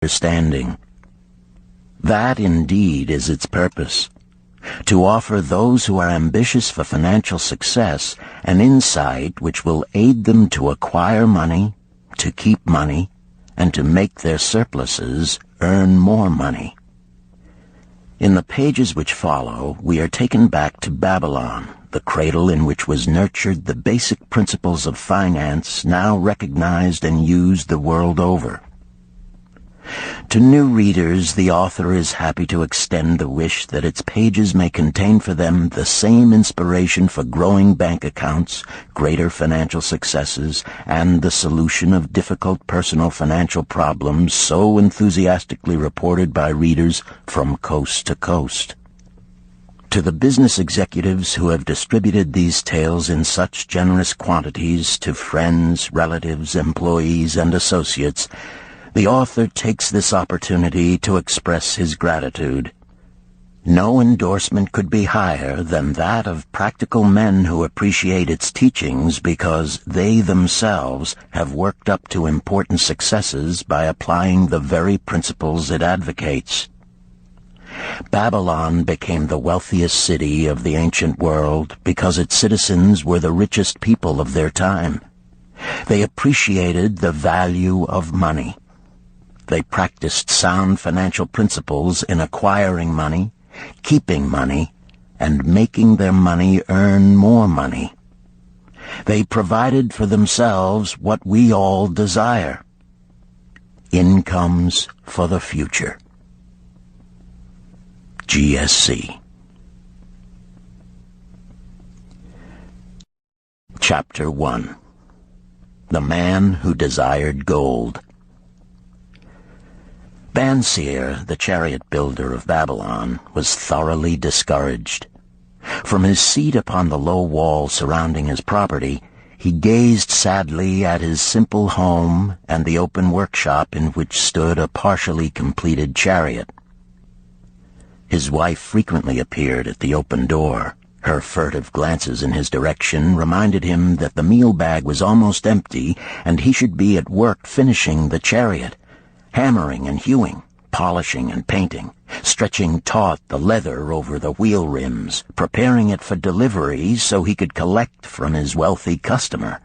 understanding. That indeed is its purpose, to offer those who are ambitious for financial success an insight which will aid them to acquire money, to keep money, and to make their surpluses earn more money. In the pages which follow, we are taken back to Babylon, the cradle in which was nurtured the basic principles of finance now recognized and used the world over. To new readers, the author is happy to extend the wish that its pages may contain for them the same inspiration for growing bank accounts, greater financial successes, and the solution of difficult personal financial problems so enthusiastically reported by readers from coast to coast. To the business executives who have distributed these tales in such generous quantities to friends, relatives, employees, and associates, the author takes this opportunity to express his gratitude. No endorsement could be higher than that of practical men who appreciate its teachings because they themselves have worked up to important successes by applying the very principles it advocates. Babylon became the wealthiest city of the ancient world because its citizens were the richest people of their time. They appreciated the value of money. They practiced sound financial principles in acquiring money, keeping money, and making their money earn more money. They provided for themselves what we all desire: incomes for the future. GSC. Chapter 1. The Man Who Desired Gold. Banseer, the chariot builder of Babylon, was thoroughly discouraged. From his seat upon the low wall surrounding his property, he gazed sadly at his simple home and the open workshop in which stood a partially completed chariot. His wife frequently appeared at the open door. Her furtive glances in his direction reminded him that the meal bag was almost empty and he should be at work finishing the chariot, hammering and hewing, polishing and painting, stretching taut the leather over the wheel rims, preparing it for delivery so he could collect from his wealthy customer.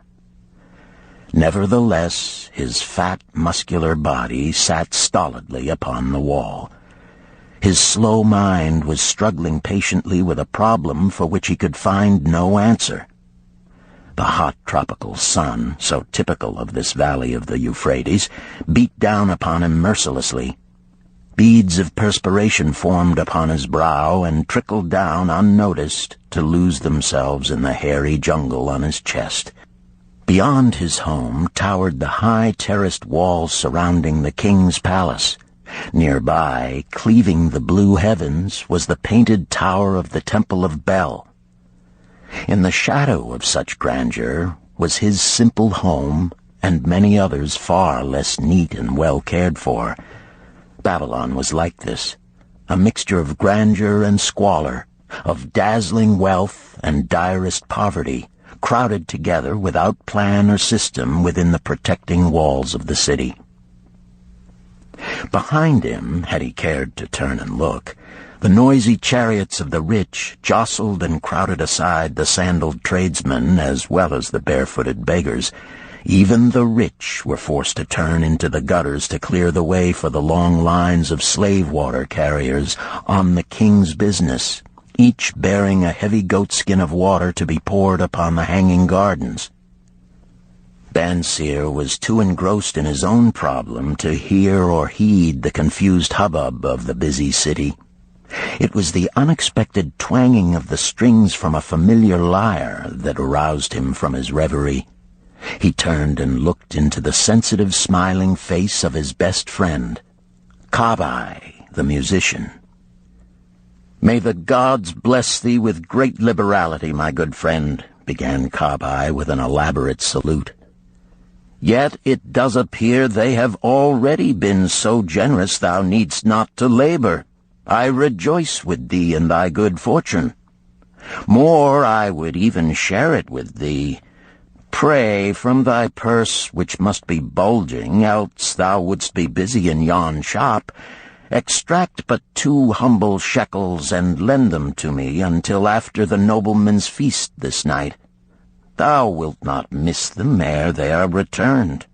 Nevertheless, his fat, muscular body sat stolidly upon the wall. His slow mind was struggling patiently with a problem for which he could find no answer. The hot tropical sun, so typical of this valley of the Euphrates, beat down upon him mercilessly. Beads of perspiration formed upon his brow and trickled down unnoticed to lose themselves in the hairy jungle on his chest. Beyond his home towered the high terraced walls surrounding the king's palace. Nearby, cleaving the blue heavens, was the painted tower of the Temple of Bel. In the shadow of such grandeur was his simple home and many others far less neat and well cared for. Babylon was like this, a mixture of grandeur and squalor, of dazzling wealth and direst poverty, crowded together without plan or system within the protecting walls of the city. Behind him, had he cared to turn and look, the noisy chariots of the rich jostled and crowded aside the sandaled tradesmen as well as the barefooted beggars. Even the rich were forced to turn into the gutters to clear the way for the long lines of slave water carriers on the king's business, each bearing a heavy goatskin of water to be poured upon the hanging gardens. Banseer was too engrossed in his own problem to hear or heed the confused hubbub of the busy city. It was the unexpected twanging of the strings from a familiar lyre that aroused him from his reverie. He turned and looked into the sensitive, smiling face of his best friend, Kabai, the musician. "May the gods bless thee with great liberality, my good friend," began Kabai with an elaborate salute. "Yet it does appear they have already been so generous thou needst not to labor. I rejoice with thee in thy good fortune. More, I would even share it with thee. Pray from thy purse, which must be bulging, else thou wouldst be busy in yon shop, extract but 2 humble shekels, and lend them to me until after the nobleman's feast this night. Thou wilt not miss them ere they are returned."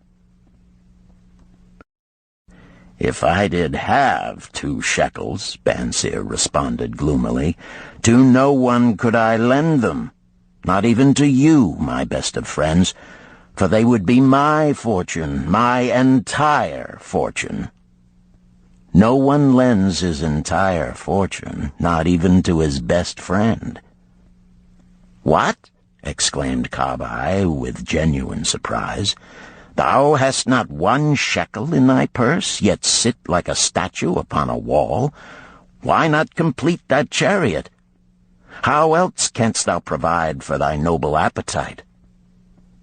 "If I did have 2 shekels," Bansir responded gloomily, "to no one could I lend them, not even to you, my best of friends, for they would be my fortune, my entire fortune." No one lends his entire fortune, not even to his best friend. "What?" exclaimed Kabai with genuine surprise. "Thou hast not 1 shekel in thy purse, yet sit like a statue upon a wall. Why not complete that chariot? How else canst thou provide for thy noble appetite?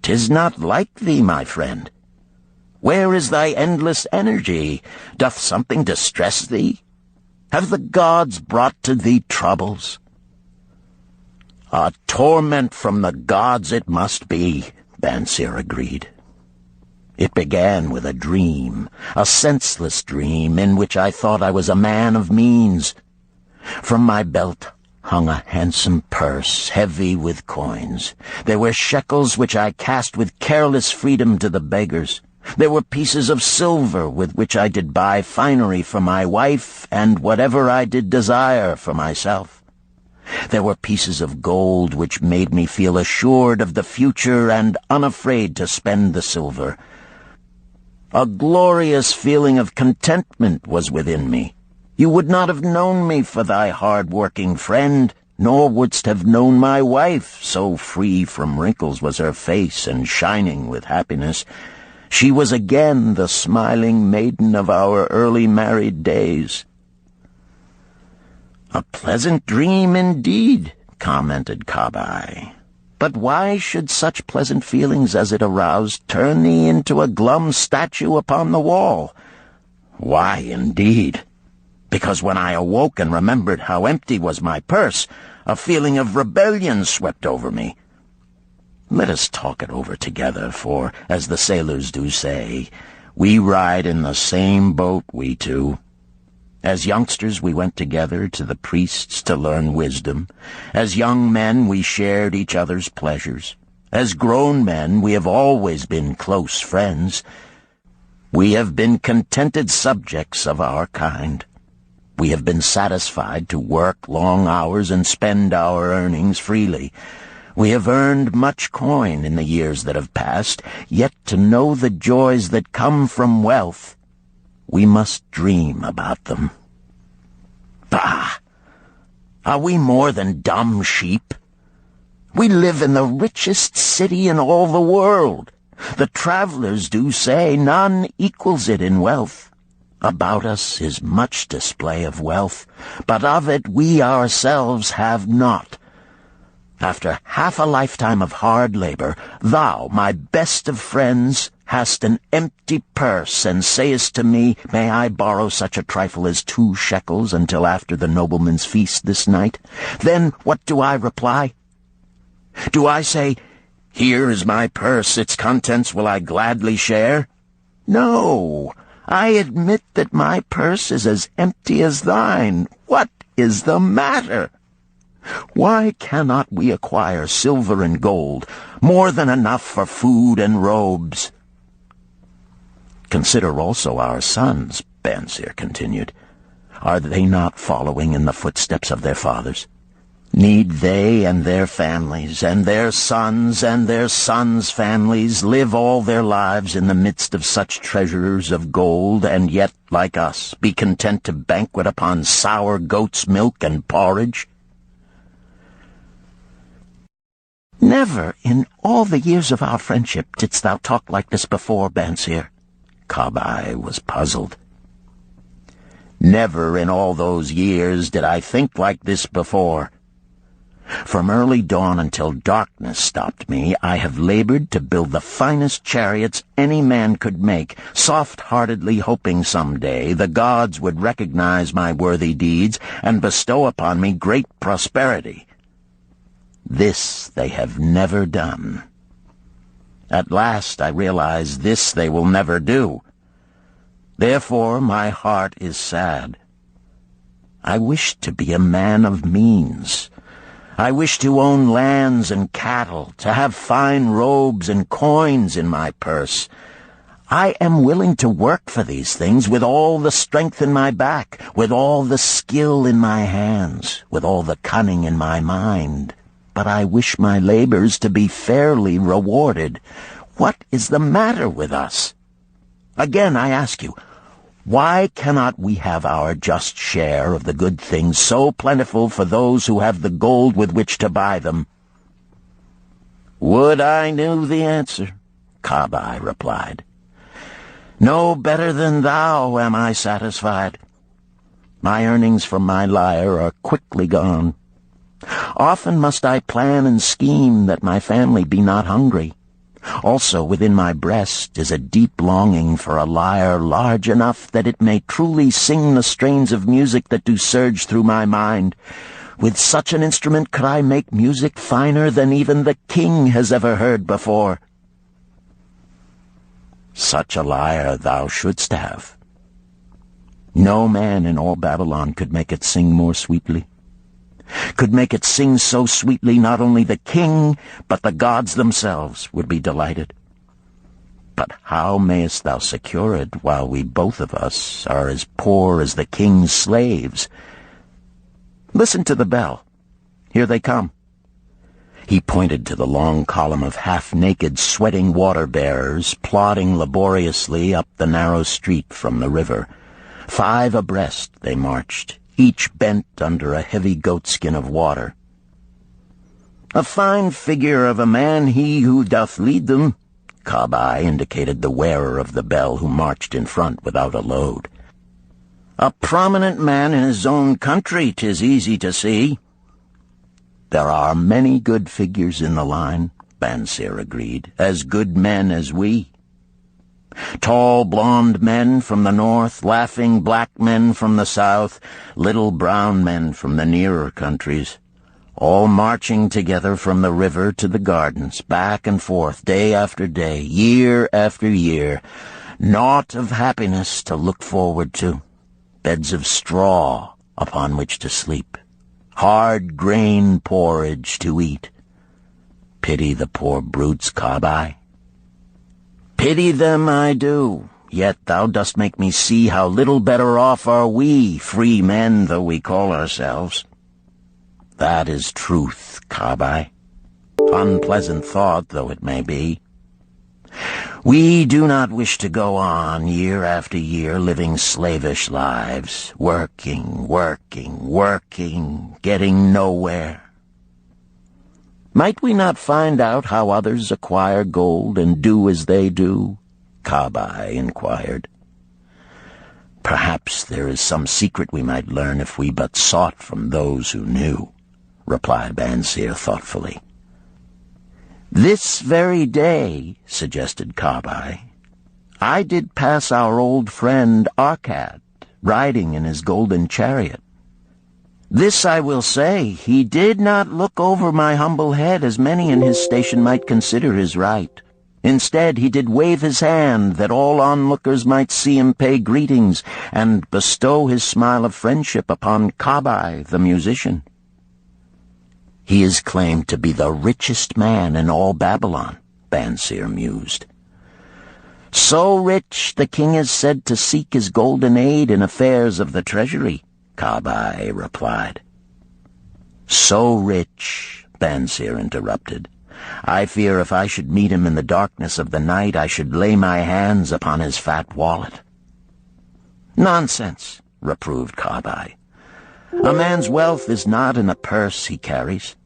'Tis not like thee, my friend. Where is thy endless energy? Doth something distress thee? Have the gods brought to thee troubles?" "A torment from the gods it must be," Bansir agreed. "It began with a dream, a senseless dream in which I thought I was a man of means. From my belt hung a handsome purse, heavy with coins. There were shekels which I cast with careless freedom to the beggars. There were pieces of silver with which I did buy finery for my wife, and whatever I did desire for myself. There were pieces of gold which made me feel assured of the future and unafraid to spend the silver. A glorious feeling of contentment was within me. You would not have known me for thy hard-working friend, nor wouldst have known my wife, so free from wrinkles was her face and shining with happiness. She was again the smiling maiden of our early married days." "A pleasant dream indeed," commented Kabai. "But why should such pleasant feelings as it aroused turn thee into a glum statue upon the wall?" "Why, indeed? Because when I awoke and remembered how empty was my purse, a feeling of rebellion swept over me. Let us talk it over together, for, as the sailors do say, we ride in the same boat, we two. As youngsters we went together to the priests to learn wisdom. As young men we shared each other's pleasures. As grown men we have always been close friends. We have been contented subjects of our kind. We have been satisfied to work long hours and spend our earnings freely. We have earned much coin in the years that have passed, yet to know the joys that come from wealth, we must dream about them. Bah! Are we more than dumb sheep? We live in the richest city in all the world. The travelers do say none equals it in wealth. About us is much display of wealth, but of it we ourselves have not. After half a lifetime of hard labor, thou, my best of friends, hast an empty purse, and sayest to me, may I borrow such a trifle as 2 shekels until after the nobleman's feast this night? Then what do I reply? Do I say, here is my purse, its contents will I gladly share? No, I admit that my purse is as empty as thine. What is the matter? Why cannot we acquire silver and gold, more than enough for food and robes? Consider also our sons, Bansir continued. Are they not following in the footsteps of their fathers? Need they and their families, and their sons' families, live all their lives in the midst of such treasures of gold, and yet, like us, be content to banquet upon sour goat's milk and porridge? Never in all the years of our friendship didst thou talk like this before, Bansir. Kabai was puzzled. Never in all those years did I think like this before. From early dawn until darkness stopped me, I have labored to build the finest chariots any man could make, soft-heartedly hoping some day the gods would recognize my worthy deeds and bestow upon me great prosperity. This they have never done. At last I realize this they will never do. Therefore my heart is sad. I wish to be a man of means. I wish to own lands and cattle, to have fine robes and coins in my purse. I am willing to work for these things with all the strength in my back, with all the skill in my hands, with all the cunning in my mind. But I wish my labors to be fairly rewarded. What is the matter with us? Again, I ask you, why cannot we have our just share of the good things so plentiful for those who have the gold with which to buy them? Would I knew the answer, Kabai replied. No better than thou am I satisfied. My earnings from my lyre are quickly gone. Often must I plan and scheme that my family be not hungry. Also within my breast is a deep longing for a lyre large enough that it may truly sing the strains of music that do surge through my mind. With such an instrument could I make music finer than even the king has ever heard before. Such a lyre thou shouldst have. No man in all Babylon could make it sing more sweetly. Could make it sing so sweetly not only the king, but the gods themselves would be delighted. But how mayest thou secure it while we both of us are as poor as the king's slaves? Listen to the bell. Here they come. He pointed to the long column of half-naked, sweating water-bearers plodding laboriously up the narrow street from the river. 5 abreast they marched, each bent under a heavy goatskin of water. A fine figure of a man he who doth lead them. Kabai indicated the wearer of the bell who marched in front without a load. A prominent man in his own country, 'tis easy to see. There are many good figures in the line, Bansir agreed, as good men as we. Tall blond men from the north, laughing black men from the south, little brown men from the nearer countries, all marching together from the river to the gardens, back and forth, day after day, year after year, naught of happiness to look forward to, beds of straw upon which to sleep, hard grain porridge to eat. Pity the poor brutes, Kabai. Pity them I do, yet thou dost make me see how little better off are we, free men though we call ourselves. That is truth, Kabai. Unpleasant thought though it may be. We do not wish to go on year after year living slavish lives, working, getting nowhere. Might we not find out how others acquire gold and do as they do? Kabai inquired. Perhaps there is some secret we might learn if we but sought from those who knew, replied Bansir thoughtfully. This very day, suggested Kabai, I did pass our old friend Arkad, riding in his golden chariot. This I will say, he did not look over my humble head as many in his station might consider his right. Instead, he did wave his hand that all onlookers might see him pay greetings and bestow his smile of friendship upon Kabai, the musician. He is claimed to be the richest man in all Babylon, Bansir mused. So rich, the king is said to seek his golden aid in affairs of the treasury, Kabai replied. So rich, Bansir interrupted. I fear if I should meet him in the darkness of the night, I should lay my hands upon his fat wallet. Nonsense, reproved Kabai. A man's wealth is not in the purse he carries.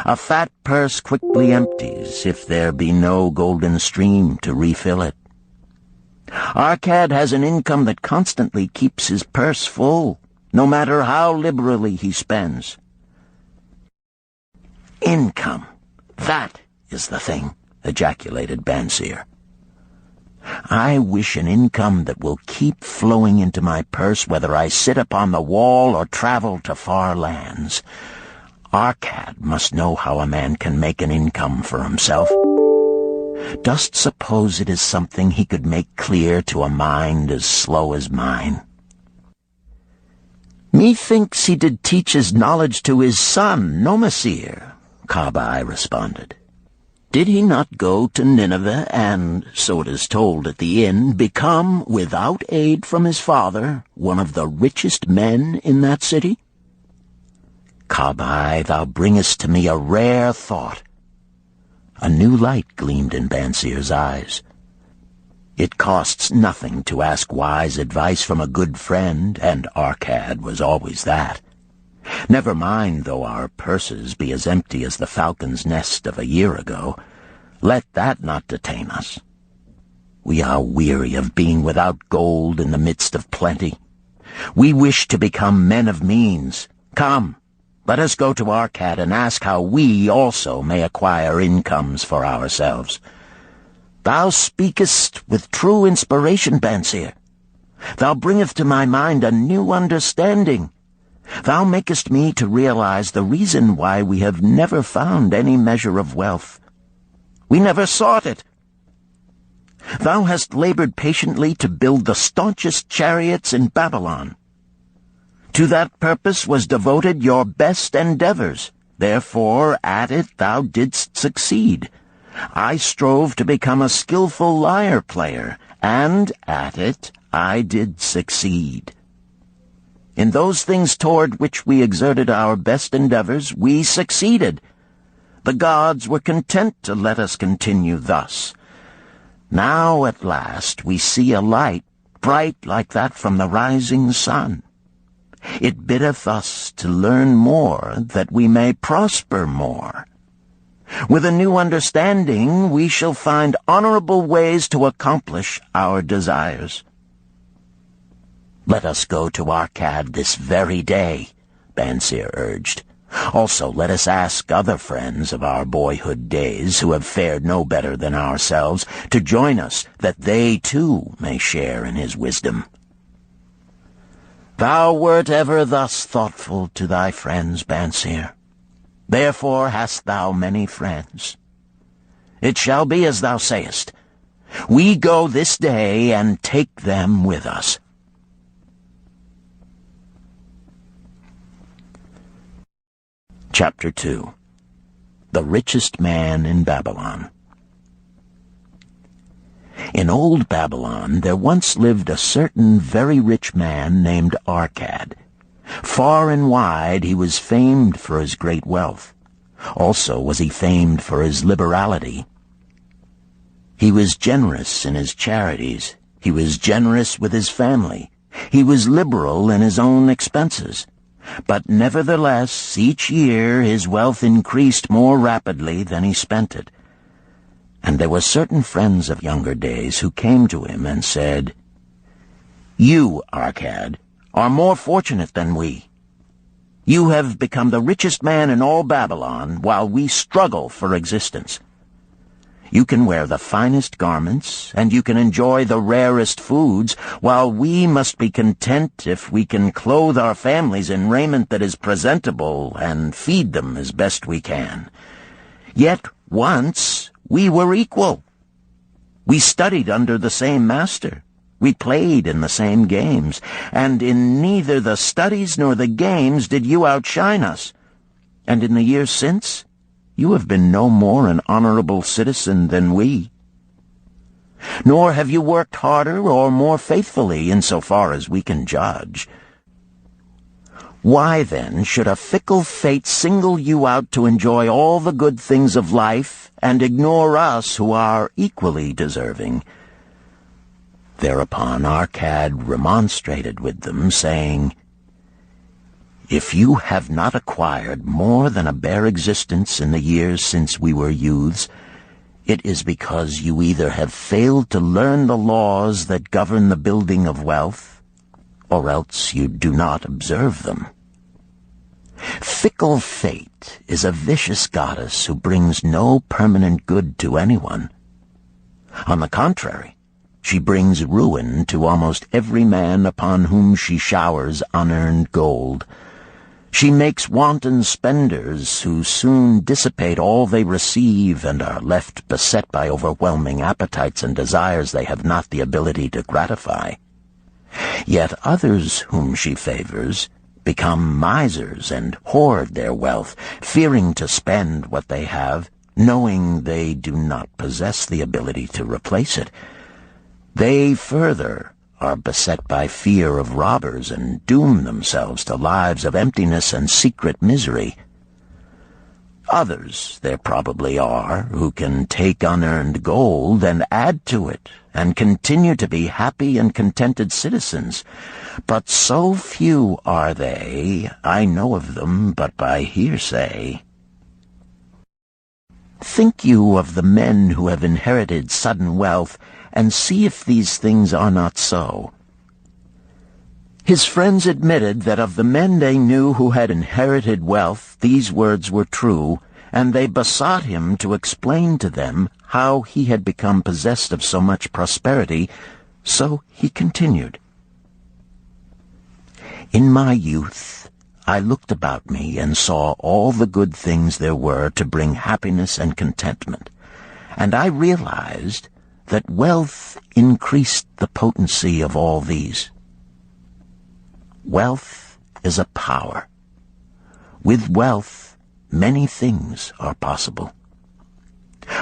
A fat purse quickly empties if there be no golden stream to refill it. Arkad has an income that constantly keeps his purse full, no matter how liberally he spends. Income, that is the thing, ejaculated Bansir. I wish an income that will keep flowing into my purse whether I sit upon the wall or travel to far lands. Arkad must know how a man can make an income for himself. Dost suppose it is something he could make clear to a mind as slow as mine? Methinks he did teach his knowledge to his son, no, Messire, Kabai responded. Did he not go to Nineveh and, so it is told at the inn, become, without aid from his father, one of the richest men in that city? Kabai, thou bringest to me a rare thought. A new light gleamed in Banseer's eyes. It costs nothing to ask wise advice from a good friend, and Arcad was always that. Never mind though our purses be as empty as the falcon's nest of a year ago. Let that not detain us. We are weary of being without gold in the midst of plenty. We wish to become men of means. Come, let us go to Arcad and ask how we also may acquire incomes for ourselves. Thou speakest with true inspiration, Banseer. Thou bringest to my mind a new understanding. Thou makest me to realize the reason why we have never found any measure of wealth. We never sought it. Thou hast labored patiently to build the staunchest chariots in Babylon. To that purpose was devoted your best endeavors. Therefore, at it thou didst succeed. I strove to become a skillful lyre player, and at it I did succeed. In those things toward which we exerted our best endeavors, we succeeded. The gods were content to let us continue thus. Now at last we see a light, bright like that from the rising sun. It biddeth us to learn more, that we may prosper more. With a new understanding, we shall find honorable ways to accomplish our desires. Let us go to Arcad this very day, Banseer urged. Also, let us ask other friends of our boyhood days who have fared no better than ourselves to join us, that they too may share in his wisdom. Thou wert ever thus thoughtful to thy friends, Banseer. Therefore hast thou many friends. It shall be as thou sayest. We go this day and take them with us. Chapter 2. The Richest Man in Babylon. In old Babylon there once lived a certain very rich man named Arcad. Far and wide he was famed for his great wealth. Also was he famed for his liberality. He was generous in his charities. He was generous with his family. He was liberal in his own expenses. But nevertheless, each year his wealth increased more rapidly than he spent it. And there were certain friends of younger days who came to him and said, You, Arcad, are more fortunate than we. You have become the richest man in all Babylon, while we struggle for existence. You can wear the finest garments, and you can enjoy the rarest foods, while we must be content if we can clothe our families in raiment that is presentable and feed them as best we can. Yet once we were equal. We studied under the same master. We played in the same games, and in neither the studies nor the games did you outshine us. And in the years since, you have been no more an honorable citizen than we. Nor have you worked harder or more faithfully insofar as we can judge. Why, then, should a fickle fate single you out to enjoy all the good things of life and ignore us who are equally deserving? Thereupon Arcad remonstrated with them, saying, If you have not acquired more than a bare existence in the years since we were youths, it is because you either have failed to learn the laws that govern the building of wealth, or else you do not observe them. Fickle fate is a vicious goddess who brings no permanent good to anyone. On the contrary, she brings ruin to almost every man upon whom she showers unearned gold. She makes wanton spenders who soon dissipate all they receive and are left beset by overwhelming appetites and desires they have not the ability to gratify. Yet others whom she favors become misers and hoard their wealth, fearing to spend what they have, knowing they do not possess the ability to replace it. They further are beset by fear of robbers and doom themselves to lives of emptiness and secret misery. Others there probably are who can take unearned gold and add to it and continue to be happy and contented citizens, but so few are they, I know of them but by hearsay. Think you of the men who have inherited sudden wealth, and see if these things are not so. His friends admitted that of the men they knew who had inherited wealth, these words were true, and they besought him to explain to them how he had become possessed of so much prosperity. So he continued, "In my youth, I looked about me and saw all the good things there were to bring happiness and contentment, and I realized that wealth increased the potency of all these. Wealth is a power. With wealth, many things are possible.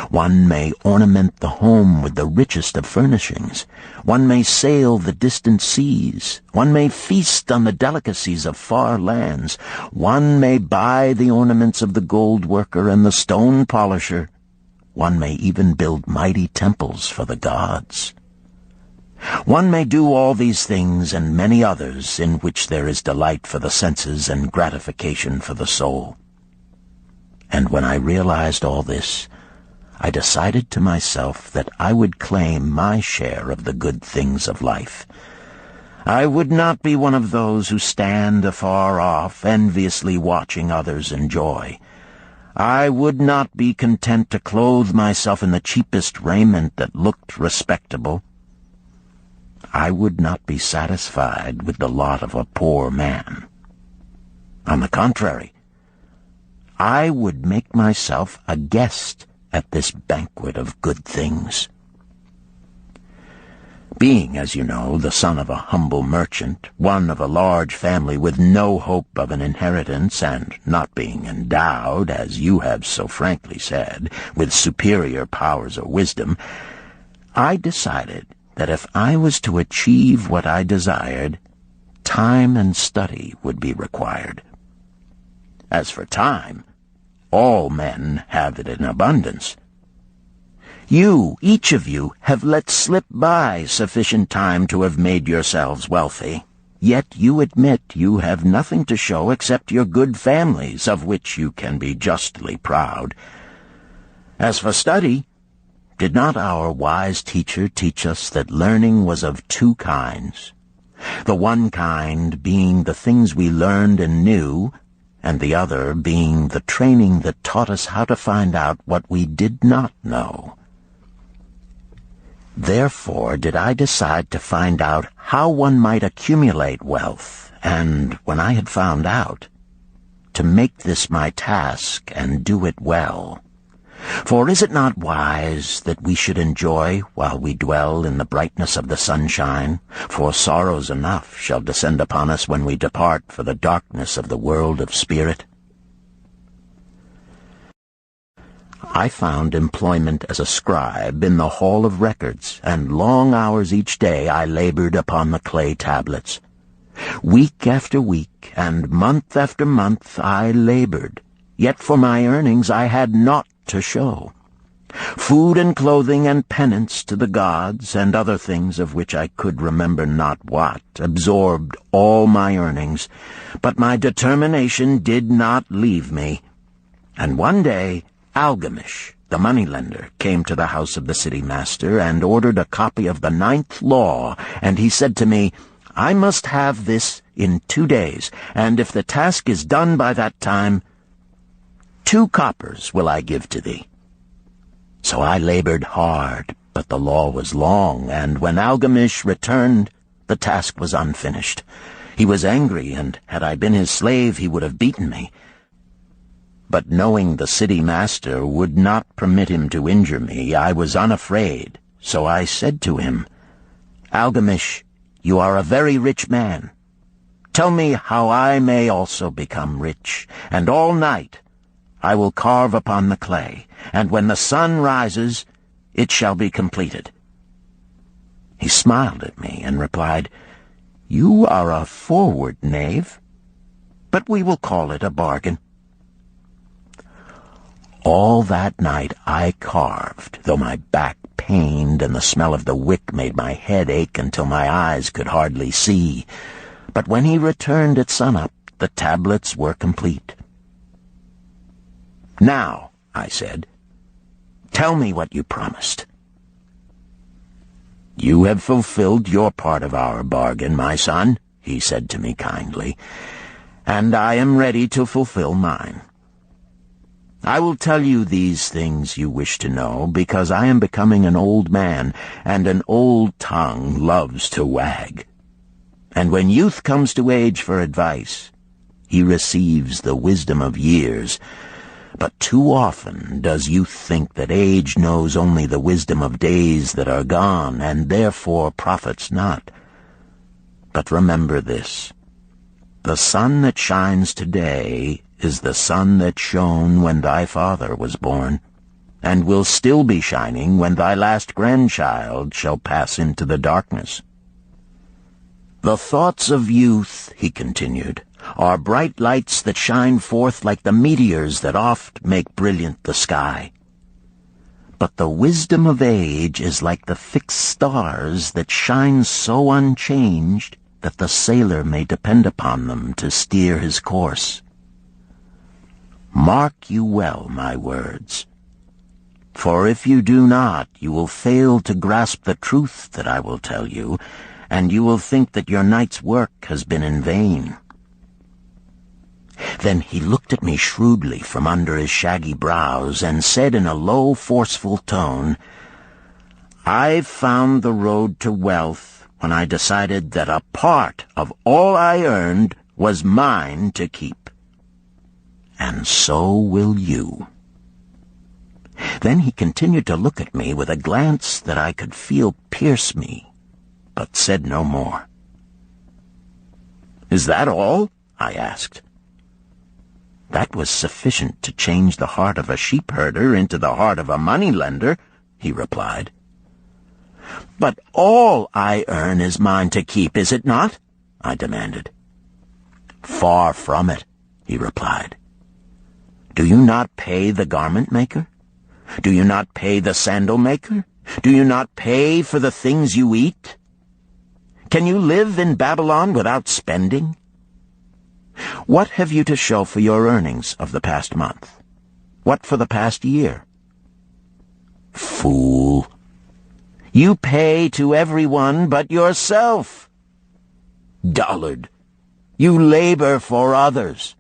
One may ornament the home with the richest of furnishings. One may sail the distant seas. One may feast on the delicacies of far lands. One may buy the ornaments of the gold worker and the stone polisher. One may even build mighty temples for the gods. One may do all these things and many others in which there is delight for the senses and gratification for the soul. And when I realized all this, I decided to myself that I would claim my share of the good things of life. I would not be one of those who stand afar off, enviously watching others enjoy. I would not be content to clothe myself in the cheapest raiment that looked respectable. I would not be satisfied with the lot of a poor man. On the contrary, I would make myself a guest at this banquet of good things. Being, as you know, the son of a humble merchant, one of a large family with no hope of an inheritance, and not being endowed, as you have so frankly said, with superior powers or wisdom, I decided that if I was to achieve what I desired, time and study would be required. As for time, all men have it in abundance. You, each of you, have let slip by sufficient time to have made yourselves wealthy. Yet you admit you have nothing to show except your good families, of which you can be justly proud. As for study, did not our wise teacher teach us that learning was of two kinds? The one kind being the things we learned and knew, and the other being the training that taught us how to find out what we did not know. Therefore did I decide to find out how one might accumulate wealth, and when I had found out, to make this my task and do it well. For is it not wise that we should enjoy while we dwell in the brightness of the sunshine? For sorrows enough shall descend upon us when we depart for the darkness of the world of spirit. I found employment as a scribe in the hall of records, and long hours each day I labored upon the clay tablets. Week after week, and month after month I labored, yet for my earnings I had naught to show. Food and clothing and penance to the gods, and other things of which I could remember not what, absorbed all my earnings, but my determination did not leave me. And one day Algamish, the moneylender, came to the house of the city master and ordered a copy of the 9th law, and he said to me, "I must have this in 2 days, and if the task is done by that time, 2 coppers will I give to thee." So I labored hard, but the law was long, and when Algamish returned, the task was unfinished. He was angry, and had I been his slave, he would have beaten me. But knowing the city master would not permit him to injure me, I was unafraid, so I said to him, "Algamish, you are a very rich man. Tell me how I may also become rich, and all night I will carve upon the clay, and when the sun rises, it shall be completed." He smiled at me and replied, "You are a forward knave, but we will call it a bargain." All that night I carved, though my back pained and the smell of the wick made my head ache until my eyes could hardly see. But when he returned at sunup, the tablets were complete. "Now," I said, "tell me what you promised." "You have fulfilled your part of our bargain, my son," he said to me kindly, "and I am ready to fulfill mine. I will tell you these things you wish to know, because I am becoming an old man, and an old tongue loves to wag. And when youth comes to age for advice, he receives the wisdom of years. But too often does youth think that age knows only the wisdom of days that are gone, and therefore profits not. But remember this: the sun that shines today is the sun that shone when thy father was born, and will still be shining when thy last grandchild shall pass into the darkness. The thoughts of youth," he continued, "are bright lights that shine forth like the meteors that oft make brilliant the sky. But the wisdom of age is like the fixed stars that shine so unchanged that the sailor may depend upon them to steer his course. Mark you well my words, for if you do not, you will fail to grasp the truth that I will tell you, and you will think that your night's work has been in vain." Then he looked at me shrewdly from under his shaggy brows and said in a low, forceful tone, "I found the road to wealth when I decided that a part of all I earned was mine to keep. And so will you." Then he continued to look at me with a glance that I could feel pierce me, but said no more. "Is that all?" I asked. "That was sufficient to change the heart of a sheep-herder into the heart of a money-lender," he replied. "But all I earn is mine to keep, is it not?" I demanded. "Far from it," he replied. "Do you not pay the garment-maker? Do you not pay the sandal-maker? Do you not pay for the things you eat? Can you live in Babylon without spending? What have you to show for your earnings of the past month? What for the past year? Fool! You pay to everyone but yourself. Dullard! You labor for others.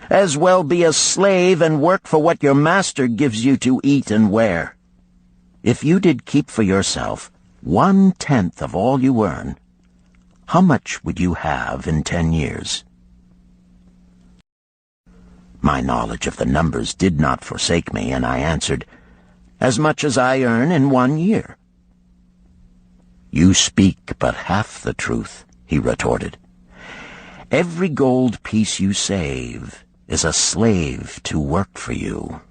As well be a slave and work for what your master gives you to eat and wear. If you did keep for yourself 1/10 of all you earn, how much would you have in 10 years? My knowledge of the numbers did not forsake me, and I answered, "As much as I earn in 1 year." "You speak but half the truth," he retorted. "Every gold piece you save is a slave to work for you.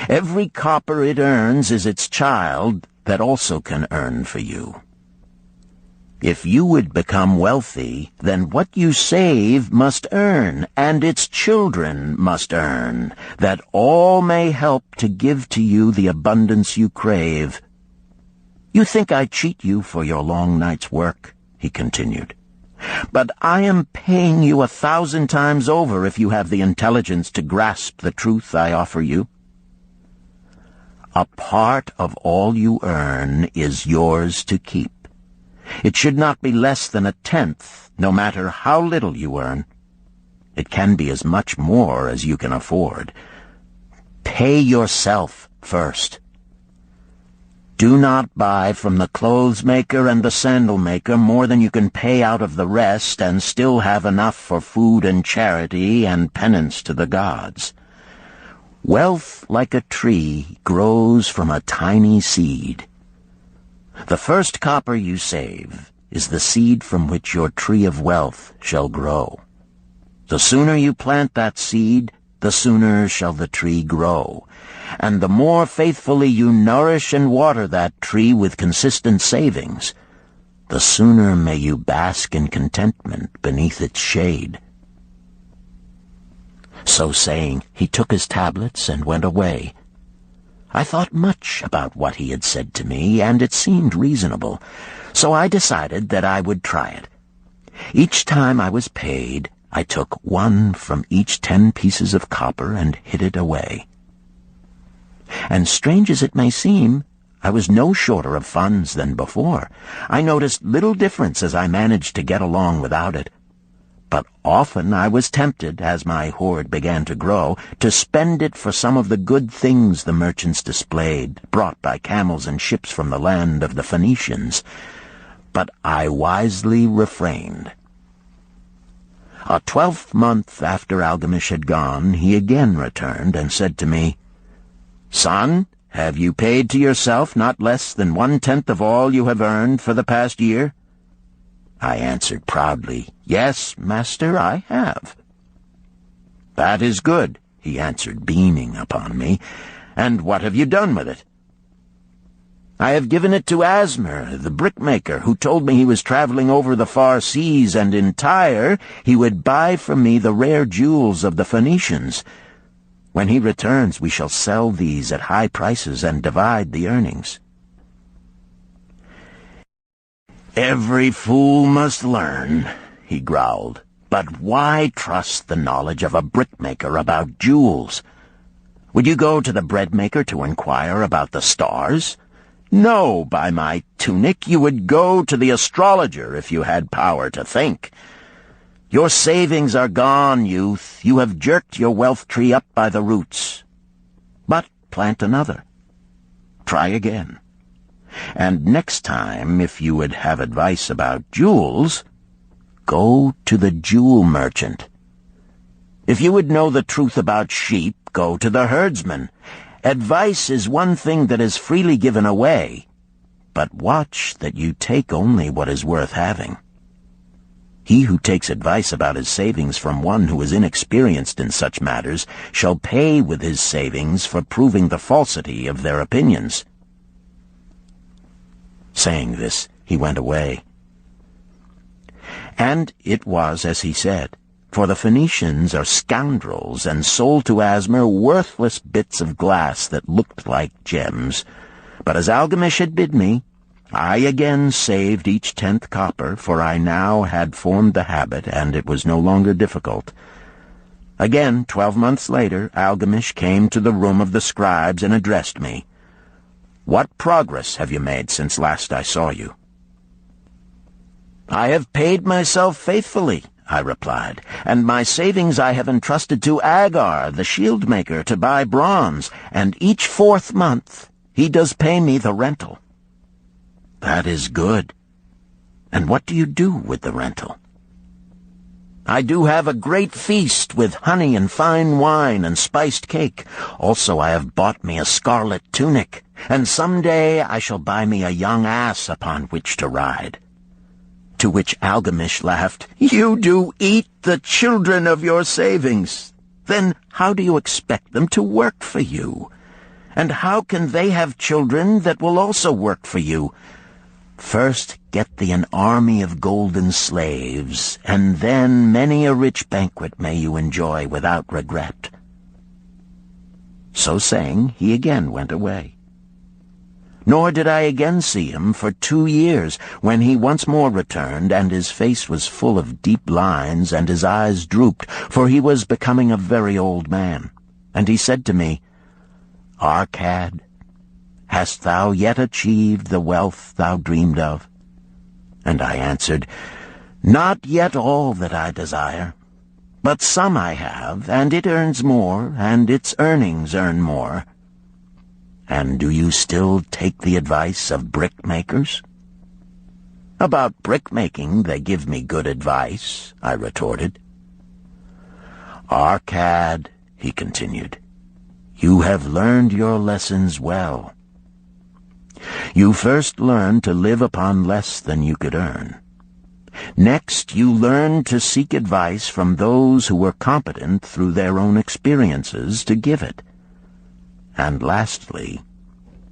Every copper it earns is its child that also can earn for you. If you would become wealthy, then what you save must earn, and its children must earn, that all may help to give to you the abundance you crave. You think I cheat you for your long night's work," he continued. "But I am paying you 1,000 times over if you have the intelligence to grasp the truth I offer you. A part of all you earn is yours to keep. It should not be less than 1/10, no matter how little you earn. It can be as much more as you can afford. Pay yourself first." Do not buy from the clothes maker and the sandal maker more than you can pay out of the rest and still have enough for food and charity and penance to the gods. Wealth, like a tree, grows from a tiny seed. The first copper you save is the seed from which your tree of wealth shall grow. The sooner you plant that seed, the sooner shall the tree grow. And the more faithfully you nourish and water that tree with consistent savings, the sooner may you bask in contentment beneath its shade. So saying, he took his tablets and went away. I thought much about what he had said to me, and it seemed reasonable, so I decided that I would try it. Each time I was paid, I took one from each 10 pieces of copper and hid it away. And strange as it may seem, I was no shorter of funds than before. I noticed little difference as I managed to get along without it. But often I was tempted, as my hoard began to grow, to spend it for some of the good things the merchants displayed, brought by camels and ships from the land of the Phoenicians. But I wisely refrained. A 12th month after Algamish had gone, he again returned and said to me, "Son, have you paid to yourself not less than 1/10 of all you have earned for the past year?" I answered proudly, "Yes, master, I have." "That is good," he answered, beaming upon me. "And what have you done with it?" "I have given it to Asmer, the brickmaker, who told me he was traveling over the far seas, and in Tyre he would buy from me the rare jewels of the Phoenicians. When he returns, we shall sell these at high prices and divide the earnings." "Every fool must learn," he growled. "But why trust the knowledge of a brickmaker about jewels? Would you go to the breadmaker to inquire about the stars? No, by my tunic, you would go to the astrologer if you had power to think. Your savings are gone, youth. You have jerked your wealth tree up by the roots. But plant another. Try again. And next time, if you would have advice about jewels, go to the jewel merchant. If you would know the truth about sheep, go to the herdsman. Advice is one thing that is freely given away, but watch that you take only what is worth having. He who takes advice about his savings from one who is inexperienced in such matters shall pay with his savings for proving the falsity of their opinions." Saying this, he went away. And it was as he said, for the Phoenicians are scoundrels and sold to Asmer worthless bits of glass that looked like gems. But as Algamish had bid me, I again saved each 10th copper, for I now had formed the habit, and it was no longer difficult. Again, 12 months later, Algamish came to the room of the scribes and addressed me. "What progress have you made since last I saw you?" "I have paid myself faithfully," I replied, "and my savings I have entrusted to Agar, the shield-maker, to buy bronze, and each 4th month he does pay me the rental." "That is good. And what do you do with the rental?" "I do have a great feast with honey and fine wine and spiced cake. Also I have bought me a scarlet tunic, and some day I shall buy me a young ass upon which to ride." To which Algamish laughed, "You do eat the children of your savings. Then how do you expect them to work for you? And how can they have children that will also work for you? First get thee an army of golden slaves, and then many a rich banquet may you enjoy without regret." So saying, he again went away. Nor did I again see him for 2 years, when he once more returned, and his face was full of deep lines, and his eyes drooped, for he was becoming a very old man. And he said to me, "Arcad, hast thou yet achieved the wealth thou dreamed of?" And I answered, "Not yet all that I desire, but some I have, and it earns more, and its earnings earn more." And do you still take the advice of brickmakers?" "About brickmaking they give me good advice," I retorted. "Arcad," he continued, "you have learned your lessons well. You first learned to live upon less than you could earn. Next, you learned to seek advice from those who were competent through their own experiences to give it. And lastly,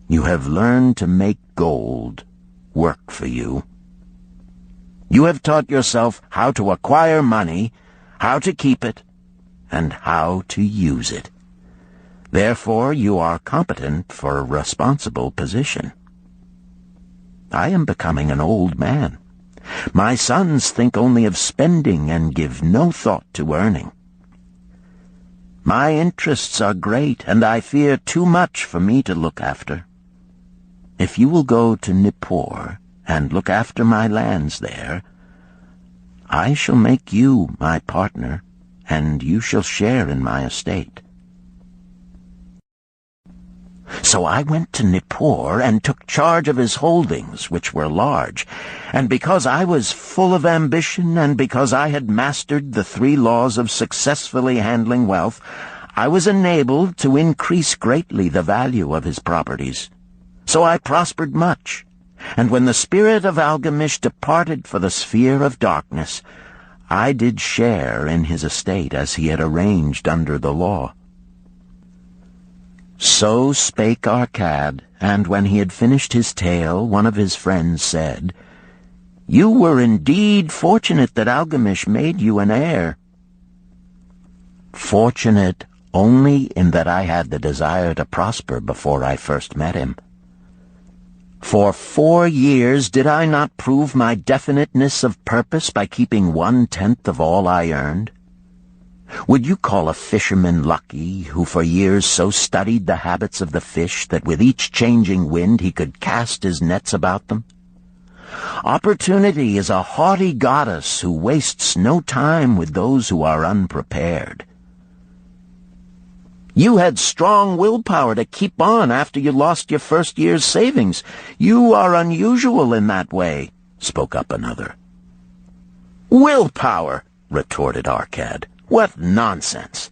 you have learned to make gold work for you. You have taught yourself how to acquire money, how to keep it, and how to use it. Therefore, you are competent for a responsible position. I am becoming an old man. My sons think only of spending and give no thought to earning. My interests are great, and I fear too much for me to look after. If you will go to Nippur and look after my lands there, I shall make you my partner, and you shall share in my estate." So I went to Nippur and took charge of his holdings, which were large, and because I was full of ambition and because I had mastered the 3 laws of successfully handling wealth, I was enabled to increase greatly the value of his properties. So I prospered much, and when the spirit of Algamish departed for the sphere of darkness, I did share in his estate as he had arranged under the law. So spake Arcad, and when he had finished his tale, one of his friends said, "You were indeed fortunate that Algamish made you an heir." "Fortunate only in that I had the desire to prosper before I first met him. For 4 years did I not prove my definiteness of purpose by keeping 1/10 of all I earned? Would you call a fisherman lucky who for years so studied the habits of the fish that with each changing wind he could cast his nets about them? Opportunity is a haughty goddess who wastes no time with those who are unprepared. You had strong willpower to keep on after you lost your first year's savings. You are unusual in that way," spoke up another. "Willpower," retorted Arcad. "What nonsense!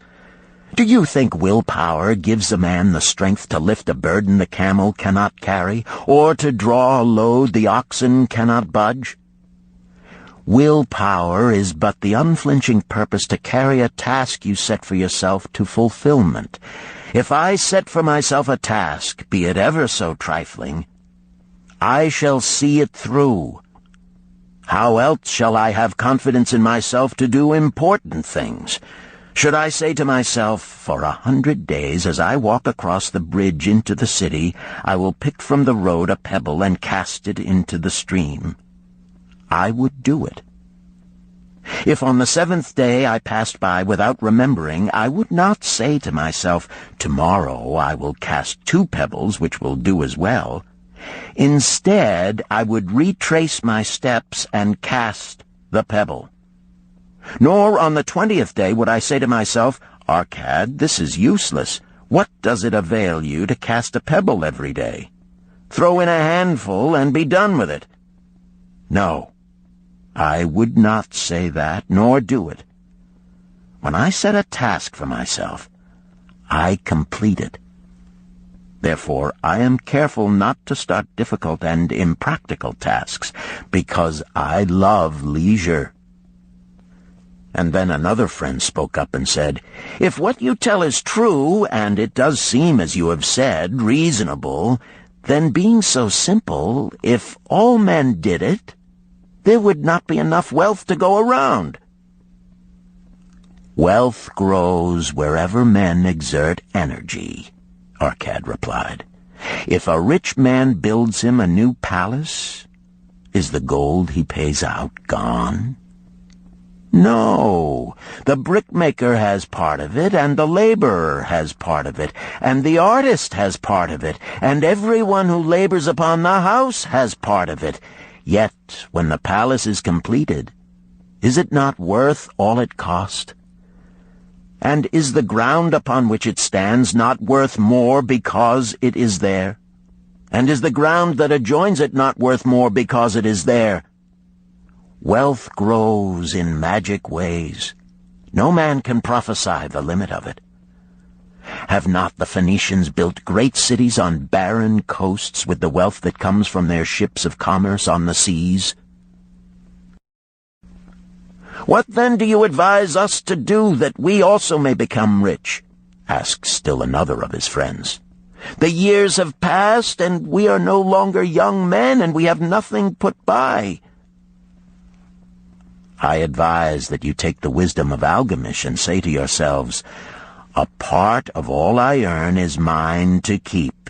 Do you think willpower gives a man the strength to lift a burden the camel cannot carry, or to draw a load the oxen cannot budge? Willpower is but the unflinching purpose to carry a task you set for yourself to fulfillment. If I set for myself a task, be it ever so trifling, I shall see it through. How else shall I have confidence in myself to do important things? Should I say to myself, for 100 days as I walk across the bridge into the city, I will pick from the road a pebble and cast it into the stream? I would do it. If on the 7th day I passed by without remembering, I would not say to myself, tomorrow I will cast 2 pebbles which will do as well. Instead, I would retrace my steps and cast the pebble. Nor on the 20th day would I say to myself, Arcad, this is useless. What does it avail you to cast a pebble every day? Throw in a handful and be done with it. No, I would not say that, nor do it. When I set a task for myself, I complete it. Therefore, I am careful not to start difficult and impractical tasks, because I love leisure. And then another friend spoke up and said, If what you tell is true, and it does seem, as you have said, reasonable, then being so simple, if all men did it, there would not be enough wealth to go around. Wealth grows wherever men exert energy, Arcad replied. If a rich man builds him a new palace, is the gold he pays out gone? No, the brickmaker has part of it, and the laborer has part of it, and the artist has part of it, and everyone who labors upon the house has part of it. Yet, when the palace is completed, is it not worth all it cost? And is the ground upon which it stands not worth more because it is there? And is the ground that adjoins it not worth more because it is there? Wealth grows in magic ways. No man can prophesy the limit of it. Have not the Phoenicians built great cities on barren coasts with the wealth that comes from their ships of commerce on the seas? What then do you advise us to do that we also may become rich? Asked still another of his friends. The years have passed, and we are no longer young men, and we have nothing put by. I advise that you take the wisdom of Algamish and say to yourselves, a part of all I earn is mine to keep.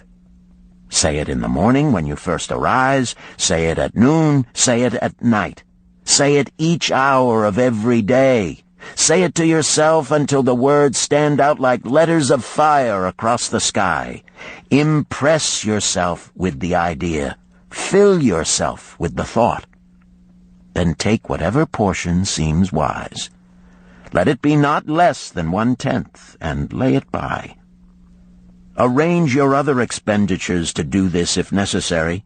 Say it in the morning when you first arise, say it at noon, say it at night. Say it each hour of every day. Say it to yourself until the words stand out like letters of fire across the sky. Impress yourself with the idea. Fill yourself with the thought. Then take whatever portion seems wise. Let it be not less than 1/10, and lay it by. Arrange your other expenditures to do this if necessary,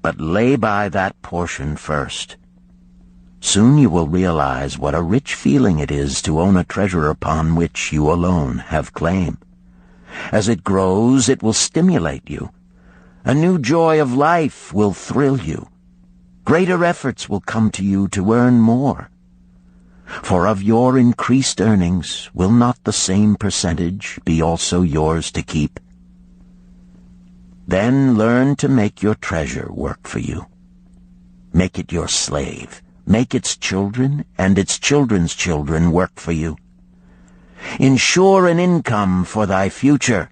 but lay by that portion first. Soon you will realize what a rich feeling it is to own a treasure upon which you alone have claim. As it grows, it will stimulate you. A new joy of life will thrill you. Greater efforts will come to you to earn more. For of your increased earnings, will not the same percentage be also yours to keep? Then learn to make your treasure work for you. Make it your slave. Make its children and its children's children work for you. Ensure an income for thy future.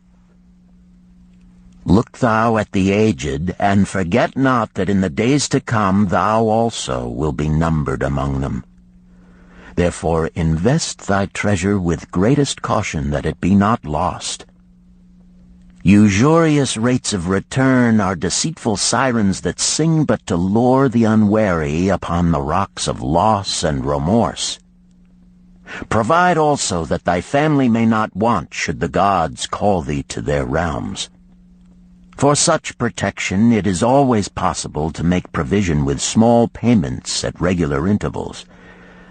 Look thou at the aged, and forget not that in the days to come thou also will be numbered among them. Therefore invest thy treasure with greatest caution that it be not lost. Usurious rates of return are deceitful sirens that sing but to lure the unwary upon the rocks of loss and remorse. Provide also that thy family may not want should the gods call thee to their realms. For such protection it is always possible to make provision with small payments at regular intervals.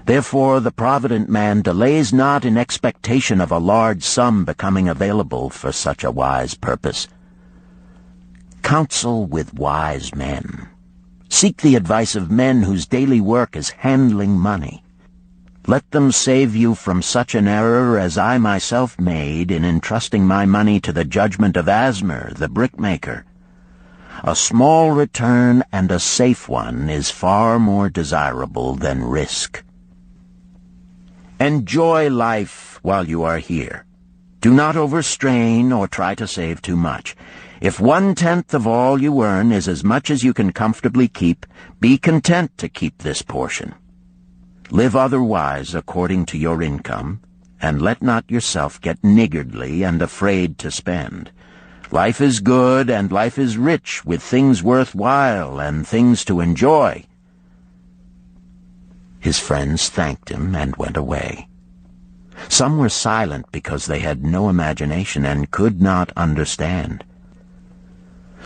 Therefore the provident man delays not in expectation of a large sum becoming available for such a wise purpose. Counsel with wise men. Seek the advice of men whose daily work is handling money. Let them save you from such an error as I myself made in entrusting my money to the judgment of Asmer, the brickmaker. A small return and a safe one is far more desirable than risk. Enjoy life while you are here. Do not overstrain or try to save too much. If 1/10 of all you earn is as much as you can comfortably keep, be content to keep this portion. Live otherwise according to your income, and let not yourself get niggardly and afraid to spend. Life is good, and life is rich with things worthwhile and things to enjoy. His friends thanked him and went away. Some were silent because they had no imagination and could not understand.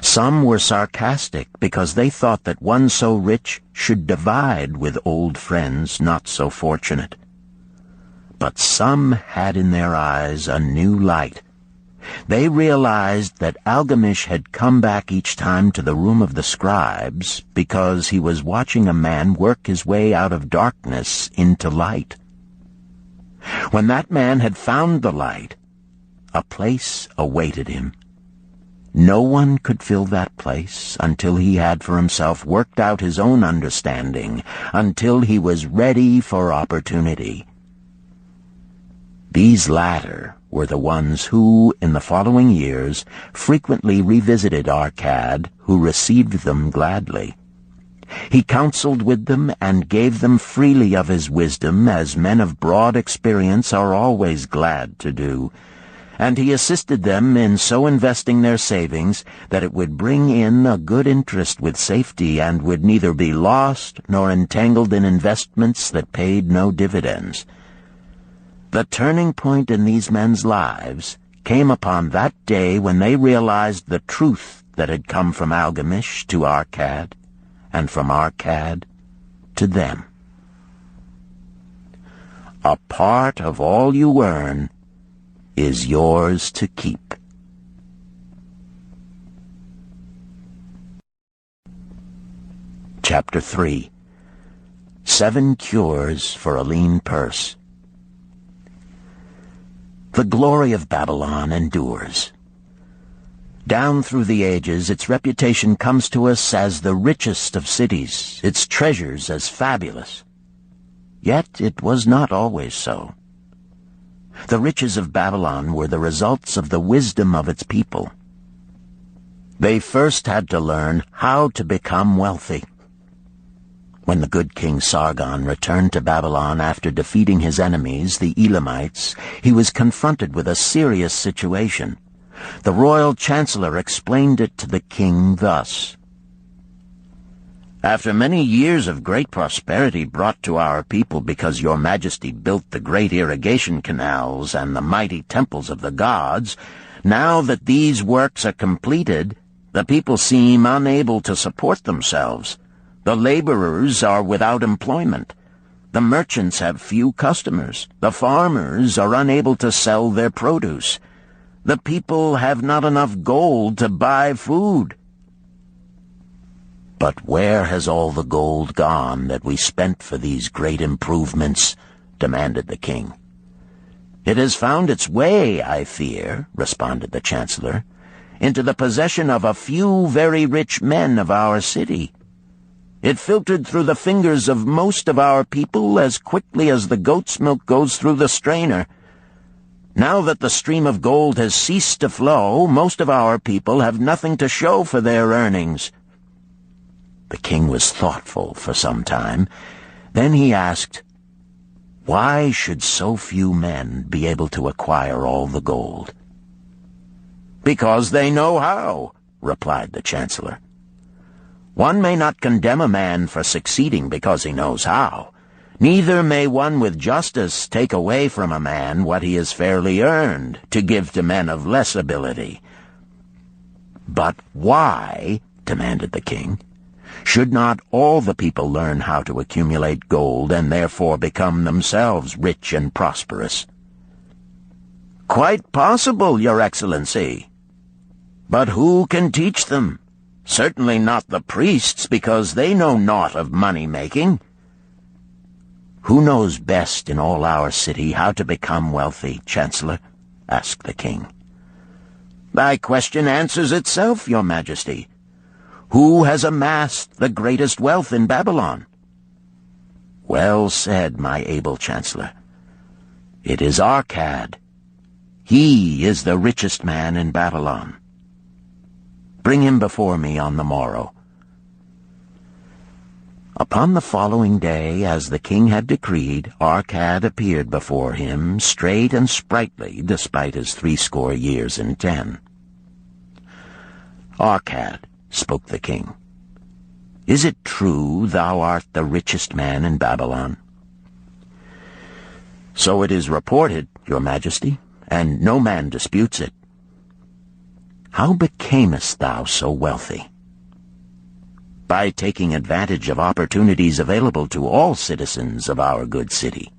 Some were sarcastic because they thought that one so rich should divide with old friends not so fortunate. But some had in their eyes a new light. They realized that Algamish had come back each time to the room of the scribes because he was watching a man work his way out of darkness into light. When that man had found the light, a place awaited him. No one could fill that place until he had for himself worked out his own understanding, until he was ready for opportunity. These latter were the ones who, in the following years, frequently revisited Arcad, who received them gladly. He counseled with them and gave them freely of his wisdom, as men of broad experience are always glad to do, and he assisted them in so investing their savings that it would bring in a good interest with safety and would neither be lost nor entangled in investments that paid no dividends. The turning point in these men's lives came upon that day when they realized the truth that had come from Algamish to Arcad, and from Arcad to them. A part of all you earn is yours to keep. Chapter 3. 7 Cures for a Lean Purse. The glory of Babylon endures. Down through the ages, its reputation comes to us as the richest of cities, its treasures as fabulous. Yet it was not always so. The riches of Babylon were the results of the wisdom of its people. They first had to learn how to become wealthy. When the good King Sargon returned to Babylon after defeating his enemies, the Elamites, he was confronted with a serious situation. The royal chancellor explained it to the king thus: "After many years of great prosperity brought to our people because your majesty built the great irrigation canals and the mighty temples of the gods, now that these works are completed, the people seem unable to support themselves. The laborers are without employment. The merchants have few customers. The farmers are unable to sell their produce. The people have not enough gold to buy food." "But where has all the gold gone that we spent for these great improvements?" demanded the king. "It has found its way, I fear," responded the chancellor, "into the possession of a few very rich men of our city. It filtered through the fingers of most of our people as quickly as the goat's milk goes through the strainer. Now that the stream of gold has ceased to flow, most of our people have nothing to show for their earnings." The king was thoughtful for some time. Then he asked, "Why should so few men be able to acquire all the gold?" "Because they know how," replied the chancellor. "One may not condemn a man for succeeding because he knows how. Neither may one with justice take away from a man what he has fairly earned, to give to men of less ability." "But why," demanded the king, "should not all the people learn how to accumulate gold and therefore become themselves rich and prosperous?" "Quite possible, Your Excellency. But who can teach them? Certainly not the priests, because they know naught of money-making." "Who knows best in all our city how to become wealthy, Chancellor?" asked the king. "Thy question answers itself, Your Majesty. Who has amassed the greatest wealth in Babylon?" "Well said, my able chancellor. It is Arcad. He is the richest man in Babylon. Bring him before me on the morrow." Upon the following day, as the king had decreed, Arcad appeared before him, straight and sprightly, despite his 80 years and 10. "Arcad," spoke the king, "is it true thou art the richest man in Babylon?" "So it is reported, Your Majesty, and no man disputes it." "How becamest thou so wealthy?" "By taking advantage of opportunities available to all citizens of our good city."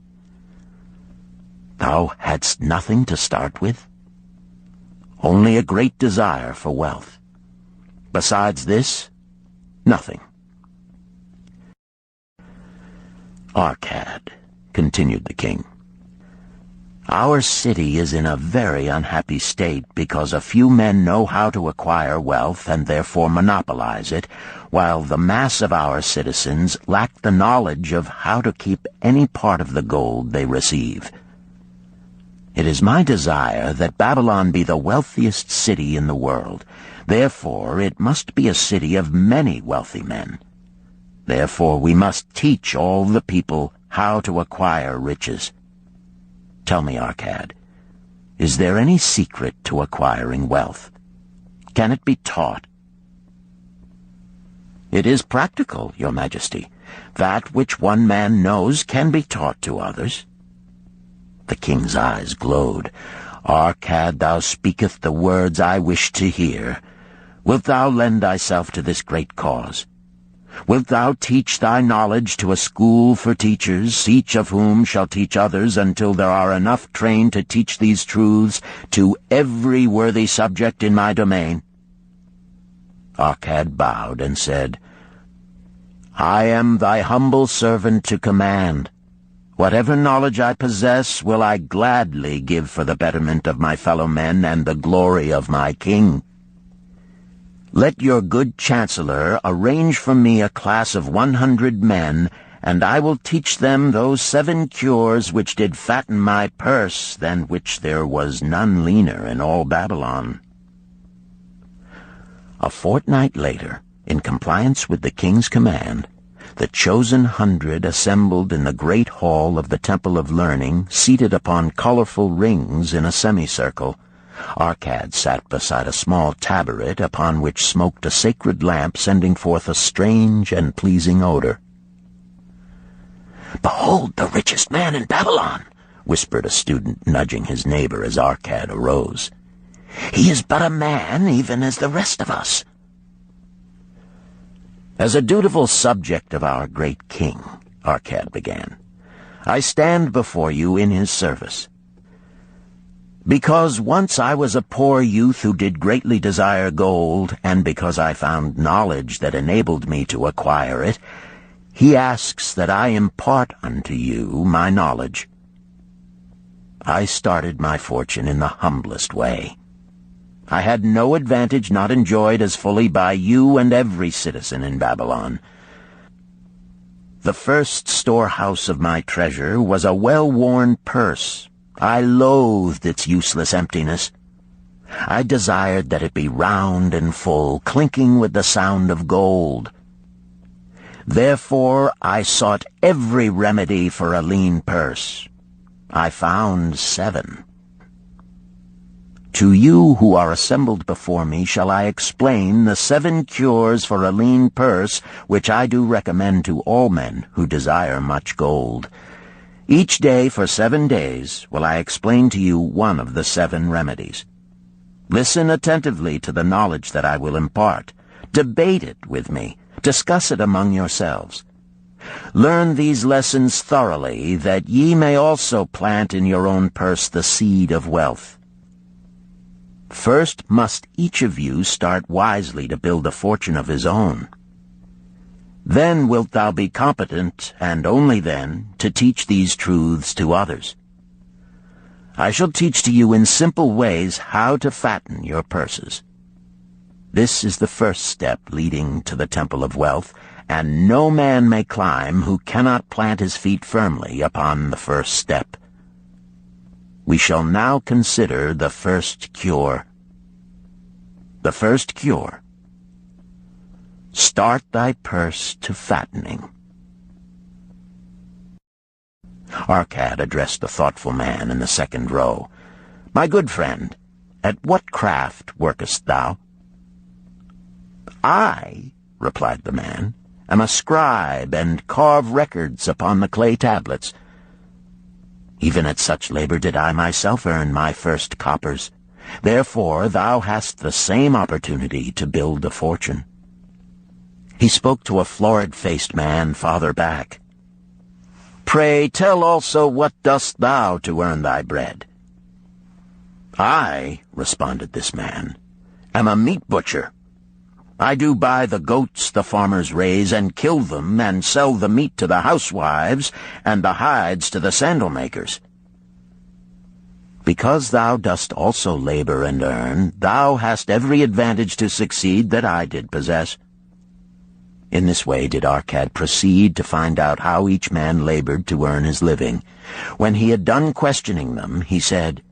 "Thou hadst nothing to start with?" "Only a great desire for wealth. Besides this, nothing." "Arcad," continued the king, "our city is in a very unhappy state because a few men know how to acquire wealth and therefore monopolize it, while the mass of our citizens lack the knowledge of how to keep any part of the gold they receive. It is my desire that Babylon be the wealthiest city in the world. Therefore, it must be a city of many wealthy men. Therefore, we must teach all the people how to acquire riches. Tell me, Arcad, is there any secret to acquiring wealth? Can it be taught?" "It is practical, Your Majesty. That which one man knows can be taught to others." The king's eyes glowed. "Arcad, thou speakest the words I wish to hear. Wilt thou lend thyself to this great cause? Wilt thou teach thy knowledge to a school for teachers, each of whom shall teach others until there are enough trained to teach these truths to every worthy subject in my domain?" Arcad bowed and said, "I am thy humble servant to command. Whatever knowledge I possess will I gladly give for the betterment of my fellow men and the glory of my king. Let your good chancellor arrange for me a class of 100 men, and I will teach them those 7 cures which did fatten my purse, than which there was none leaner in all Babylon." A fortnight later, in compliance with the king's command, the chosen 100 assembled in the great hall of the Temple of Learning, seated upon colorful rings in a semicircle. Arcad sat beside a small taboret upon which smoked a sacred lamp sending forth a strange and pleasing odor. "Behold the richest man in Babylon," whispered a student, nudging his neighbor as Arcad arose. "He is but a man, even as the rest of us." "As a dutiful subject of our great king," Arcad began, "I stand before you in his service. Because once I was a poor youth who did greatly desire gold, and because I found knowledge that enabled me to acquire it, he asks that I impart unto you my knowledge. I started my fortune in the humblest way. I had no advantage not enjoyed as fully by you and every citizen in Babylon. The first storehouse of my treasure was a well-worn purse. I loathed its useless emptiness. I desired that it be round and full, clinking with the sound of gold. Therefore I sought every remedy for a lean purse. I found 7. To you who are assembled before me shall I explain the 7 cures for a lean purse which I do recommend to all men who desire much gold. Each day for 7 days will I explain to you one of the 7 remedies. Listen attentively to the knowledge that I will impart. Debate it with me. Discuss it among yourselves. Learn these lessons thoroughly, that ye may also plant in your own purse the seed of wealth. First must each of you start wisely to build a fortune of his own. Then wilt thou be competent, and only then, to teach these truths to others. I shall teach to you in simple ways how to fatten your purses. This is the first step leading to the Temple of Wealth, and no man may climb who cannot plant his feet firmly upon the first step. We shall now consider the first cure. The first cure. Start thy purse to fattening. Arcad addressed the thoughtful man in the second row. "My good friend, at what craft workest thou?" "I," replied the man, "am a scribe, and carve records upon the clay tablets. Even at such labor did I myself earn my first coppers. Therefore thou hast the same opportunity to build a fortune." He spoke to a florid-faced man farther back. "Pray tell also, what dost thou to earn thy bread?" "I," responded this man, "am a meat butcher. I do buy the goats the farmers raise and kill them and sell the meat to the housewives and the hides to the sandal-makers. Because thou dost also labor and earn, thou hast every advantage to succeed that I did possess." In this way did Arcad proceed to find out how each man labored to earn his living. When he had done questioning them, he said,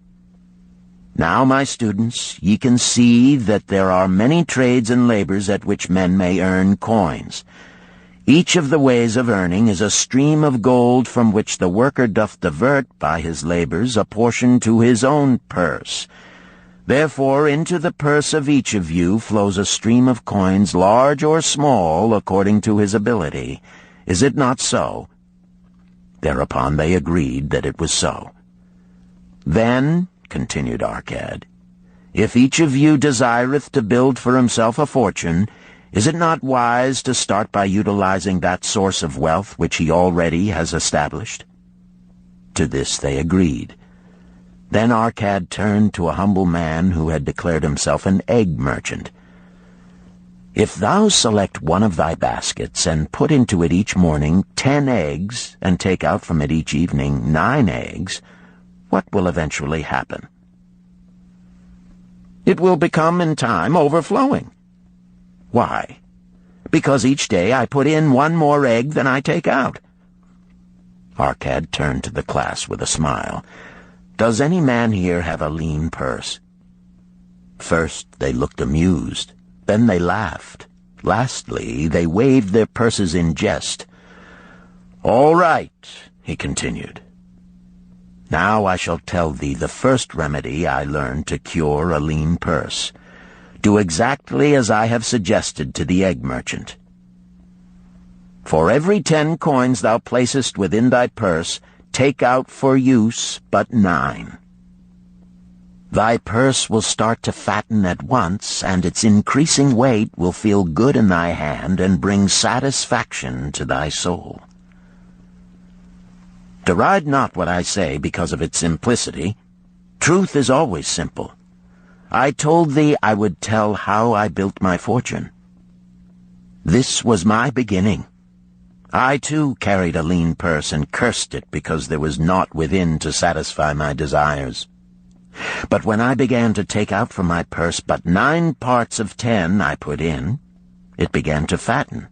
"Now, my students, ye can see that there are many trades and labors at which men may earn coins. Each of the ways of earning is a stream of gold from which the worker doth divert by his labors a portion to his own purse. Therefore into the purse of each of you flows a stream of coins, large or small, according to his ability. Is it not so?" Thereupon they agreed that it was so. Then, continued Arcad, if each of you desireth to build for himself a fortune, is it not wise to start by utilizing that source of wealth which he already has established? To this they agreed. Then Arcad turned to a humble man who had declared himself an egg merchant. If thou select one of thy baskets, and put into it each morning 10 eggs, and take out from it each evening 9 eggs, what will eventually happen? It will become in time overflowing. Why? Because each day I put in 1 more egg than I take out. Arcad turned to the class with a smile. Does any man here have a lean purse? First they looked amused, then they laughed. Lastly, they waved their purses in jest. All right, he continued. Now I shall tell thee the first remedy I learned to cure a lean purse. Do exactly as I have suggested to the egg merchant. For every 10 coins thou placest within thy purse, take out for use but 9. Thy purse will start to fatten at once, and its increasing weight will feel good in thy hand and bring satisfaction to thy soul. Deride not what I say because of its simplicity. Truth is always simple. I told thee I would tell how I built my fortune. This was my beginning. I, too, carried a lean purse and cursed it because there was naught within to satisfy my desires. But when I began to take out from my purse but 9 parts of 10 I put in, it began to fatten.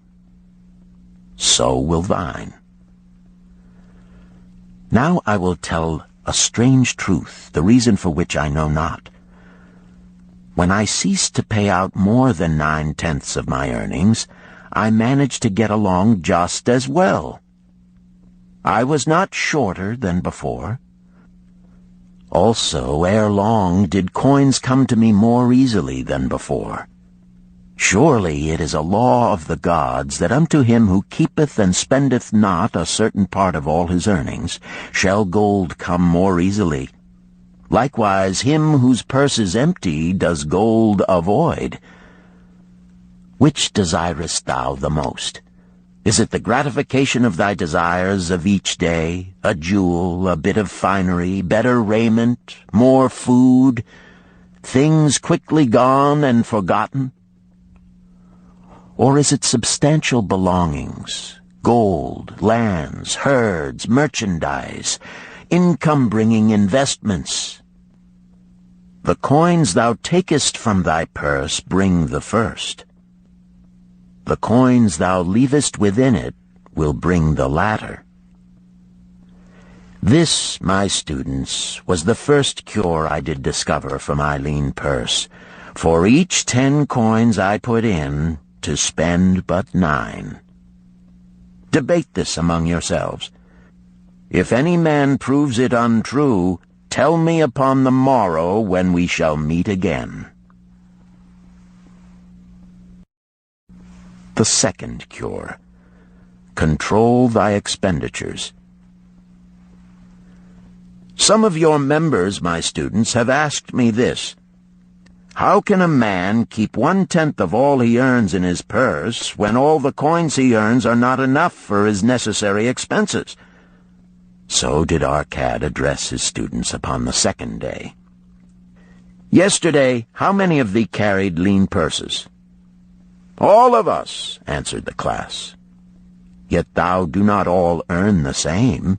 So will thine. Now I will tell a strange truth, the reason for which I know not. When I ceased to pay out more than 9/10 of my earnings, I managed to get along just as well. I was not shorter than before. Also, ere long did coins come to me more easily than before. Surely it is a law of the gods that unto him who keepeth and spendeth not a certain part of all his earnings shall gold come more easily. Likewise him whose purse is empty does gold avoid. Which desirest thou the most? Is it the gratification of thy desires of each day, a jewel, a bit of finery, better raiment, more food, things quickly gone and forgotten? Or is it substantial belongings, gold, lands, herds, merchandise, income-bringing investments? The coins thou takest from thy purse bring the first. The coins thou leavest within it will bring the latter. This, my students, was the first cure I did discover for my lean purse. For each 10 coins I put in, to spend but 9. Debate this among yourselves. If any man proves it untrue, tell me upon the morrow when we shall meet again. The second cure. Control thy expenditures. Some of your members, my students, have asked me this. How can a man keep 1/10 of all he earns in his purse when all the coins he earns are not enough for his necessary expenses? So did Arcad address his students upon the second day. Yesterday, how many of thee carried lean purses? All of us, answered the class. Yet thou do not all earn the same.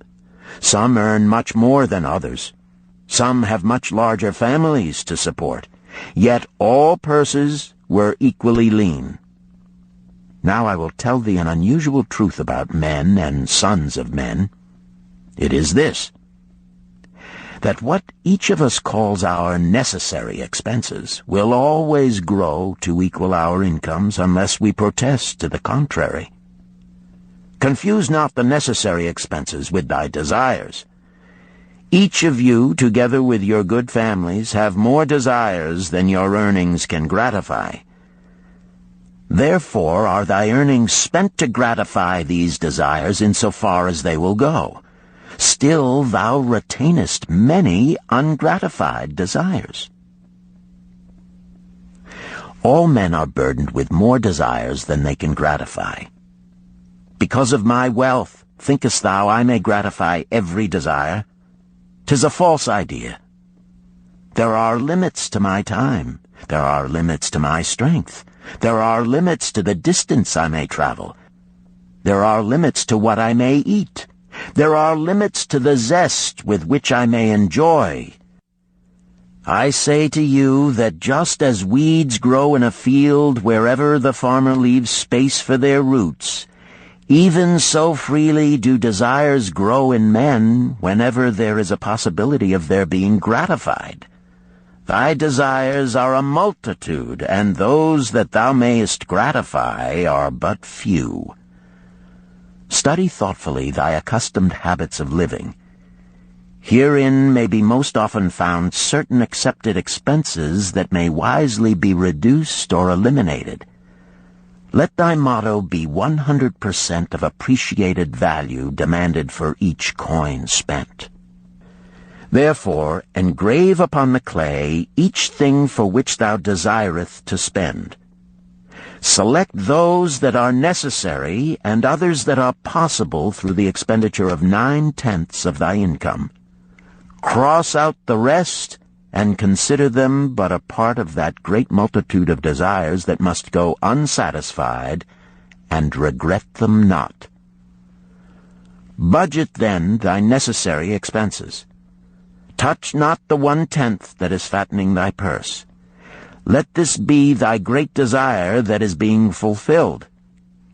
Some earn much more than others. Some have much larger families to support. Yet all purses were equally lean. Now I will tell thee an unusual truth about men and sons of men. It is this, that what each of us calls our necessary expenses will always grow to equal our incomes unless we protest to the contrary. Confuse not the necessary expenses with thy desires. Each of you, together with your good families, have more desires than your earnings can gratify. Therefore are thy earnings spent to gratify these desires insofar as they will go. still thou retainest many ungratified desires. All men are burdened with more desires than they can gratify. Because of my wealth, thinkest thou I may gratify every desire? 'Tis a false idea. There are limits to my time. There are limits to my strength. There are limits to the distance I may travel. There are limits to what I may eat. There are limits to the zest with which I may enjoy. I say to you that just as weeds grow in a field wherever the farmer leaves space for their roots, even so freely do desires grow in men whenever there is a possibility of their being gratified. Thy desires are a multitude, and those that thou mayest gratify are but few. Study thoughtfully thy accustomed habits of living. Herein may be most often found certain accepted expenses that may wisely be reduced or eliminated. Let thy motto be 100% of appreciated value demanded for each coin spent. Therefore, engrave upon the clay each thing for which thou desireth to spend. Select those that are necessary and others that are possible through the expenditure of 9/10 of thy income. Cross out the rest and consider them but a part of that great multitude of desires that must go unsatisfied, and regret them not. Budget then thy necessary expenses. Touch not the 1/10 that is fattening thy purse. Let this be thy great desire that is being fulfilled.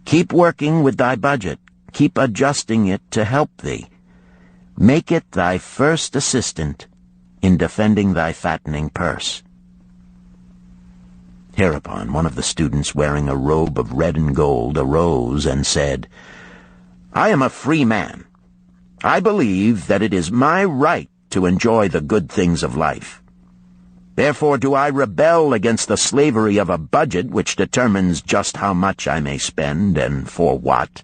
Keep working with thy budget. Keep adjusting it to help thee. Make it thy first assistant in defending thy fattening purse. Hereupon one of the students, wearing a robe of red and gold, arose and said, I am a free man. I believe that it is my right to enjoy the good things of life. Therefore do I rebel against the slavery of a budget which determines just how much I may spend and for what.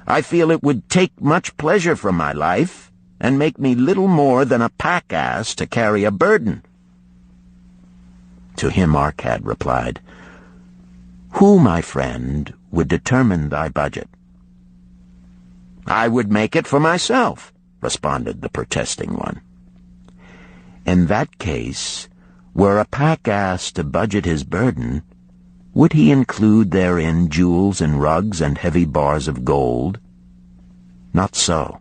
I feel it would take much pleasure from my life and make me little more than a pack-ass to carry a burden. To him Arcad replied, Who, my friend, would determine thy budget? I would make it for myself, responded the protesting one. In that case, were a pack-ass to budget his burden, would he include therein jewels and rugs and heavy bars of gold? Not so.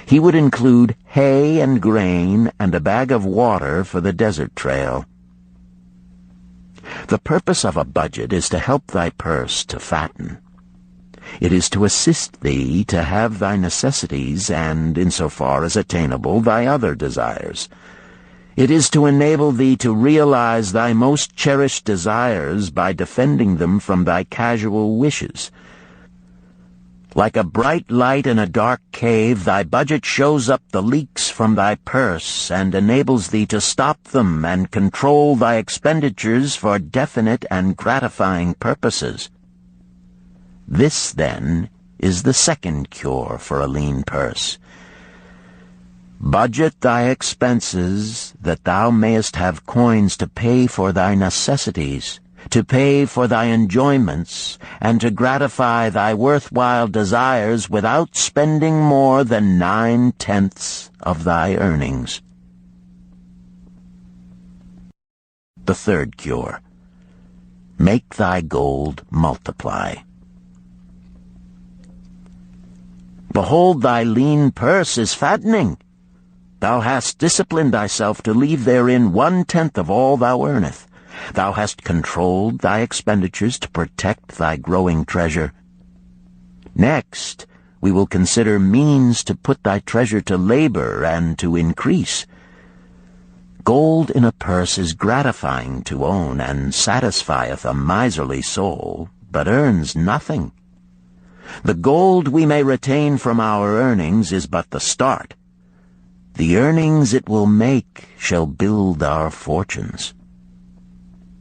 He would include hay and grain and a bag of water for the desert trail. The purpose of a budget is to help thy purse to fatten. It is to assist thee to have thy necessities and, insofar as attainable, thy other desires. It is to enable thee to realize thy most cherished desires by defending them from thy casual wishes. Like a bright light in a dark cave, thy budget shows up the leaks from thy purse and enables thee to stop them and control thy expenditures for definite and gratifying purposes. This, then, is the second cure for a lean purse. Budget thy expenses, that thou mayest have coins to pay for thy necessities, to pay for thy enjoyments, and to gratify thy worthwhile desires without spending more than 9/10 of thy earnings. The third cure. Make thy gold multiply. Behold, thy lean purse is fattening. Thou hast disciplined thyself to leave therein 1/10 of all thou earnest. Thou hast controlled thy expenditures to protect thy growing treasure. Next, we will consider means to put thy treasure to labor and to increase. Gold in a purse is gratifying to own and satisfieth a miserly soul, but earns nothing. The gold we may retain from our earnings is but the start. The earnings it will make shall build our fortunes.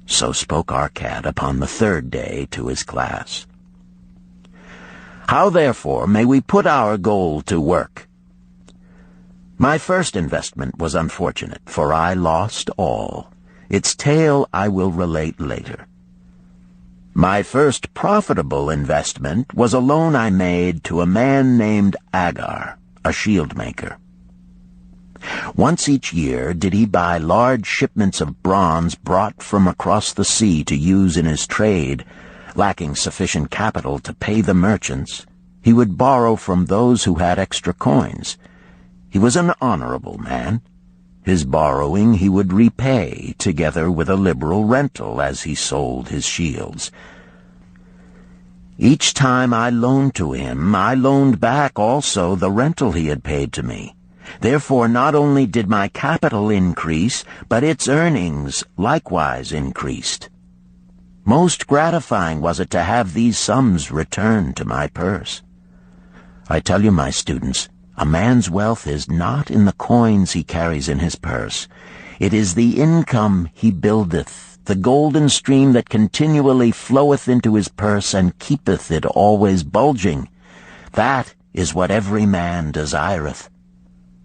So spoke Arcad upon the third day to his class. How, therefore, may we put our gold to work? My first investment was unfortunate, for I lost all. Its tale I will relate later. My first profitable investment was a loan I made to a man named Agar, a shield maker. Once each year did he buy large shipments of bronze brought from across the sea to use in his trade. Lacking sufficient capital to pay the merchants, he would borrow from those who had extra coins. He was an honorable man. His borrowing he would repay, together with a liberal rental as he sold his shields. Each time I loaned to him, I loaned back also the rental he had paid to me. Therefore not only did my capital increase, but its earnings likewise increased. Most gratifying was it to have these sums returned to my purse. I tell you, my students, a man's wealth is not in the coins he carries in his purse. It is the income he buildeth, the golden stream that continually floweth into his purse and keepeth it always bulging. That is what every man desireth.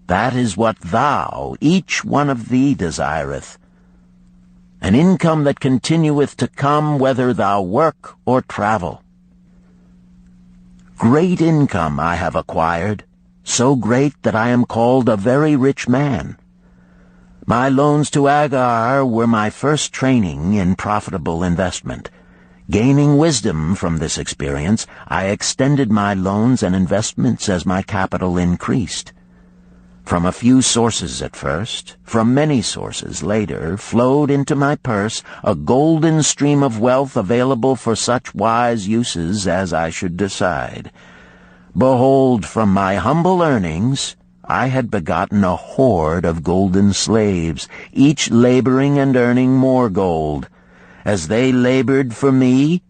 That is what thou, each one of thee, desireth. An income that continueth to come whether thou work or travel. Great income I have acquired, so great that I am called a very rich man. My loans to Agar were my first training in profitable investment. Gaining wisdom from this experience, I extended my loans and investments as my capital increased. From a few sources at first, from many sources later, flowed into my purse a golden stream of wealth available for such wise uses as I should decide. Behold, from my humble earnings, I had begotten a horde of golden slaves, each laboring and earning more gold. As they labored for me,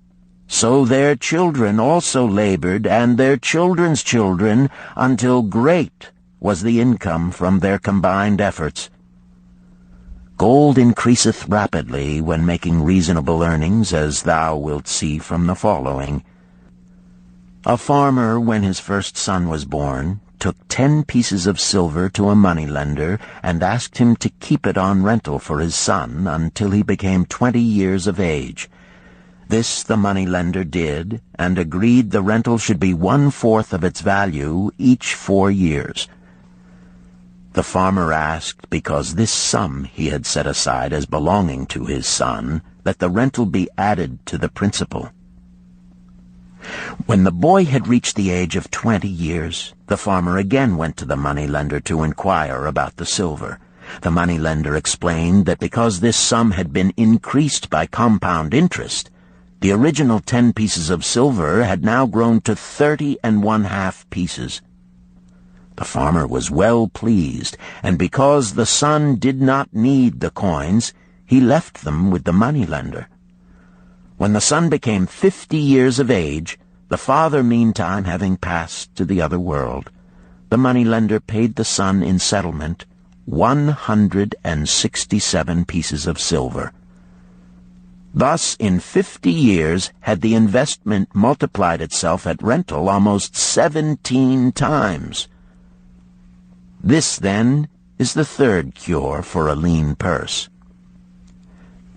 so their children also labored, and their children's children, until great was the income from their combined efforts. Gold increaseth rapidly when making reasonable earnings, as thou wilt see from the following. A farmer, when his first son was born, took 10 pieces of silver to a moneylender and asked him to keep it on rental for his son until he became 20 years of age. This the moneylender did, and agreed the rental should be 1/4 of its value each 4 years. The farmer asked, because this sum he had set aside as belonging to his son, that the rental be added to the principal. When the boy had reached the age of 20 years, the farmer again went to the moneylender to inquire about the silver. The moneylender explained that because this sum had been increased by compound interest, the original 10 pieces of silver had now grown to 30½ pieces. The farmer was well pleased, and because the son did not need the coins, he left them with the moneylender. When the son became 50 years of age, the father meantime having passed to the other world, the moneylender paid the son in settlement 167 pieces of silver. Thus, in 50 years, had the investment multiplied itself at rental almost 17 times. This, then, is the third cure for a lean purse.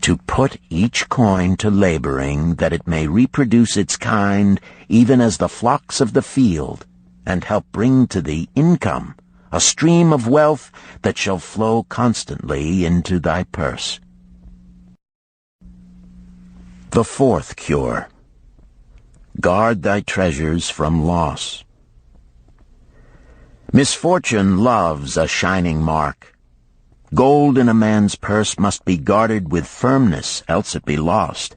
To put each coin to laboring, that it may reproduce its kind, even as the flocks of the field, and help bring to thee income, a stream of wealth that shall flow constantly into thy purse. The fourth cure. Guard thy treasures from loss. Misfortune loves a shining mark. Gold in a man's purse must be guarded with firmness, else it be lost.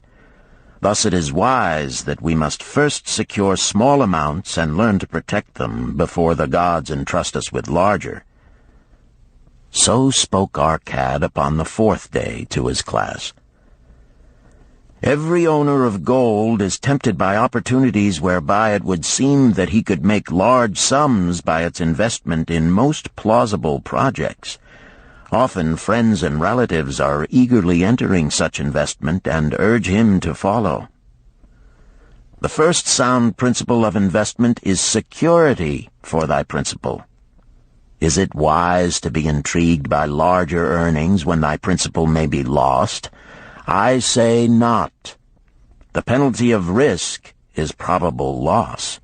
Thus it is wise that we must first secure small amounts and learn to protect them before the gods entrust us with larger. So spoke Arcad upon the 4th day to his class. Every owner of gold is tempted by opportunities whereby it would seem that he could make large sums by its investment in most plausible projects. Often friends and relatives are eagerly entering such investment and urge him to follow. The first sound principle of investment is security for thy principal. Is it wise to be intrigued by larger earnings when thy principal may be lost? I say not. The penalty of risk is probable loss.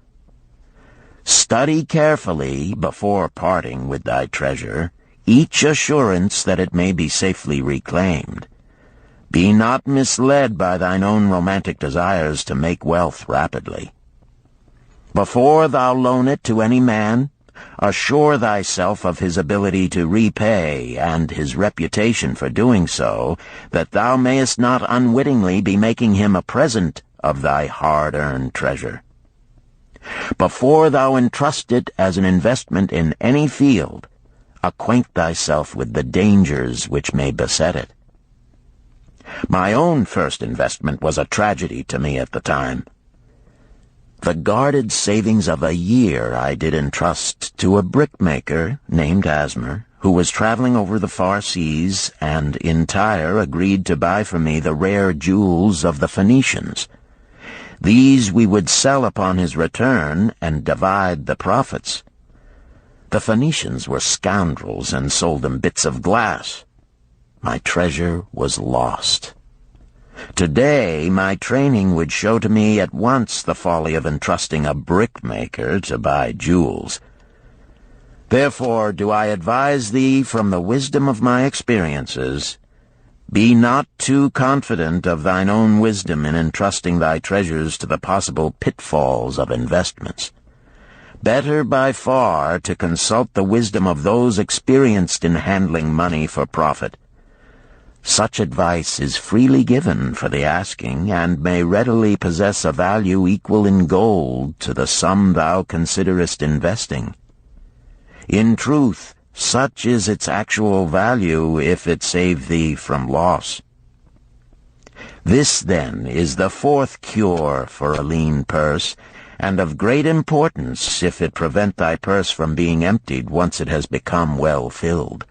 Study carefully, before parting with thy treasure, each assurance that it may be safely reclaimed. Be not misled by thine own romantic desires to make wealth rapidly. Before thou loan it to any man, assure thyself of his ability to repay and his reputation for doing so, that thou mayest not unwittingly be making him a present of thy hard-earned treasure. Before thou entrust it as an investment in any field, acquaint thyself with the dangers which may beset it. My own first investment was a tragedy to me at the time. The guarded savings of a year I did entrust to a brickmaker named Asmer, who was traveling over the far seas, and in Tyre agreed to buy for me the rare jewels of the Phoenicians. These we would sell upon his return and divide the profits. The Phoenicians were scoundrels and sold them bits of glass. My treasure was lost. Today, my training would show to me at once the folly of entrusting a brickmaker to buy jewels. Therefore do I advise thee from the wisdom of my experiences, be not too confident of thine own wisdom in entrusting thy treasures to the possible pitfalls of investments. Better by far to consult the wisdom of those experienced in handling money for profit. Such advice is freely given for the asking, and may readily possess a value equal in gold to the sum thou considerest investing. In truth, such is its actual value if it save thee from loss. This, then, is the fourth cure for a lean purse, and of great importance if it prevent thy purse from being emptied once it has become well filled.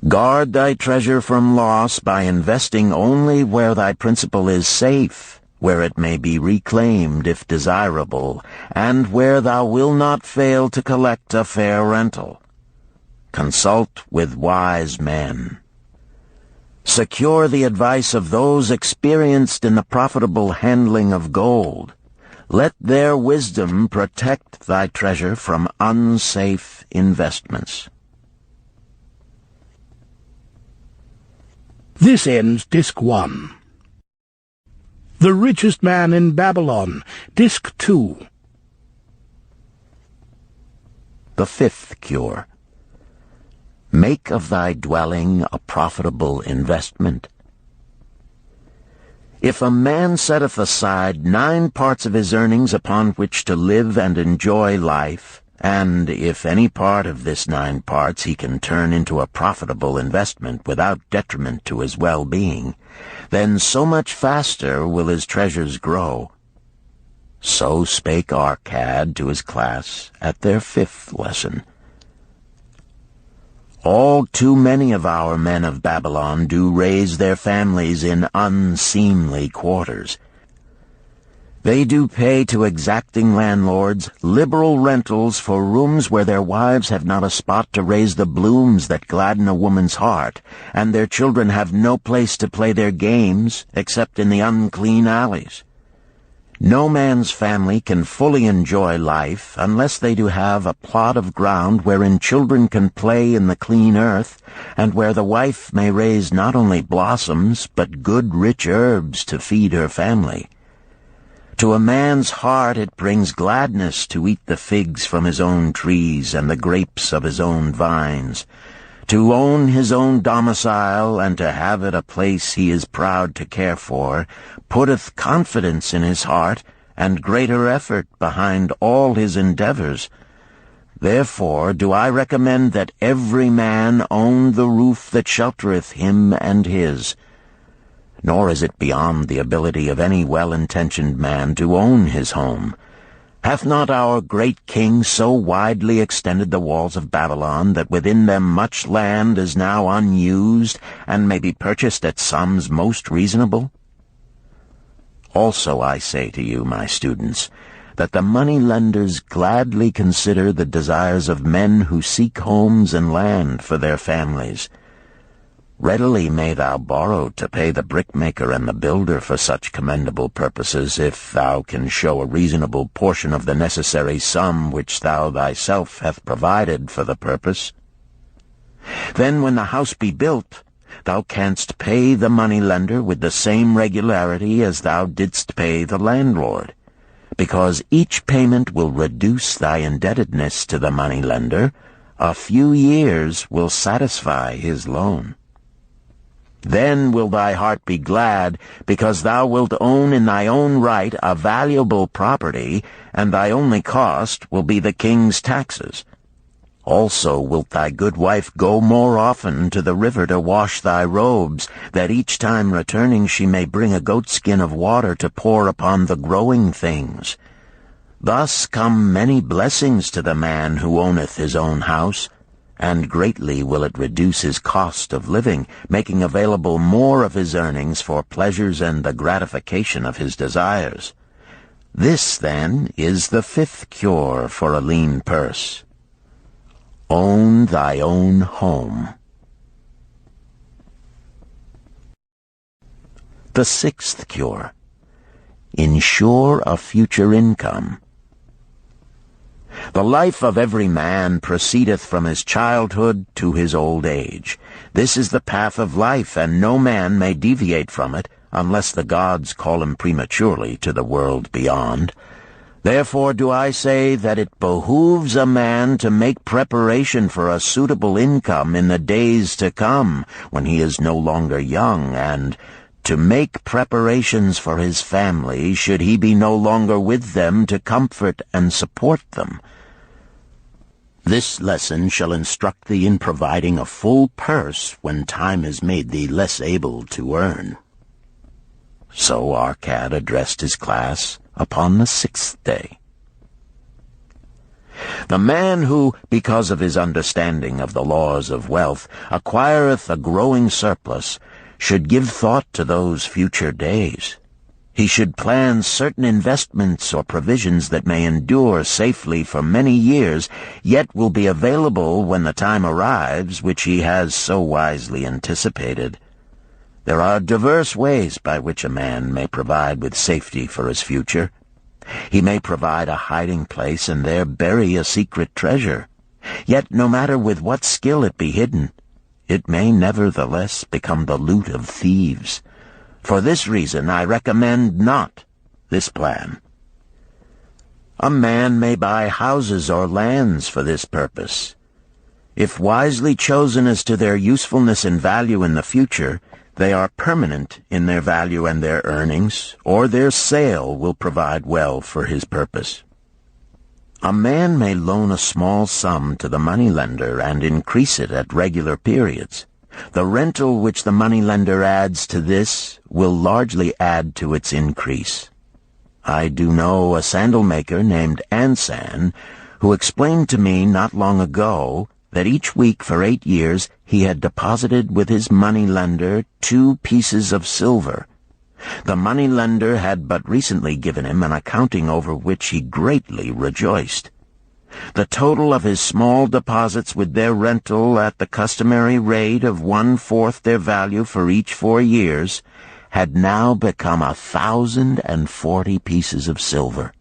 Guard thy treasure from loss by investing only where thy principal is safe, where it may be reclaimed if desirable, and where thou wilt not fail to collect a fair rental. Consult with wise men. Secure the advice of those experienced in the profitable handling of gold. Let their wisdom protect thy treasure from unsafe investments. This ends Disc 1. The Richest Man in Babylon, Disc 2. The fifth cure. Make of thy dwelling a profitable investment. If a man setteth aside 9 parts of his earnings upon which to live and enjoy life, and if any part of this 9 parts he can turn into a profitable investment without detriment to his well-being, then so much faster will his treasures grow. So spake Arcad to his class at their 5th lesson. All too many of our men of Babylon do raise their families in unseemly quarters. They do pay to exacting landlords liberal rentals for rooms where their wives have not a spot to raise the blooms that gladden a woman's heart, and their children have no place to play their games except in the unclean alleys. No man's family can fully enjoy life unless they do have a plot of ground wherein children can play in the clean earth, and where the wife may raise not only blossoms but good rich herbs to feed her family. To a man's heart it brings gladness to eat the figs from his own trees and the grapes of his own vines, to own his own domicile and to have it a place he is proud to care for, putteth confidence in his heart and greater effort behind all his endeavors. Therefore do I recommend that every man own the roof that sheltereth him and his. Nor is it beyond the ability of any well-intentioned man to own his home. Hath not our great king so widely extended the walls of Babylon that within them much land is now unused, and may be purchased at sums most reasonable? Also I say to you, my students, that the money-lenders gladly consider the desires of men who seek homes and land for their families. Readily may thou borrow to pay the brickmaker and the builder for such commendable purposes, if thou can show a reasonable portion of the necessary sum which thou thyself hast provided for the purpose. Then when the house be built, thou canst pay the money-lender with the same regularity as thou didst pay the landlord, because each payment will reduce thy indebtedness to the money-lender. A few years will satisfy his loan. Then will thy heart be glad, because thou wilt own in thy own right a valuable property, and thy only cost will be the king's taxes. Also wilt thy good wife go more often to the river to wash thy robes, that each time returning she may bring a goatskin of water to pour upon the growing things. Thus come many blessings to the man who owneth his own house, and greatly will it reduce his cost of living, making available more of his earnings for pleasures and the gratification of his desires. This, then, is the fifth cure for a lean purse. Own thy own home. The sixth cure. Ensure a future income. The life of every man proceedeth from his childhood to his old age. This is the path of life, and no man may deviate from it, unless the gods call him prematurely to the world beyond. Therefore do I say that it behooves a man to make preparation for a suitable income in the days to come, when he is no longer young, and to make preparations for his family, should he be no longer with them to comfort and support them. This lesson shall instruct thee in providing a full purse when time has made thee less able to earn. So Arcad addressed his class upon the sixth day. The man who, because of his understanding of the laws of wealth, acquireth a growing surplus, should give thought to those future days. He should plan certain investments or provisions that may endure safely for many years, yet will be available when the time arrives which he has so wisely anticipated. There are diverse ways by which a man may provide with safety for his future. He may provide a hiding place and there bury a secret treasure. Yet no matter with what skill it be hidden, it may nevertheless become the loot of thieves. For this reason I recommend not this plan. A man may buy houses or lands for this purpose. If wisely chosen as to their usefulness and value in the future, they are permanent in their value and their earnings, or their sale will provide well for his purpose. A man may loan a small sum to the moneylender and increase it at regular periods. The rental which the moneylender adds to this will largely add to its increase. I do know a sandal-maker named Ansan, who explained to me not long ago that each week for 8 years he had deposited with his moneylender 2 pieces of silver. The moneylender had but recently given him an accounting over which he greatly rejoiced. The total of his small deposits with their rental at the customary rate of 1/4 their value for each 4 years had now become 1,040 pieces of silver.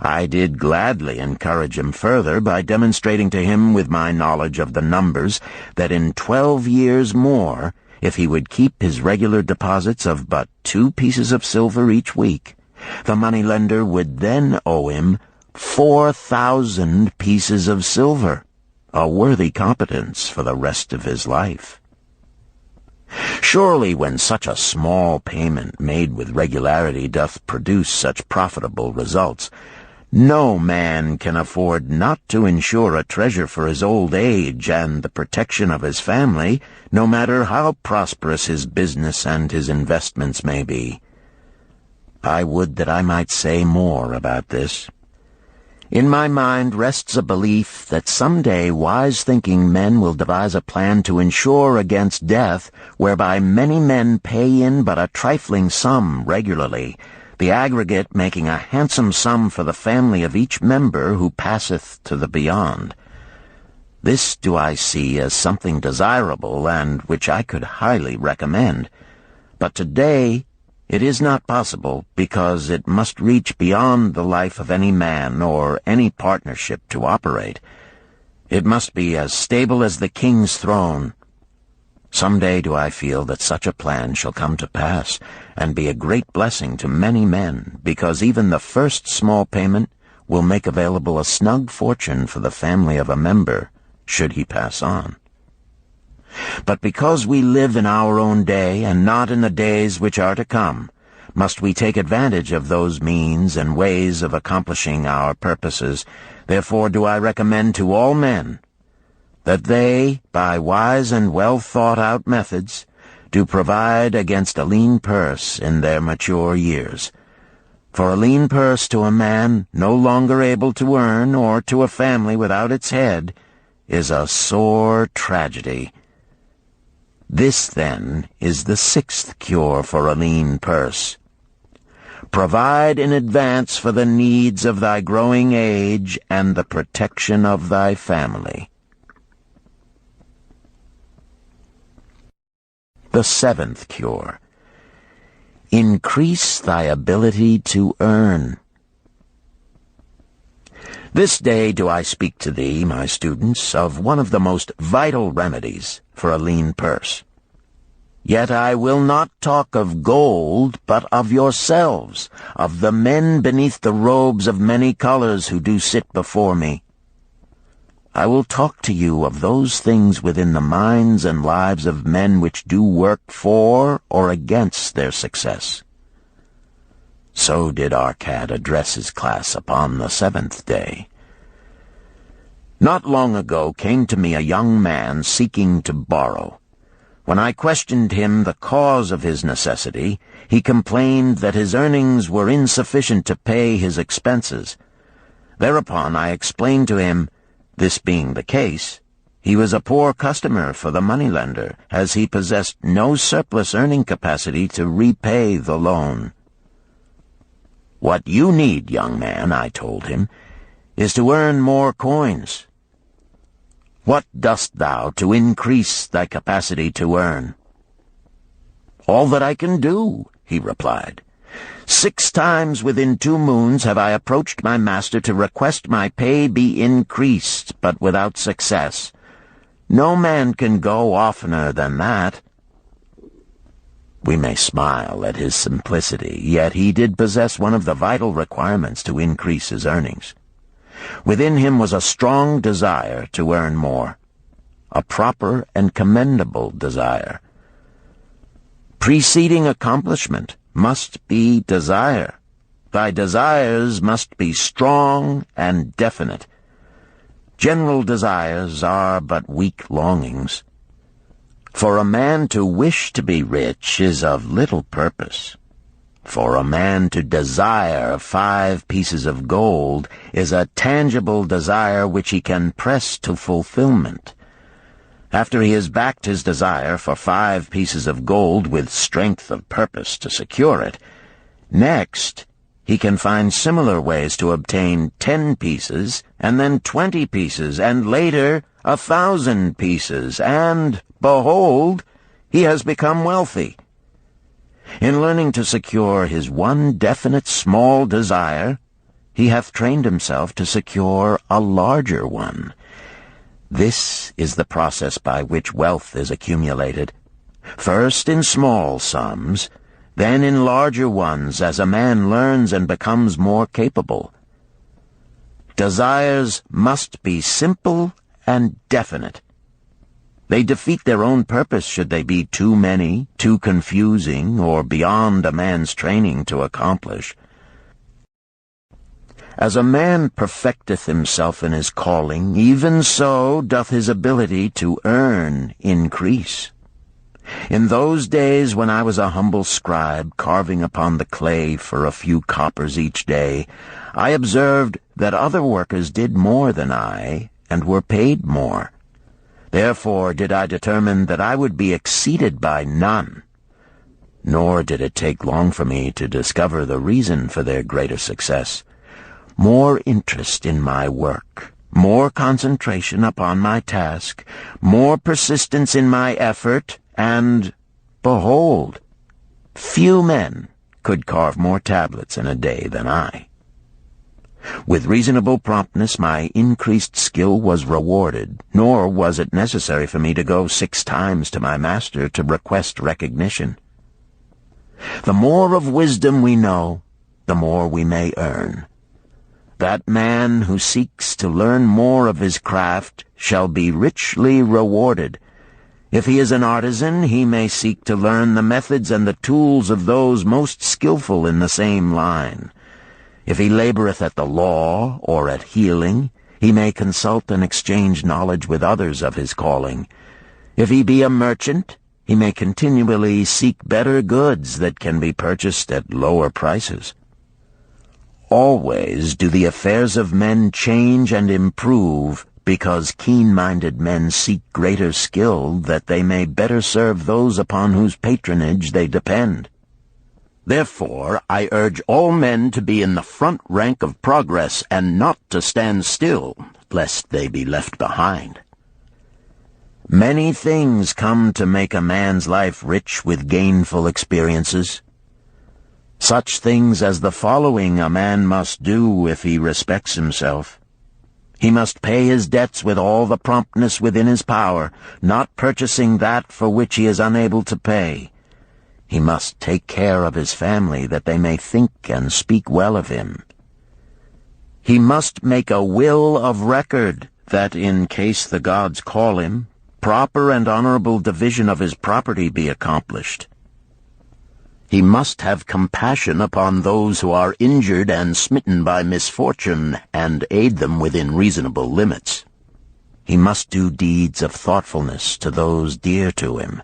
I did gladly encourage him further by demonstrating to him with my knowledge of the numbers that in 12 years more, if he would keep his regular deposits of but 2 pieces of silver each week, the moneylender would then owe him 4,000 pieces of silver, a worthy competence for the rest of his life. Surely when such a small payment made with regularity doth produce such profitable results, no man can afford not to insure a treasure for his old age and the protection of his family, no matter how prosperous his business and his investments may be. I would that I might say more about this. In my mind rests a belief that someday wise-thinking men will devise a plan to insure against death, whereby many men pay in but a trifling sum regularly, the aggregate making a handsome sum for the family of each member who passeth to the beyond. This do I see as something desirable, and which I could highly recommend. But today it is not possible, because it must reach beyond the life of any man or any partnership to operate. It must be as stable as the king's throne. Some day do I feel that such a plan shall come to pass, and be a great blessing to many men, because even the first small payment will make available a snug fortune for the family of a member, should he pass on. But because we live in our own day, and not in the days which are to come, must we take advantage of those means and ways of accomplishing our purposes. Therefore do I recommend to all men that they, by wise and well-thought-out methods, do provide against a lean purse in their mature years. For a lean purse to a man no longer able to earn, or to a family without its head, is a sore tragedy. This, then, is the sixth cure for a lean purse. Provide in advance for the needs of thy growing age and the protection of thy family. The seventh cure. Increase thy ability to earn. This day do I speak to thee, my students, of one of the most vital remedies for a lean purse. Yet I will not talk of gold, but of yourselves, of the men beneath the robes of many colors who do sit before me. I will talk to you of those things within the minds and lives of men which do work for or against their success. So did Arcad address his class upon the seventh day. Not long ago came to me a young man seeking to borrow. When I questioned him the cause of his necessity, he complained that his earnings were insufficient to pay his expenses. Thereupon I explained to him, this being the case, he was a poor customer for the moneylender, as he possessed no surplus earning capacity to repay the loan. What you need, young man, I told him, is to earn more coins. What dost thou to increase thy capacity to earn? All that I can do, he replied. 6 times within 2 moons have I approached my master to request my pay be increased, but without success. No man can go oftener than that. We may smile at his simplicity, yet he did possess one of the vital requirements to increase his earnings. Within him was a strong desire to earn more, a proper and commendable desire. Preceding accomplishment must be desire. Thy desires must be strong and definite. General desires are but weak longings. For a man to wish to be rich is of little purpose. For a man to desire 5 pieces of gold is a tangible desire which he can press to fulfillment. After he has backed his desire for 5 pieces of gold with strength of purpose to secure it, next he can find similar ways to obtain 10 pieces, and then 20 pieces, and later 1,000 pieces, and, behold, he has become wealthy. In learning to secure his one definite small desire, he hath trained himself to secure a larger one. This is the process by which wealth is accumulated, first in small sums, then in larger ones as a man learns and becomes more capable. Desires must be simple and definite. They defeat their own purpose should they be too many, too confusing, or beyond a man's training to accomplish. As a man perfecteth himself in his calling, even so doth his ability to earn increase. In those days when I was a humble scribe carving upon the clay for a few coppers each day, I observed that other workers did more than I, and were paid more. Therefore did I determine that I would be exceeded by none. nor did it take long for me to discover the reason for their greater success. More interest in my work, more concentration upon my task, more persistence in my effort, and, behold, few men could carve more tablets in a day than I. With reasonable promptness my increased skill was rewarded, nor was it necessary for me to go 6 times to my master to request recognition. The more of wisdom we know, the more we may earn. That man who seeks to learn more of his craft shall be richly rewarded. If he is an artisan, he may seek to learn the methods and the tools of those most skillful in the same line. If he laboreth at the law or at healing, he may consult and exchange knowledge with others of his calling. If he be a merchant, he may continually seek better goods that can be purchased at lower prices. Always do the affairs of men change and improve, because keen-minded men seek greater skill that they may better serve those upon whose patronage they depend. Therefore, I urge all men to be in the front rank of progress and not to stand still, lest they be left behind. Many things come to make a man's life rich with gainful experiences. Such things as the following a man must do if he respects himself. He must pay his debts with all the promptness within his power, not purchasing that for which he is unable to pay. He must take care of his family, that they may think and speak well of him. He must make a will of record, that in case the gods call him, proper and honorable division of his property be accomplished. He must have compassion upon those who are injured and smitten by misfortune, and aid them within reasonable limits. He must do deeds of thoughtfulness to those dear to him.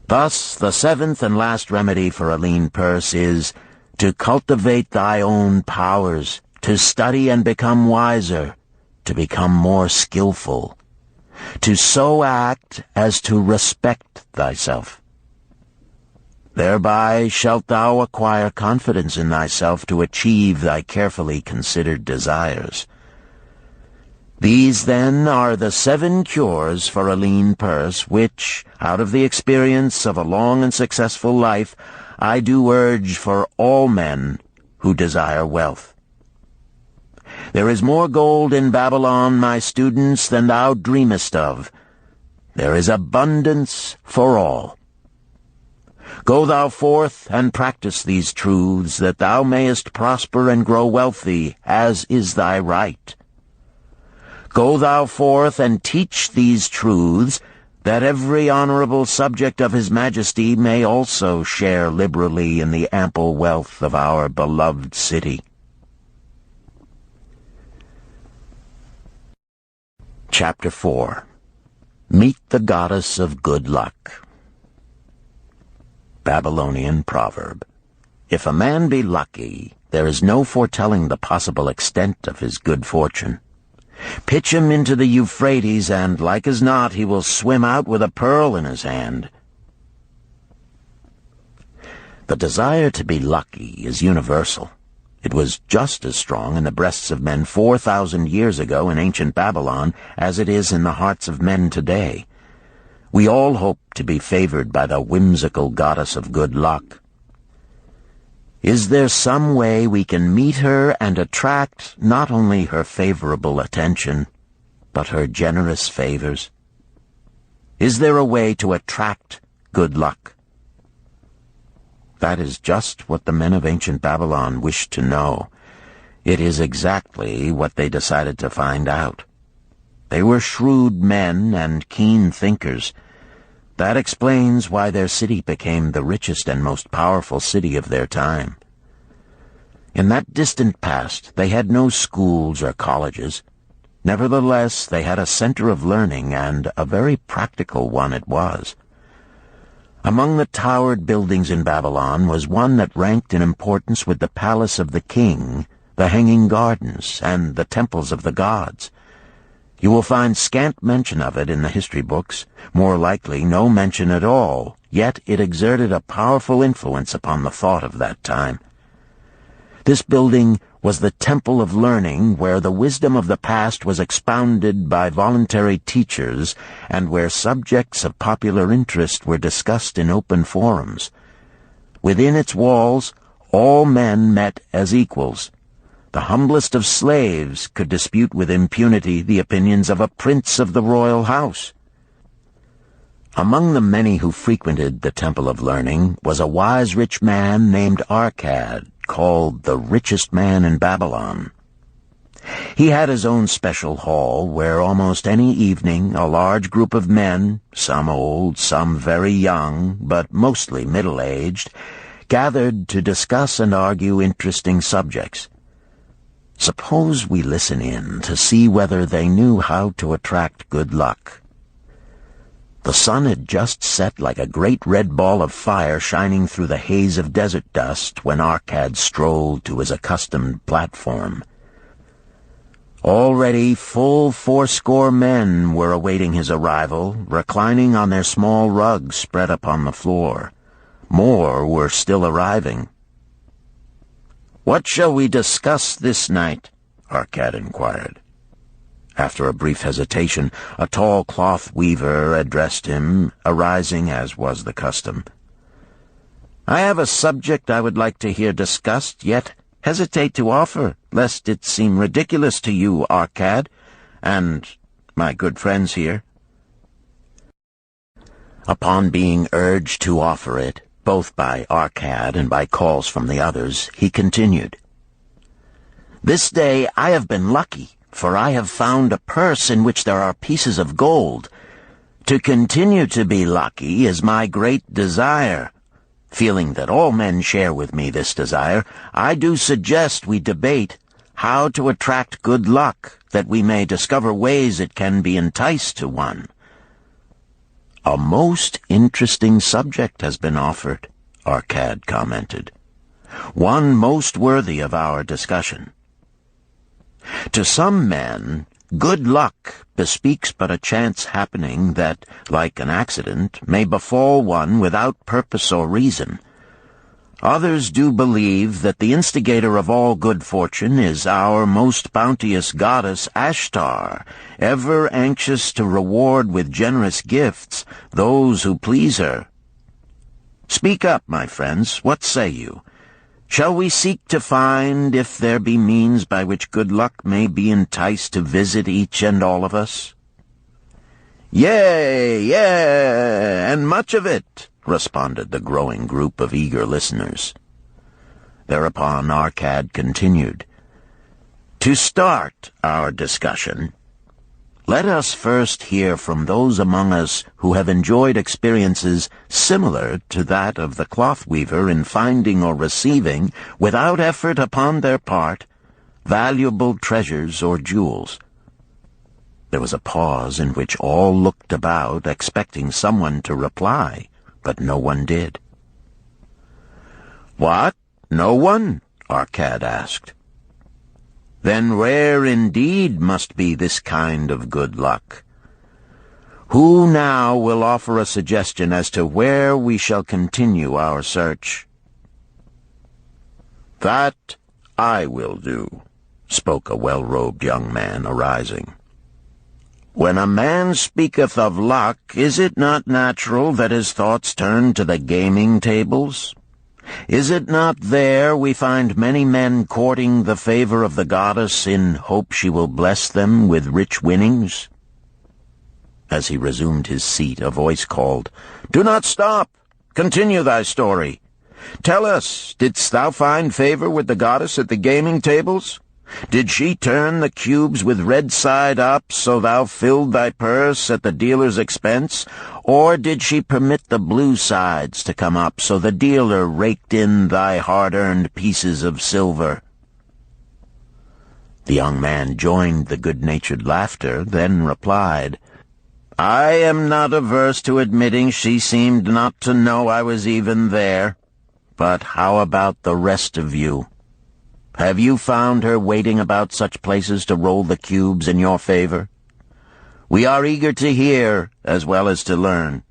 Thus, the 7th and last remedy for a lean purse is to cultivate thy own powers, to study and become wiser, to become more skillful, to so act as to respect thyself. Thereby shalt thou acquire confidence in thyself to achieve thy carefully considered desires. These, then, are the 7 cures for a lean purse, which, out of the experience of a long and successful life, I do urge for all men who desire wealth. There is more gold in Babylon, my students, than thou dreamest of. There is abundance for all. Go thou forth and practice these truths, that thou mayest prosper and grow wealthy, as is thy right. Go thou forth and teach these truths, that every honorable subject of his majesty may also share liberally in the ample wealth of our beloved city. Chapter 4. Meet the Goddess of Good Luck. Babylonian proverb. If a man be lucky, there is no foretelling the possible extent of his good fortune. Pitch him into the Euphrates, and, like as not, he will swim out with a pearl in his hand. The desire to be lucky is universal. It was just as strong in the breasts of men 4,000 years ago in ancient Babylon as it is in the hearts of men today. We all hope to be favored by the whimsical goddess of good luck. Is there some way we can meet her and attract not only her favorable attention, but her generous favors? Is there a way to attract good luck? That is just what the men of ancient Babylon wished to know. It is exactly what they decided to find out. They were shrewd men and keen thinkers. That explains why their city became the richest and most powerful city of their time. In that distant past, they had no schools or colleges. Nevertheless, they had a center of learning, and a very practical one it was. Among the towered buildings in Babylon was one that ranked in importance with the palace of the king, the hanging gardens, and the temples of the gods. You will find scant mention of it in the history books, more likely no mention at all yet it exerted a powerful influence upon the thought of that time. This building was the temple of learning, where the wisdom of the past was expounded by voluntary teachers and where subjects of popular interest were discussed in open forums. Within its walls, all men met as equals. The humblest of slaves could dispute with impunity the opinions of a prince of the royal house. Among the many who frequented the Temple of Learning was a wise rich man named Arcad, called the richest man in Babylon. He had his own special hall where almost any evening a large group of men, some old, some very young, but mostly middle-aged, gathered to discuss and argue interesting subjects. Suppose we listen in to see whether they knew how to attract good luck. The sun had just set like a great red ball of fire shining through the haze of desert dust when Arcad strolled to his accustomed platform. Already full 80 men were awaiting his arrival, reclining on their small rugs spread upon the floor. More were still arriving. "What shall we discuss this night?" Arcad inquired. After a brief hesitation, a tall cloth weaver addressed him, arising as was the custom. "I have a subject I would like to hear discussed, yet hesitate to offer, lest it seem ridiculous to you, Arcad, and my good friends here." Upon being urged to offer it, both by Arcad and by calls from the others, he continued, "This day I have been lucky, for I have found a purse in which there are pieces of gold. To continue to be lucky is my great desire. Feeling that all men share with me this desire, I do suggest we debate how to attract good luck, that we may discover ways it can be enticed to one." "A most interesting subject has been offered," Arcad commented. "One most worthy of our discussion. To some men, good luck bespeaks but a chance happening that, like an accident, may befall one without purpose or reason. Others do believe that the instigator of all good fortune is our most bounteous goddess Ashtar, ever anxious to reward with generous gifts those who please her. Speak up, my friends, what say you? Shall we seek to find if there be means by which good luck may be enticed to visit each and all of us?" "Yea, and much of it," responded the growing group of eager listeners. Thereupon Arcad continued, "To start our discussion, let us first hear from those among us who have enjoyed experiences similar to that of the cloth weaver in finding or receiving, without effort upon their part, valuable treasures or jewels." There was a pause in which all looked about, expecting someone to reply, but no one did. "What? No one?" Arcad asked. "Then rare indeed must be this kind of good luck. Who now will offer a suggestion as to where we shall continue our search?" "That I will do," spoke a well-robed young man, arising. "When a man speaketh of luck, is it not natural that his thoughts turn to the gaming tables? Is it not there we find many men courting the favor of the goddess in hope she will bless them with rich winnings?" As he resumed his seat, a voice called, "Do not stop! Continue thy story. Tell us, didst thou find favor with the goddess at the gaming tables? Did she turn the cubes with red side up, so thou filled thy purse at the dealer's expense? Or did she permit the blue sides to come up, so the dealer raked in thy hard-earned pieces of silver?" The young man joined the good-natured laughter, then replied, "I am not averse to admitting she seemed not to know I was even there. But how about the rest of you? Have you found her waiting about such places to roll the cubes in your favor? We are eager to hear as well as to learn."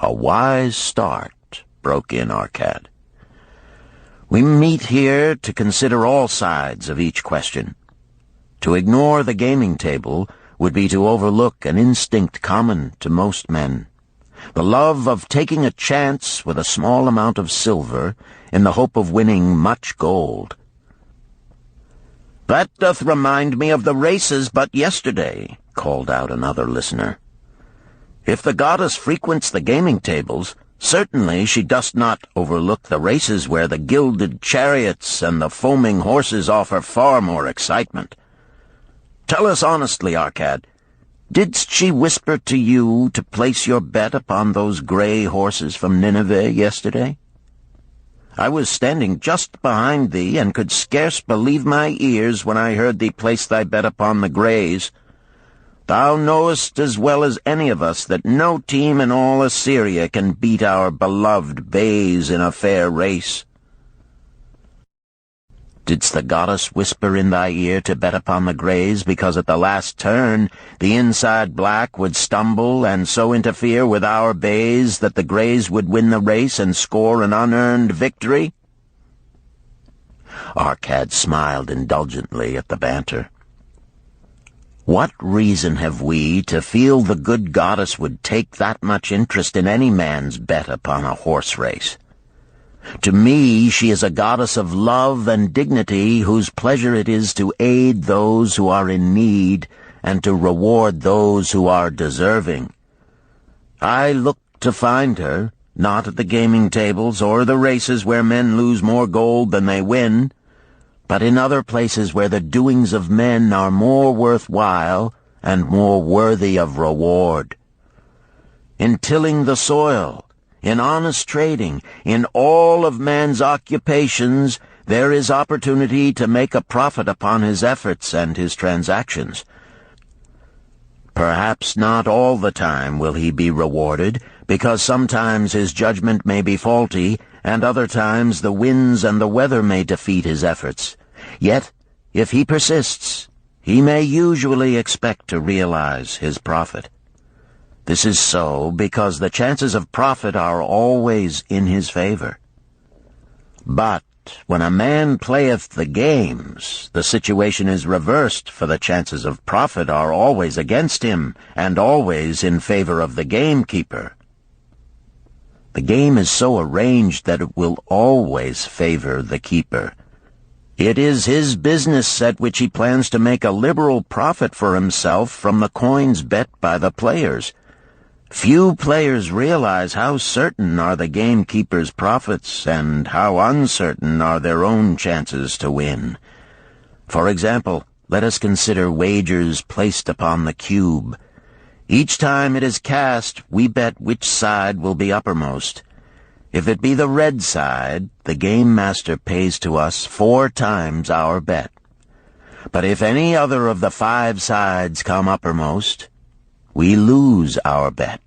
"A wise start," broke in Arcad. "We meet here to consider all sides of each question. To ignore the gaming table would be to overlook an instinct common to most men, the love of taking a chance with a small amount of silver in the hope of winning much gold." "That doth remind me of the races but yesterday," called out another listener. "If the goddess frequents the gaming tables, certainly she does not overlook the races where the gilded chariots and the foaming horses offer far more excitement. Tell us honestly, Arcad, didst she whisper to you to place your bet upon those gray horses from Nineveh yesterday? I was standing just behind thee, and could scarce believe my ears when I heard thee place thy bet upon the grays. Thou knowest as well as any of us that no team in all Assyria can beat our beloved bays in a fair race. Didst the goddess whisper in thy ear to bet upon the grays because at the last turn the inside black would stumble and so interfere with our bays that the grays would win the race and score an unearned victory?" Arcad smiled indulgently at the banter. "What reason have we to feel the good goddess would take that much interest in any man's bet upon a horse race? To me, she is a goddess of love and dignity whose pleasure it is to aid those who are in need and to reward those who are deserving. I look to find her, not at the gaming tables or the races where men lose more gold than they win, but in other places where the doings of men are more worthwhile and more worthy of reward. In tilling the soil, in honest trading, in all of man's occupations, there is opportunity to make a profit upon his efforts and his transactions. Perhaps not all the time will he be rewarded, because sometimes his judgment may be faulty, and other times the winds and the weather may defeat his efforts. Yet, if he persists, he may usually expect to realize his profit. This is so because the chances of profit are always in his favor. But when a man playeth the games, the situation is reversed, for the chances of profit are always against him, and always in favor of the gamekeeper. The game is so arranged that it will always favor the keeper. It is his business at which he plans to make a liberal profit for himself from the coins bet by the players. Few players realize how certain are the gamekeeper's profits and how uncertain are their own chances to win. For example, let us consider wagers placed upon the cube. Each time it is cast, we bet which side will be uppermost. If it be the red side, the game master pays to us 4 times our bet. But if any other of the 5 sides come uppermost, we lose our bet.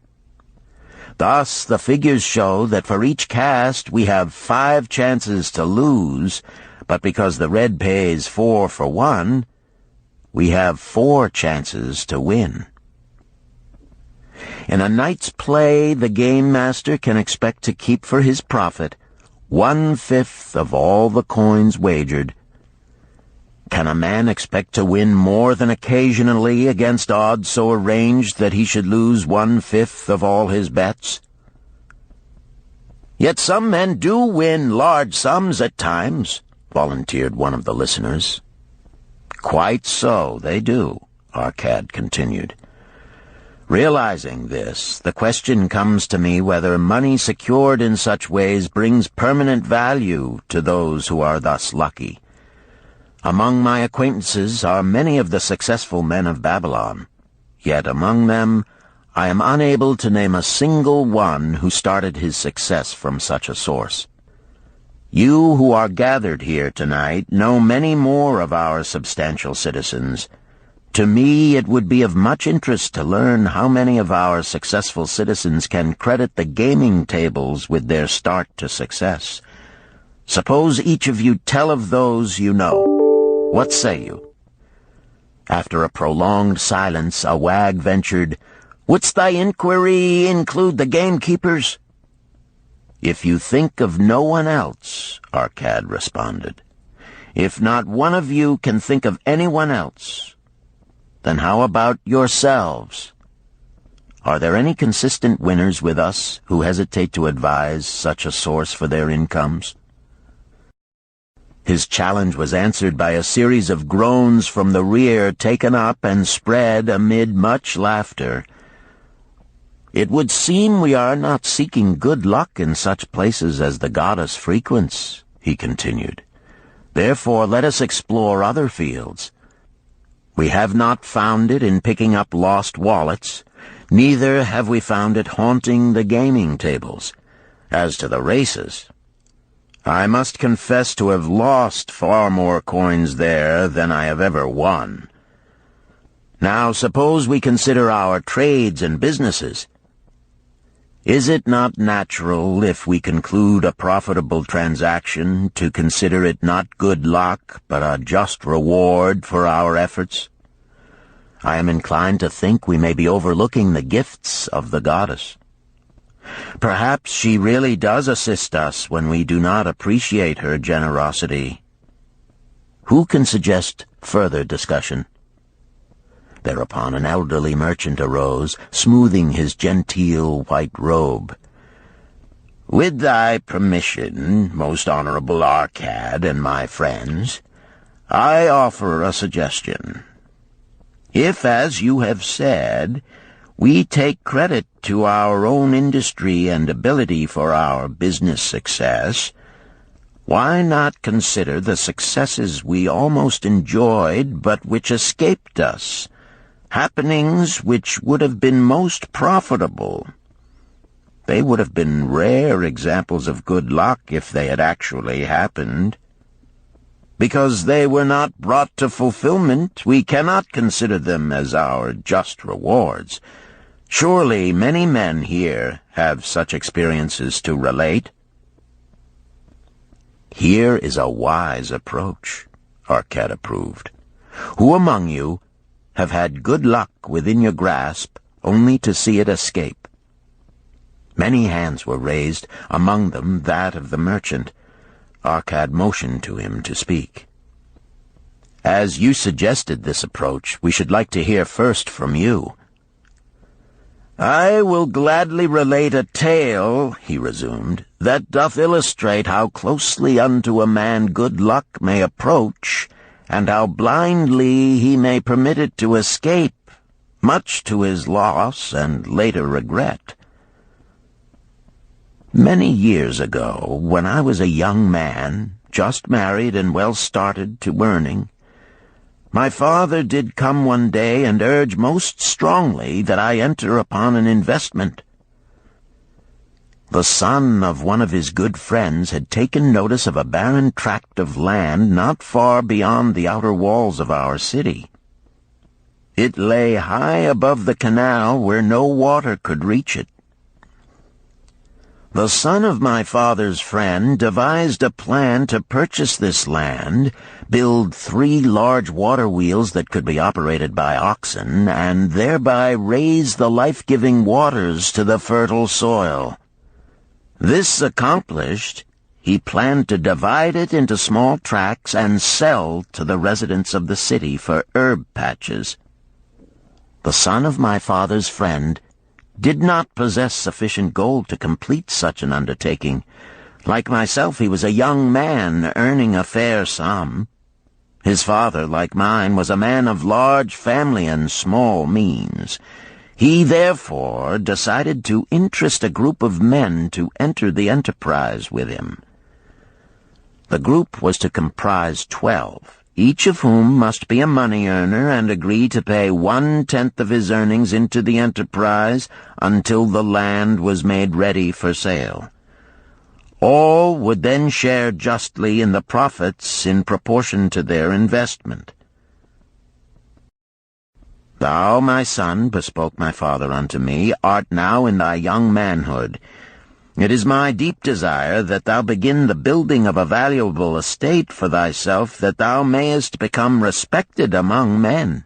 Thus, the figures show that for each cast we have 5 chances to lose, but because the red pays 4 for 1, we have 4 chances to win. In a night's play, the game master can expect to keep for his profit 1/5 of all the coins wagered. Can a man expect to win more than occasionally against odds so arranged that he should lose 1/5 of all his bets? Yet some men do win large sums at times, volunteered one of the listeners. Quite so, they do, Arcad continued. Realizing this, the question comes to me whether money secured in such ways brings permanent value to those who are thus lucky. Among my acquaintances are many of the successful men of Babylon, yet among them I am unable to name a single one who started his success from such a source. You who are gathered here tonight know many more of our substantial citizens. To me, it would be of much interest to learn how many of our successful citizens can credit the gaming tables with their start to success. Suppose each of you tell of those you know. What say you?" After a prolonged silence, a wag ventured, Wouldst thy inquiry include the gamekeepers?" "If you think of no one else," Arcad responded, "if not one of you can think of anyone else, then how about yourselves? Are there any consistent winners with us who hesitate to advise such a source for their incomes?" His challenge was answered by a series of groans from the rear, taken up and spread amid much laughter. "It would seem we are not seeking good luck in such places as the goddess frequents," he continued. "Therefore let us explore other fields. We have not found it in picking up lost wallets, neither have we found it haunting the gaming tables. As to the races, I must confess to have lost far more coins there than I have ever won. Now suppose we consider our trades and businesses. Is it not natural, if we conclude a profitable transaction, to consider it not good luck, but a just reward for our efforts? I am inclined to think we may be overlooking the gifts of the goddess. Perhaps she really does assist us when we do not appreciate her generosity. Who can suggest further discussion?" Thereupon an elderly merchant arose, smoothing his genteel white robe. "With thy permission, most honorable Arcad and my friends, I offer a suggestion. If, as you have said, we take credit to our own industry and ability for our business success, why not consider the successes we almost enjoyed but which escaped us, happenings which would have been most profitable? They would have been rare examples of good luck if they had actually happened. Because they were not brought to fulfillment, we cannot consider them as our just rewards. Surely many men here have such experiences to relate." "Here is a wise approach," Arcad approved. "Who among you have had good luck within your grasp only to see it escape?" Many hands were raised, among them that of the merchant. Arcad motioned to him to speak. "As you suggested this approach, we should like to hear first from you." "I will gladly relate a tale," he resumed, "that doth illustrate how closely unto a man good luck may approach, and how blindly he may permit it to escape, much to his loss and later regret. Many years ago, when I was a young man, just married and well started to earning, my father did come one day and urge most strongly that I enter upon an investment. The son of one of his good friends had taken notice of a barren tract of land not far beyond the outer walls of our city. It lay high above the canal where no water could reach it. The son of my father's friend devised a plan to purchase this land, build 3 large water wheels that could be operated by oxen, and thereby raise the life-giving waters to the fertile soil. This accomplished, he planned to divide it into small tracts and sell to the residents of the city for herb patches. The son of my father's friend did not possess sufficient gold to complete such an undertaking. Like myself, he was a young man earning a fair sum. His father, like mine, was a man of large family and small means. He therefore decided to interest a group of men to enter the enterprise with him. The group was to comprise 12, each of whom must be a money earner and agree to pay 1/10 of his earnings into the enterprise until the land was made ready for sale. All would then share justly in the profits in proportion to their investment. Thou, my son, bespoke my father unto me, art now in thy young manhood. It is my deep desire that thou begin the building of a valuable estate for thyself, that thou mayest become respected among men.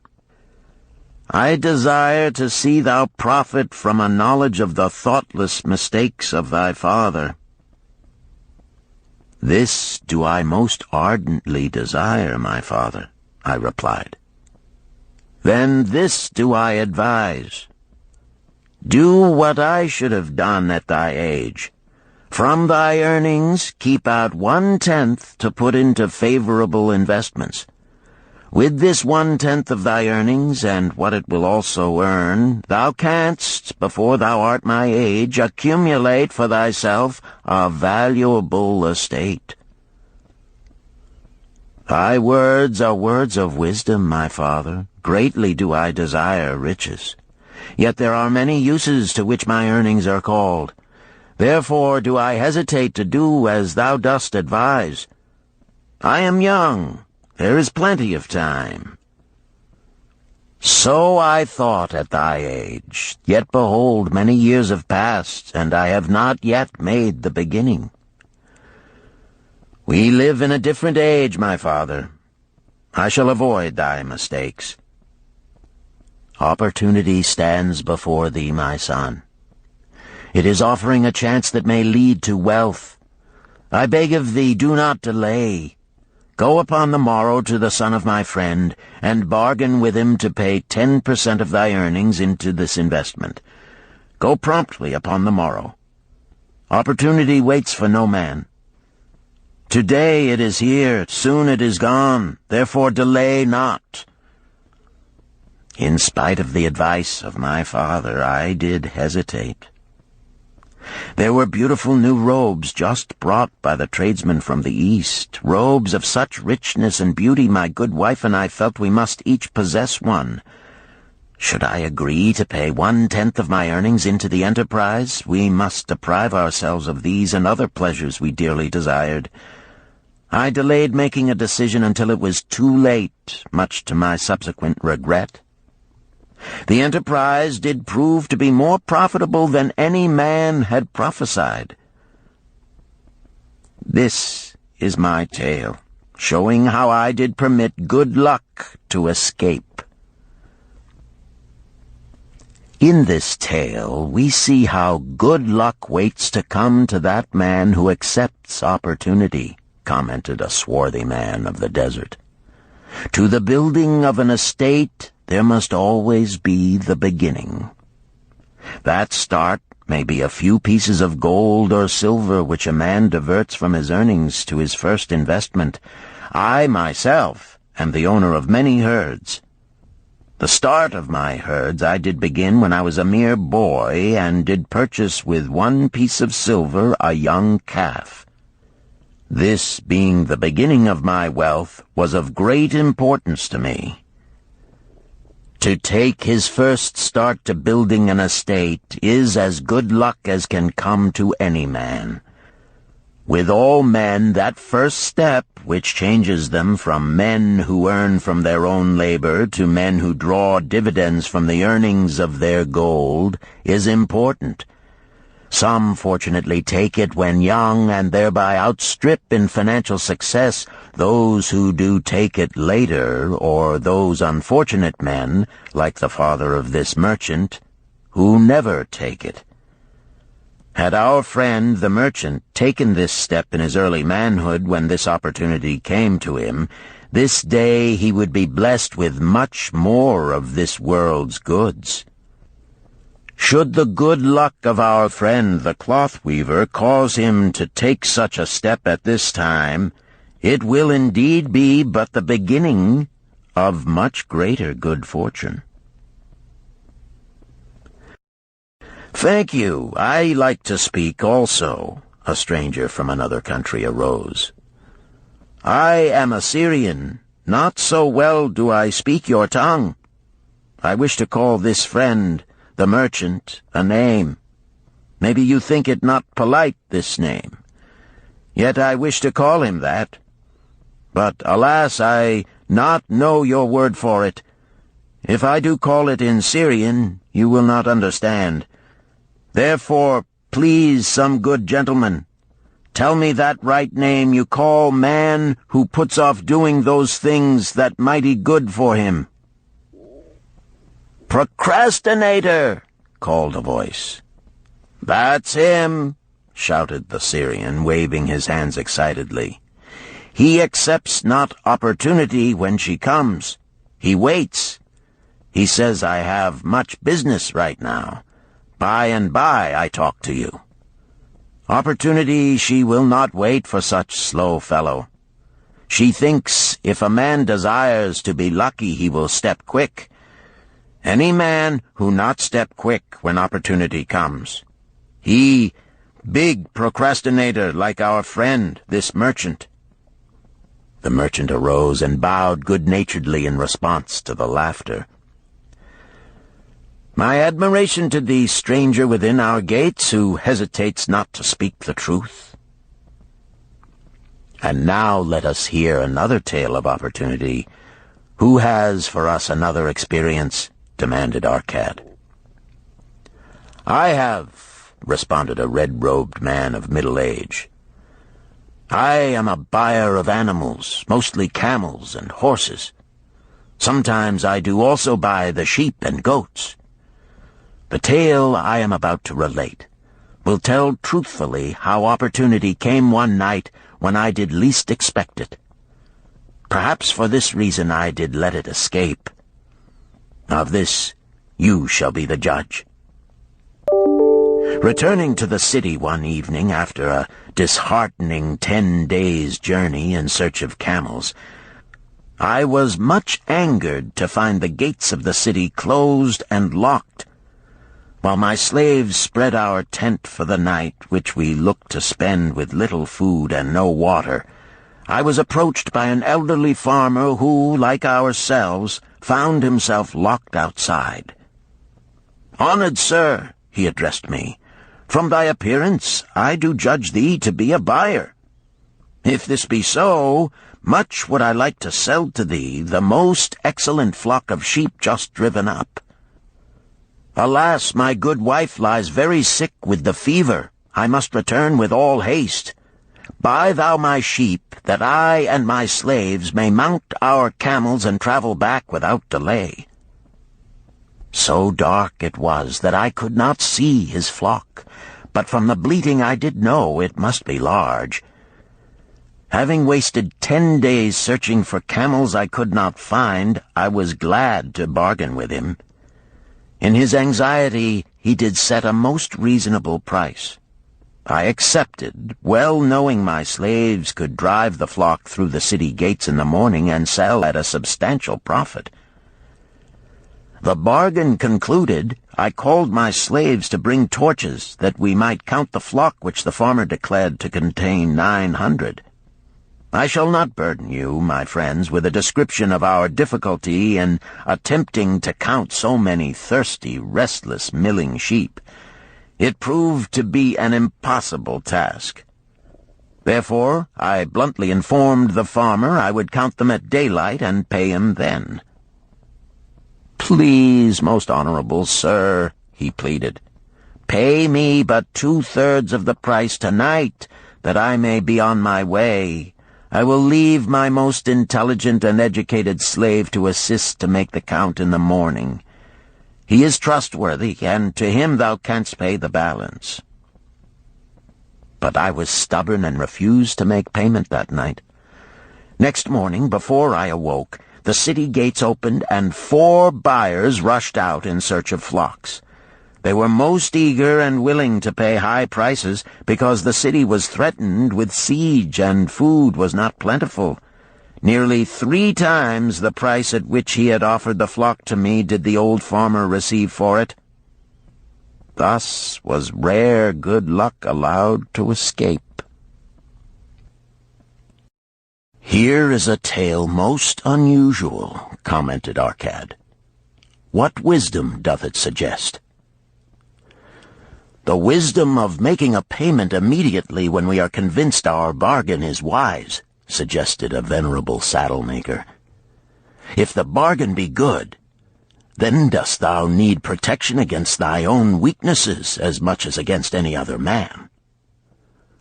I desire to see thou profit from a knowledge of the thoughtless mistakes of thy father. This do I most ardently desire, my father, I replied. Then this do I advise. Do what I should have done at thy age. From thy earnings keep out 1/10 to put into favorable investments. With this 1/10 of thy earnings, and what it will also earn, thou canst, before thou art my age, accumulate for thyself a valuable estate. Thy words are words of wisdom, my father. Greatly do I desire riches. Yet there are many uses to which my earnings are called. Therefore do I hesitate to do as thou dost advise. I am young. There is plenty of time. So I thought at thy age, yet behold, many years have passed, and I have not yet made the beginning. We live in a different age, my father. I shall avoid thy mistakes. Opportunity stands before thee, my son. It is offering a chance that may lead to wealth. I beg of thee, do not delay. Go upon the morrow to the son of my friend, and bargain with him to pay 10% of thy earnings into this investment. Go promptly upon the morrow. Opportunity waits for no man. Today it is here, soon it is gone, therefore delay not. In spite of the advice of my father, I did hesitate. There were beautiful new robes just brought by the tradesmen from the East, robes of such richness and beauty my good wife and I felt we must each possess one. Should I agree to pay 1/10 of my earnings into the enterprise, we must deprive ourselves of these and other pleasures we dearly desired. I delayed making a decision until it was too late, much to my subsequent regret. The enterprise did prove to be more profitable than any man had prophesied. This is my tale, showing how I did permit good luck to escape. In this tale, we see how good luck waits to come to that man who accepts opportunity, commented a swarthy man of the desert. To the building of an estate, there must always be the beginning. That start may be a few pieces of gold or silver which a man diverts from his earnings to his first investment. I, myself, am the owner of many herds. The start of my herds I did begin when I was a mere boy, and did purchase with 1 piece of silver a young calf. This, being the beginning of my wealth, was of great importance to me. To take his first start to building an estate is as good luck as can come to any man. With all men, that first step, which changes them from men who earn from their own labor to men who draw dividends from the earnings of their gold, is important. Some fortunately take it when young and thereby outstrip in financial success those who do take it later, or those unfortunate men, like the father of this merchant, who never take it. Had our friend, the merchant, taken this step in his early manhood when this opportunity came to him, this day he would be blessed with much more of this world's goods. Should the good luck of our friend the cloth weaver cause him to take such a step at this time, it will indeed be but the beginning of much greater good fortune. "Thank you. I like to speak also," a stranger from another country arose. "I am a Syrian. Not so well do I speak your tongue. I wish to call this friend, the merchant, a name. Maybe you think it not polite, this name. Yet I wish to call him that. But, alas, I not know your word for it. If I do call it in Syrian, you will not understand. Therefore, please, some good gentleman, tell me that right name you call man who puts off doing those things that mighty good for him." "Procrastinator!" called a voice. "That's him," shouted the Syrian, waving his hands excitedly. "He accepts not opportunity when she comes. He waits. He says I have much business right now. By and by I talk to you. Opportunity she will not wait for such slow fellow. She thinks if a man desires to be lucky he will step quick. Any man who not step quick when opportunity comes. He, big procrastinator like our friend, this merchant." The merchant arose and bowed good-naturedly in response to the laughter. "My admiration to the stranger within our gates who hesitates not to speak the truth." And now let us hear another tale of opportunity. "Who has for us another experience?" demanded Arcad. "I have," responded a red-robed man of middle age. "I am a buyer of animals, mostly camels and horses. Sometimes I do also buy the sheep and goats. The tale I am about to relate will tell truthfully how opportunity came one night when I did least expect it. Perhaps for this reason I did let it escape. Of this you shall be the judge. Returning to the city one evening after a disheartening 10 days' journey in search of camels, I was much angered to find the gates of the city closed and locked. While my slaves spread our tent for the night, which we looked to spend with little food and no water, I was approached by an elderly farmer who, like ourselves, found himself locked outside. "Honored sir," he addressed me, "from thy appearance I do judge thee to be a buyer. If this be so, much would I like to sell to thee the most excellent flock of sheep just driven up. Alas, my good wife lies very sick with the fever. I must return with all haste. Buy thou my sheep, that I and my slaves may mount our camels and travel back without delay." So dark it was that I could not see his flock, but from the bleating I did know it must be large. Having wasted 10 days searching for camels I could not find, I was glad to bargain with him. In his anxiety he did set a most reasonable price. I accepted, well knowing my slaves could drive the flock through the city gates in the morning and sell at a substantial profit. The bargain concluded, I called my slaves to bring torches that we might count the flock which the farmer declared to contain 900. I shall not burden you, my friends, with a description of our difficulty in attempting to count so many thirsty, restless, milling sheep. It proved to be an impossible task. Therefore, I bluntly informed the farmer I would count them at daylight and pay him then. "Please, most honorable sir," he pleaded, "pay me but 2/3 of the price tonight, that I may be on my way. I will leave my most intelligent and educated slave to assist to make the count in the morning. He is trustworthy, and to him thou canst pay the balance." But I was stubborn and refused to make payment that night. Next morning, before I awoke, the city gates opened and 4 buyers rushed out in search of flocks. They were most eager and willing to pay high prices because the city was threatened with siege and food was not plentiful. Nearly 3 times the price at which he had offered the flock to me did the old farmer receive for it. Thus was rare good luck allowed to escape. "Here is a tale most unusual," commented Arcad. "What wisdom doth it suggest?" "The wisdom of making a payment immediately when we are convinced our bargain is wise," suggested a venerable saddle-maker. "If the bargain be good, then dost thou need protection against thy own weaknesses as much as against any other man.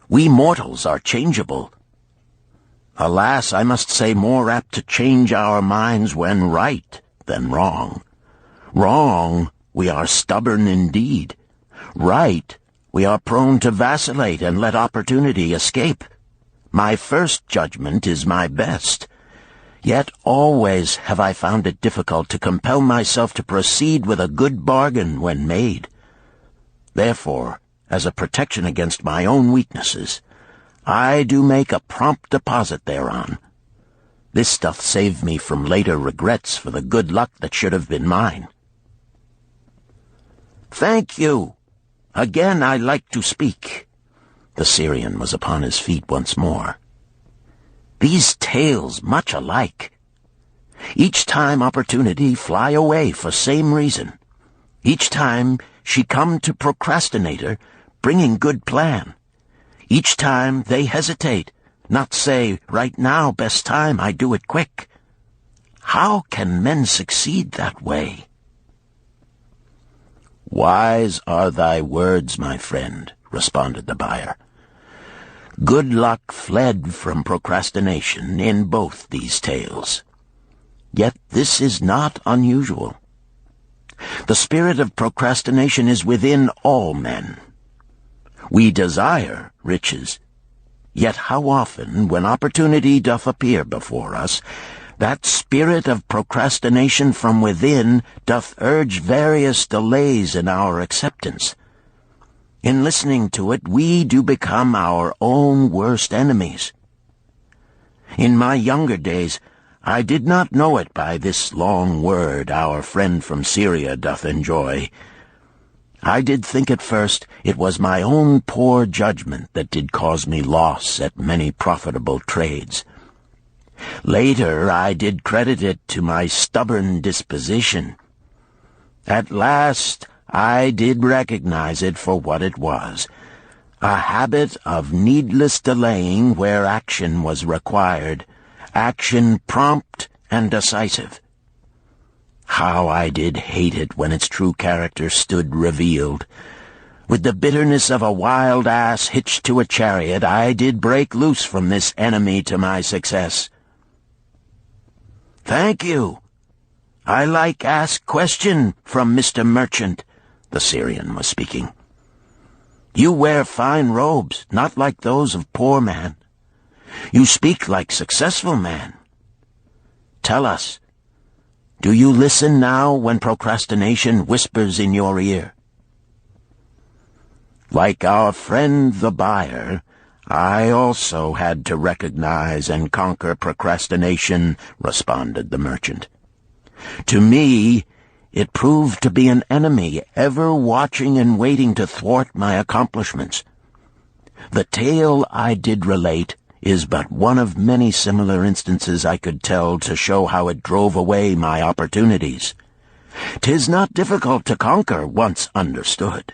We mortals are changeable. Alas, I must say more apt to change our minds when right than wrong. Wrong, we are stubborn indeed. Right, we are prone to vacillate and let opportunity escape. My first judgment is my best. Yet always have I found it difficult to compel myself to proceed with a good bargain when made. Therefore, as a protection against my own weaknesses, I do make a prompt deposit thereon. This doth save me from later regrets for the good luck that should have been mine. Thank you. Again I like to speak. The Syrian was upon his feet once more. These tales much alike. Each time opportunity fly away for same reason. Each time she come to procrastinator, bringing good plan. Each time they hesitate, not say, right now, best time, I do it quick. How can men succeed that way? Wise are thy words, my friend, responded the buyer. Good luck fled from procrastination in both these tales. Yet this is not unusual. The spirit of procrastination is within all men. We desire riches, yet how often, when opportunity doth appear before us, that spirit of procrastination from within doth urge various delays in our acceptance. In listening to it, we do become our own worst enemies. In my younger days, I did not know it by this long word our friend from Syria doth enjoy. I did think at first it was my own poor judgment that did cause me loss at many profitable trades. Later I did credit it to my stubborn disposition. At last I did recognize it for what it was, a habit of needless delaying where action was required, action prompt and decisive. How I did hate it when its true character stood revealed. With the bitterness of a wild ass hitched to a chariot, I did break loose from this enemy to my success. Thank you. I like ask question from Mr. Merchant, the Syrian was speaking. You wear fine robes, not like those of poor man. You speak like successful man. Tell us, do you listen now when procrastination whispers in your ear? Like our friend the buyer, I also had to recognize and conquer procrastination, responded the merchant. To me, it proved to be an enemy ever watching and waiting to thwart my accomplishments. The tale I did relate is but one of many similar instances I could tell to show how it drove away my opportunities. 'Tis not difficult to conquer once understood.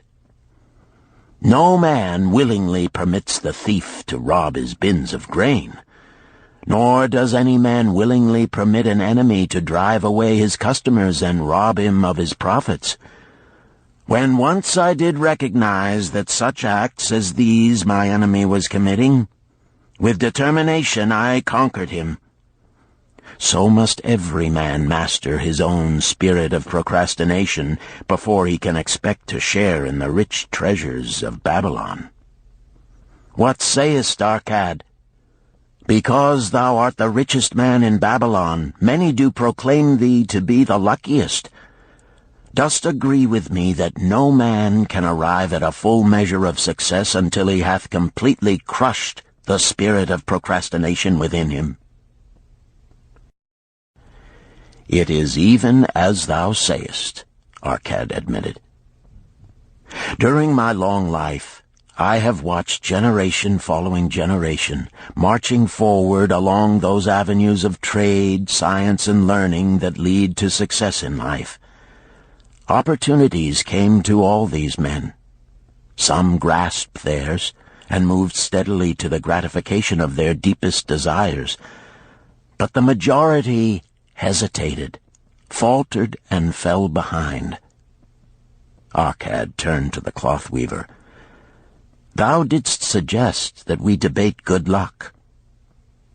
No man willingly permits the thief to rob his bins of grain, nor does any man willingly permit an enemy to drive away his customers and rob him of his profits. When once I did recognize that such acts as these my enemy was committing, with determination I conquered him. So must every man master his own spirit of procrastination before he can expect to share in the rich treasures of Babylon. What sayest, Arcad? Because thou art the richest man in Babylon, many do proclaim thee to be the luckiest. Dost agree with me that no man can arrive at a full measure of success until he hath completely crushed the spirit of procrastination within him? It is even as thou sayest, Arcad admitted. During my long life, I have watched generation following generation, marching forward along those avenues of trade, science, and learning that lead to success in life. Opportunities came to all these men. Some grasped theirs and moved steadily to the gratification of their deepest desires, but the majority hesitated, faltered, and fell behind. Arcad turned to the cloth weaver. Thou didst suggest that we debate good luck.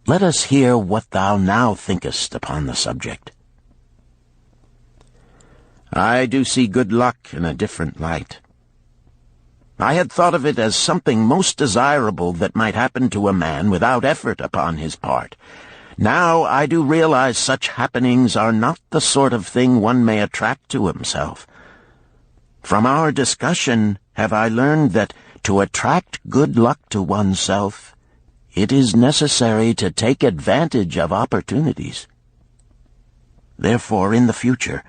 Let us hear what thou now thinkest upon the subject. I do see good luck in a different light. I had thought of it as something most desirable that might happen to a man without effort upon his part. Now I do realize such happenings are not the sort of thing one may attract to himself. From our discussion have I learned that to attract good luck to oneself, it is necessary to take advantage of opportunities. Therefore, in the future,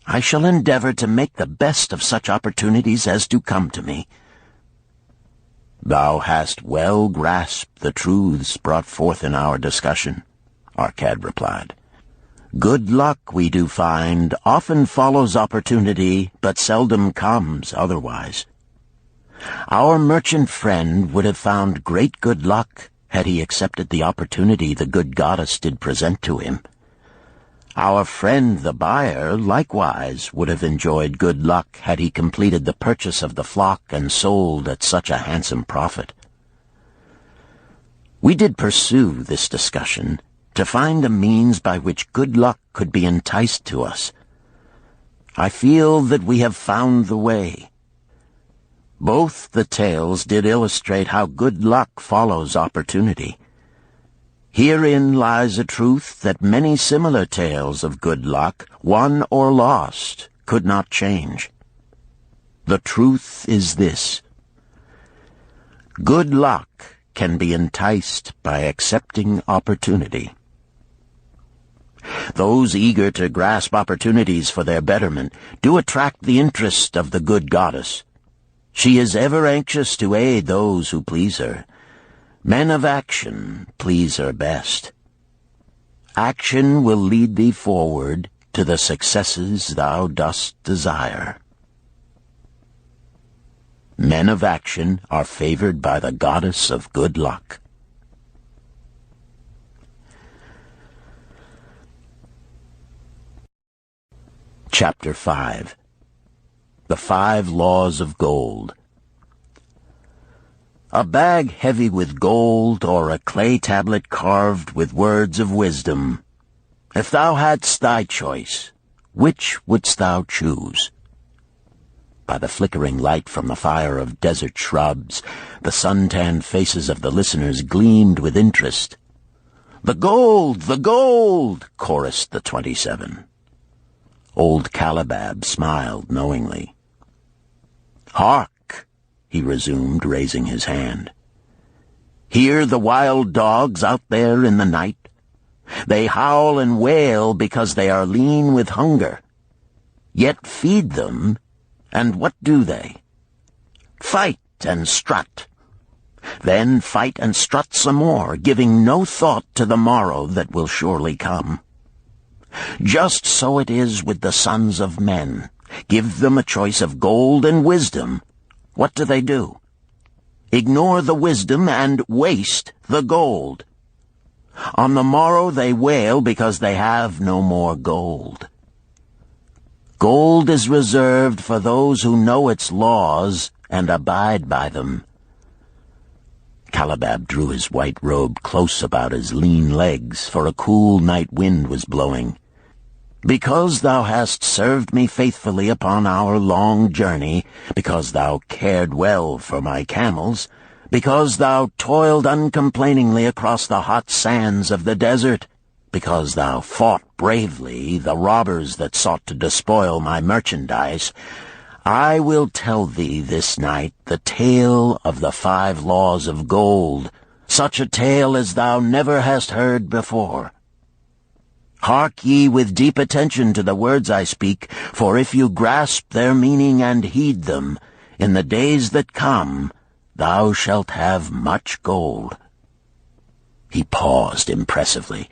I shall endeavor to make the best of such opportunities as do come to me. Thou hast well grasped the truths brought forth in our discussion, Arcad replied. Good luck, we do find, often follows opportunity, but seldom comes otherwise. Our merchant friend would have found great good luck had he accepted the opportunity the good goddess did present to him. Our friend the buyer likewise would have enjoyed good luck had he completed the purchase of the flock and sold at such a handsome profit. We did pursue this discussion to find a means by which good luck could be enticed to us. I feel that we have found the way. Both the tales did illustrate how good luck follows opportunity. Herein lies a truth that many similar tales of good luck, won or lost, could not change. The truth is this: good luck can be enticed by accepting opportunity. Those eager to grasp opportunities for their betterment do attract the interest of the good goddess. She is ever anxious to aid those who please her. Men of action please her best. Action will lead thee forward to the successes thou dost desire. Men of action are favored by the goddess of good luck. Chapter 5. The 5 Laws of Gold. A bag heavy with gold, or a clay tablet carved with words of wisdom. If thou hadst thy choice, which wouldst thou choose? By the flickering light from the fire of desert shrubs, the sun-tanned faces of the listeners gleamed with interest. "The gold! The gold!" chorused the 27. Old Calibab smiled knowingly. "Hark!" he resumed, raising his hand. "Hear the wild dogs out there in the night? They howl and wail because they are lean with hunger. Yet feed them, and what do they? Fight and strut. Then fight and strut some more, giving no thought to the morrow that will surely come. Just so it is with the sons of men. Give them a choice of gold and wisdom. What do? Ignore the wisdom and waste the gold. On the morrow they wail because they have no more gold. Gold is reserved for those who know its laws and abide by them." Calibab drew his white robe close about his lean legs, for a cool night wind was blowing. "Because thou hast served me faithfully upon our long journey, because thou cared well for my camels, because thou toiled uncomplainingly across the hot sands of the desert, because thou fought bravely the robbers that sought to despoil my merchandise, I will tell thee this night the tale of the 5 laws of gold, such a tale as thou never hast heard before. Hark ye with deep attention to the words I speak, for if you grasp their meaning and heed them, in the days that come thou shalt have much gold." He paused impressively.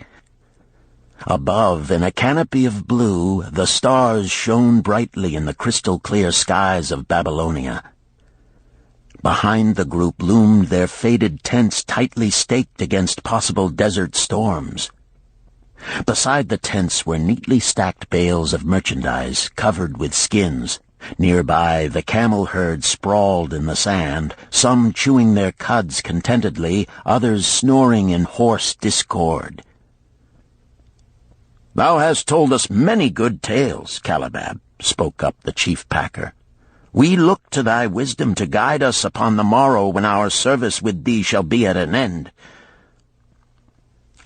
Above, in a canopy of blue, the stars shone brightly in the crystal-clear skies of Babylonia. Behind the group loomed their faded tents tightly staked against possible desert storms. Beside the tents were neatly stacked bales of merchandise covered with skins. Nearby, the camel herd sprawled in the sand, some chewing their cuds contentedly, others snoring in hoarse discord. "Thou hast told us many good tales, Calibab," spoke up the chief packer. "We look to thy wisdom to guide us upon the morrow when our service with thee shall be at an end.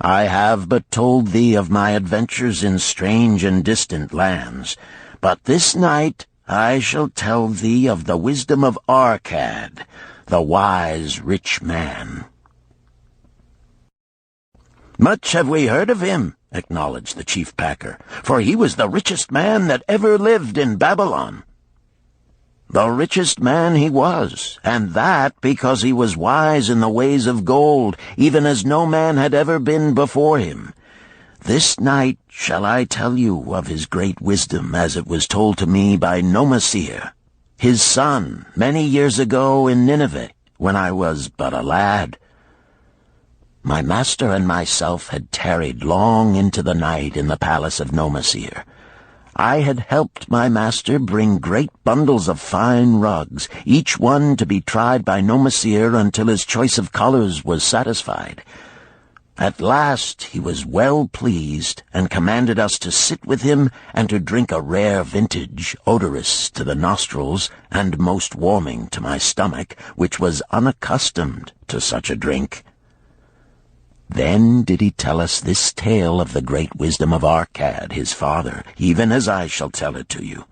I have but told thee of my adventures in strange and distant lands, but this night I shall tell thee of the wisdom of Arcad, the wise rich man." "Much have we heard of him," acknowledged the chief packer, "for he was the richest man that ever lived in Babylon." The richest man he was, and that because he was wise in the ways of gold, even as no man had ever been before him. This night shall I tell you of his great wisdom, as it was told to me by Nomasir, his son, many years ago in Nineveh, when I was but a lad. My master and myself had tarried long into the night in the palace of Nomasir. I had helped my master bring great bundles of fine rugs, each one to be tried by Nomasir until his choice of colors was satisfied. At last he was well pleased, and commanded us to sit with him and to drink a rare vintage, odorous to the nostrils and most warming to my stomach, which was unaccustomed to such a drink. Then did he tell us this tale of the great wisdom of Arcad, his father, even as I shall tell it to you.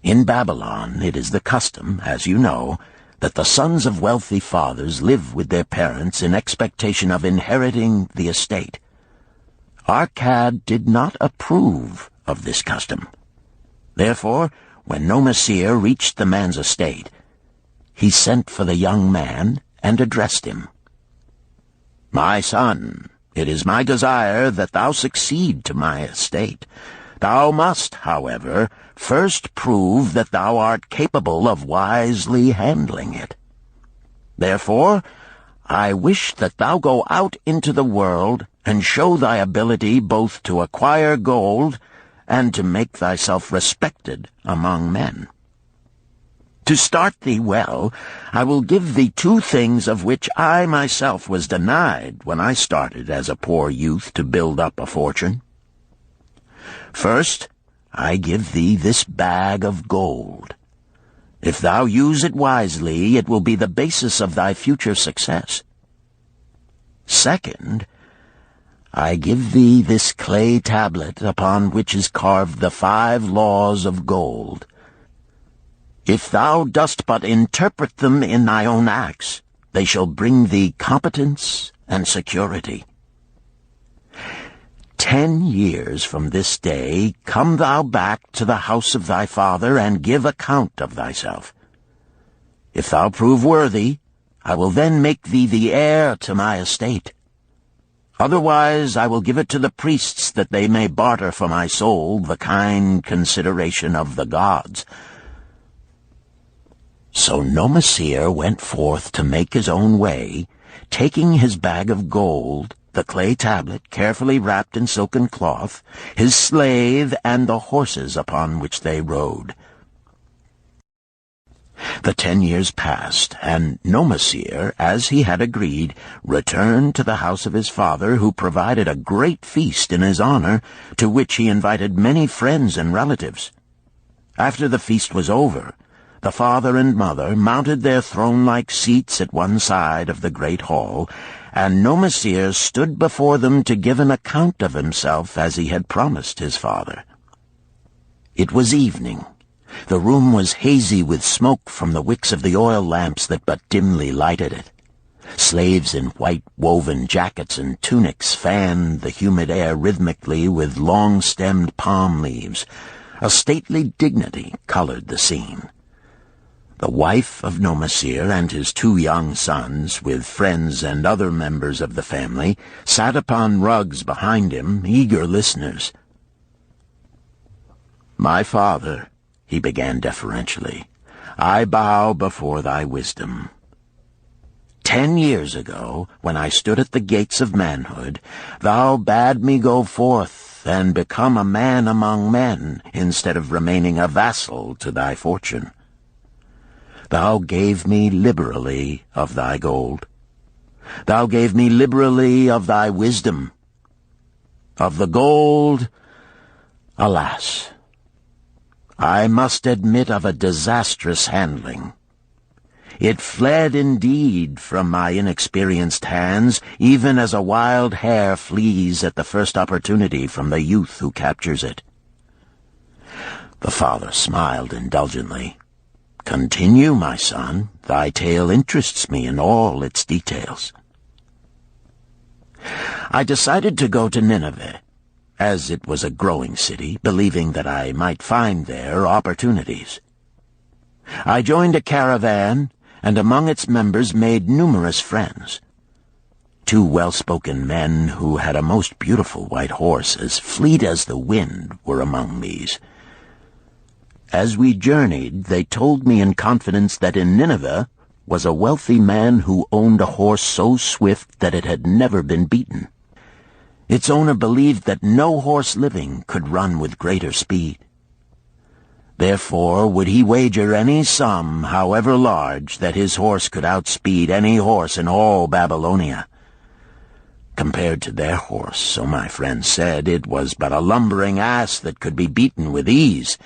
In Babylon it is the custom, as you know, that the sons of wealthy fathers live with their parents in expectation of inheriting the estate. Arcad did not approve of this custom. Therefore, when Nomasir reached the man's estate, he sent for the young man and addressed him. "My son, it is my desire that thou succeed to my estate. Thou must, however, first prove that thou art capable of wisely handling it. Therefore, I wish that thou go out into the world and show thy ability both to acquire gold and to make thyself respected among men. To start thee well, I will give thee two things of which I myself was denied when I started as a poor youth to build up a fortune. First, I give thee this bag of gold. If thou use it wisely, it will be the basis of thy future success. Second, I give thee this clay tablet upon which is carved the 5 laws of gold. If thou dost but interpret them in thy own acts, they shall bring thee competence and security. 10 years from this day come thou back to the house of thy father and give account of thyself. If thou prove worthy, I will then make thee the heir to my estate. Otherwise I will give it to the priests that they may barter for my soul the kind consideration of the gods." So Nomasir went forth to make his own way, taking his bag of gold, the clay tablet carefully wrapped in silken cloth, his slave, and the horses upon which they rode. The 10 years passed, and Nomasir, as he had agreed, returned to the house of his father, who provided a great feast in his honor, to which he invited many friends and relatives. After the feast was over, the father and mother mounted their throne-like seats at one side of the great hall, and Nomasir stood before them to give an account of himself as he had promised his father. It was evening. The room was hazy with smoke from the wicks of the oil lamps that but dimly lighted it. Slaves in white woven jackets and tunics fanned the humid air rhythmically with long-stemmed palm leaves. A stately dignity colored the scene. The wife of Nomasir and his 2 young sons, with friends and other members of the family, sat upon rugs behind him, eager listeners. "My father," he began deferentially, "I bow before thy wisdom. 10 years ago, when I stood at the gates of manhood, thou bade me go forth and become a man among men, instead of remaining a vassal to thy fortune. Thou gave me liberally of thy gold. Thou gave me liberally of thy wisdom. Of the gold, alas, I must admit of a disastrous handling. It fled indeed from my inexperienced hands, even as a wild hare flees at the first opportunity from the youth who captures it. The father smiled indulgently. "Continue, my son. Thy tale interests me in all its details." I decided to go to Nineveh, as it was a growing city, believing that I might find there opportunities. I joined a caravan, and among its members made numerous friends. 2 well-spoken men who had a most beautiful white horse, as fleet as the wind, were among these. As we journeyed, they told me in confidence that in Nineveh was a wealthy man who owned a horse so swift that it had never been beaten. Its owner believed that no horse living could run with greater speed. Therefore would he wager any sum, however large, that his horse could outspeed any horse in all Babylonia. Compared to their horse, so my friend said, it was but a lumbering ass that could be beaten with ease.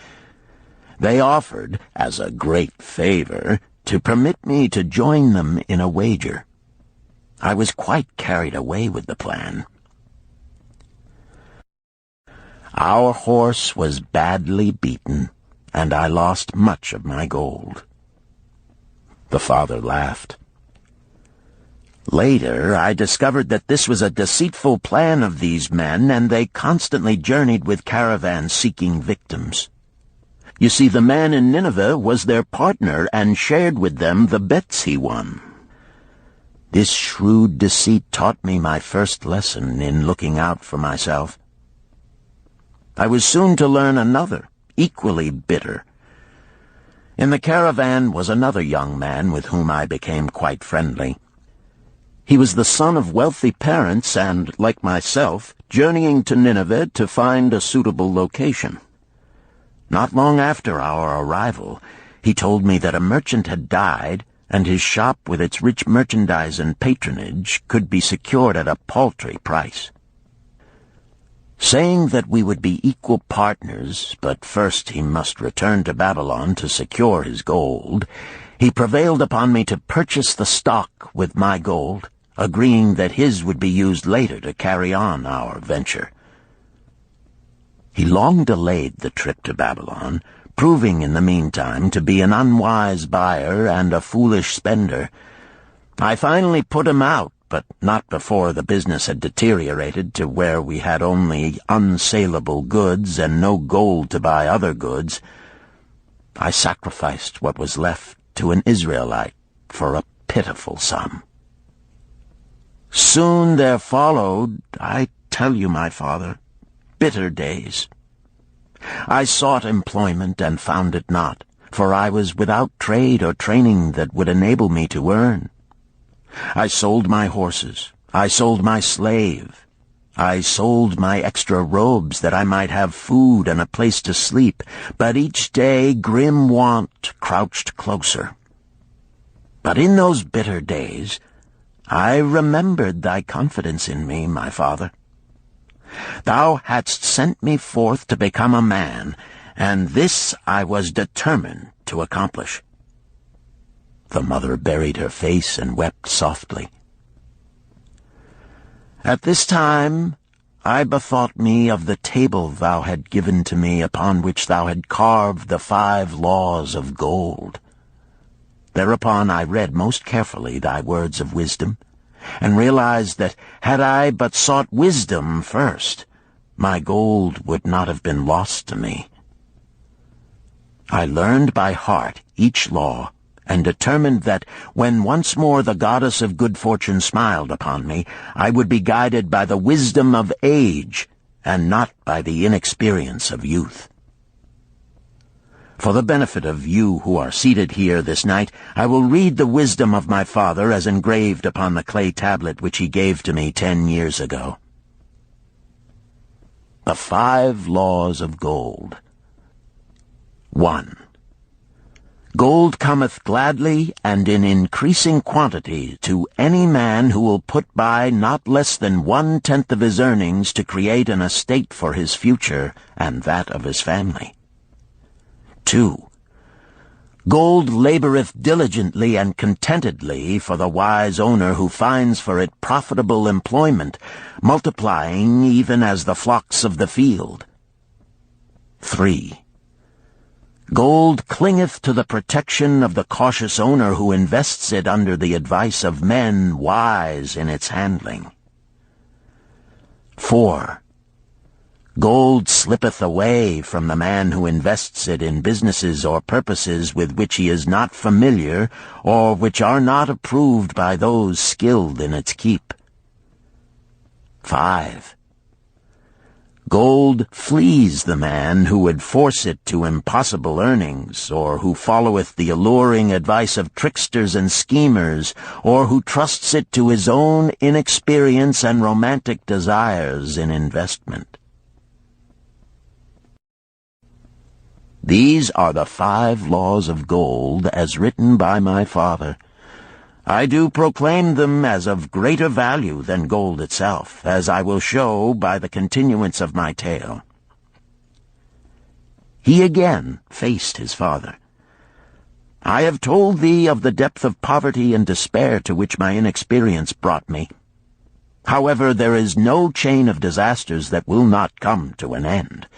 They offered, as a great favor, to permit me to join them in a wager. I was quite carried away with the plan. Our horse was badly beaten, and I lost much of my gold. The father laughed. Later, I discovered that this was a deceitful plan of these men, and they constantly journeyed with caravans seeking victims. You see, the man in Nineveh was their partner and shared with them the bets he won. This shrewd deceit taught me my first lesson in looking out for myself. I was soon to learn another, equally bitter. In the caravan was another young man with whom I became quite friendly. He was the son of wealthy parents and, like myself, journeying to Nineveh to find a suitable location. Not long after our arrival, he told me that a merchant had died, and his shop with its rich merchandise and patronage could be secured at a paltry price. Saying that we would be equal partners, but first he must return to Babylon to secure his gold, he prevailed upon me to purchase the stock with my gold, agreeing that his would be used later to carry on our venture. He long delayed the trip to Babylon, proving in the meantime to be an unwise buyer and a foolish spender. I finally put him out, but not before the business had deteriorated to where we had only unsaleable goods and no gold to buy other goods. I sacrificed what was left to an Israelite for a pitiful sum. Soon there followed, I tell you, my father, bitter days. I sought employment and found it not, for I was without trade or training that would enable me to earn. I sold my horses, I sold my slave, I sold my extra robes that I might have food and a place to sleep, but each day grim want crouched closer. But in those bitter days I remembered thy confidence in me, my father. Thou hadst sent me forth to become a man, and this I was determined to accomplish. The mother buried her face and wept softly. At this time I bethought me of the table thou had given to me, upon which thou had carved the 5 laws of gold. Thereupon I read most carefully thy words of wisdom, and realized that had I but sought wisdom first, my gold would not have been lost to me. I learned by heart each law, and determined that when once more the goddess of good fortune smiled upon me, I would be guided by the wisdom of age, and not by the inexperience of youth. For the benefit of you who are seated here this night, I will read the wisdom of my father as engraved upon the clay tablet which he gave to me 10 years ago. The 5 laws of gold. 1. Gold cometh gladly and in increasing quantity to any man who will put by not less than 1/10 of his earnings to create an estate for his future and that of his family. 2. Gold laboreth diligently and contentedly for the wise owner who finds for it profitable employment, multiplying even as the flocks of the field. 3. Gold clingeth to the protection of the cautious owner who invests it under the advice of men wise in its handling. 4. Gold slippeth away from the man who invests it in businesses or purposes with which he is not familiar, or which are not approved by those skilled in its keep. 5. Gold flees the man who would force it to impossible earnings, or who followeth the alluring advice of tricksters and schemers, or who trusts it to his own inexperience and romantic desires in investment. These are the 5 laws of gold as written by my father. I do proclaim them as of greater value than gold itself, as I will show by the continuance of my tale. He again faced his father. I have told thee of the depth of poverty and despair to which my inexperience brought me. However, there is no chain of disasters that will not come to an end.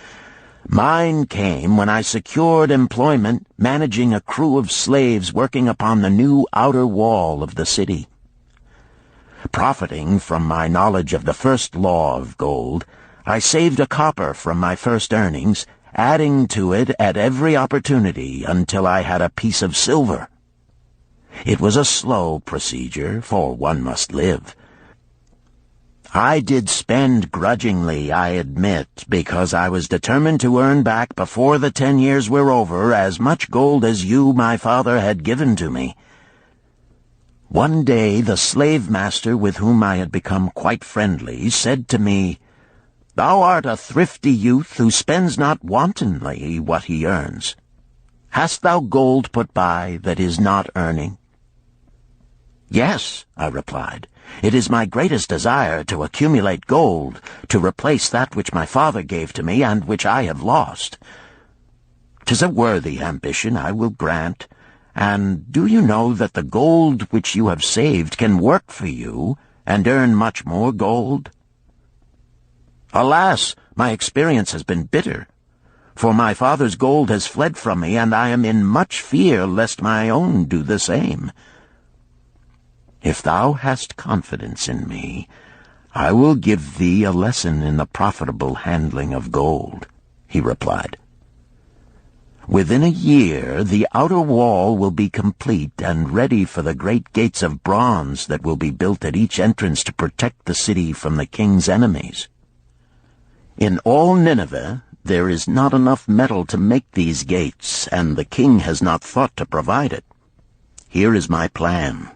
Mine came when I secured employment managing a crew of slaves working upon the new outer wall of the city. Profiting from my knowledge of the first law of gold, I saved a copper from my first earnings, adding to it at every opportunity until I had a piece of silver. It was a slow procedure, for one must live. I did spend grudgingly, I admit, because I was determined to earn back before the 10 years were over as much gold as you, my father, had given to me. One day the slave-master with whom I had become quite friendly said to me, "Thou art a thrifty youth who spends not wantonly what he earns. Hast thou gold put by that is not earning?" "Yes," I replied. "It is my greatest desire to accumulate gold, to replace that which my father gave to me and which I have lost. 'Tis a worthy ambition, I will grant. And do you know that the gold which you have saved can work for you and earn much more gold?" "Alas, my experience has been bitter, for my father's gold has fled from me, and I am in much fear lest my own do the same." "If thou hast confidence in me, I will give thee a lesson in the profitable handling of gold," he replied. "Within a year the outer wall will be complete and ready for the great gates of bronze that will be built at each entrance to protect the city from the king's enemies. In all Nineveh there is not enough metal to make these gates, and the king has not thought to provide it. Here is my plan.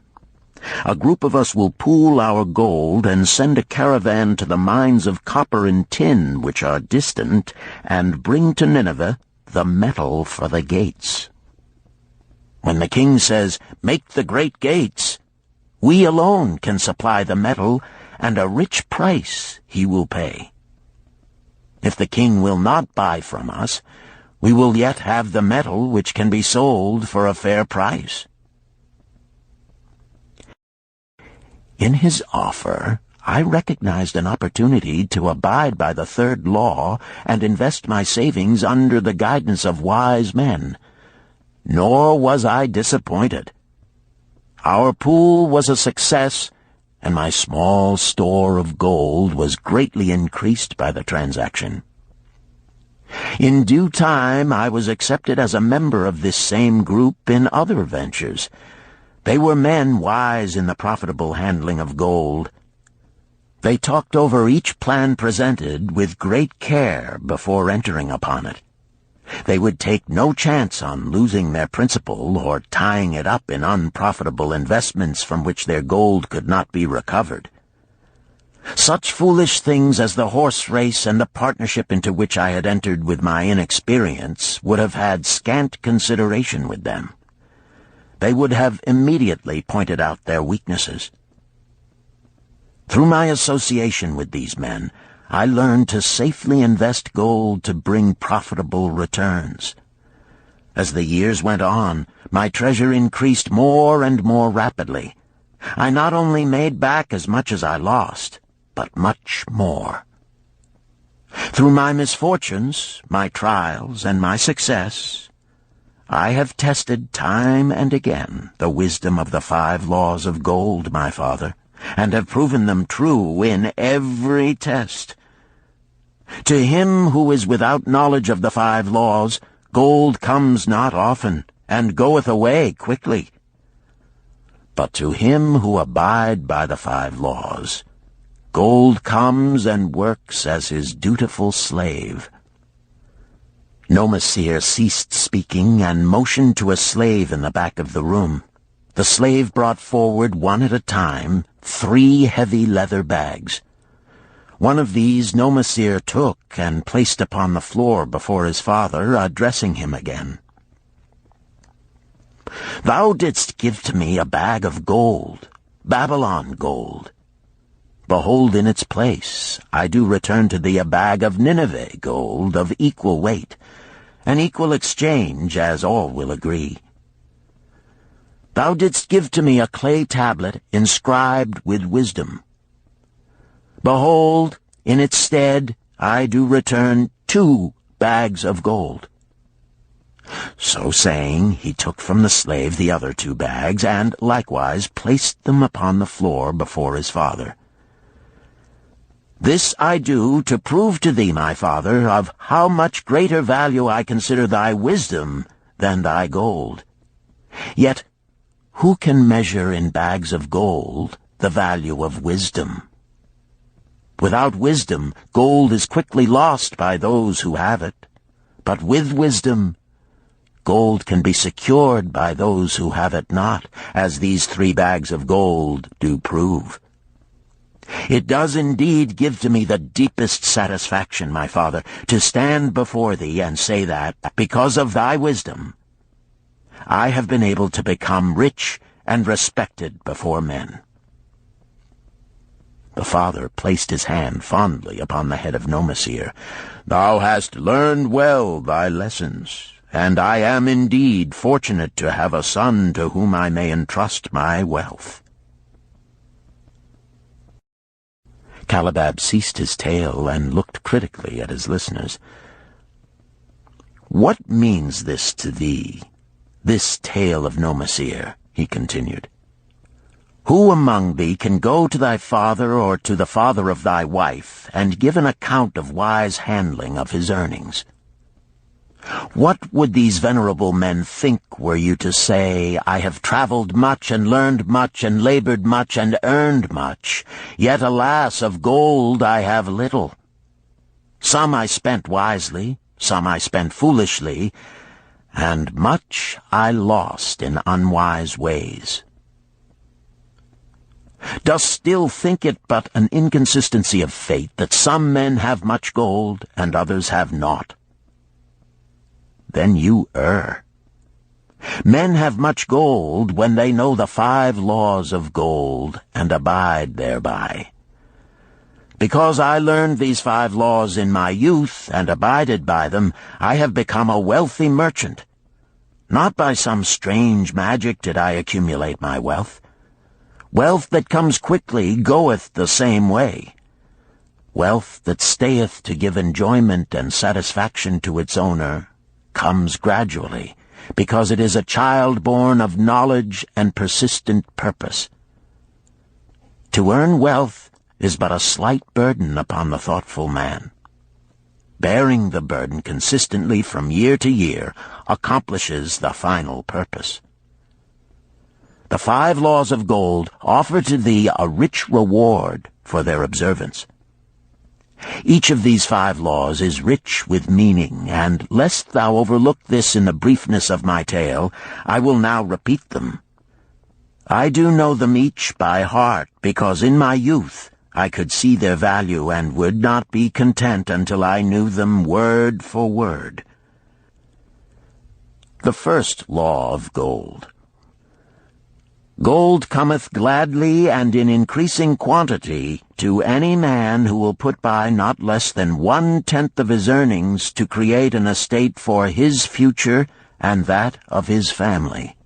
A group of us will pool our gold and send a caravan to the mines of copper and tin which are distant, and bring to Nineveh the metal for the gates. When the king says, 'Make the great gates,' we alone can supply the metal, and a rich price he will pay. If the king will not buy from us, we will yet have the metal which can be sold for a fair price." In his offer, I recognized an opportunity to abide by the 3rd law and invest my savings under the guidance of wise men. Nor was I disappointed. Our pool was a success, and my small store of gold was greatly increased by the transaction. In due time I was accepted as a member of this same group in other ventures. They were men wise in the profitable handling of gold. They talked over each plan presented with great care before entering upon it. They would take no chance on losing their principal or tying it up in unprofitable investments from which their gold could not be recovered. Such foolish things as the horse race and the partnership into which I had entered with my inexperience would have had scant consideration with them. They would have immediately pointed out their weaknesses. Through my association with these men, I learned to safely invest gold to bring profitable returns. As the years went on, my treasure increased more and more rapidly. I not only made back as much as I lost, but much more. Through my misfortunes, my trials, and my success, I have tested time and again the wisdom of the 5 laws of gold, my father, and have proven them true in every test. To him who is without knowledge of the 5 laws, gold comes not often, and goeth away quickly. But to him who abide by the 5 laws, gold comes and works as his dutiful slave. Nomasir ceased speaking and motioned to a slave in the back of the room. The slave brought forward, one at a time, 3 heavy leather bags. One of these Nomasir took and placed upon the floor before his father, addressing him again. "Thou didst give to me a bag of gold, Babylon gold. Behold, in its place I do return to thee a bag of Nineveh gold of equal weight, an equal exchange, as all will agree. Thou didst give to me a clay tablet inscribed with wisdom. Behold, in its stead I do return 2 bags of gold." So saying, he took from the slave the other 2 bags, and likewise placed them upon the floor before his father. "This I do to prove to thee, my father, of how much greater value I consider thy wisdom than thy gold. Yet who can measure in bags of gold the value of wisdom? Without wisdom, gold is quickly lost by those who have it. But with wisdom, gold can be secured by those who have it not, as these 3 bags of gold do prove. It does indeed give to me the deepest satisfaction, my father, to stand before thee and say that, because of thy wisdom, I have been able to become rich and respected before men." The father placed his hand fondly upon the head of Nomasir. "Thou hast learned well thy lessons, and I am indeed fortunate to have a son to whom I may entrust my wealth." Calibab ceased his tale and looked critically at his listeners. "What means this to thee, this tale of Nomasir?" he continued. "Who among thee can go to thy father or to the father of thy wife and give an account of wise handling of his earnings? What would these venerable men think were you to say, 'I have traveled much and learned much and labored much and earned much, yet alas, of gold I have little. Some I spent wisely, some I spent foolishly, and much I lost in unwise ways'? Dost still think it but an inconsistency of fate that some men have much gold and others have naught? Then you err. Men have much gold when they know the 5 laws of gold and abide thereby. Because I learned these 5 laws in my youth and abided by them, I have become a wealthy merchant. Not by some strange magic did I accumulate my wealth. Wealth that comes quickly goeth the same way. Wealth that stayeth to give enjoyment and satisfaction to its owner comes gradually, because it is a child born of knowledge and persistent purpose. To earn wealth is but a slight burden upon the thoughtful man. Bearing the burden consistently from year to year accomplishes the final purpose. The 5 laws of gold offer to thee a rich reward for their observance. Each of these 5 laws is rich with meaning, and lest thou overlook this in the briefness of my tale, I will now repeat them. I do know them each by heart, because in my youth I could see their value and would not be content until I knew them word for word. The first law of gold. Gold cometh gladly and in increasing quantity to any man who will put by not less than 1/10 of his earnings to create an estate for his future and that of his family.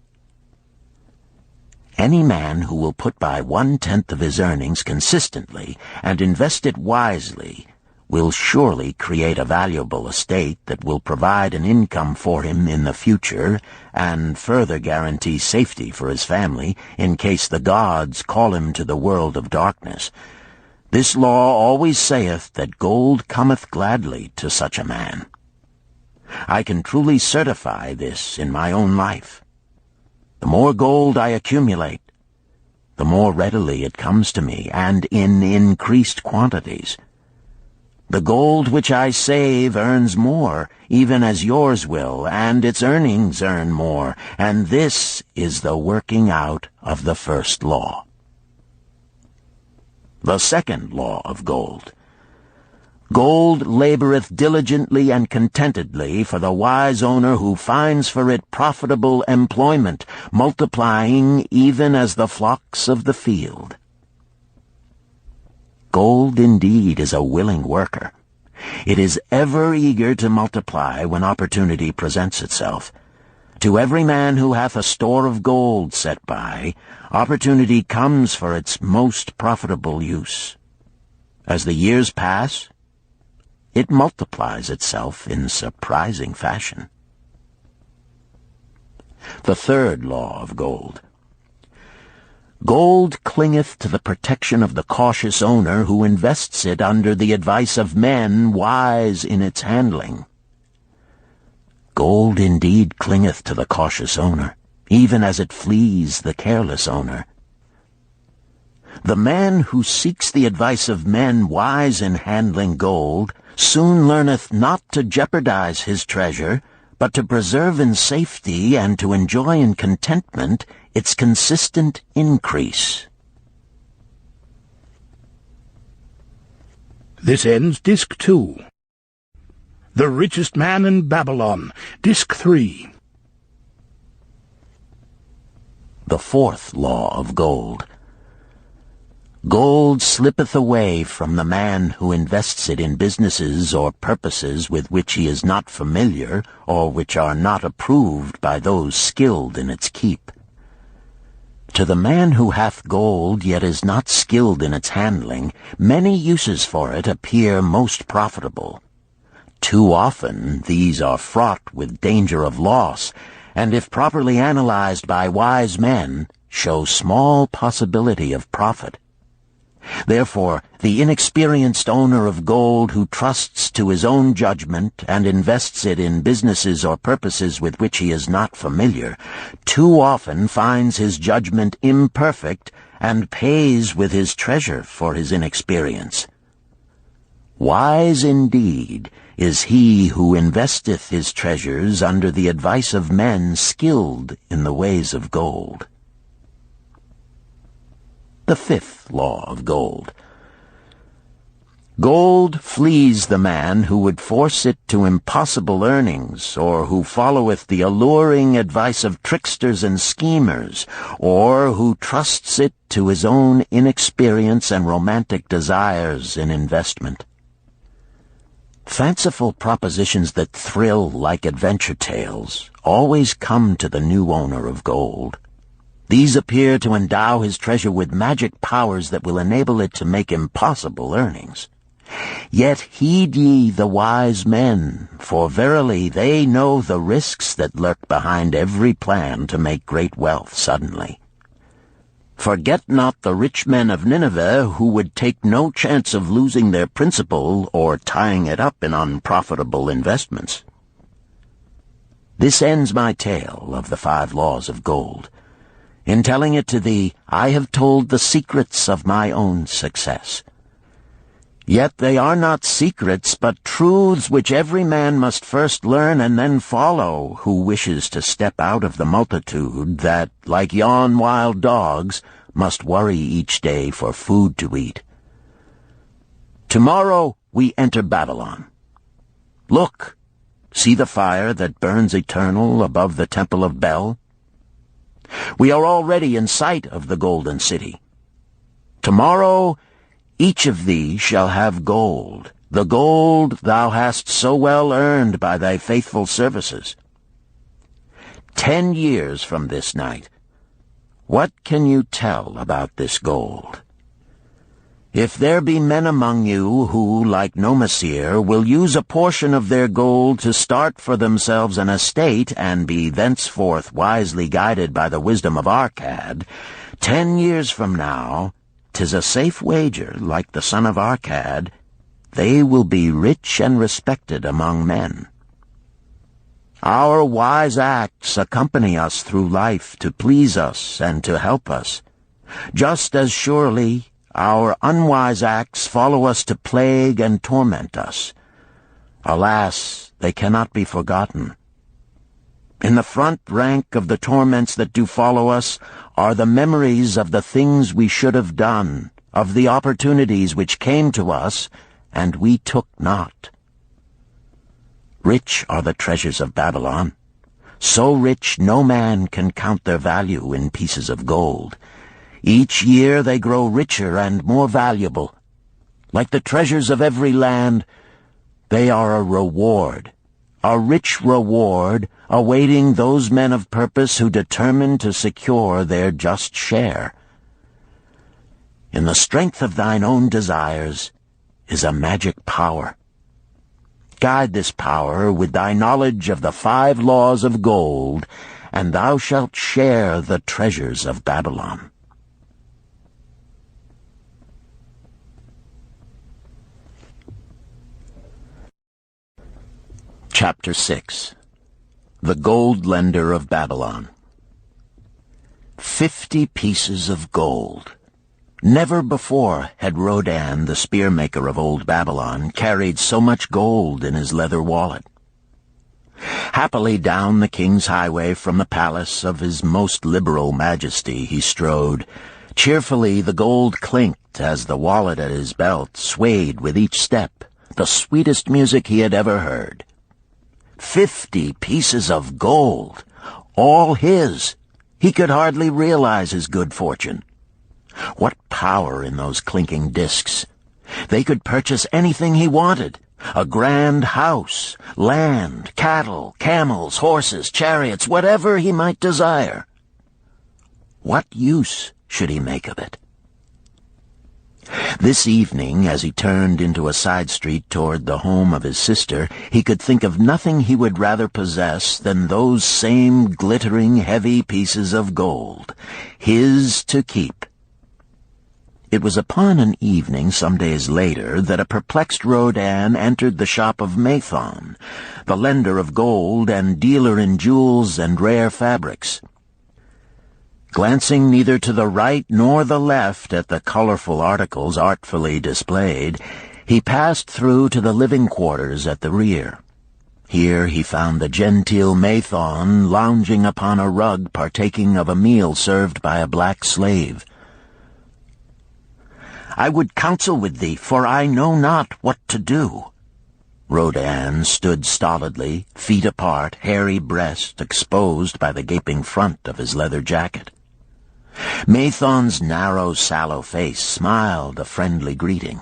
Any man who will put by 1/10 of his earnings consistently and invest it wisely will surely create a valuable estate that will provide an income for him in the future and further guarantee safety for his family in case the gods call him to the world of darkness. This law always saith that gold cometh gladly to such a man. I can truly certify this in my own life. The more gold I accumulate, the more readily it comes to me, and in increased quantities. The gold which I save earns more, even as yours will, and its earnings earn more, and this is the working out of the first law. The second law of gold. Gold laboreth diligently and contentedly for the wise owner who finds for it profitable employment, multiplying even as the flocks of the field. Gold indeed is a willing worker. It is ever eager to multiply when opportunity presents itself. To every man who hath a store of gold set by, opportunity comes for its most profitable use. As the years pass, it multiplies itself in surprising fashion. The third law of gold. Gold clingeth to the protection of the cautious owner who invests it under the advice of men wise in its handling. Gold indeed clingeth to the cautious owner, even as it flees the careless owner. The man who seeks the advice of men wise in handling gold soon learneth not to jeopardize his treasure, but to preserve in safety and to enjoy in contentment its consistent increase. This ends Disc 2. The Richest Man in Babylon, Disc 3. The fourth law of gold. Gold slippeth away from the man who invests it in businesses or purposes with which he is not familiar, or which are not approved by those skilled in its keep. To the man who hath gold yet is not skilled in its handling, many uses for it appear most profitable. Too often these are fraught with danger of loss, and if properly analyzed by wise men, show small possibility of profit. Therefore, the inexperienced owner of gold who trusts to his own judgment and invests it in businesses or purposes with which he is not familiar, too often finds his judgment imperfect and pays with his treasure for his inexperience. Wise indeed is he who investeth his treasures under the advice of men skilled in the ways of gold. The fifth law of gold. Gold flees the man who would force it to impossible earnings, or who followeth the alluring advice of tricksters and schemers, or who trusts it to his own inexperience and romantic desires in investment. Fanciful propositions that thrill like adventure tales always come to the new owner of gold. These appear to endow his treasure with magic powers that will enable it to make impossible earnings. Yet heed ye the wise men, for verily they know the risks that lurk behind every plan to make great wealth suddenly. Forget not the rich men of Nineveh who would take no chance of losing their principal or tying it up in unprofitable investments. This ends my tale of the 5 laws of gold. In telling it to thee, I have told the secrets of my own success. Yet they are not secrets, but truths which every man must first learn and then follow who wishes to step out of the multitude that, like yon wild dogs, must worry each day for food to eat. Tomorrow we enter Babylon. Look, see the fire that burns eternal above the temple of Bel? We are already in sight of the golden city. Tomorrow each of thee shall have gold, the gold thou hast so well earned by thy faithful services. 10 years from this night. What can you tell about this gold? If there be men among you who, like Nomasir, will use a portion of their gold to start for themselves an estate and be thenceforth wisely guided by the wisdom of Arkad, 10 years from now, 'tis a safe wager, like the son of Arkad, they will be rich and respected among men. Our wise acts accompany us through life to please us and to help us. Just as surely our unwise acts follow us to plague and torment us. Alas, they cannot be forgotten. In the front rank of the torments that do follow us are the memories of the things we should have done, of the opportunities which came to us, and we took not. Rich are the treasures of Babylon, so rich no man can count their value in pieces of gold. Each year they grow richer and more valuable. Like the treasures of every land, they are a reward, a rich reward awaiting those men of purpose who determine to secure their just share. In the strength of thine own desires is a magic power. Guide this power with thy knowledge of the 5 laws of gold, and thou shalt share the treasures of Babylon. Chapter 6. The Gold Lender of Babylon. 50 pieces of gold. Never before had Rodan, the spearmaker of old Babylon, carried so much gold in his leather wallet. Happily down the king's highway from the palace of his most liberal majesty he strode. Cheerfully the gold clinked as the wallet at his belt swayed with each step, the sweetest music he had ever heard. 50 pieces of gold, all his. He could hardly realize his good fortune. What power in those clinking discs! They could purchase anything he wanted. A grand house, land, cattle, camels, horses, chariots, whatever he might desire. What use should he make of it? This evening, as he turned into a side street toward the home of his sister, he could think of nothing he would rather possess than those same glittering, heavy pieces of gold, his to keep. It was upon an evening some days later that a perplexed Rodan entered the shop of Mathon, the lender of gold and dealer in jewels and rare fabrics. Glancing neither to the right nor the left at the colorful articles artfully displayed, he passed through to the living quarters at the rear. Here he found the genteel Mathon lounging upon a rug partaking of a meal served by a black slave. "I would counsel with thee, for I know not what to do." Rodan stood stolidly, feet apart, hairy breast exposed by the gaping front of his leather jacket. Mathon's narrow, sallow face smiled a friendly greeting.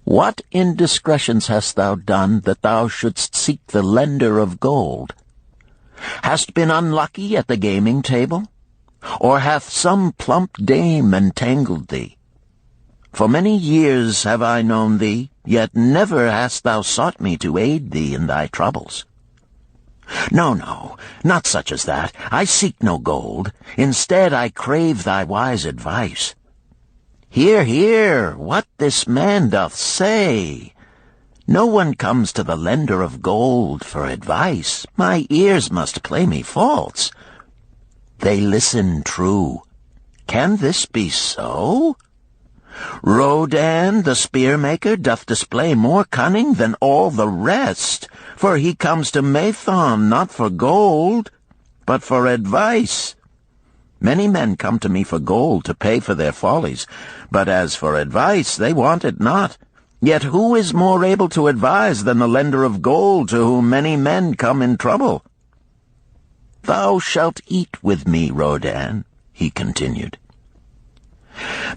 "What indiscretions hast thou done that thou shouldst seek the lender of gold? Hast been unlucky at the gaming table? Or hath some plump dame entangled thee? For many years have I known thee, yet never hast thou sought me to aid thee in thy troubles. No, not such as that. I seek no gold. Instead, I crave thy wise advice. Hear, what this man doth say. No one comes to the lender of gold for advice. My ears must play me false. They listen true. Can this be so? Rodan, the spearmaker, doth display more cunning than all the rest, for he comes to Mathon not for gold, but for advice. Many men come to me for gold to pay for their follies, but as for advice, they want it not. Yet who is more able to advise than the lender of gold to whom many men come in trouble? Thou shalt eat with me, Rodan, he continued.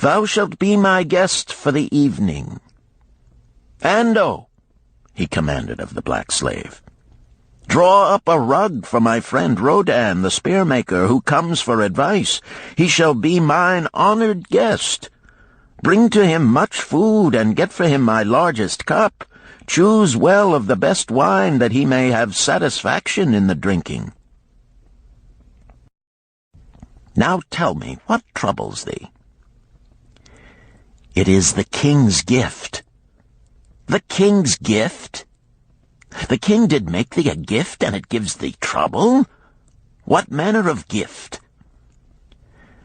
Thou shalt be my guest for the evening. Ando, he commanded of the black slave. Draw up a rug for my friend Rodan, the spearmaker, who comes for advice. He shall be mine honored guest. Bring to him much food, and get for him my largest cup. Choose well of the best wine, that he may have satisfaction in the drinking. Now tell me, what troubles thee? It is the king's gift. The king's gift? The king did make thee a gift, and it gives thee trouble? What manner of gift?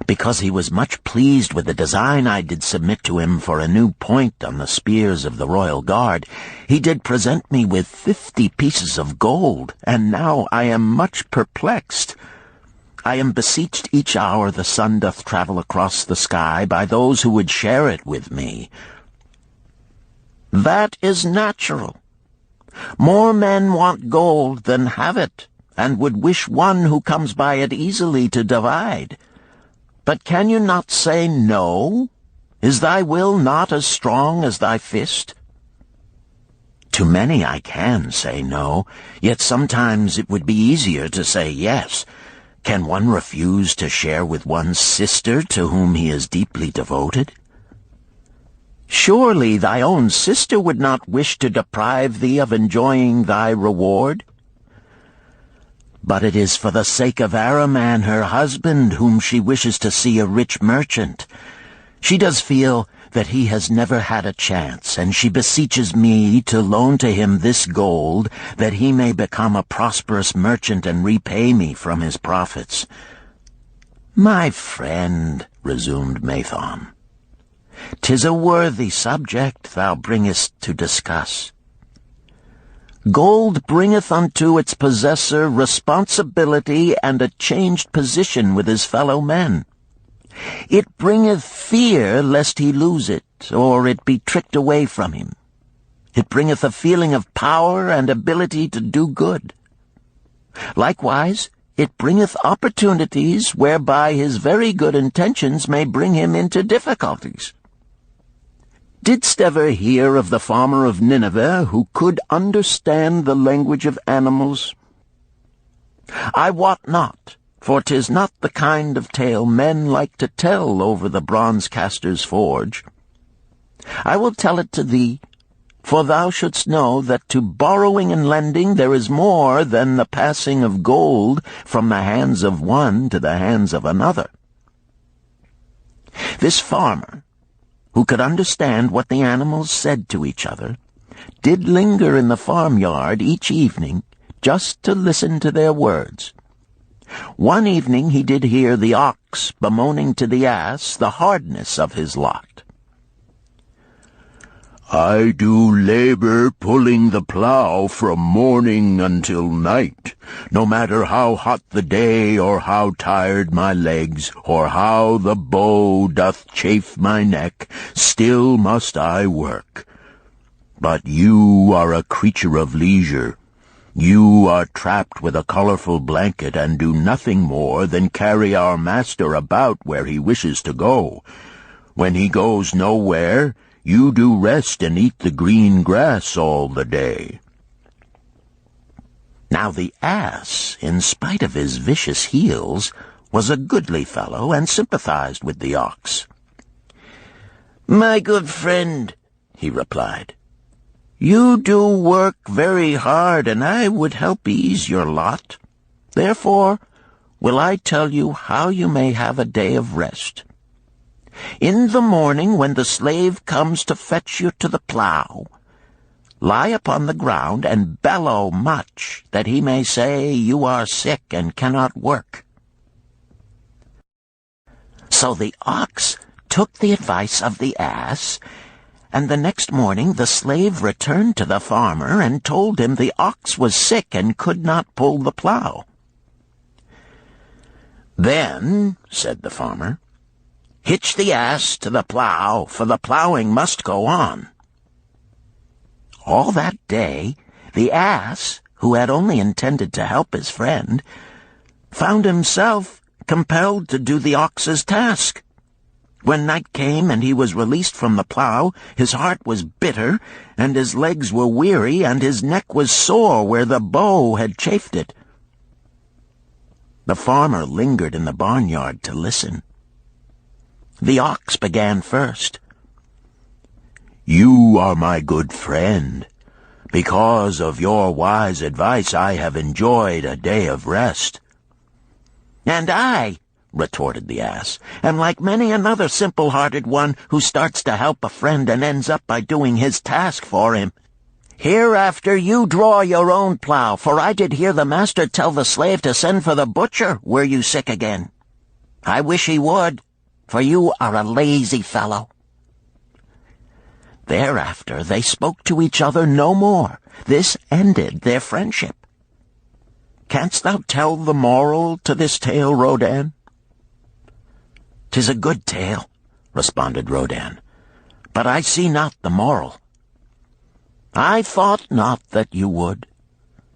Because he was much pleased with the design I did submit to him for a new point on the spears of the royal guard, he did present me with 50 pieces of gold, and now I am much perplexed. I am beseeched each hour the sun doth travel across the sky by those who would share it with me. That is natural. More men want gold than have it, and would wish one who comes by it easily to divide. But can you not say no? Is thy will not as strong as thy fist? To many I can say no, yet sometimes it would be easier to say yes. Can one refuse to share with one's sister to whom he is deeply devoted? Surely thy own sister would not wish to deprive thee of enjoying thy reward? But it is for the sake of Araman, her husband, whom she wishes to see a rich merchant. She does feel that he has never had a chance, and she beseeches me to loan to him this gold, that he may become a prosperous merchant and repay me from his profits. My friend, resumed Mathon, 'tis a worthy subject thou bringest to discuss. Gold bringeth unto its possessor responsibility and a changed position with his fellow men. It bringeth fear lest he lose it, or it be tricked away from him. It bringeth a feeling of power and ability to do good. Likewise, it bringeth opportunities whereby his very good intentions may bring him into difficulties. Didst ever hear of the farmer of Nineveh who could understand the language of animals? I wot not, for 'tis not the kind of tale men like to tell over the bronze-caster's forge. I will tell it to thee, for thou shouldst know that to borrowing and lending there is more than the passing of gold from the hands of one to the hands of another. This farmer, who could understand what the animals said to each other, did linger in the farmyard each evening just to listen to their words. One evening he did hear the ox bemoaning to the ass the hardness of his lot. I do labor pulling the plow from morning until night, no matter how hot the day, or how tired my legs, or how the bow doth chafe my neck, still must I work. But you are a creature of leisure. You are trapped with a colorful blanket and do nothing more than carry our master about where he wishes to go. When he goes nowhere, you do rest and eat the green grass all the day. Now the ass, in spite of his vicious heels, was a goodly fellow and sympathized with the ox. My good friend, he replied, you do work very hard, and I would help ease your lot. Therefore will I tell you how you may have a day of rest. In the morning, when the slave comes to fetch you to the plow, lie upon the ground and bellow much, that he may say you are sick and cannot work. So the ox took the advice of the ass, and the next morning the slave returned to the farmer and told him the ox was sick and could not pull the plow. Then, said the farmer, hitch the ass to the plow, for the plowing must go on. All that day, the ass, who had only intended to help his friend, found himself compelled to do the ox's task. When night came and he was released from the plough, his heart was bitter, and his legs were weary, and his neck was sore where the bow had chafed it. The farmer lingered in the barnyard to listen. The ox began first. "You are my good friend. Because of your wise advice, I have enjoyed a day of rest." "And I," retorted the ass, "am like many another simple-hearted one who starts to help a friend and ends up by doing his task for him. Hereafter you draw your own plough, for I did hear the master tell the slave to send for the butcher were you sick again. I wish he would, for you are a lazy fellow." Thereafter they spoke to each other no more. This ended their friendship. Canst thou tell the moral to this tale, Rodan? "'Tis a good tale," responded Rodan, "but I see not the moral." "I thought not that you would,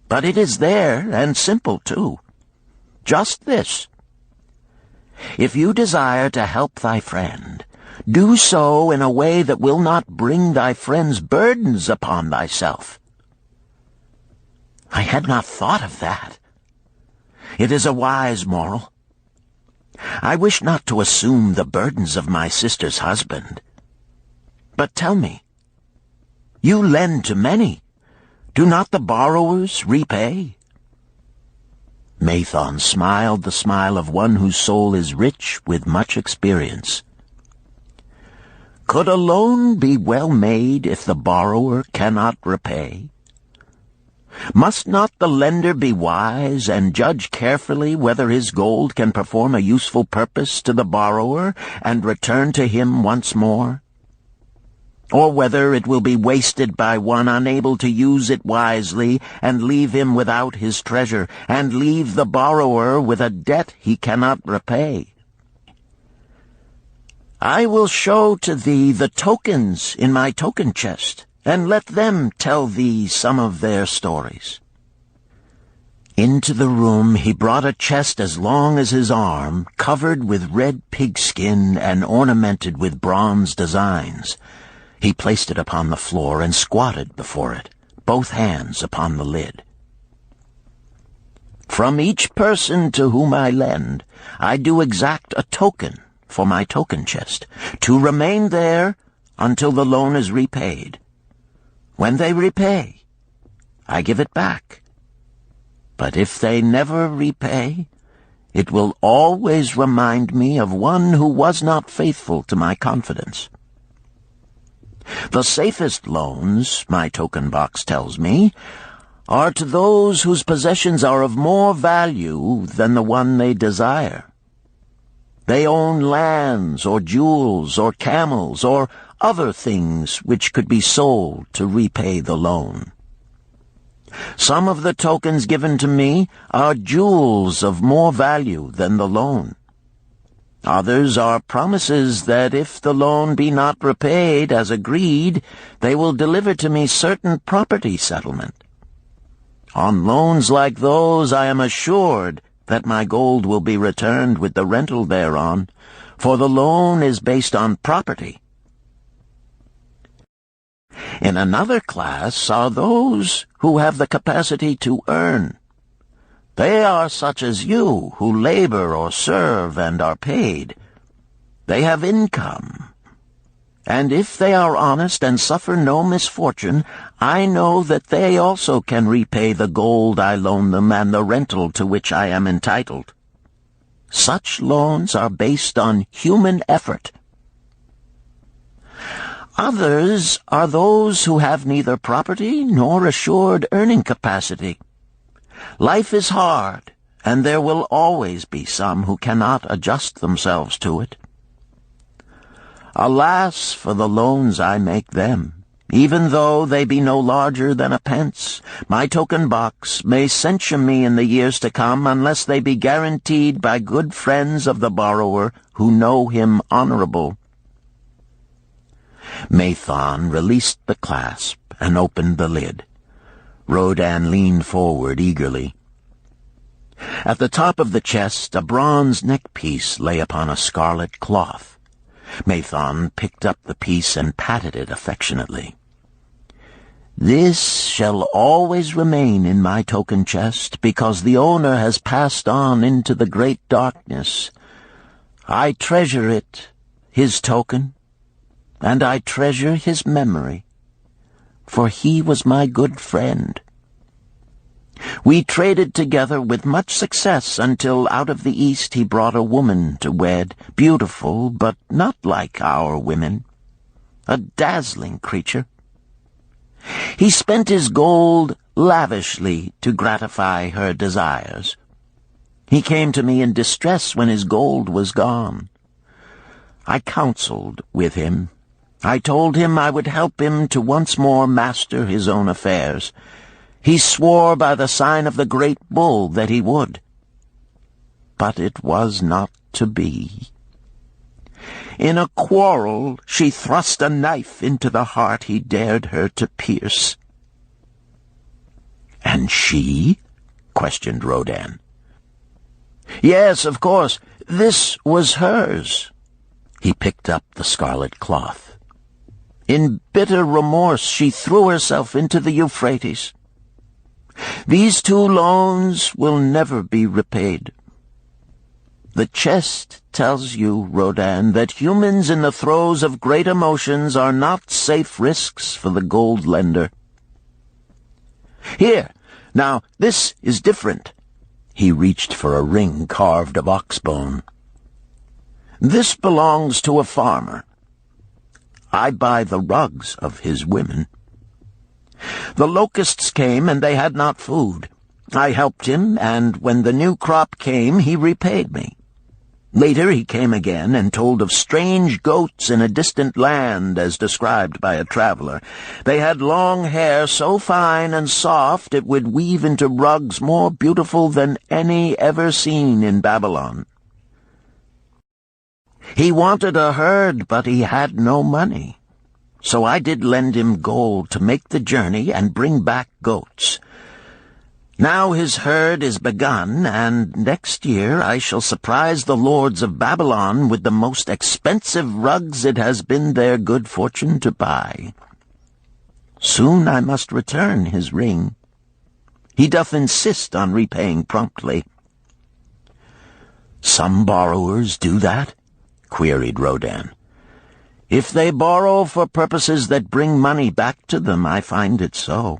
but it is there, and simple too. Just this: if you desire to help thy friend, do so in a way that will not bring thy friend's burdens upon thyself." "I had not thought of that. It is a wise moral. I wish not to assume the burdens of my sister's husband. But tell me, you lend to many. Do not the borrowers repay?" Mathon smiled the smile of one whose soul is rich with much experience. "Could a loan be well made if the borrower cannot repay? Must not the lender be wise and judge carefully whether his gold can perform a useful purpose to the borrower and return to him once more? Or whether it will be wasted by one unable to use it wisely and leave him without his treasure, and leave the borrower with a debt he cannot repay? I will show to thee the tokens in my token chest, and let them tell thee some of their stories." Into the room he brought a chest as long as his arm, covered with red pigskin and ornamented with bronze designs. He placed it upon the floor and squatted before it, both hands upon the lid. "From each person to whom I lend, I do exact a token for my token chest, to remain there until the loan is repaid. When they repay, I give it back. But if they never repay, it will always remind me of one who was not faithful to my confidence. The safest loans, my token box tells me, are to those whose possessions are of more value than the one they desire. They own lands or jewels or camels or other things which could be sold to repay the loan. Some of the tokens given to me are jewels of more value than the loan. Others are promises that if the loan be not repaid as agreed, they will deliver to me certain property settlement. On loans like those I am assured that my gold will be returned with the rental thereon, for the loan is based on property. In another class are those who have the capacity to earn. They are such as you, who labor or serve and are paid. They have income. And if they are honest and suffer no misfortune, I know that they also can repay the gold I loan them and the rental to which I am entitled. Such loans are based on human effort. Others are those who have neither property nor assured earning capacity. Life is hard, and there will always be some who cannot adjust themselves to it. Alas for the loans I make them! Even though they be no larger than a pence, my token box may censure me in the years to come unless they be guaranteed by good friends of the borrower who know him honorable. Mathon released the clasp and opened the lid. Rodan leaned forward eagerly. At the top of the chest a bronze neckpiece lay upon a scarlet cloth. Mathon picked up the piece and patted it affectionately. "This shall always remain in my token chest, because the owner has passed on into the great darkness. I treasure it, his token, and I treasure his memory, for he was my good friend. We traded together with much success until out of the East he brought a woman to wed, beautiful, but not like our women, a dazzling creature. He spent his gold lavishly to gratify her desires. He came to me in distress when his gold was gone. I counseled with him. I told him I would help him to once more master his own affairs. He swore by the sign of the great bull that he would. But it was not to be. In a quarrel she thrust a knife into the heart he dared her to pierce." "And she?" questioned Rodin. "Yes, of course. This was hers." He picked up the scarlet cloth. "In bitter remorse she threw herself into the Euphrates. These 2 loans will never be repaid. The chest tells you, Rodin, that humans in the throes of great emotions are not safe risks for the gold lender. Here, now, this is different." He reached for a ring carved of ox bone. "This belongs to a farmer. I buy the rugs of his women. The locusts came, and they had not food. I helped him, and when the new crop came, he repaid me. Later he came again and told of strange goats in a distant land, as described by a traveler. They had long hair so fine and soft it would weave into rugs more beautiful than any ever seen in Babylon. He wanted a herd, but he had no money. So I did lend him gold to make the journey and bring back goats. Now his herd is begun, and next year I shall surprise the lords of Babylon with the most expensive rugs it has been their good fortune to buy. Soon I must return his ring. He doth insist on repaying promptly." "Some borrowers do that?" queried Rodin. "If they borrow for purposes that bring money back to them, I find it so.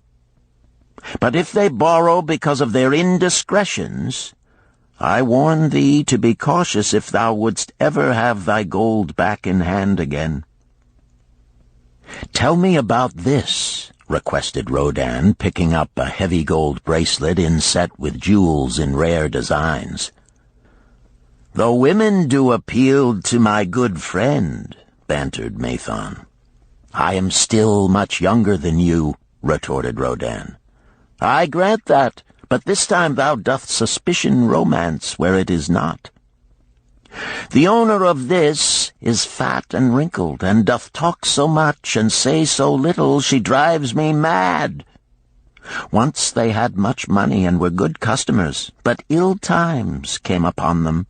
But if they borrow because of their indiscretions, I warn thee to be cautious if thou wouldst ever have thy gold back in hand again." "Tell me about this," requested Rodin, picking up a heavy gold bracelet inset with jewels in rare designs. "The women do appeal to my good friend," bantered Mathon. "I am still much younger than you," retorted Rodin. "I grant that, but this time thou doth suspicion romance where it is not. The owner of this is fat and wrinkled, and doth talk so much and say so little she drives me mad. Once they had much money and were good customers, but ill times came upon them.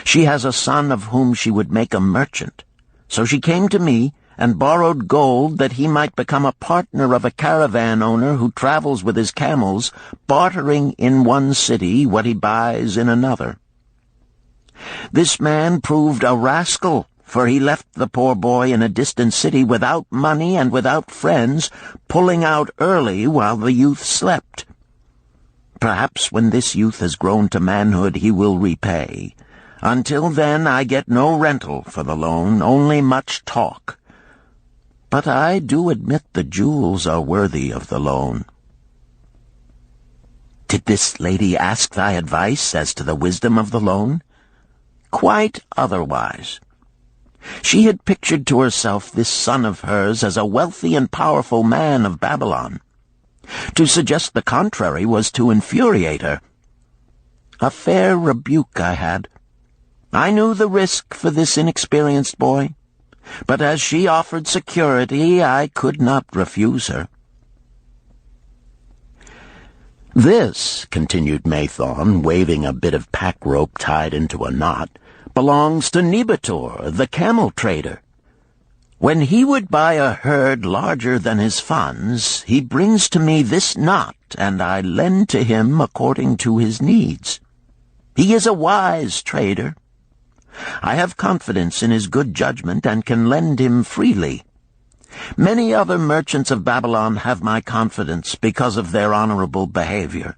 She has a son of whom she would make a merchant. So she came to me and borrowed gold that he might become a partner of a caravan owner who travels with his camels, bartering in one city what he buys in another. This man proved a rascal, for he left the poor boy in a distant city without money and without friends, pulling out early while the youth slept. Perhaps when this youth has grown to manhood he will repay. Until then I get no rental for the loan, only much talk. But I do admit the jewels are worthy of the loan." "Did this lady ask thy advice as to the wisdom of the loan?" "Quite otherwise. She had pictured to herself this son of hers as a wealthy and powerful man of Babylon. To suggest the contrary was to infuriate her. A fair rebuke I had. I knew the risk for this inexperienced boy, but as she offered security, I could not refuse her." "This," continued Mathon, waving a bit of pack rope tied into a knot, belongs to Nebator, the camel trader. When he would buy a herd larger than his funds, he brings to me this knot, and I lend to him according to his needs. He is a wise trader. I have confidence in his good judgment and can lend him freely. Many other merchants of Babylon have my confidence because of their honorable behavior.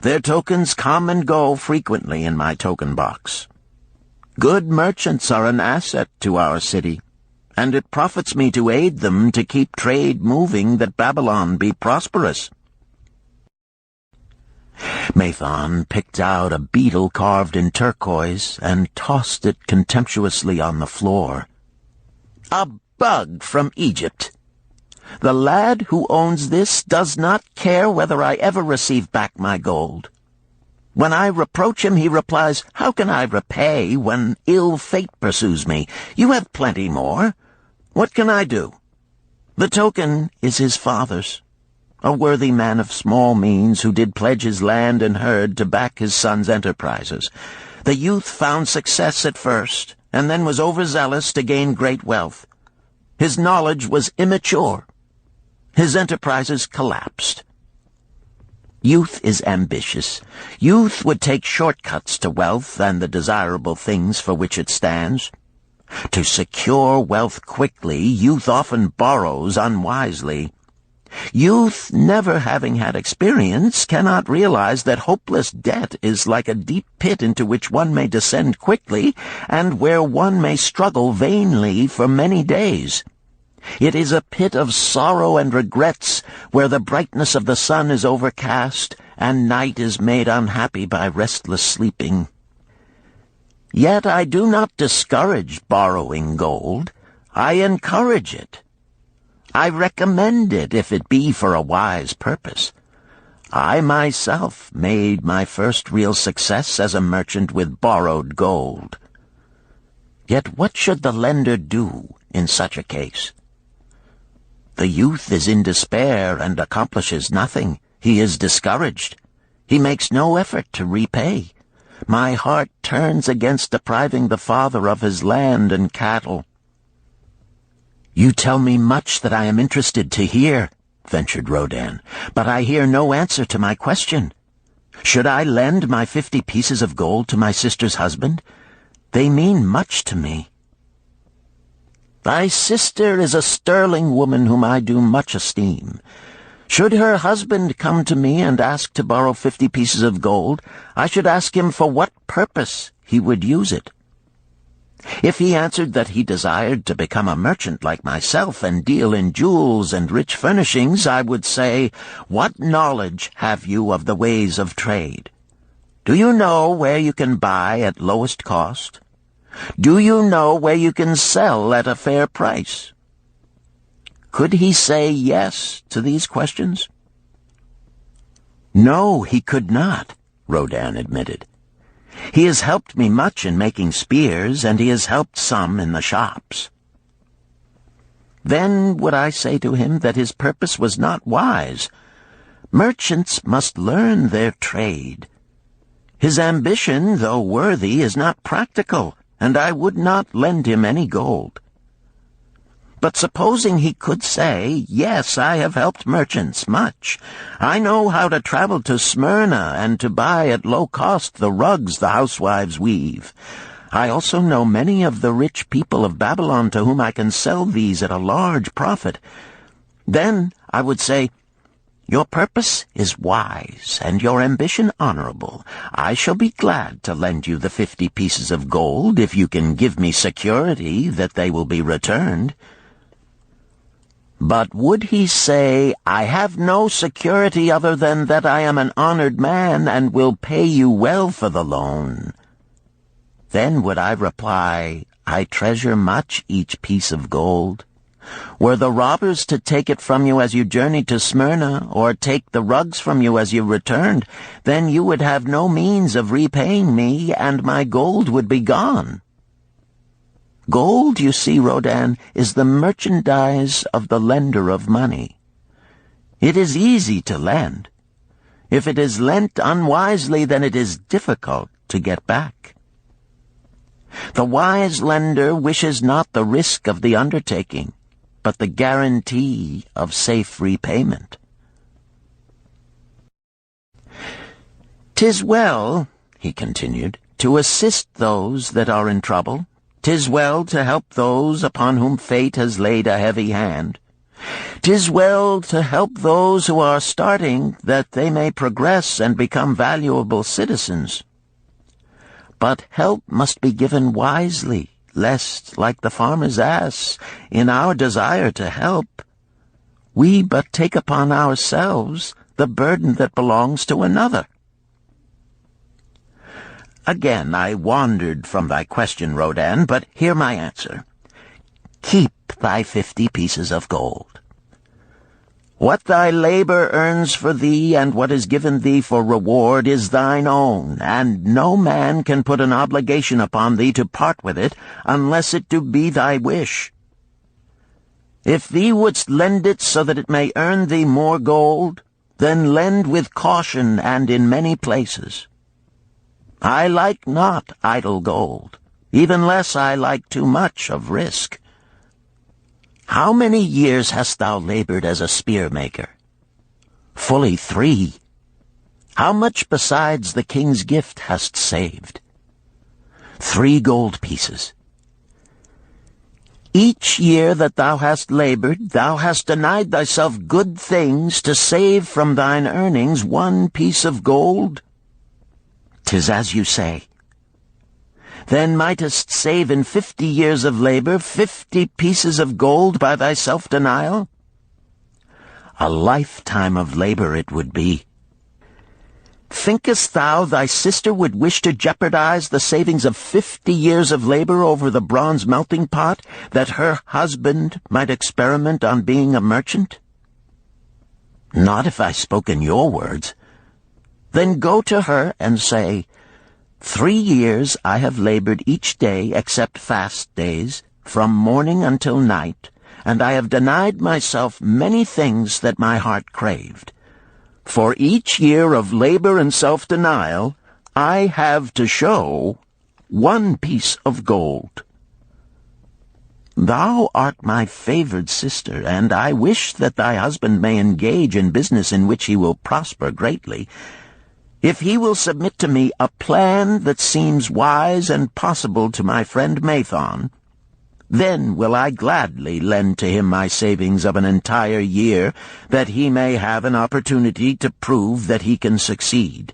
Their tokens come and go frequently in my token box. Good merchants are an asset to our city, and it profits me to aid them to keep trade moving that Babylon be prosperous." Mathon picked out a beetle carved in turquoise and tossed it contemptuously on the floor. "A bug from Egypt. The lad who owns this does not care whether I ever receive back my gold. When I reproach him, he replies, 'How can I repay when ill fate pursues me? You have plenty more. What can I do?' The token is his father's, a worthy man of small means who did pledge his land and herd to back his son's enterprises. The youth found success at first, and then was overzealous to gain great wealth. His knowledge was immature. His enterprises collapsed. Youth is ambitious. Youth would take shortcuts to wealth and the desirable things for which it stands. To secure wealth quickly, youth often borrows unwisely. Youth, never having had experience, cannot realize that hopeless debt is like a deep pit into which one may descend quickly, and where one may struggle vainly for many days. It is a pit of sorrow and regrets, where the brightness of the sun is overcast, and night is made unhappy by restless sleeping. Yet I do not discourage borrowing gold. I encourage it. I recommend it if it be for a wise purpose. I myself made my first real success as a merchant with borrowed gold. Yet what should the lender do in such a case? The youth is in despair and accomplishes nothing. He is discouraged. He makes no effort to repay. My heart turns against depriving the father of his land and cattle." "You tell me much that I am interested to hear," ventured Rodan, "but I hear no answer to my question. Should I lend my 50 pieces of gold to my sister's husband? They mean much to me." "Thy sister is a sterling woman whom I do much esteem. Should her husband come to me and ask to borrow 50 pieces of gold, I should ask him for what purpose he would use it. If he answered that he desired to become a merchant like myself and deal in jewels and rich furnishings, I would say, 'What knowledge have you of the ways of trade? Do you know where you can buy at lowest cost? Do you know where you can sell at a fair price?' Could he say yes to these questions?" "No, he could not," Rodan admitted. "He has helped me much in making spears, and he has helped some in the shops." Then would I say to him that his purpose was not wise. Merchants must learn their trade. His ambition, though worthy, is not practical, and I would not lend him any gold. But supposing he could say, 'Yes, I have helped merchants much. I know how to travel to Smyrna and to buy at low cost the rugs the housewives weave. I also know many of the rich people of Babylon to whom I can sell these at a large profit,' then I would say, 'Your purpose is wise and your ambition honorable. I shall be glad to lend you the 50 pieces of gold if you can give me security that they will be returned.' But would he say, 'I have no security other than that I am an honored man and will pay you well for the loan?' Then would I reply, 'I treasure much each piece of gold. Were the robbers to take it from you as you journeyed to Smyrna, or take the rugs from you as you returned, then you would have no means of repaying me, and my gold would be gone.' Gold, you see, Rodan, is the merchandise of the lender of money. It is easy to lend. If it is lent unwisely, then it is difficult to get back. The wise lender wishes not the risk of the undertaking, but the guarantee of safe repayment. "'Tis well," he continued, "to assist those that are in trouble. 'Tis well to help those upon whom fate has laid a heavy hand. 'Tis well to help those who are starting, that they may progress and become valuable citizens. But help must be given wisely, lest, like the farmer's ass, in our desire to help, we but take upon ourselves the burden that belongs to another." Again I wandered from thy question, Rodin, but hear my answer. Keep thy 50 pieces of gold. What thy labor earns for thee and what is given thee for reward is thine own, and no man can put an obligation upon thee to part with it, unless it do be thy wish. If thee wouldst lend it so that it may earn thee more gold, then lend with caution and in many places. I like not idle gold, even less I like too much of risk. How many years hast thou labored as a spear-maker? Fully 3. How much besides the king's gift hast saved? 3 gold pieces. Each year that thou hast labored, thou hast denied thyself good things to save from thine earnings 1 piece of gold? 'Tis as you say. Then mightest save in 50 years of labor 50 pieces of gold by thy self-denial? A lifetime of labor it would be. Thinkest thou thy sister would wish to jeopardize the savings of 50 years of labor over the bronze melting pot, that her husband might experiment on being a merchant? Not if I spoke in your words. Then go to her and say, 3 years I have labored each day except fast days, from morning until night, and I have denied myself many things that my heart craved. For each year of labor and self-denial, I have to show 1 piece of gold. Thou art my favored sister, and I wish that thy husband may engage in business in which he will prosper greatly. If he will submit to me a plan that seems wise and possible to my friend Mathon, then will I gladly lend to him my savings of an entire year, that he may have an opportunity to prove that he can succeed.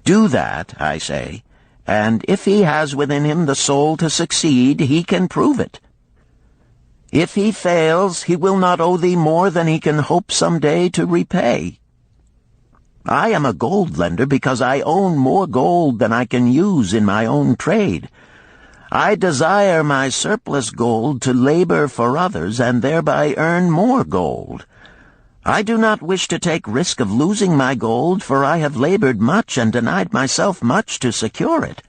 Do that, I say, and if he has within him the soul to succeed, he can prove it. If he fails, he will not owe thee more than he can hope some day to repay. I am a gold lender because I own more gold than I can use in my own trade. I desire my surplus gold to labor for others and thereby earn more gold. I do not wish to take risk of losing my gold, for I have labored much and denied myself much to secure it.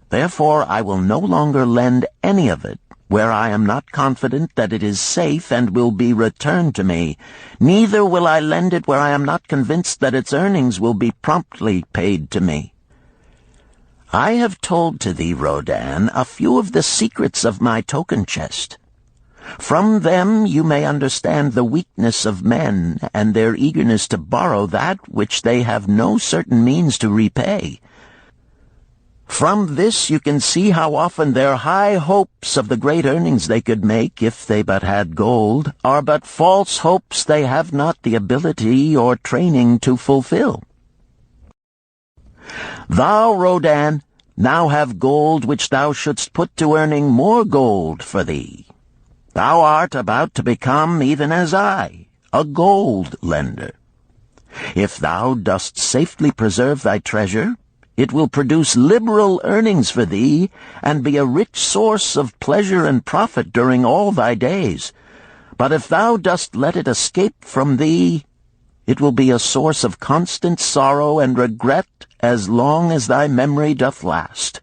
Therefore I will no longer lend any of it where I am not confident that it is safe and will be returned to me. Neither will I lend it where I am not convinced that its earnings will be promptly paid to me. I have told to thee, Rodin, a few of the secrets of my token chest. From them you may understand the weakness of men and their eagerness to borrow that which they have no certain means to repay. From this you can see how often their high hopes of the great earnings they could make if they but had gold are but false hopes they have not the ability or training to fulfill. Thou, Rodin, now have gold which thou shouldst put to earning more gold for thee. Thou art about to become, even as I, a gold lender. If thou dost safely preserve thy treasure, it will produce liberal earnings for thee, and be a rich source of pleasure and profit during all thy days. But if thou dost let it escape from thee, it will be a source of constant sorrow and regret as long as thy memory doth last.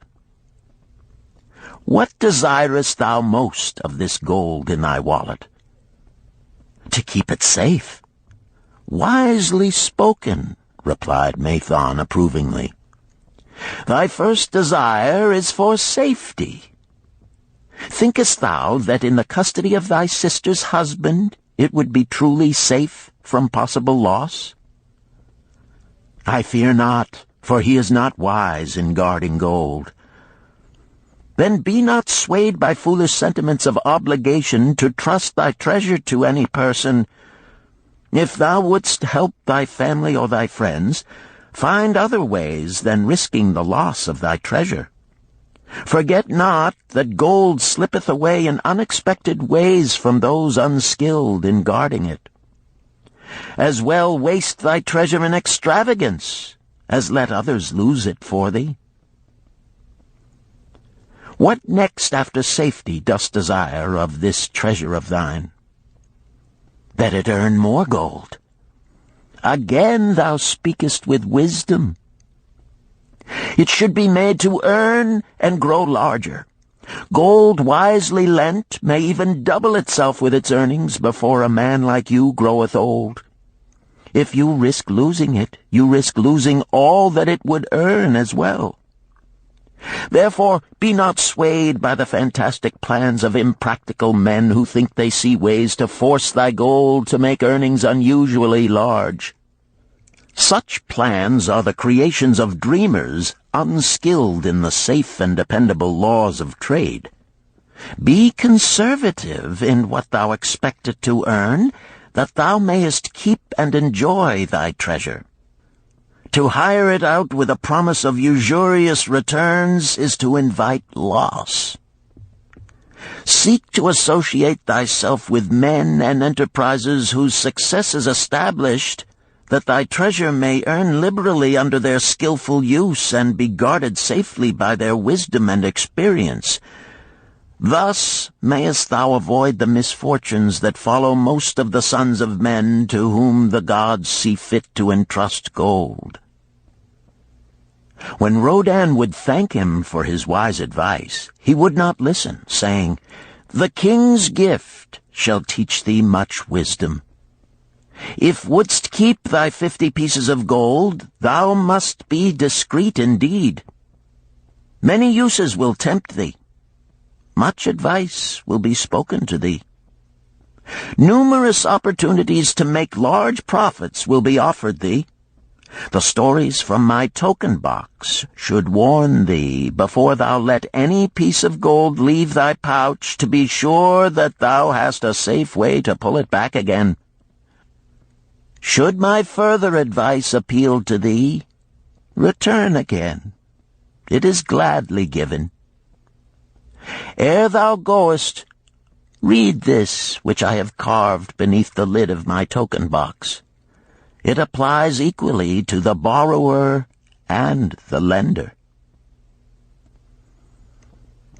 What desirest thou most of this gold in thy wallet? To keep it safe. Wisely spoken, replied Mathon approvingly. Thy first desire is for safety. Thinkest thou that in the custody of thy sister's husband it would be truly safe from possible loss? I fear not, for he is not wise in guarding gold. Then be not swayed by foolish sentiments of obligation to trust thy treasure to any person. If thou wouldst help thy family or thy friends, find other ways than risking the loss of thy treasure. Forget not that gold slippeth away in unexpected ways from those unskilled in guarding it. As well waste thy treasure in extravagance, as let others lose it for thee. What next after safety dost desire of this treasure of thine? That it earn more gold. Again thou speakest with wisdom. It should be made to earn and grow larger. Gold wisely lent may even double itself with its earnings before a man like you groweth old. If you risk losing it, you risk losing all that it would earn as well. Therefore be not swayed by the fantastic plans of impractical men who think they see ways to force thy gold to make earnings unusually large. Such plans are the creations of dreamers unskilled in the safe and dependable laws of trade. Be conservative in what thou expectest to earn, that thou mayest keep and enjoy thy treasure. To hire it out with a promise of usurious returns is to invite loss. Seek to associate thyself with men and enterprises whose success is established, that thy treasure may earn liberally under their skillful use and be guarded safely by their wisdom and experience. Thus mayest thou avoid the misfortunes that follow most of the sons of men to whom the gods see fit to entrust gold. When Rodin would thank him for his wise advice, he would not listen, saying, "The king's gift shall teach thee much wisdom. If wouldst keep thy 50 pieces of gold, thou must be discreet indeed. Many uses will tempt thee. Much advice will be spoken to thee. Numerous opportunities to make large profits will be offered thee. The stories from my token box should warn thee, before thou let any piece of gold leave thy pouch, to be sure that thou hast a safe way to pull it back again. Should my further advice appeal to thee, return again. It is gladly given. Ere thou goest, read this which I have carved beneath the lid of my token box. It applies equally to the borrower and the lender.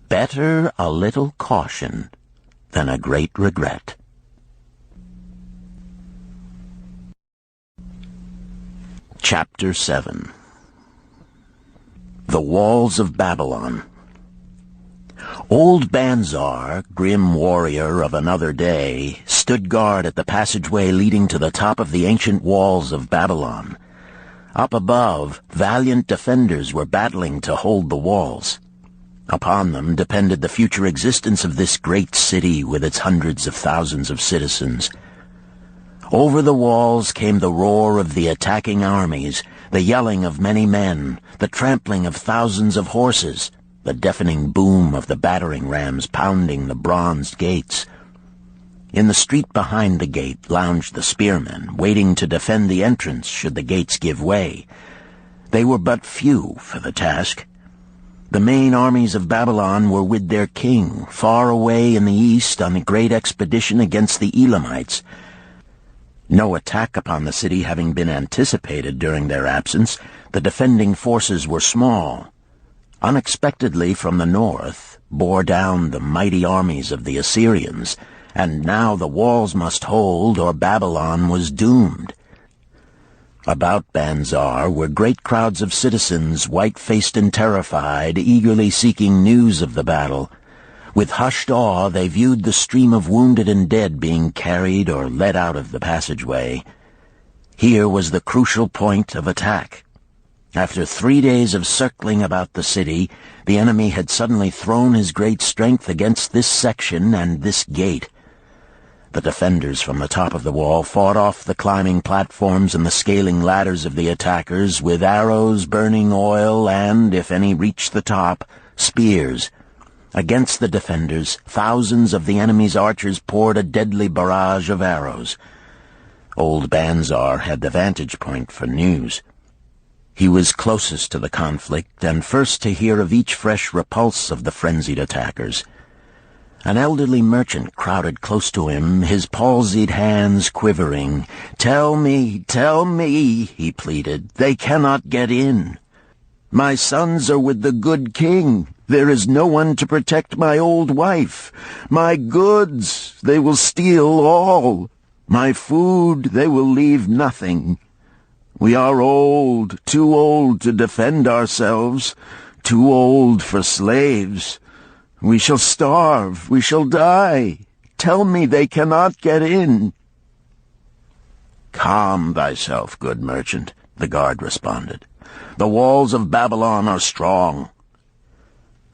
Better a little caution than a great regret. Chapter 7. The Walls of Babylon. Old Banzar, grim warrior of another day, stood guard at the passageway leading to the top of the ancient walls of Babylon. Up above, valiant defenders were battling to hold the walls. Upon them depended the future existence of this great city with its hundreds of thousands of citizens. Over the walls came the roar of the attacking armies, the yelling of many men, the trampling of thousands of horses, the deafening boom of the battering rams pounding the bronzed gates. In the street behind the gate lounged the spearmen, waiting to defend the entrance should the gates give way. They were but few for the task. The main armies of Babylon were with their king, far away in the east on a great expedition against the Elamites. No attack upon the city having been anticipated during their absence, the defending forces were small. Unexpectedly from the north bore down the mighty armies of the Assyrians, and now the walls must hold or Babylon was doomed. About Banzar were great crowds of citizens, white-faced and terrified, eagerly seeking news of the battle. With hushed awe they viewed the stream of wounded and dead being carried or led out of the passageway. Here was the crucial point of attack. After 3 days of circling about the city, the enemy had suddenly thrown his great strength against this section and this gate. The defenders from the top of the wall fought off the climbing platforms and the scaling ladders of the attackers with arrows, burning oil, and, if any reached the top, spears. Against the defenders, thousands of the enemy's archers poured a deadly barrage of arrows. Old Banzar had the vantage point for news. He was closest to the conflict and first to hear of each fresh repulse of the frenzied attackers. An elderly merchant crowded close to him, his palsied hands quivering. "Tell me, he pleaded. "They cannot get in. My sons are with the good king. There is no one to protect my old wife. My goods, they will steal all. My food, they will leave nothing. We are old, too old to defend ourselves, too old for slaves. We shall starve, we shall die. Tell me they cannot get in." "Calm thyself, good merchant," the guard responded. "The walls of Babylon are strong.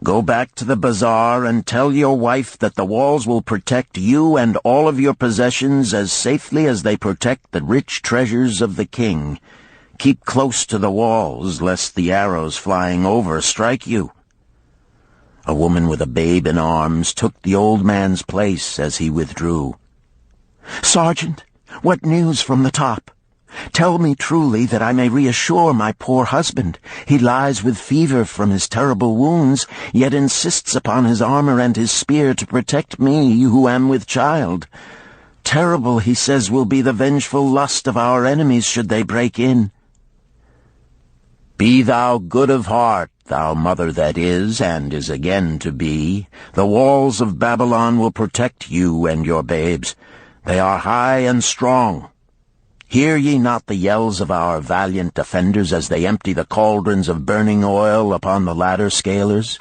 Go back to the bazaar and tell your wife that the walls will protect you and all of your possessions as safely as they protect the rich treasures of the king. Keep close to the walls, lest the arrows flying over strike you." A woman with a babe in arms took the old man's place as he withdrew. "Sergeant, what news from the top? Tell me truly that I may reassure my poor husband. He lies with fever from his terrible wounds, yet insists upon his armor and his spear to protect me who am with child. Terrible, he says, will be the vengeful lust of our enemies should they break in." "Be thou good of heart, thou mother that is and is again to be. The walls of Babylon will protect you and your babes. They are high and strong. Hear ye not the yells of our valiant defenders as they empty the cauldrons of burning oil upon the ladder scalers?"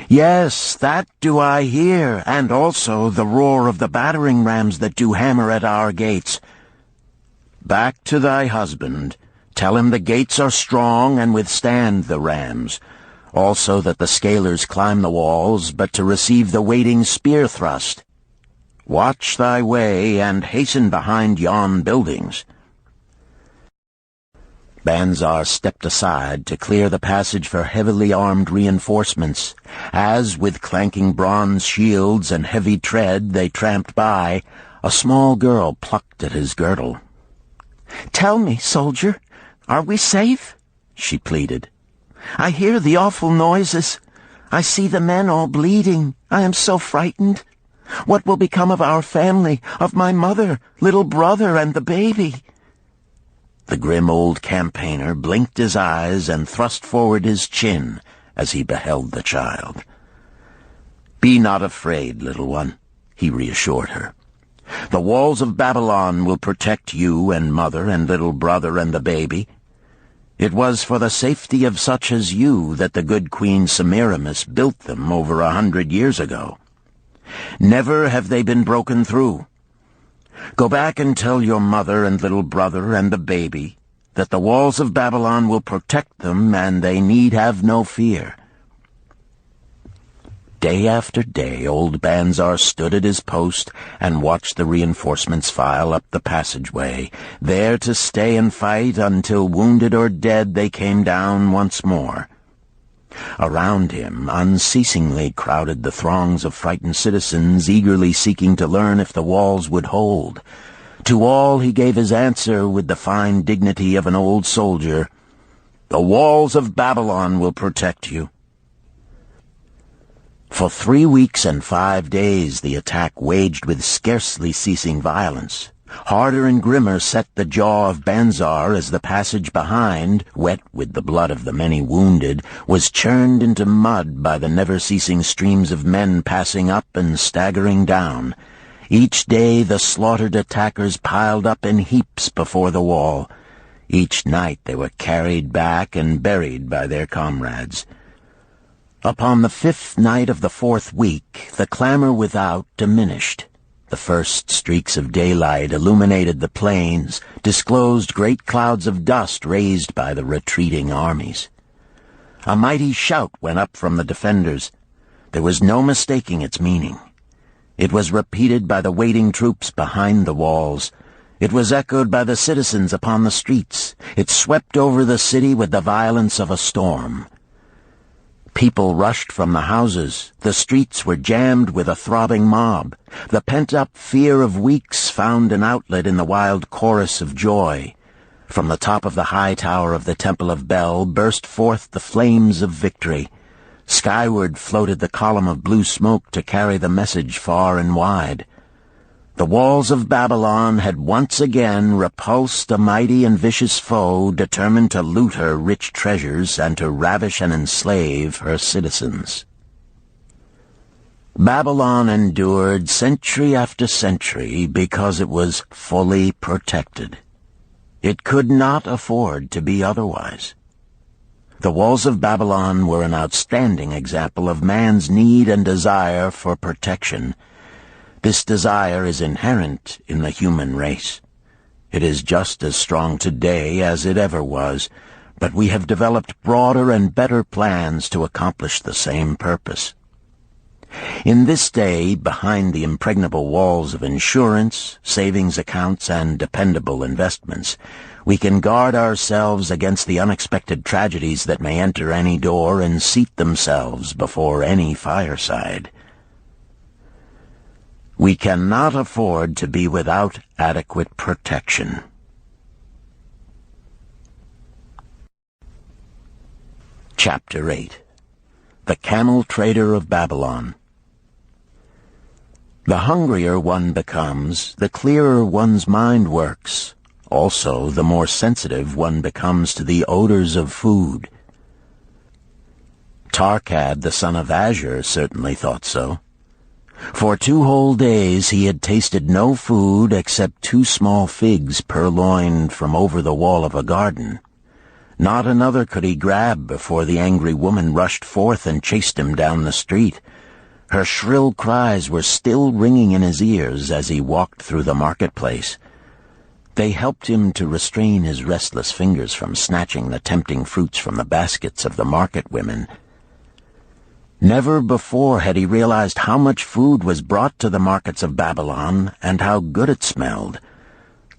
"Yes, that do I hear, and also the roar of the battering rams that do hammer at our gates." "Back to thy husband. Tell him the gates are strong and withstand the rams. Also that the scalers climb the walls, but to receive the waiting spear thrust. Watch thy way, and hasten behind yon buildings." Banzar stepped aside to clear the passage for heavily armed reinforcements. As, with clanking bronze shields and heavy tread, they tramped by, a small girl plucked at his girdle. "Tell me, soldier, are we safe?" she pleaded. "I hear the awful noises. I see the men all bleeding. I am so frightened. What will become of our family, of my mother, little brother, and the baby?" The grim old campaigner blinked his eyes and thrust forward his chin as he beheld the child. "Be not afraid, little one," he reassured her. "The walls of Babylon will protect you and mother and little brother and the baby. It was for the safety of such as you that the good Queen Semiramis built them over 100 years ago. Never have they been broken through. Go back and tell your mother and little brother and the baby that the walls of Babylon will protect them and they need have no fear." Day after day old Banzar stood at his post and watched the reinforcements file up the passageway, there to stay and fight until wounded or dead they came down once more. Around him unceasingly crowded the throngs of frightened citizens eagerly seeking to learn if the walls would hold. To all he gave his answer with the fine dignity of an old soldier: "The walls of Babylon will protect you." For 3 weeks and 5 days the attack waged with scarcely ceasing violence. Harder and grimmer set the jaw of Banzar as the passage behind, wet with the blood of the many wounded, was churned into mud by the never-ceasing streams of men passing up and staggering down. Each day the slaughtered attackers piled up in heaps before the wall. Each night they were carried back and buried by their comrades. Upon the 5th night of the 4th week, the clamor without diminished. The first streaks of daylight illuminated the plains, disclosed great clouds of dust raised by the retreating armies. A mighty shout went up from the defenders. There was no mistaking its meaning. It was repeated by the waiting troops behind the walls. It was echoed by the citizens upon the streets. It swept over the city with the violence of a storm. People rushed from the houses. The streets were jammed with a throbbing mob. The pent-up fear of weeks found an outlet in the wild chorus of joy. From the top of the high tower of the Temple of Bel burst forth the flames of victory. Skyward floated the column of blue smoke to carry the message far and wide. The walls of Babylon had once again repulsed a mighty and vicious foe determined to loot her rich treasures and to ravish and enslave her citizens. Babylon endured century after century because it was fully protected. It could not afford to be otherwise. The walls of Babylon were an outstanding example of man's need and desire for protection. This desire is inherent in the human race. It is just as strong today as it ever was, but we have developed broader and better plans to accomplish the same purpose. In this day, behind the impregnable walls of insurance, savings accounts, and dependable investments, we can guard ourselves against the unexpected tragedies that may enter any door and seat themselves before any fireside. We cannot afford to be without adequate protection. Chapter 8. The Camel Trader of Babylon. The hungrier one becomes, the clearer one's mind works. Also, the more sensitive one becomes to the odors of food. Tarkad, the son of Azure, certainly thought so. For 2 whole days he had tasted no food except 2 small figs purloined from over the wall of a garden. Not another could he grab before the angry woman rushed forth and chased him down the street. Her shrill cries were still ringing in his ears as he walked through the marketplace. They helped him to restrain his restless fingers from snatching the tempting fruits from the baskets of the market women. Never before had he realized how much food was brought to the markets of Babylon and how good it smelled.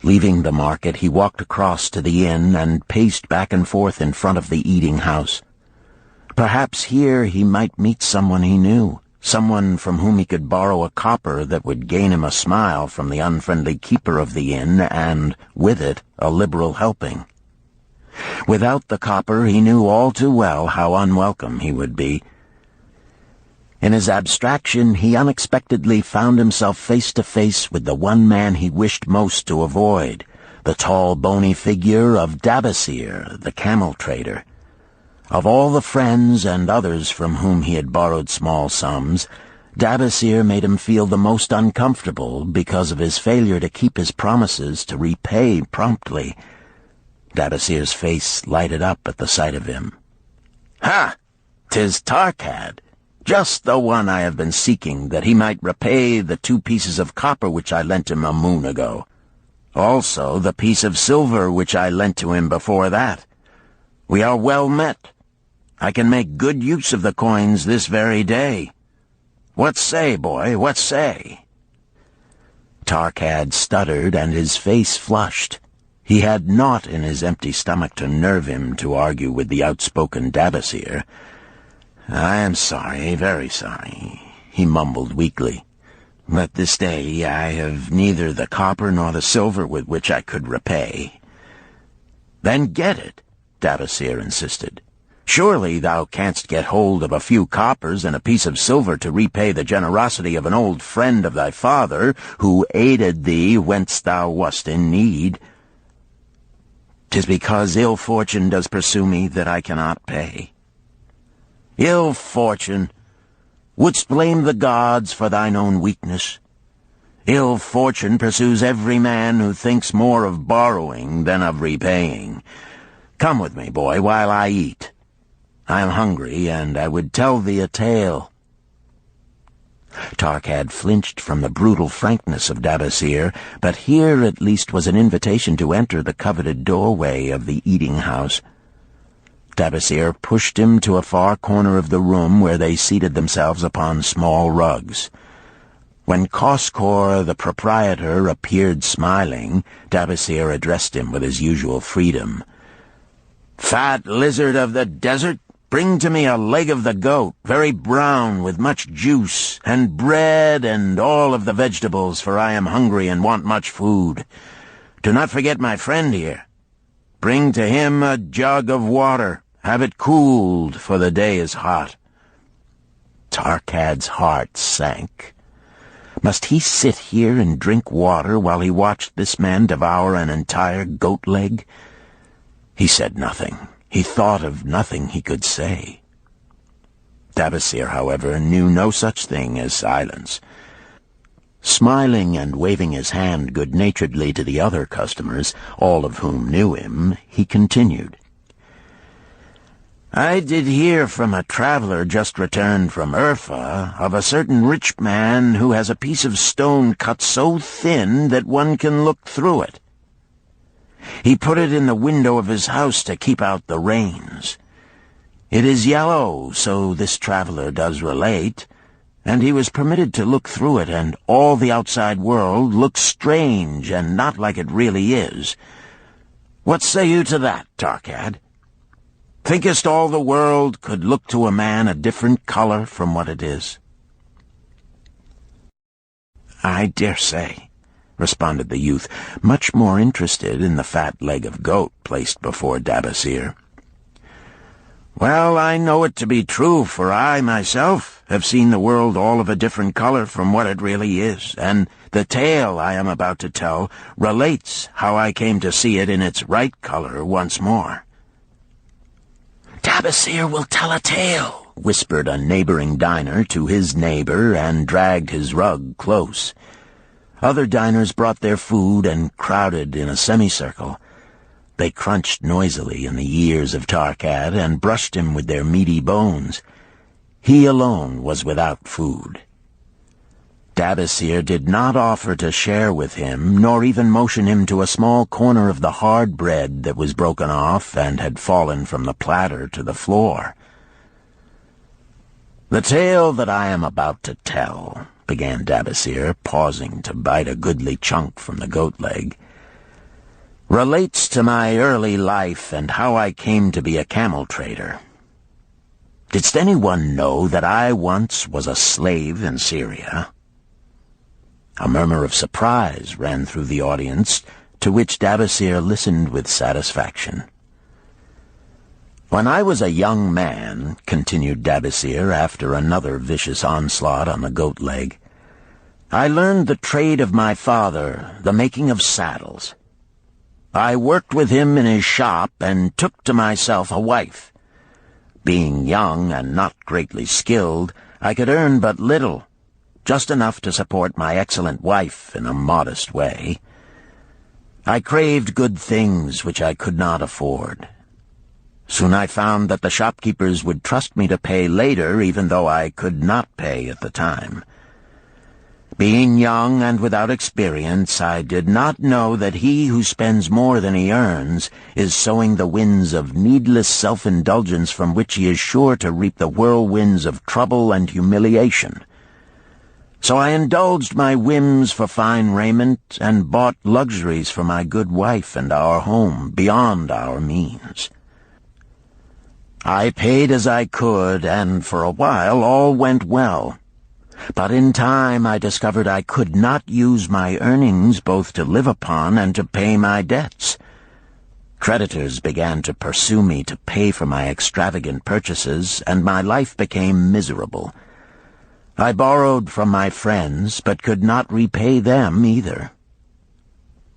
Leaving the market, he walked across to the inn and paced back and forth in front of the eating house. Perhaps here he might meet someone he knew, someone from whom he could borrow a copper that would gain him a smile from the unfriendly keeper of the inn and, with it, a liberal helping. Without the copper, he knew all too well how unwelcome he would be. In his abstraction, he unexpectedly found himself face to face with the one man he wished most to avoid, the tall, bony figure of Dabasir, the camel trader. Of all the friends and others from whom he had borrowed small sums, Dabasir made him feel the most uncomfortable because of his failure to keep his promises to repay promptly. Dabasir's face lighted up at the sight of him. "Ha! 'Tis Tarkad! Just the one I have been seeking, that he might repay the 2 pieces of copper which I lent him a moon ago. Also the piece of silver which I lent to him before that. We are well met. I can make good use of the coins this very day. What say, boy, what say?" Tarkad stuttered, and his face flushed. He had naught in his empty stomach to nerve him to argue with the outspoken Dabasir. "I am sorry, very sorry," he mumbled weakly. "But this day I have neither the copper nor the silver with which I could repay." "Then get it," Dabasir insisted. "Surely thou canst get hold of a few coppers and a piece of silver to repay the generosity of an old friend of thy father, who aided thee whence thou wast in need." "'Tis because ill fortune does pursue me that I cannot pay." "Ill fortune? Wouldst blame the gods for thine own weakness? Ill fortune pursues every man who thinks more of borrowing than of repaying. Come with me, boy, while I eat. I am hungry, and I would tell thee a tale." Tarkad flinched from the brutal frankness of Dabasir, but here at least was an invitation to enter the coveted doorway of the eating house. Dabasir pushed him to a far corner of the room where they seated themselves upon small rugs. When Koskor, the proprietor, appeared smiling, Dabasir addressed him with his usual freedom. "Fat lizard of the desert, bring to me a leg of the goat, very brown with much juice, and bread and all of the vegetables, for I am hungry and want much food. Do not forget my friend here. Bring to him a jug of water. Have it cooled, for the day is hot." Tarkad's heart sank. Must he sit here and drink water while he watched this man devour an entire goat leg? He said nothing. He thought of nothing he could say. Dabasir, however, knew no such thing as silence. Smiling and waving his hand good-naturedly to the other customers, all of whom knew him, he continued. "I did hear from a traveler just returned from Urfa of a certain rich man who has a piece of stone cut so thin that one can look through it. He put it in the window of his house to keep out the rains. It is yellow, so this traveler does relate, and he was permitted to look through it, and all the outside world looks strange and not like it really is. What say you to that, Tarkad? Thinkest all the world could look to a man a different color from what it is?" "I dare say," responded the youth, much more interested in the fat leg of goat placed before Dabasir. "Well, I know it to be true, for I, myself, have seen the world all of a different color from what it really is, and the tale I am about to tell relates how I came to see it in its right color once more." "Dabasir will tell a tale," whispered a neighboring diner to his neighbor, and dragged his rug close. Other diners brought their food and crowded in a semicircle. They crunched noisily in the ears of Tarkad and brushed him with their meaty bones. He alone was without food. Dabasir did not offer to share with him, nor even motion him to a small corner of the hard bread that was broken off and had fallen from the platter to the floor. "The tale that I am about to tell," began Dabasir, pausing to bite a goodly chunk from the goat leg, "relates to my early life and how I came to be a camel trader. Didst anyone know that I once was a slave in Syria?" A murmur of surprise ran through the audience, to which Dabasir listened with satisfaction. "When I was a young man," continued Dabasir after another vicious onslaught on the goat leg, "I learned the trade of my father, the making of saddles. I worked with him in his shop and took to myself a wife. Being young and not greatly skilled, I could earn but little, just enough to support my excellent wife in a modest way. I craved good things which I could not afford. Soon I found that the shopkeepers would trust me to pay later, even though I could not pay at the time. Being young and without experience, I did not know that he who spends more than he earns is sowing the winds of needless self-indulgence from which he is sure to reap the whirlwinds of trouble and humiliation. So I indulged my whims for fine raiment and bought luxuries for my good wife and our home beyond our means. I paid as I could, and for a while all went well. But in time I discovered I could not use my earnings both to live upon and to pay my debts. Creditors began to pursue me to pay for my extravagant purchases, and my life became miserable. I borrowed from my friends, but could not repay them either.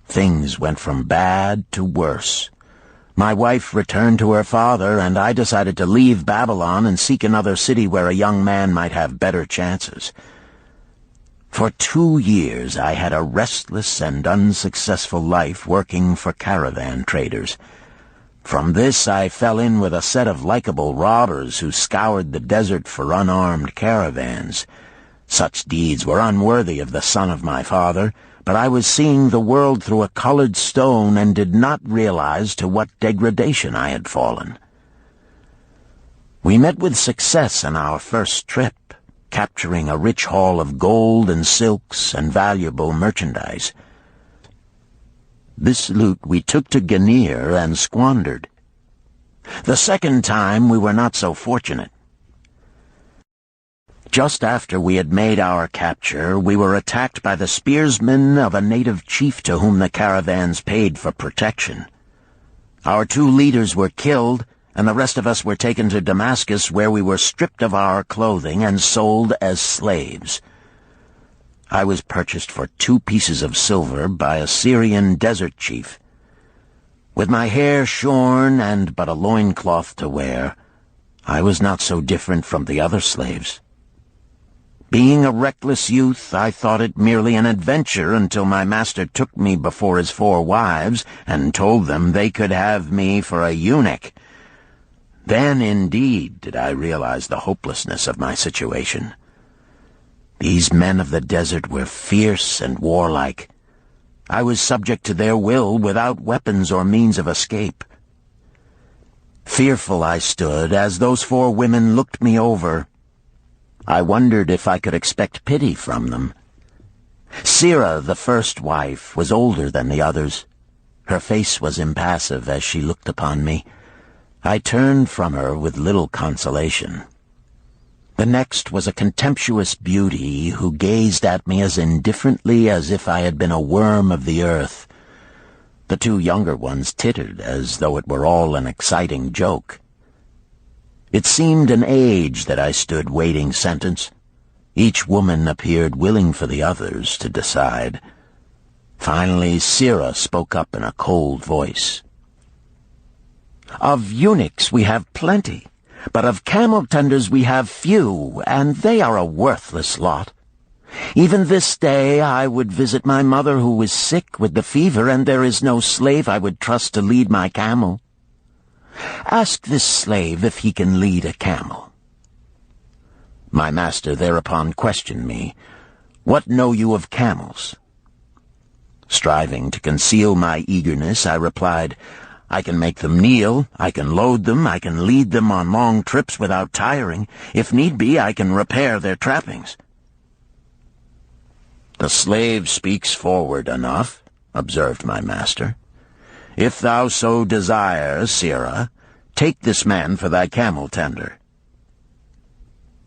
Things went from bad to worse. My wife returned to her father, and I decided to leave Babylon and seek another city where a young man might have better chances. For 2 years I had a restless and unsuccessful life working for caravan traders. From this I fell in with a set of likable robbers who scoured the desert for unarmed caravans. Such deeds were unworthy of the son of my father, but I was seeing the world through a colored stone and did not realize to what degradation I had fallen. We met with success on our first trip, capturing a rich haul of gold and silks and valuable merchandise. This loot we took to Ganir and squandered. The second time we were not so fortunate. Just after we had made our capture, we were attacked by the spearsmen of a native chief to whom the caravans paid for protection. Our 2 leaders were killed, and the rest of us were taken to Damascus, where we were stripped of our clothing and sold as slaves. I was purchased for 2 pieces of silver by a Syrian desert chief. With my hair shorn and but a loincloth to wear, I was not so different from the other slaves. Being a reckless youth, I thought it merely an adventure until my master took me before his 4 wives and told them they could have me for a eunuch. Then, indeed, did I realize the hopelessness of my situation. These men of the desert were fierce and warlike. I was subject to their will without weapons or means of escape. Fearful I stood as those 4 women looked me over. I wondered if I could expect pity from them. Sirah, the first wife, was older than the others. Her face was impassive as she looked upon me. I turned from her with little consolation. The next was a contemptuous beauty who gazed at me as indifferently as if I had been a worm of the earth. The 2 younger ones tittered as though it were all an exciting joke. It seemed an age that I stood waiting sentence. Each woman appeared willing for the others to decide. Finally, Sirah spoke up in a cold voice. "Of eunuchs we have plenty, but of camel-tenders we have few, and they are a worthless lot. Even this day I would visit my mother who is sick with the fever, and there is no slave I would trust to lead my camel. Ask this slave if he can lead a camel." My master thereupon questioned me, "What know you of camels?" Striving to conceal my eagerness, I replied, "I can make them kneel, I can load them, I can lead them on long trips without tiring. If need be, I can repair their trappings." "The slave speaks forward enough," observed my master. "If thou so desire, Sirah, take this man for thy camel-tender."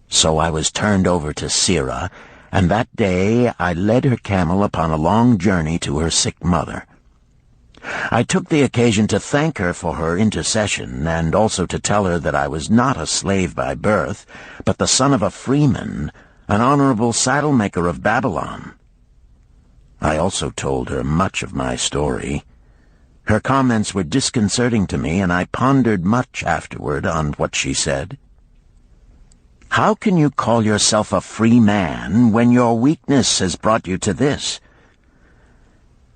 So I was turned over to Sirah, and that day I led her camel upon a long journey to her sick mother. I took the occasion to thank her for her intercession, and also to tell her that I was not a slave by birth, but the son of a freeman, an honorable saddle-maker of Babylon. I also told her much of my story. Her comments were disconcerting to me, and I pondered much afterward on what she said. "How can you call yourself a free man when your weakness has brought you to this?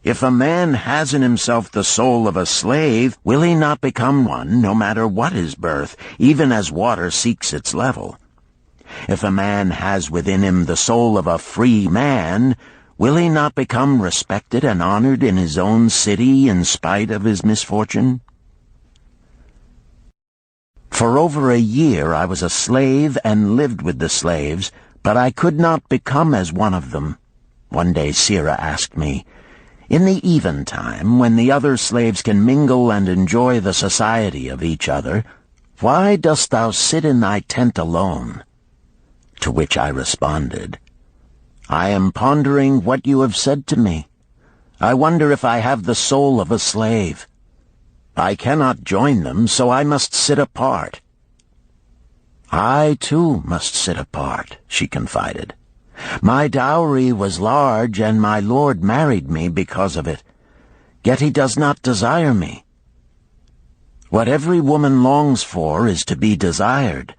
If a man has in himself the soul of a slave, will he not become one, no matter what his birth, even as water seeks its level? If a man has within him the soul of a free man, will he not become respected and honored in his own city in spite of his misfortune?" For over a year I was a slave and lived with the slaves, but I could not become as one of them. One day Sirah asked me, "In the eventime, when the other slaves can mingle and enjoy the society of each other, why dost thou sit in thy tent alone?" To which I responded, "I am pondering what you have said to me. I wonder if I have the soul of a slave. I cannot join them, so I must sit apart." "I, too, must sit apart," she confided. "My dowry was large, and my lord married me because of it. Yet he does not desire me. What every woman longs for is to be desired.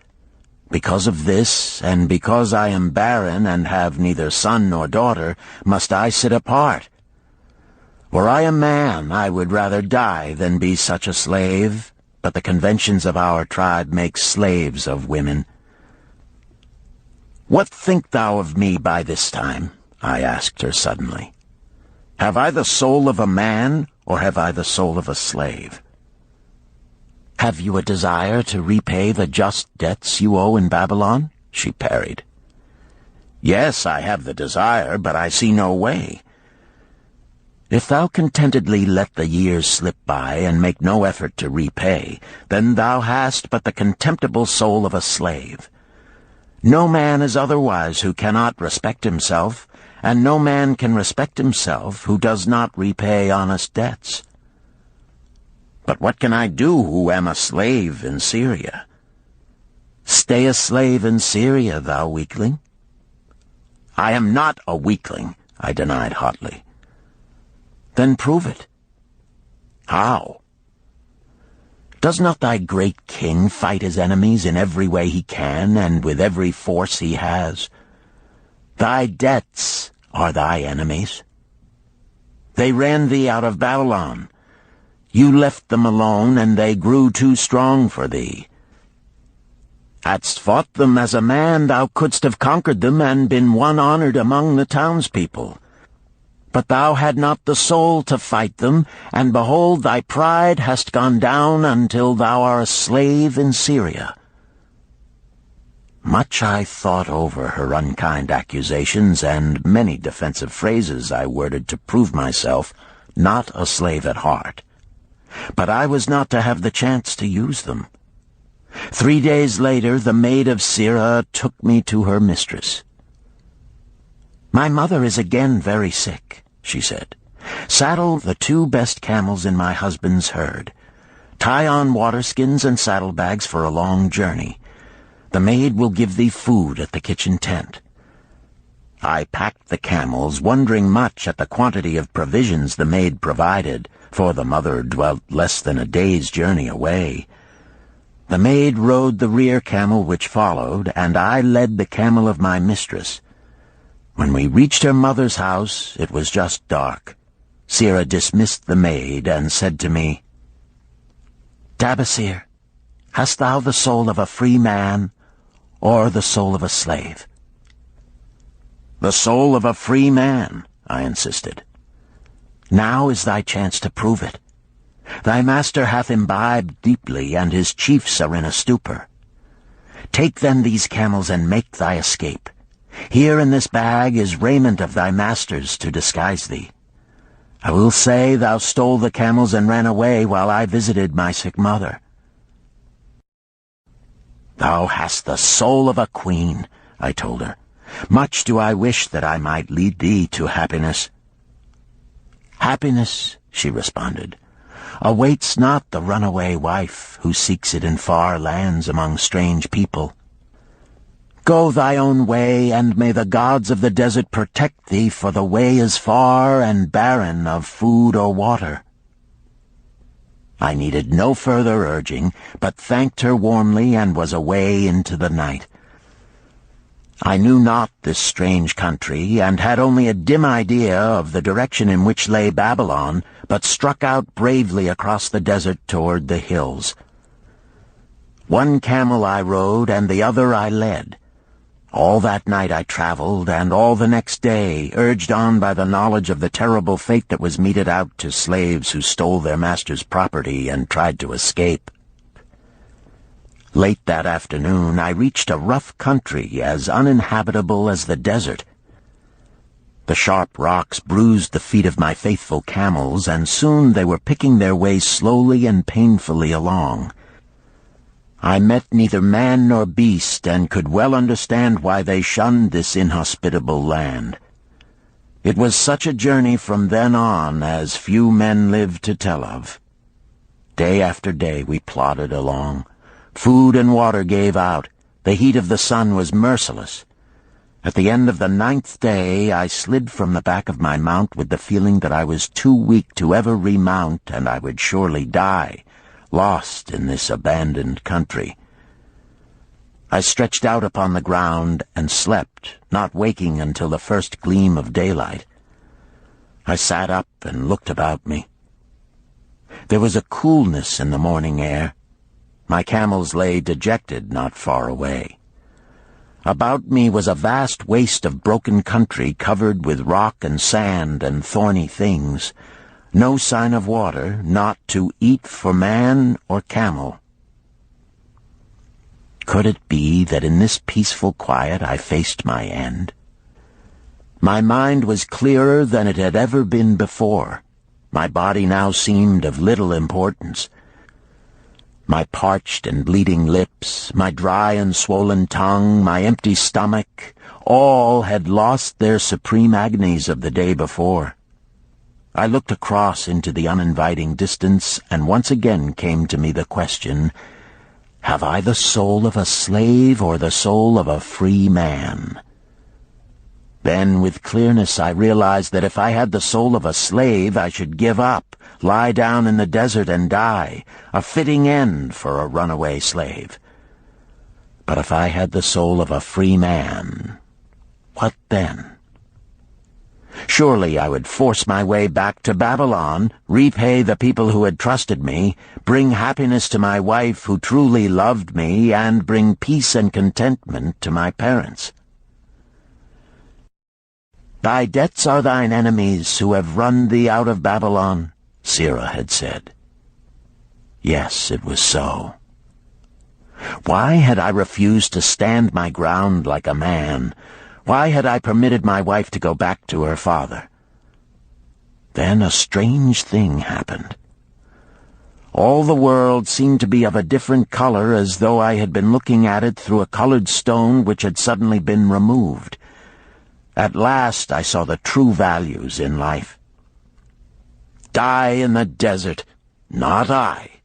Because of this, and because I am barren and have neither son nor daughter, must I sit apart. Were I a man, I would rather die than be such a slave, but the conventions of our tribe make slaves of women." "What think thou of me by this time?" I asked her suddenly. "Have I the soul of a man, or have I the soul of a slave?" "Have you a desire to repay the just debts you owe in Babylon?" she parried. "Yes, I have the desire, but I see no way." "If thou contentedly let the years slip by and make no effort to repay, then thou hast but the contemptible soul of a slave. No man is otherwise who cannot respect himself, and no man can respect himself who does not repay honest debts." "But what can I do who am a slave in Syria?" "Stay a slave in Syria, thou weakling." "I am not a weakling," I denied hotly. "Then prove it." "How?" "Does not thy great king fight his enemies in every way he can and with every force he has? Thy debts are thy enemies. They ran thee out of Babylon. You left them alone, and they grew too strong for thee. Hadst fought them as a man, thou couldst have conquered them and been one honored among the townspeople. But thou had not the soul to fight them, and behold, thy pride hast gone down until thou art a slave in Syria." Much I thought over her unkind accusations, and many defensive phrases I worded to prove myself not a slave at heart. But I was not to have the chance to use them. 3 days later, the maid of Sirah took me to her mistress. "My mother is again very sick," she said. "Saddle the 2 best camels in my husband's herd. Tie on waterskins and saddlebags for a long journey. The maid will give thee food at the kitchen tent." I packed the camels, wondering much at the quantity of provisions the maid provided, for the mother dwelt less than a day's journey away. The maid rode the rear camel which followed, and I led the camel of my mistress. When we reached her mother's house, it was just dark. Sirah dismissed the maid and said to me, "Tabasir, hast thou the soul of a free man, or the soul of a slave?" "The soul of a free man," I insisted. "Now is thy chance to prove it. Thy master hath imbibed deeply, and his chiefs are in a stupor. Take then these camels and make thy escape. Here in this bag is raiment of thy master's to disguise thee. I will say thou stole the camels and ran away while I visited my sick mother." "Thou hast the soul of a queen," I told her. "Much do I wish that I might lead thee to happiness." "Happiness," she responded, "awaits not the runaway wife who seeks it in far lands among strange people. Go thy own way, and may the gods of the desert protect thee, for the way is far and barren of food or water." I needed no further urging, but thanked her warmly and was away into the night. I knew not this strange country, and had only a dim idea of the direction in which lay Babylon, but struck out bravely across the desert toward the hills. 1 camel I rode, and the other I led. All that night I traveled, and all the next day, urged on by the knowledge of the terrible fate that was meted out to slaves who stole their master's property and tried to escape. Late that afternoon I reached a rough country as uninhabitable as the desert. The sharp rocks bruised the feet of my faithful camels, and soon they were picking their way slowly and painfully along. I met neither man nor beast, and could well understand why they shunned this inhospitable land. It was such a journey from then on as few men lived to tell of. Day after day we plodded along. Food and water gave out. The heat of the sun was merciless. At the end of the 9th day, I slid from the back of my mount with the feeling that I was too weak to ever remount, and I would surely die, lost in this abandoned country. I stretched out upon the ground and slept, not waking until the first gleam of daylight. I sat up and looked about me. There was a coolness in the morning air. My camels lay dejected not far away. About me was a vast waste of broken country covered with rock and sand and thorny things. No sign of water, not to eat for man or camel. Could it be that in this peaceful quiet I faced my end? My mind was clearer than it had ever been before. My body now seemed of little importance. My parched and bleeding lips, my dry and swollen tongue, my empty stomach, all had lost their supreme agonies of the day before. I looked across into the uninviting distance, and once again came to me the question, have I the soul of a slave or the soul of a free man? Then, with clearness, I realized that if I had the soul of a slave, I should give up, lie down in the desert and die, a fitting end for a runaway slave. But if I had the soul of a free man, what then? Surely I would force my way back to Babylon, repay the people who had trusted me, bring happiness to my wife who truly loved me, and bring peace and contentment to my parents. Thy debts are thine enemies who have run thee out of Babylon, Sirrah had said. Yes, it was so. Why had I refused to stand my ground like a man? Why had I permitted my wife to go back to her father? Then a strange thing happened. All the world seemed to be of a different color, as though I had been looking at it through a colored stone which had suddenly been removed. At last I saw the true values in life. Die in the desert, not I.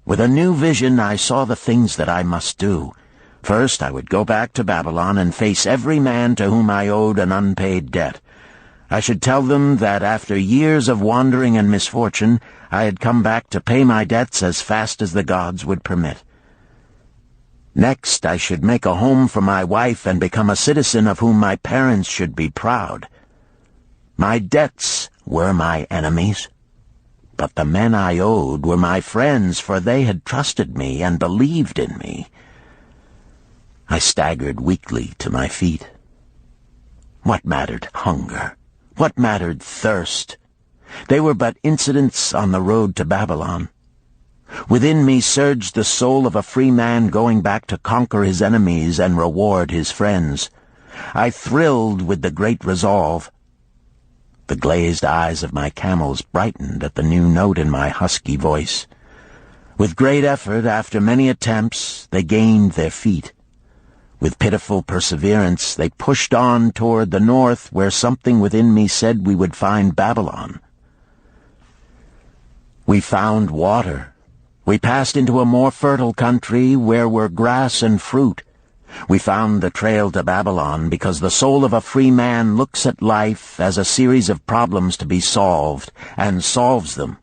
With a new vision I saw the things that I must do. First, I would go back to Babylon and face every man to whom I owed an unpaid debt. I should tell them that after years of wandering and misfortune, I had come back to pay my debts as fast as the gods would permit. Next, I should make a home for my wife and become a citizen of whom my parents should be proud. My debts were my enemies, but the men I owed were my friends, for they had trusted me and believed in me. I staggered weakly to my feet. What mattered hunger? What mattered thirst? They were but incidents on the road to Babylon. Within me surged the soul of a free man going back to conquer his enemies and reward his friends. I thrilled with the great resolve. The glazed eyes of my camels brightened at the new note in my husky voice. With great effort, after many attempts, they gained their feet. With pitiful perseverance, they pushed on toward the north, where something within me said we would find Babylon. We found water. We passed into a more fertile country where were grass and fruit. We found the trail to Babylon because the soul of a free man looks at life as a series of problems to be solved, and solves them,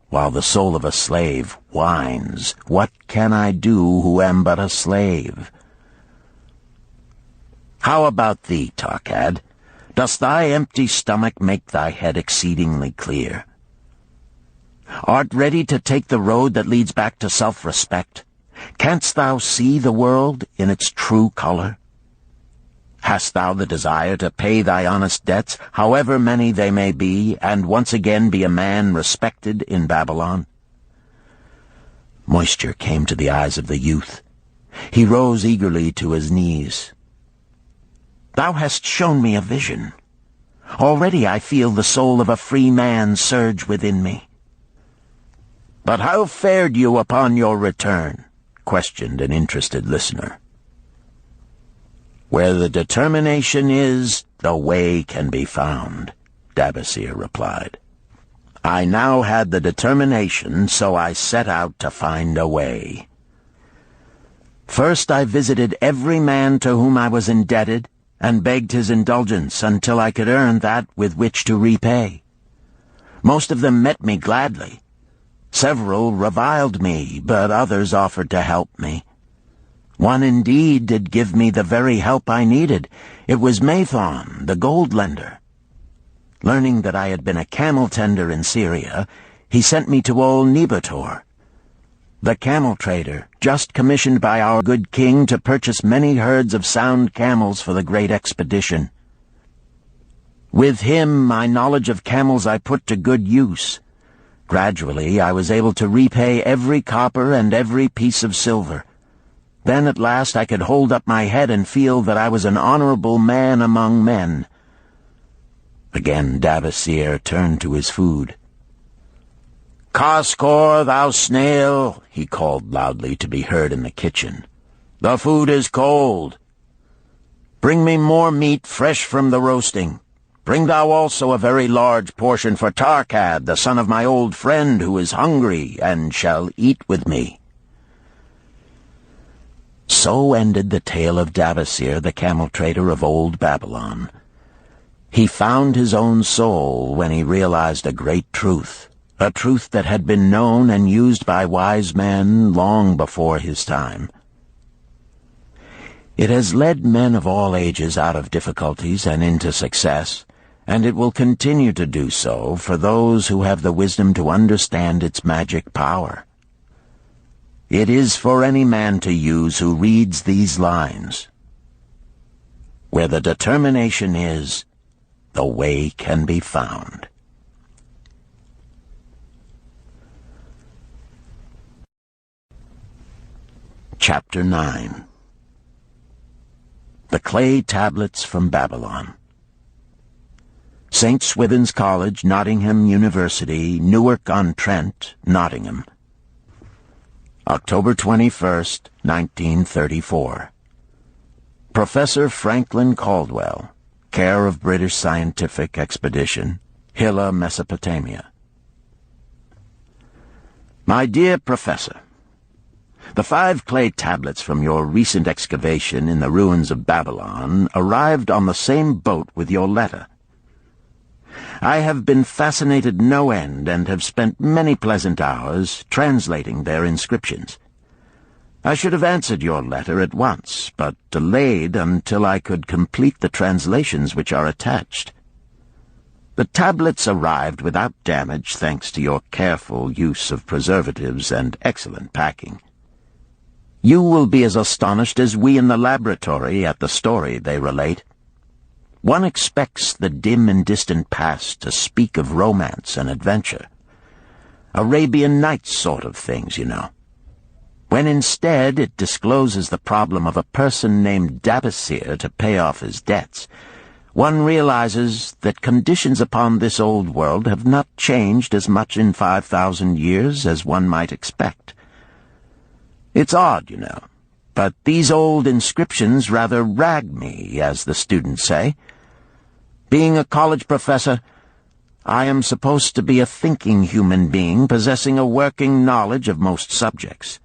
while the soul of a slave whines, "What can I do who am but a slave?" How about thee, Tarkad? Does thy empty stomach make thy head exceedingly clear? Art ready to take the road that leads back to self-respect? Canst thou see the world in its true color? Hast thou the desire to pay thy honest debts, however many they may be, and once again be a man respected in Babylon? Moisture came to the eyes of the youth. He rose eagerly to his knees. Thou hast shown me a vision. Already I feel the soul of a free man surge within me. But how fared you upon your return? Questioned an interested listener. Where the determination is, the way can be found, Dabasir replied. I now had the determination, so I set out to find a way. First I visited every man to whom I was indebted, and begged his indulgence until I could earn that with which to repay. Most of them met me gladly. Several reviled me, but others offered to help me. One indeed did give me the very help I needed. It was Mathon, the gold lender. Learning that I had been a camel tender in Syria, he sent me to old Nebator. the camel trader, just commissioned by our good king to purchase many herds of sound camels for the great expedition. With him, my knowledge of camels I put to good use. Gradually, I was able to repay every copper and every piece of silver. Then at last I could hold up my head and feel that I was an honorable man among men. Again Davasir turned to his food. "Kaskor, thou snail," he called loudly to be heard in the kitchen. "The food is cold. Bring me more meat fresh from the roasting. Bring thou also a very large portion for Tarkad, the son of my old friend, who is hungry and shall eat with me." So ended the tale of Davasir, the camel trader of old Babylon. He found his own soul when he realized a great truth, a truth that had been known and used by wise men long before his time. It has led men of all ages out of difficulties and into success, and it will continue to do so for those who have the wisdom to understand its magic power. It is for any man to use who reads these lines. Where the determination is, the way can be found. Chapter 9. The Clay Tablets from Babylon. St. Swithin's College, Nottingham University, Newark-on-Trent, Nottingham. October 21st, 1934. Professor Franklin Caldwell, care of British Scientific Expedition, Hilla, Mesopotamia. My dear Professor, the 5 clay tablets from your recent excavation in the ruins of Babylon arrived on the same boat with your letter. I have been fascinated no end and have spent many pleasant hours translating their inscriptions. I should have answered your letter at once, but delayed until I could complete the translations which are attached. The tablets arrived without damage thanks to your careful use of preservatives and excellent packing. You will be as astonished as we in the laboratory at the story they relate. One expects the dim and distant past to speak of romance and adventure. Arabian Nights sort of things, you know. When instead it discloses the problem of a person named Davasir to pay off his debts, one realizes that conditions upon this old world have not changed as much in 5,000 years as one might expect. It's odd, you know, but these old inscriptions rather rag me, as the students say. Being a college professor, I am supposed to be a thinking human being possessing a working knowledge of most subjects.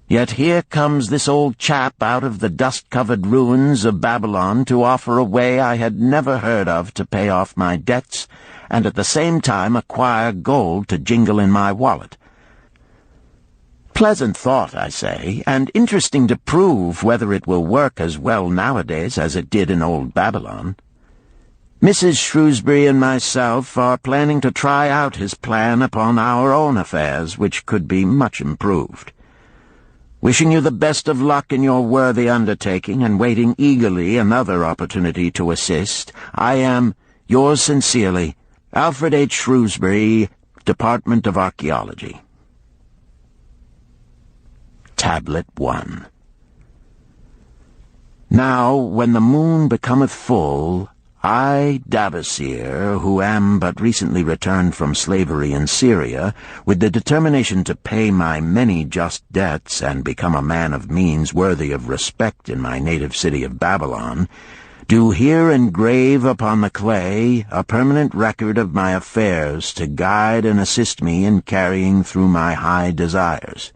Yet here comes this old chap out of the dust-covered ruins of Babylon to offer a way I had never heard of to pay off my debts, and at the same time acquire gold to jingle in my wallet. Pleasant thought, I say, and interesting to prove whether it will work as well nowadays as it did in old Babylon. Mrs. Shrewsbury and myself are planning to try out his plan upon our own affairs, which could be much improved. Wishing you the best of luck in your worthy undertaking and waiting eagerly another opportunity to assist, I am, yours sincerely, Alfred H. Shrewsbury, Department of Archaeology. Tablet 1. Now, when the moon becometh full, I, Davasir, who am but recently returned from slavery in Syria, with the determination to pay my many just debts and become a man of means worthy of respect in my native city of Babylon, do here engrave upon the clay a permanent record of my affairs to guide and assist me in carrying through my high desires.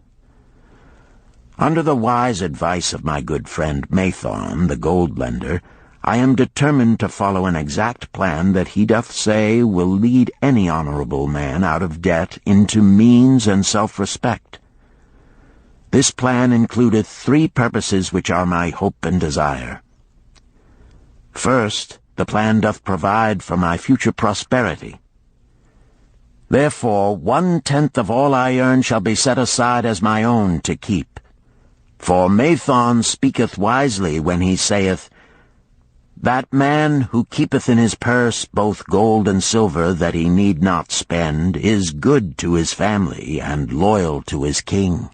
Under the wise advice of my good friend Mathon, the gold-lender, I am determined to follow an exact plan that he doth say will lead any honorable man out of debt into means and self-respect. This plan includeth 3 purposes which are my hope and desire. First, the plan doth provide for my future prosperity. Therefore 1/10 of all I earn shall be set aside as my own to keep. For Mathon speaketh wisely when he saith, That man who keepeth in his purse both gold and silver that he need not spend is good to his family and loyal to his king.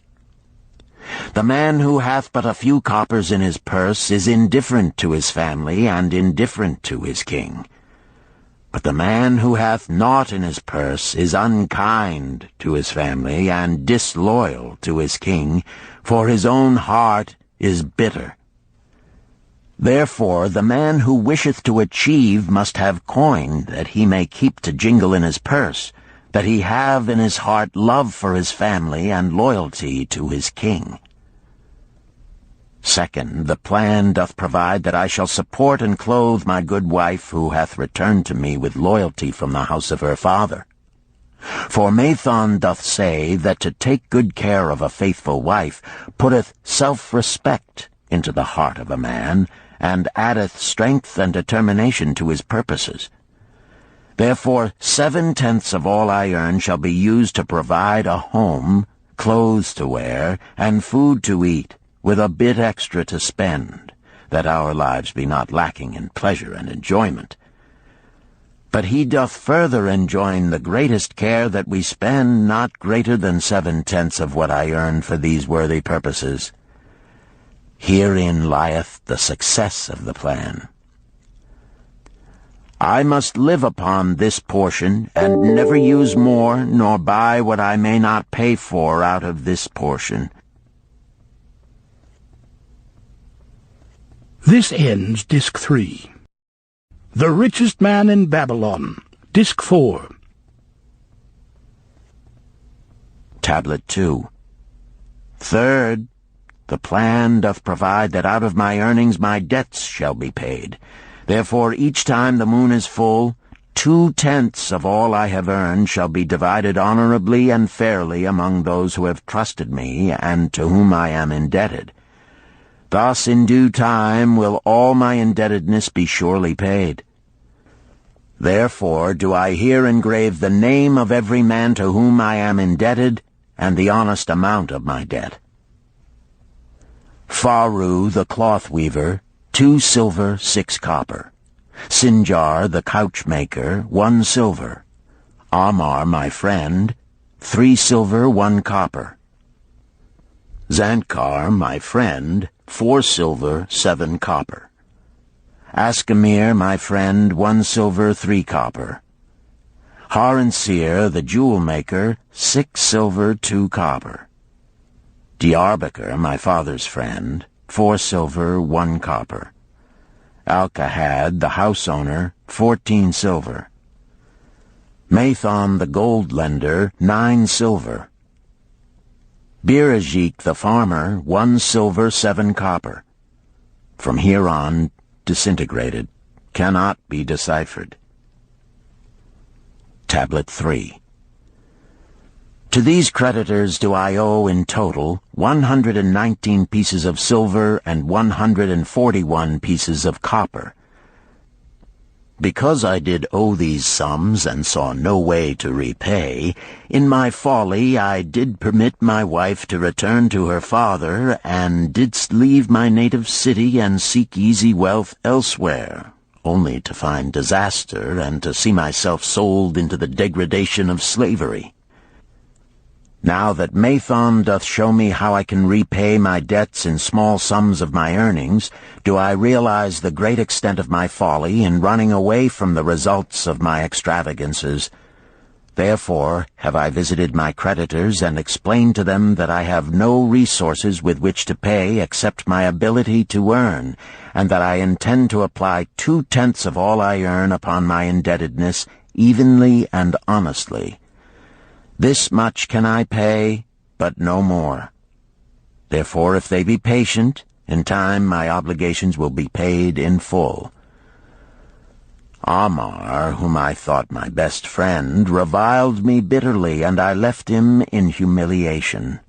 The man who hath but a few coppers in his purse is indifferent to his family and indifferent to his king. But the man who hath naught in his purse is unkind to his family and disloyal to his king, for his own heart is bitter. Therefore the man who wisheth to achieve must have coin that he may keep to jingle in his purse, that he have in his heart love for his family and loyalty to his king. Second, the plan doth provide that I shall support and clothe my good wife who hath returned to me with loyalty from the house of her father. For Mathon doth say that to take good care of a faithful wife putteth self-respect into the heart of a man, and addeth strength and determination to his purposes. Therefore 7/10 of all I earn shall be used to provide a home, clothes to wear, and food to eat, with a bit extra to spend, that our lives be not lacking in pleasure and enjoyment. But he doth further enjoin the greatest care that we spend not greater than 7/10 of what I earn for these worthy purposes. Herein lieth the success of the plan. I must live upon this portion, and never use more, nor buy what I may not pay for out of this portion. This ends Disc 3. The Richest Man in Babylon, Disc 4. Tablet 2. Third, the plan doth provide that out of my earnings my debts shall be paid. Therefore each time the moon is full, 2/10 of all I have earned shall be divided honorably and fairly among those who have trusted me and to whom I am indebted. Thus in due time will all my indebtedness be surely paid. Therefore do I here engrave the name of every man to whom I am indebted, and the honest amount of my debt. Faru the cloth weaver, 2 silver, 6 copper. Sinjar the couch maker, 1 silver. Amar my friend, 3 silver, 1 copper. Zantkar my friend, 4 silver, 7 copper. Askamir my friend, 1 silver, 3 copper. Haransir the jewel maker, 6 silver, 2 copper. Diarbekir my father's friend, 4 silver, 1 copper. Alkahad the house owner, 14 silver. Mathon the gold lender, 9 silver. Birajik the farmer, 1 silver, 7 copper. From here on, disintegrated, cannot be deciphered. Tablet 3. To these creditors do I owe in total 119 pieces of silver and 141 pieces of copper. Because I did owe these sums and saw no way to repay, in my folly I did permit my wife to return to her father, and didst leave my native city and seek easy wealth elsewhere, only to find disaster and to see myself sold into the degradation of slavery. Now that Mathon doth show me how I can repay my debts in small sums of my earnings, do I realize the great extent of my folly in running away from the results of my extravagances. Therefore have I visited my creditors and explained to them that I have no resources with which to pay except my ability to earn, and that I intend to apply 2/10 of all I earn upon my indebtedness evenly and honestly. This much can I pay, but no more. Therefore, if they be patient, in time my obligations will be paid in full. Amar, whom I thought my best friend, reviled me bitterly, and I left him in humiliation.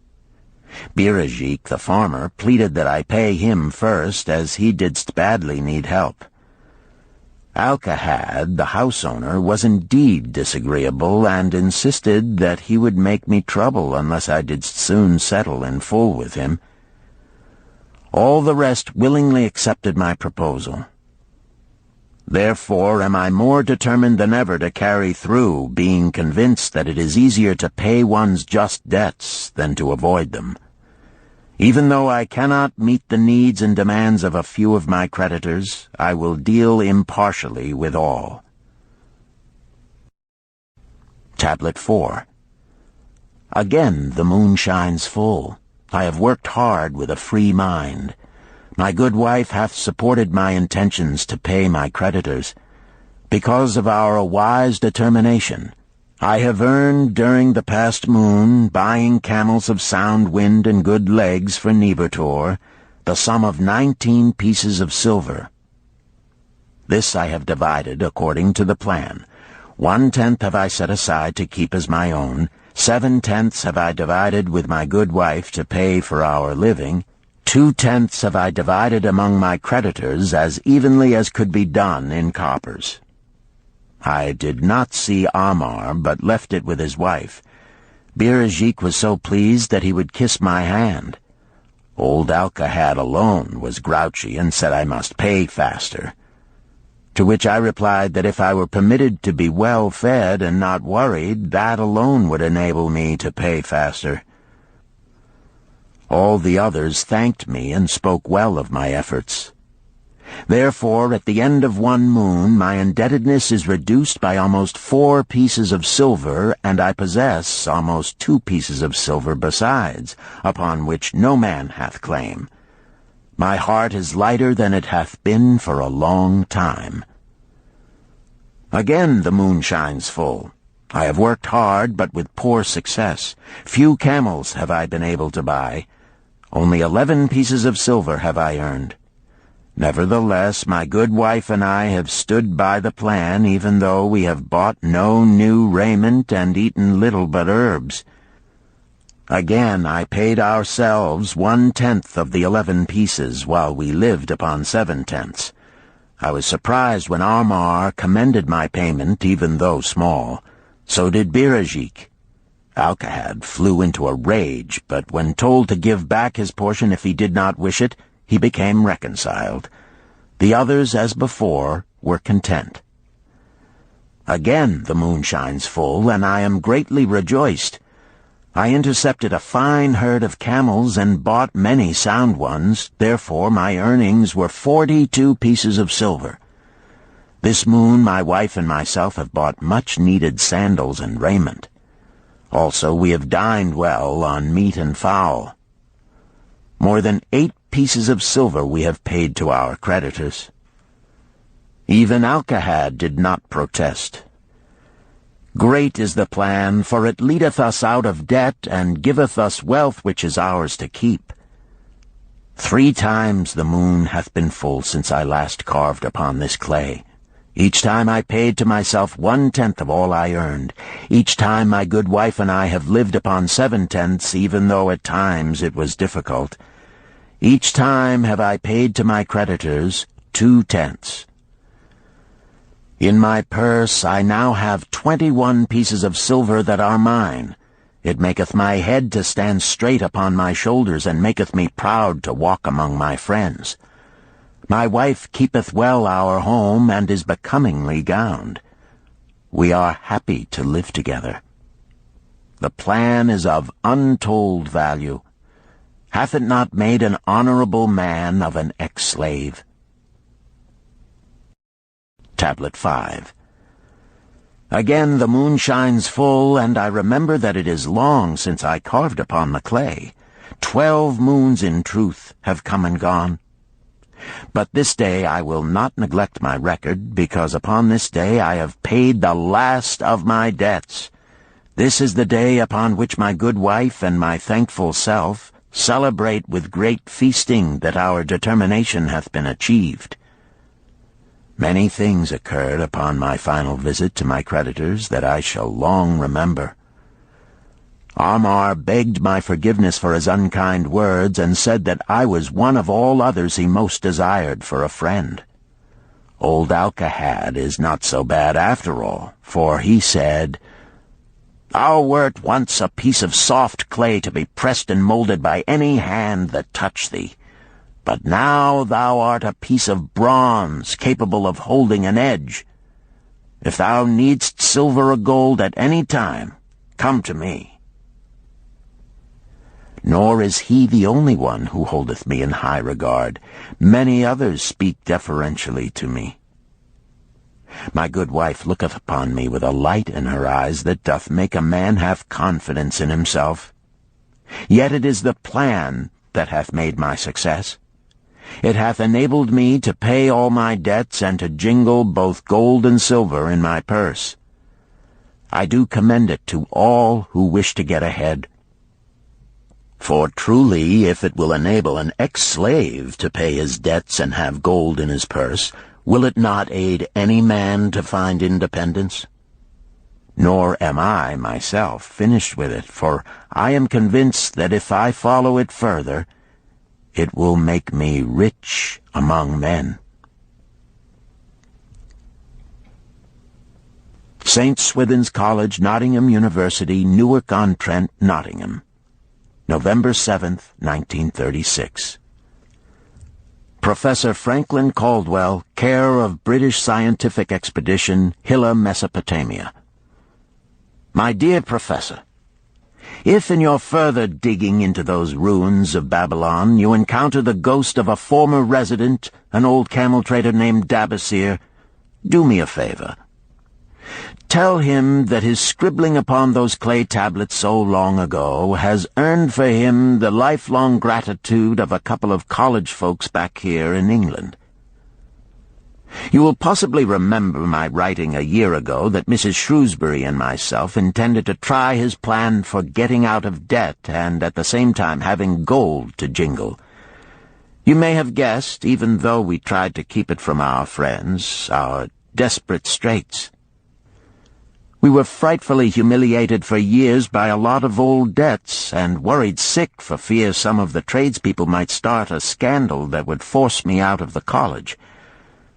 Birajik, the farmer, pleaded that I pay him first, as he didst badly need help. Alcahad, the house owner, was indeed disagreeable and insisted that he would make me trouble unless I did soon settle in full with him. All the rest willingly accepted my proposal. Therefore am I more determined than ever to carry through, being convinced that it is easier to pay one's just debts than to avoid them. Even though I cannot meet the needs and demands of a few of my creditors, I will deal impartially with all. Tablet 4. Again the moon shines full. I have worked hard with a free mind. My good wife hath supported my intentions to pay my creditors. Because of our wise determination, I have earned during the past moon, buying camels of sound wind and good legs for Nebertor, the sum of 19 pieces of silver. This I have divided according to the plan. 1/10 have I set aside to keep as my own, 7/10 have I divided with my good wife to pay for our living, 2/10 have I divided among my creditors as evenly as could be done in coppers. I did not see Amar, but left it with his wife. Birajik was so pleased that he would kiss my hand. Old Alcahad alone was grouchy and said I must pay faster. To which I replied that if I were permitted to be well fed and not worried, that alone would enable me to pay faster. All the others thanked me and spoke well of my efforts. Therefore, at the end of one moon, my indebtedness is reduced by almost 4 pieces of silver, and I possess almost 2 pieces of silver besides, upon which no man hath claim. My heart is lighter than it hath been for a long time. Again the moon shines full. I have worked hard, but with poor success. Few camels have I been able to buy. Only 11 pieces of silver have I earned. Nevertheless, my good wife and I have stood by the plan, even though we have bought no new raiment and eaten little but herbs. Again I paid ourselves 1/10 of the 11 pieces, while we lived upon 7/10. I was surprised when Amar commended my payment, even though small. So did Birajik. Alcahad flew into a rage, but when told to give back his portion if he did not wish it, he became reconciled. The others, as before, were content. Again the moon shines full, and I am greatly rejoiced. I intercepted a fine herd of camels and bought many sound ones, therefore my earnings were 42 pieces of silver. This moon my wife and myself have bought much-needed sandals and raiment. Also we have dined well on meat and fowl. More than 8 pieces of silver we have paid to our creditors. Even Alcahad did not protest. Great is the plan, for it leadeth us out of debt, and giveth us wealth which is ours to keep. 3 times the moon hath been full since I last carved upon this clay. Each time I paid to myself 1/10 of all I earned. Each time my good wife and I have lived upon 7/10, even though at times it was difficult. Each time have I paid to my creditors 2/10. In my purse I now have 21 pieces of silver that are mine. It maketh my head to stand straight upon my shoulders, and maketh me proud to walk among my friends. My wife keepeth well our home, and is becomingly gowned. We are happy to live together. The plan is of untold value. Hath it not made an honorable man of an ex-slave? Tablet 5. Again the moon shines full, and I remember that it is long since I carved upon the clay. 12 moons in truth have come and gone. But this day I will not neglect my record, because upon this day I have paid the last of my debts. This is the day upon which my good wife and my thankful self celebrate with great feasting that our determination hath been achieved. Many things occurred upon my final visit to my creditors that I shall long remember. Amar begged my forgiveness for his unkind words, and said that I was one of all others he most desired for a friend. Old Alcahad is not so bad after all, for he said, "Thou wert once a piece of soft clay to be pressed and molded by any hand that touched thee. But now thou art a piece of bronze capable of holding an edge. If thou needst silver or gold at any time, come to me." Nor is he the only one who holdeth me in high regard. Many others speak deferentially to me. My good wife looketh upon me with a light in her eyes that doth make a man have confidence in himself. Yet it is the plan that hath made my success. It hath enabled me to pay all my debts and to jingle both gold and silver in my purse. I do commend it to all who wish to get ahead. For truly, if it will enable an ex-slave to pay his debts and have gold in his purse, will it not aid any man to find independence? Nor am I, myself, finished with it, for I am convinced that if I follow it further, it will make me rich among men. St. Swithin's College, Nottingham University, Newark-on-Trent, Nottingham, November 7th, 1936. Professor Franklin Caldwell, care of British Scientific Expedition, Hilla, Mesopotamia. My dear Professor, if in your further digging into those ruins of Babylon you encounter the ghost of a former resident, an old camel trader named Dabasir, do me a favor. Tell him that his scribbling upon those clay tablets so long ago has earned for him the lifelong gratitude of a couple of college folks back here in England. You will possibly remember my writing a year ago that Mrs. Shrewsbury and myself intended to try his plan for getting out of debt and at the same time having gold to jingle. You may have guessed, even though we tried to keep it from our friends, our desperate straits. We were frightfully humiliated for years by a lot of old debts, and worried sick for fear some of the tradespeople might start a scandal that would force me out of the college.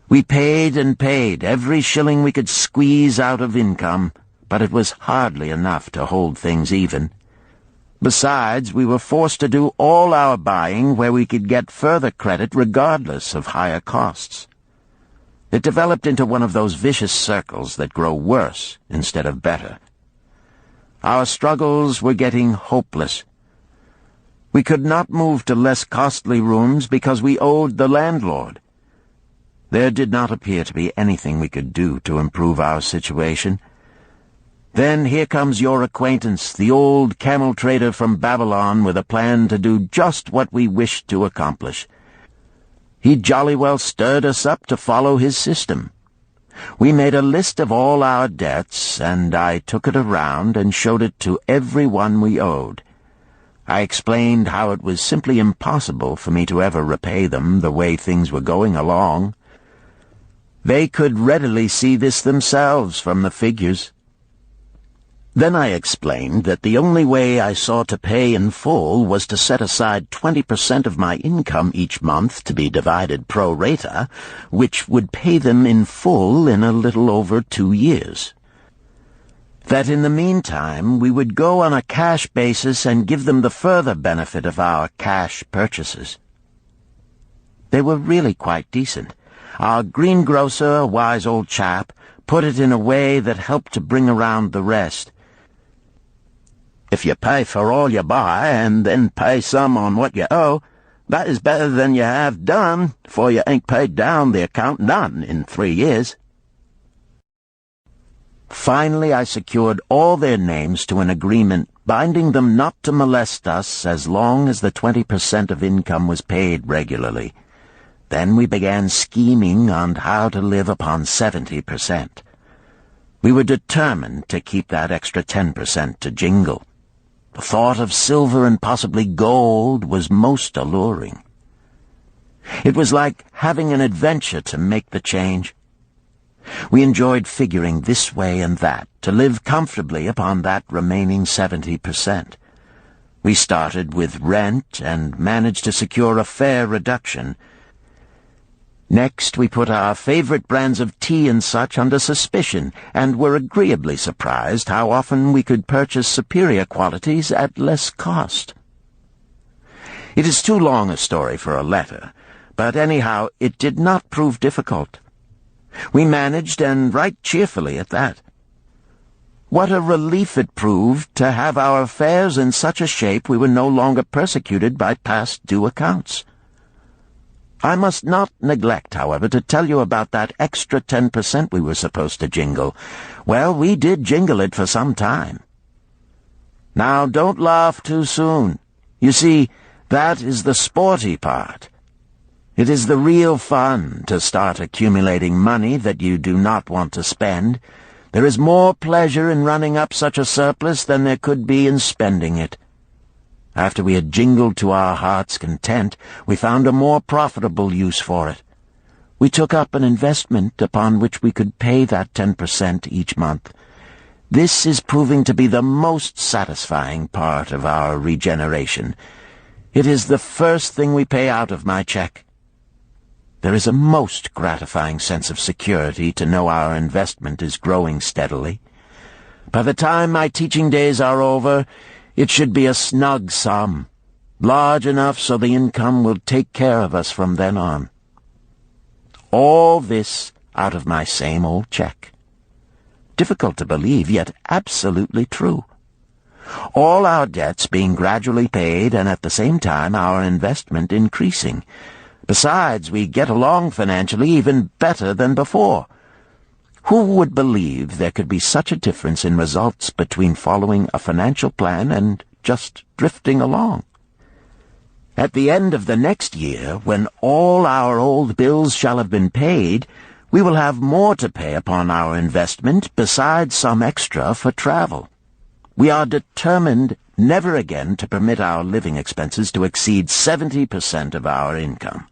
We paid and paid, every shilling we could squeeze out of income, but it was hardly enough to hold things even. Besides, we were forced to do all our buying where we could get further credit regardless of higher costs. It developed into one of those vicious circles that grow worse instead of better. Our struggles were getting hopeless. We could not move to less costly rooms because we owed the landlord. There did not appear to be anything we could do to improve our situation. Then here comes your acquaintance, the old camel trader from Babylon, with a plan to do just what we wished to accomplish. He jolly well stirred us up to follow his system. We made a list of all our debts, and I took it around and showed it to every one we owed. I explained how it was simply impossible for me to ever repay them the way things were going along. They could readily see this themselves from the figures. Then I explained that the only way I saw to pay in full was to set aside 20% of my income each month to be divided pro rata, which would pay them in full in a little over 2 years. That in the meantime we would go on a cash basis and give them the further benefit of our cash purchases. They were really quite decent. Our greengrocer, a wise old chap, put it in a way that helped to bring around the rest. If you pay for all you buy, and then pay some on what you owe, that is better than you have done, for you ain't paid down the account none in 3 years. Finally I secured all their names to an agreement binding them not to molest us as long as the 20% of income was paid regularly. Then we began scheming on how to live upon 70%. We were determined to keep that extra 10% to jingle. The thought of silver and possibly gold was most alluring. It was like having an adventure to make the change. We enjoyed figuring this way and that to live comfortably upon that remaining 70%. We started with rent and managed to secure a fair reduction. Next, we put our favorite brands of tea and such under suspicion, and were agreeably surprised how often we could purchase superior qualities at less cost. It is too long a story for a letter, but anyhow, it did not prove difficult. We managed, and right cheerfully at that. What a relief it proved to have our affairs in such a shape we were no longer persecuted by past due accounts. I must not neglect, however, to tell you about that extra 10% we were supposed to jingle. Well, we did jingle it for some time. Now, don't laugh too soon. You see, that is the sporty part. It is the real fun to start accumulating money that you do not want to spend. There is more pleasure in running up such a surplus than there could be in spending it. After we had jingled to our heart's content, we found a more profitable use for it. We took up an investment upon which we could pay that 10% each month. This is proving to be the most satisfying part of our regeneration. It is the first thing we pay out of my check. There is a most gratifying sense of security to know our investment is growing steadily. By the time my teaching days are over, it should be a snug sum, large enough so the income will take care of us from then on. All this out of my same old check. Difficult to believe, yet absolutely true. All our debts being gradually paid, and at the same time our investment increasing. Besides, we get along financially even better than before. Who would believe there could be such a difference in results between following a financial plan and just drifting along? At the end of the next year, when all our old bills shall have been paid, we will have more to pay upon our investment besides some extra for travel. We are determined never again to permit our living expenses to exceed 70% of our income.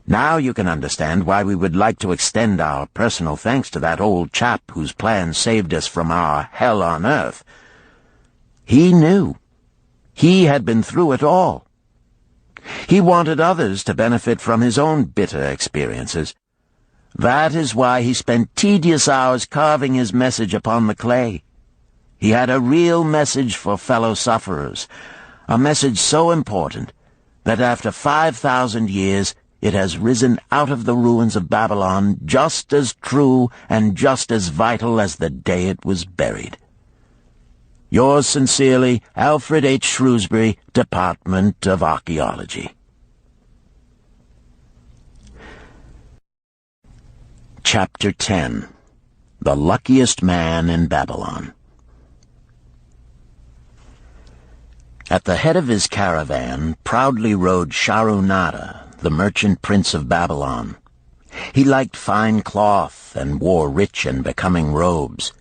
Now you can understand why we would like to extend our personal thanks to that old chap whose plan saved us from our hell on earth. He knew. He had been through it all. He wanted others to benefit from his own bitter experiences. That is why he spent tedious hours carving his message upon the clay. He had a real message for fellow sufferers, a message so important that after 5,000 years it has risen out of the ruins of Babylon just as true and just as vital as the day it was buried. Yours sincerely, Alfred H. Shrewsbury, Department of Archaeology. Chapter 10. The Luckiest Man in Babylon. At the head of his caravan proudly rode Shahrunada, the merchant prince of Babylon. He liked fine cloth and wore rich and becoming robes.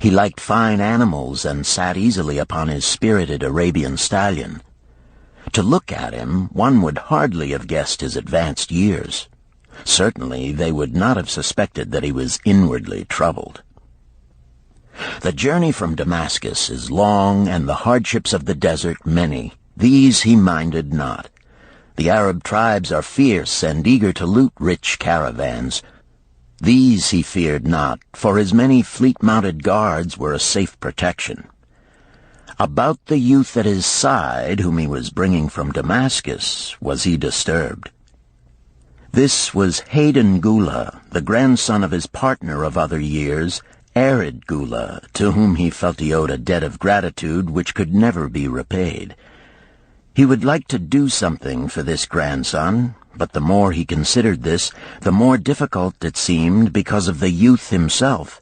He liked fine animals and sat easily upon his spirited Arabian stallion. To look at him, one would hardly have guessed his advanced years. Certainly they would not have suspected that he was inwardly troubled. The journey from Damascus is long, and the hardships of the desert many. These he minded not. The Arab tribes are fierce and eager to loot rich caravans. These he feared not, for his many fleet-mounted guards were a safe protection. About the youth at his side, whom he was bringing from Damascus, was he disturbed. This was Hayden Gula, the grandson of his partner of other years, Arid Gula, to whom he felt he owed a debt of gratitude which could never be repaid. He would like to do something for this grandson, but the more he considered this, the more difficult it seemed because of the youth himself.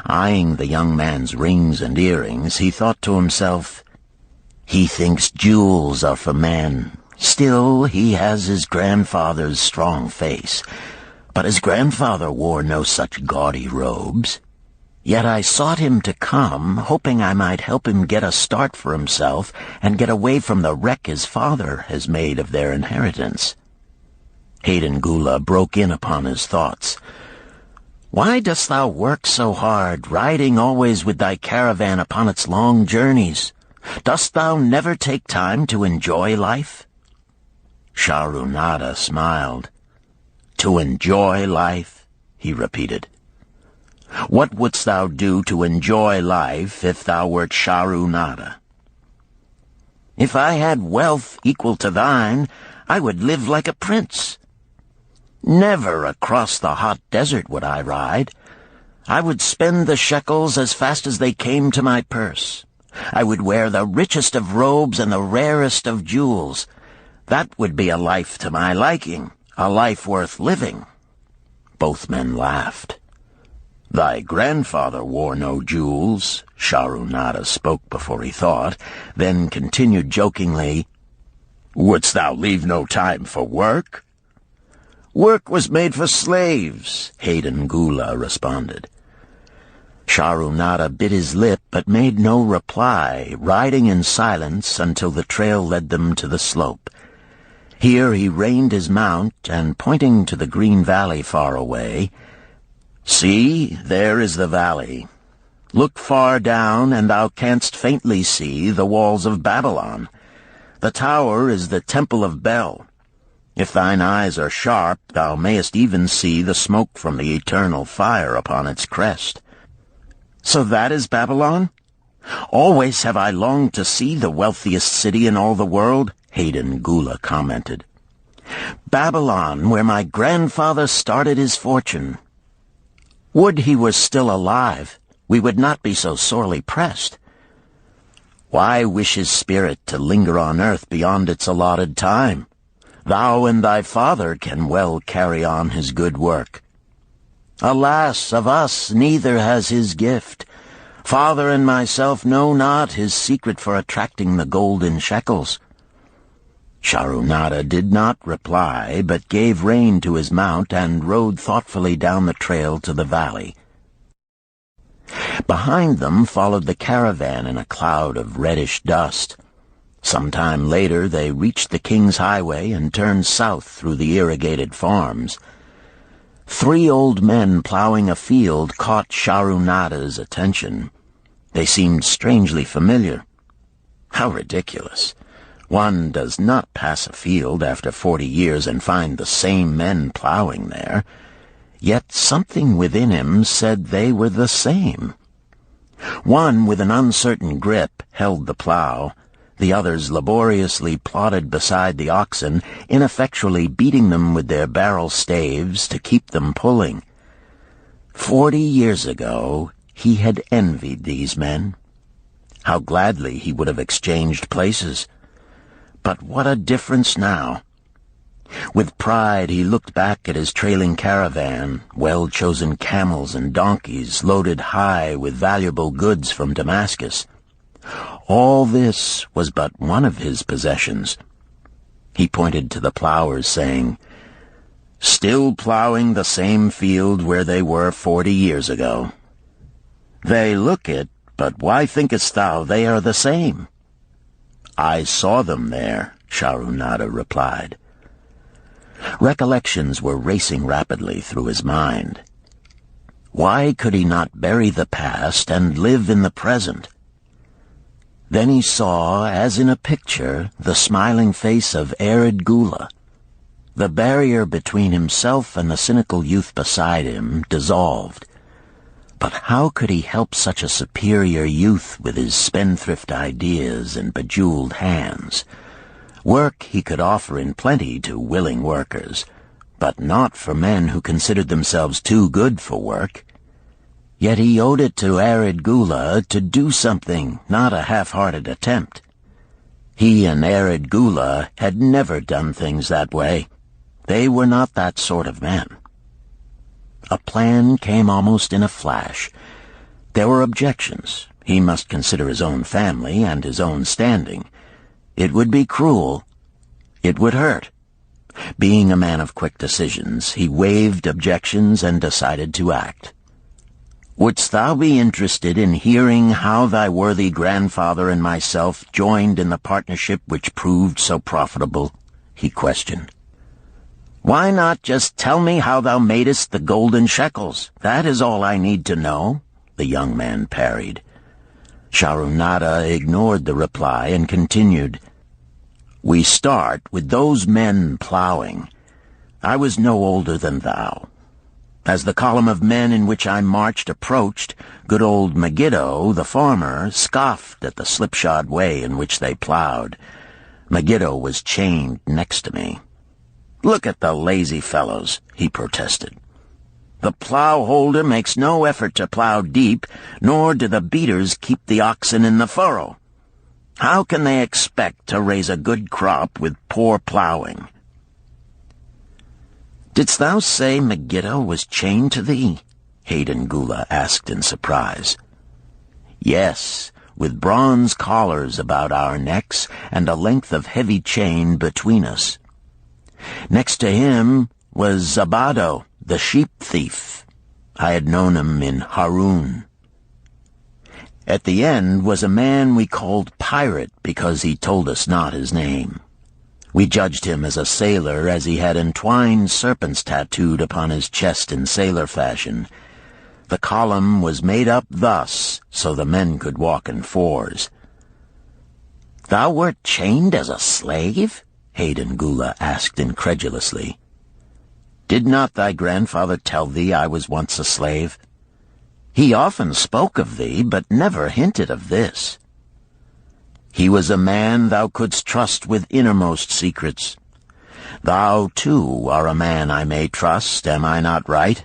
Eyeing the young man's rings and earrings, he thought to himself, "He thinks jewels are for men. Still, he has his grandfather's strong face. But his grandfather wore no such gaudy robes. Yet I sought him to come, hoping I might help him get a start for himself and get away from the wreck his father has made of their inheritance." Hayden Gula broke in upon his thoughts. "Why dost thou work so hard, riding always with thy caravan upon its long journeys? Dost thou never take time to enjoy life?" Shahrunada smiled. To enjoy life, he repeated. What wouldst thou do to enjoy life if thou wert Sharu-Nada? If I had wealth equal to thine, I would live like a prince. Never across the hot desert would I ride. I would spend the shekels as fast as they came to my purse. I would wear the richest of robes and the rarest of jewels. That would be a life to my liking, a life worth living. Both men laughed. Thy grandfather wore no jewels, Sharu-Nada spoke before he thought, then continued jokingly, Wouldst thou leave no time for work? Work was made for slaves, Hayden Gula responded. Sharu-Nada bit his lip but made no reply, riding in silence until the trail led them to the slope. Here he reined his mount and, pointing to the green valley far away, See, there is the valley. Look far down, and thou canst faintly see the walls of Babylon. The tower is the temple of Bel. If thine eyes are sharp, thou mayest even see the smoke from the eternal fire upon its crest. So that is Babylon? Always have I longed to see the wealthiest city in all the world, Hayden Gula commented. Babylon, where my grandfather started his fortune. Would he were still alive, we would not be so sorely pressed. Why wish his spirit to linger on earth beyond its allotted time? Thou and thy father can well carry on his good work. Alas, of us neither has his gift. Father and myself know not his secret for attracting the golden shekels. Sharu-Nada did not reply, but gave rein to his mount and rode thoughtfully down the trail to the valley. Behind them followed the caravan in a cloud of reddish dust. Some time later they reached the King's Highway and turned south through the irrigated farms. 3 old men plowing a field caught Sharu-Nada's attention. They seemed strangely familiar. How ridiculous! One does not pass a field after 40 years and find the same men plowing there. Yet something within him said they were the same. One, with an uncertain grip, held the plow. The others laboriously plodded beside the oxen, ineffectually beating them with their barrel staves to keep them pulling. 40 years ago, he had envied these men. How gladly he would have exchanged places. But what a difference now! With pride he looked back at his trailing caravan, well-chosen camels and donkeys loaded high with valuable goods from Damascus. All this was but one of his possessions. He pointed to the plowers, saying, Still plowing the same field where they were 40 years ago. They look it, but why thinkest thou they are the same? I saw them there, Sharu-Nada replied. Recollections were racing rapidly through his mind. Why could he not bury the past and live in the present? Then he saw, as in a picture, the smiling face of Arid Gula. The barrier between himself and the cynical youth beside him dissolved. But how could he help such a superior youth with his spendthrift ideas and bejeweled hands? Work he could offer in plenty to willing workers, but not for men who considered themselves too good for work. Yet he owed it to Arid Gula to do something, not a half-hearted attempt. He and Arid Gula had never done things that way. They were not that sort of men. A plan came almost in a flash. There were objections. He must consider his own family and his own standing. It would be cruel. It would hurt. Being a man of quick decisions, he waived objections and decided to act. Wouldst thou be interested in hearing how thy worthy grandfather and myself joined in the partnership which proved so profitable? He questioned. Why not just tell me how thou madest the golden shekels? That is all I need to know, the young man parried. Sharu-Nada ignored the reply and continued. We start with those men plowing. I was no older than thou. As the column of men in which I marched approached, good old Megiddo, the farmer, scoffed at the slipshod way in which they plowed. Megiddo was chained next to me. "Look at the lazy fellows," he protested. "The plow holder makes no effort to plow deep, nor do the beaters keep the oxen in the furrow. How can they expect to raise a good crop with poor plowing?" "Didst thou say Megiddo was chained to thee?" Hayden Gula asked in surprise. "Yes, with bronze collars about our necks and a length of heavy chain between us. Next to him was Zabado, the sheep thief. I had known him in Harun. At the end was a man we called Pirate because he told us not his name. We judged him as a sailor as he had entwined serpents tattooed upon his chest in sailor fashion. The column was made up thus, so the men could walk in fours." "Thou wert chained as a slave?" Hayden Gula asked incredulously. "Did not thy grandfather tell thee I was once a slave? He often spoke of thee, but never hinted of this. He was a man thou couldst trust with innermost secrets. Thou, too, are a man I may trust, am I not right?"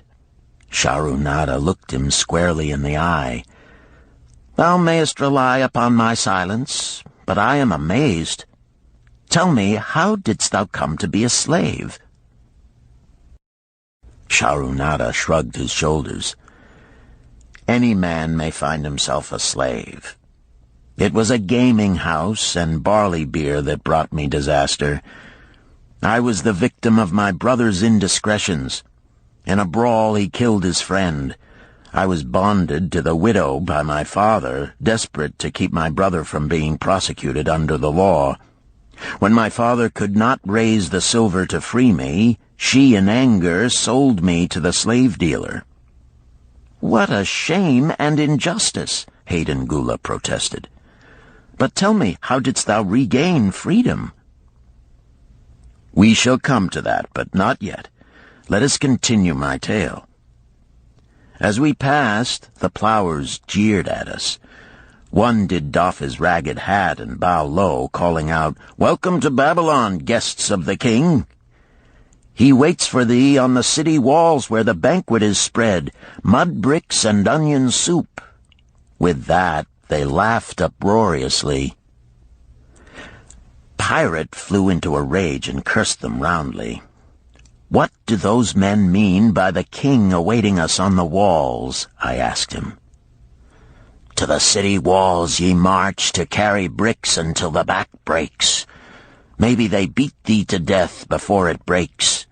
Sharunada looked him squarely in the eye. "Thou mayest rely upon my silence, but I am amazed. Tell me, how didst thou come to be a slave?" Sharunada shrugged his shoulders. "Any man may find himself a slave. It was a gaming house and barley beer that brought me disaster. I was the victim of my brother's indiscretions. In a brawl he killed his friend. I was bonded to the widow by my father, desperate to keep my brother from being prosecuted under the law. When my father could not raise the silver to free me, she in anger sold me to the slave dealer." "What a shame and injustice!" Hayden Gula protested. "But tell me, how didst thou regain freedom?" "We shall come to that, but not yet. Let us continue my tale. As we passed, the plowers jeered at us. One did doff his ragged hat and bow low, calling out, 'Welcome to Babylon, guests of the king! He waits for thee on the city walls where the banquet is spread, mud bricks and onion soup.' With that, they laughed uproariously. Pirate flew into a rage and cursed them roundly. 'What do those men mean by the king awaiting us on the walls?' I asked him. 'To the city walls ye march to carry bricks until the back breaks. Maybe they beat thee to death before it breaks.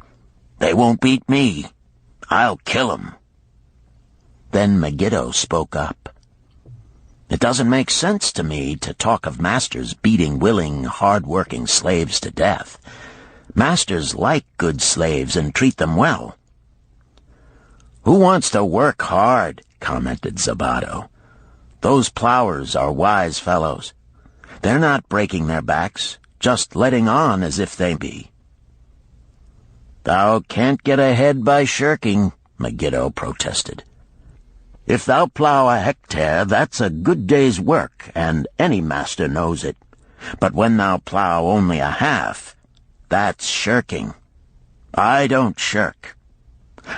They won't beat me. I'll kill 'em.' Then Megiddo spoke up. 'It doesn't make sense to me to talk of masters beating willing, hard-working slaves to death. Masters like good slaves and treat them well.' 'Who wants to work hard?' commented Zabado. 'Those plowers are wise fellows. They're not breaking their backs, just letting on as if they be.' 'Thou can't get ahead by shirking,' Megiddo protested. 'If thou plow a hectare, that's a good day's work, and any master knows it. But when thou plow only a half, that's shirking. I don't shirk.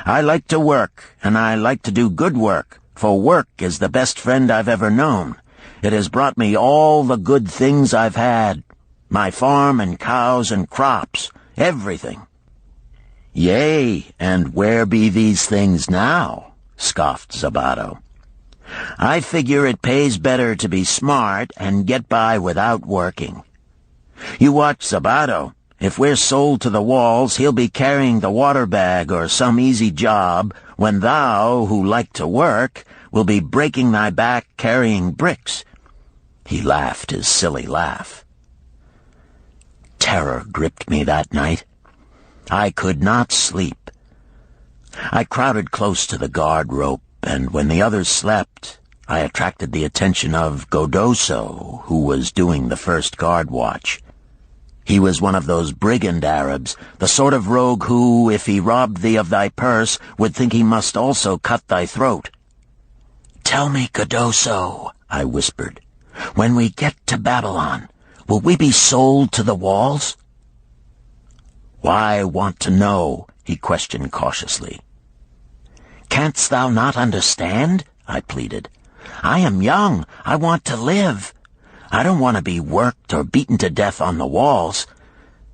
I like to work, and I like to do good work, for work is the best friend I've ever known. It has brought me all the good things I've had, my farm and cows and crops, everything.' 'Yea, and where be these things now?' scoffed Zabado. 'I figure it pays better to be smart and get by without working. You watch Zabado. If we're sold to the walls, he'll be carrying the water bag or some easy job, when thou, who like to work, will be breaking thy back carrying bricks.' He laughed his silly laugh. Terror gripped me that night. I could not sleep. I crowded close to the guard rope, and when the others slept, I attracted the attention of Godoso, who was doing the first guard watch. He was one of those brigand Arabs, the sort of rogue who, if he robbed thee of thy purse, would think he must also cut thy throat. "Tell me, Cardoso," I whispered, "when we get to Babylon, will we be sold to the walls?" "Why want to know?" he questioned cautiously. "Canst thou not understand?" I pleaded. "I am young. I want to live. I don't want to be worked or beaten to death on the walls.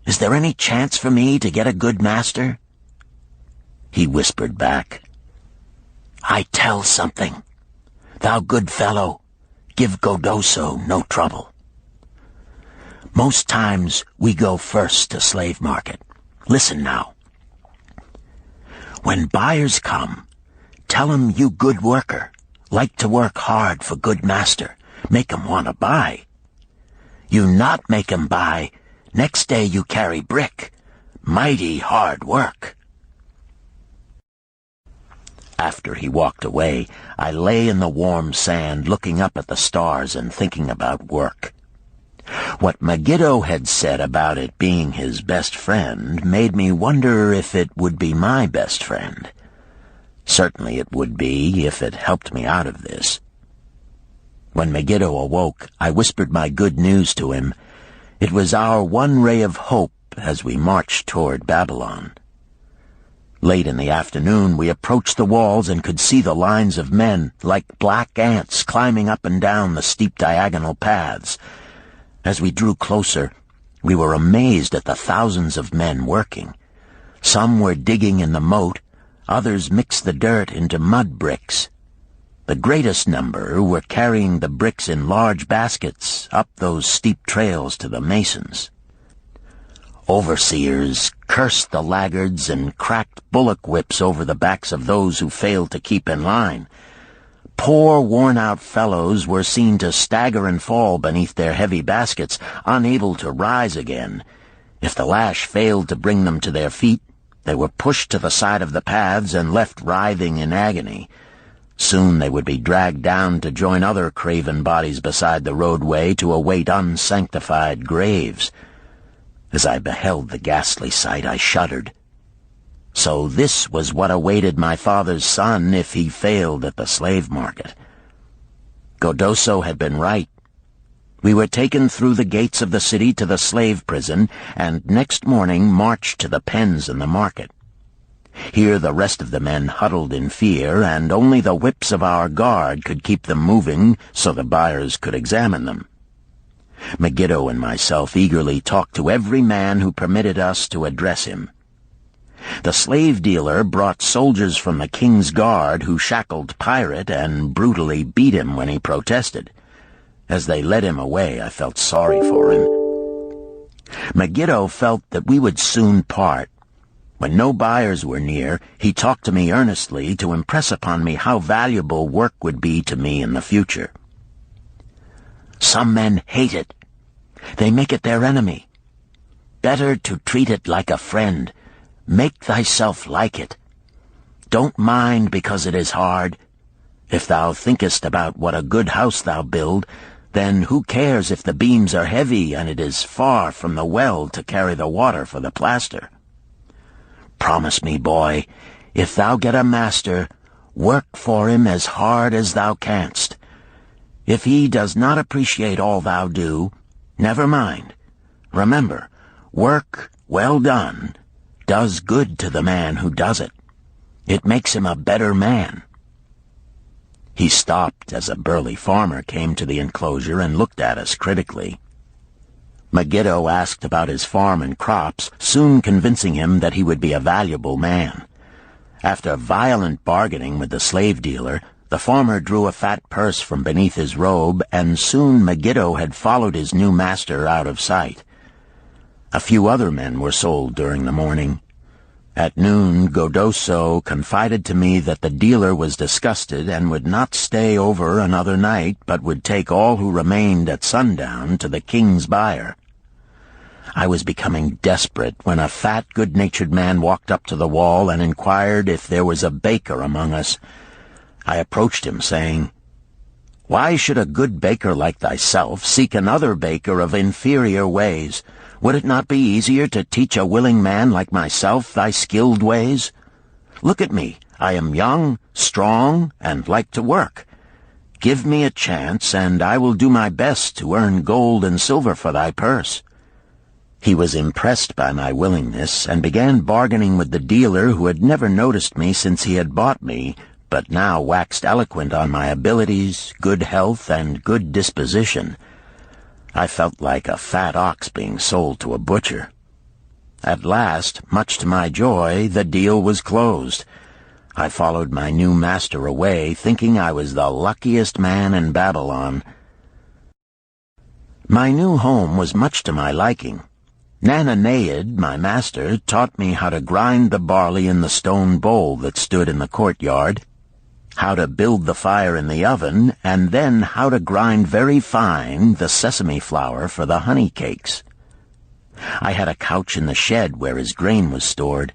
Is there any chance for me to get a good master?" He whispered back, "I tell something. Thou good fellow, give Cardoso no trouble. Most times we go first to slave market. Listen now. When buyers come, tell 'em you good worker, like to work hard for good master, make 'em want to buy. You not make 'em buy, next day you carry brick, mighty hard work." After he walked away, I lay in the warm sand looking up at the stars and thinking about work. What Megiddo had said about it being his best friend made me wonder if it would be my best friend. Certainly it would be if it helped me out of this. When Megiddo awoke, I whispered my good news to him. It was our one ray of hope as we marched toward Babylon. Late in the afternoon, we approached the walls and could see the lines of men, like black ants, climbing up and down the steep diagonal paths. As we drew closer, we were amazed at the thousands of men working. Some were digging in the moat, others mixed the dirt into mud bricks. The greatest number were carrying the bricks in large baskets up those steep trails to the masons. Overseers cursed the laggards and cracked bullock whips over the backs of those who failed to keep in line. Poor, worn-out fellows were seen to stagger and fall beneath their heavy baskets, unable to rise again. If the lash failed to bring them to their feet, they were pushed to the side of the paths and left writhing in agony. Soon they would be dragged down to join other craven bodies beside the roadway to await unsanctified graves. As I beheld the ghastly sight, I shuddered. So this was what awaited my father's son if he failed at the slave market. Cardoso had been right. We were taken through the gates of the city to the slave prison, and next morning marched to the pens in the market. Here the rest of the men huddled in fear, and only the whips of our guard could keep them moving so the buyers could examine them. Megiddo and myself eagerly talked to every man who permitted us to address him. The slave dealer brought soldiers from the king's guard who shackled Pirate and brutally beat him when he protested. As they led him away, I felt sorry for him. Megiddo felt that we would soon part. When no buyers were near, he talked to me earnestly to impress upon me how valuable work would be to me in the future. Some men hate it. They make it their enemy. Better to treat it like a friend. Make thyself like it. Don't mind because it is hard. If thou thinkest about what a good house thou build, then who cares if the beams are heavy and it is far from the well to carry the water for the plaster? Promise me, boy, if thou get a master, work for him as hard as thou canst. If he does not appreciate all thou do, never mind. Remember, work well done does good to the man who does it. It makes him a better man. He stopped as a burly farmer came to the enclosure and looked at us critically. Megiddo asked about his farm and crops, soon convincing him that he would be a valuable man. After violent bargaining with the slave dealer, the farmer drew a fat purse from beneath his robe, and soon Megiddo had followed his new master out of sight. A few other men were sold during the morning. At noon, Cardoso confided to me that the dealer was disgusted and would not stay over another night, but would take all who remained at sundown to the king's buyer. I was becoming desperate when a fat, good-natured man walked up to the wall and inquired if there was a baker among us. I approached him, saying, "Why should a good baker like thyself seek another baker of inferior ways? Would it not be easier to teach a willing man like myself thy skilled ways? Look at me. I am young, strong, and like to work. Give me a chance, and I will do my best to earn gold and silver for thy purse." He was impressed by my willingness, and began bargaining with the dealer who had never noticed me since he had bought me, but now waxed eloquent on my abilities, good health, and good disposition. I felt like a fat ox being sold to a butcher. At last, much to my joy, the deal was closed. I followed my new master away, thinking I was the luckiest man in Babylon. My new home was much to my liking. Nananeid, my master, taught me how to grind the barley in the stone bowl that stood in the courtyard, how to build the fire in the oven, and then how to grind very fine the sesame flour for the honey cakes. I had a couch in the shed where his grain was stored.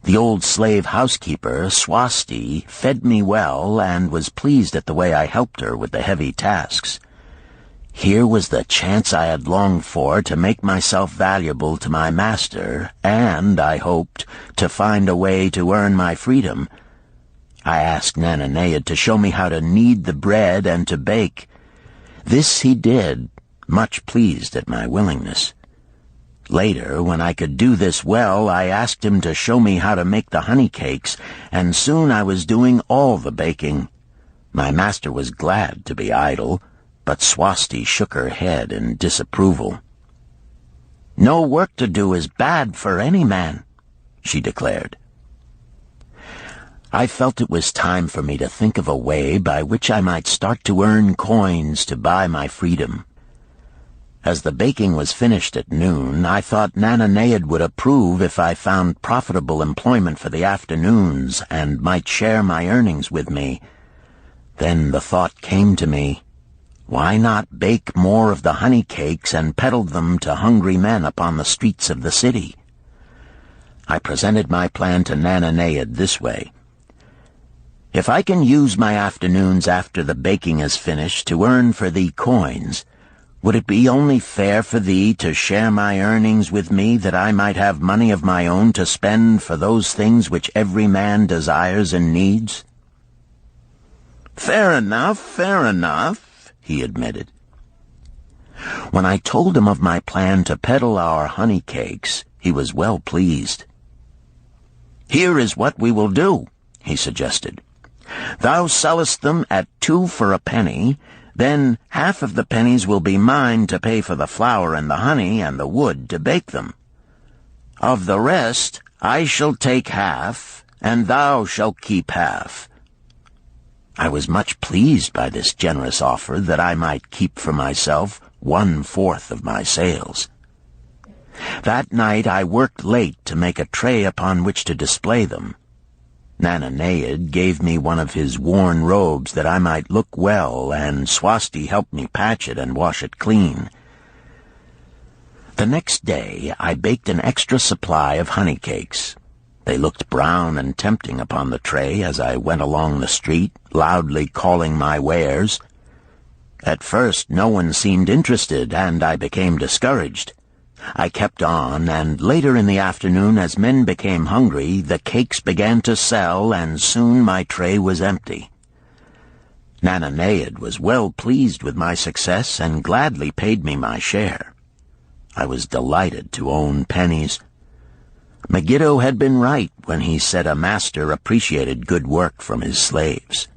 The old slave housekeeper, Swasti, fed me well and was pleased at the way I helped her with the heavy tasks. Here was the chance I had longed for to make myself valuable to my master, and, I hoped, to find a way to earn my freedom. I asked Nananeid to show me how to knead the bread and to bake. This he did, much pleased at my willingness. Later, when I could do this well, I asked him to show me how to make the honey cakes, and soon I was doing all the baking. My master was glad to be idle, but Swasti shook her head in disapproval. "No work to do is bad for any man," she declared. I felt it was time for me to think of a way by which I might start to earn coins to buy my freedom. As the baking was finished at noon, I thought Nananeid would approve if I found profitable employment for the afternoons and might share my earnings with me. Then the thought came to me, why not bake more of the honey cakes and peddle them to hungry men upon the streets of the city? I presented my plan to Nananeid this way. "If I can use my afternoons after the baking is finished to earn for thee coins, would it be only fair for thee to share my earnings with me that I might have money of my own to spend for those things which every man desires and needs?" Fair enough," he admitted. When I told him of my plan to peddle our honey cakes, he was well pleased. "Here is what we will do," he suggested. "Thou sellest them at 2 for a penny, then half of the pennies will be mine to pay for the flour and the honey and the wood to bake them. Of the rest I shall take half, and thou shalt keep half." I was much pleased by this generous offer that I might keep for myself 1/4 of my sales. That night I worked late to make a tray upon which to display them. Nananeid gave me one of his worn robes that I might look well, and Swasti helped me patch it and wash it clean. The next day I baked an extra supply of honey cakes. They looked brown and tempting upon the tray as I went along the street, loudly calling my wares. At first no one seemed interested, and I became discouraged. I kept on, and later in the afternoon, as men became hungry, the cakes began to sell, and soon my tray was empty. Nananeid was well pleased with my success and gladly paid me my share. I was delighted to own pennies. Megiddo had been right when he said a master appreciated good work from his slaves.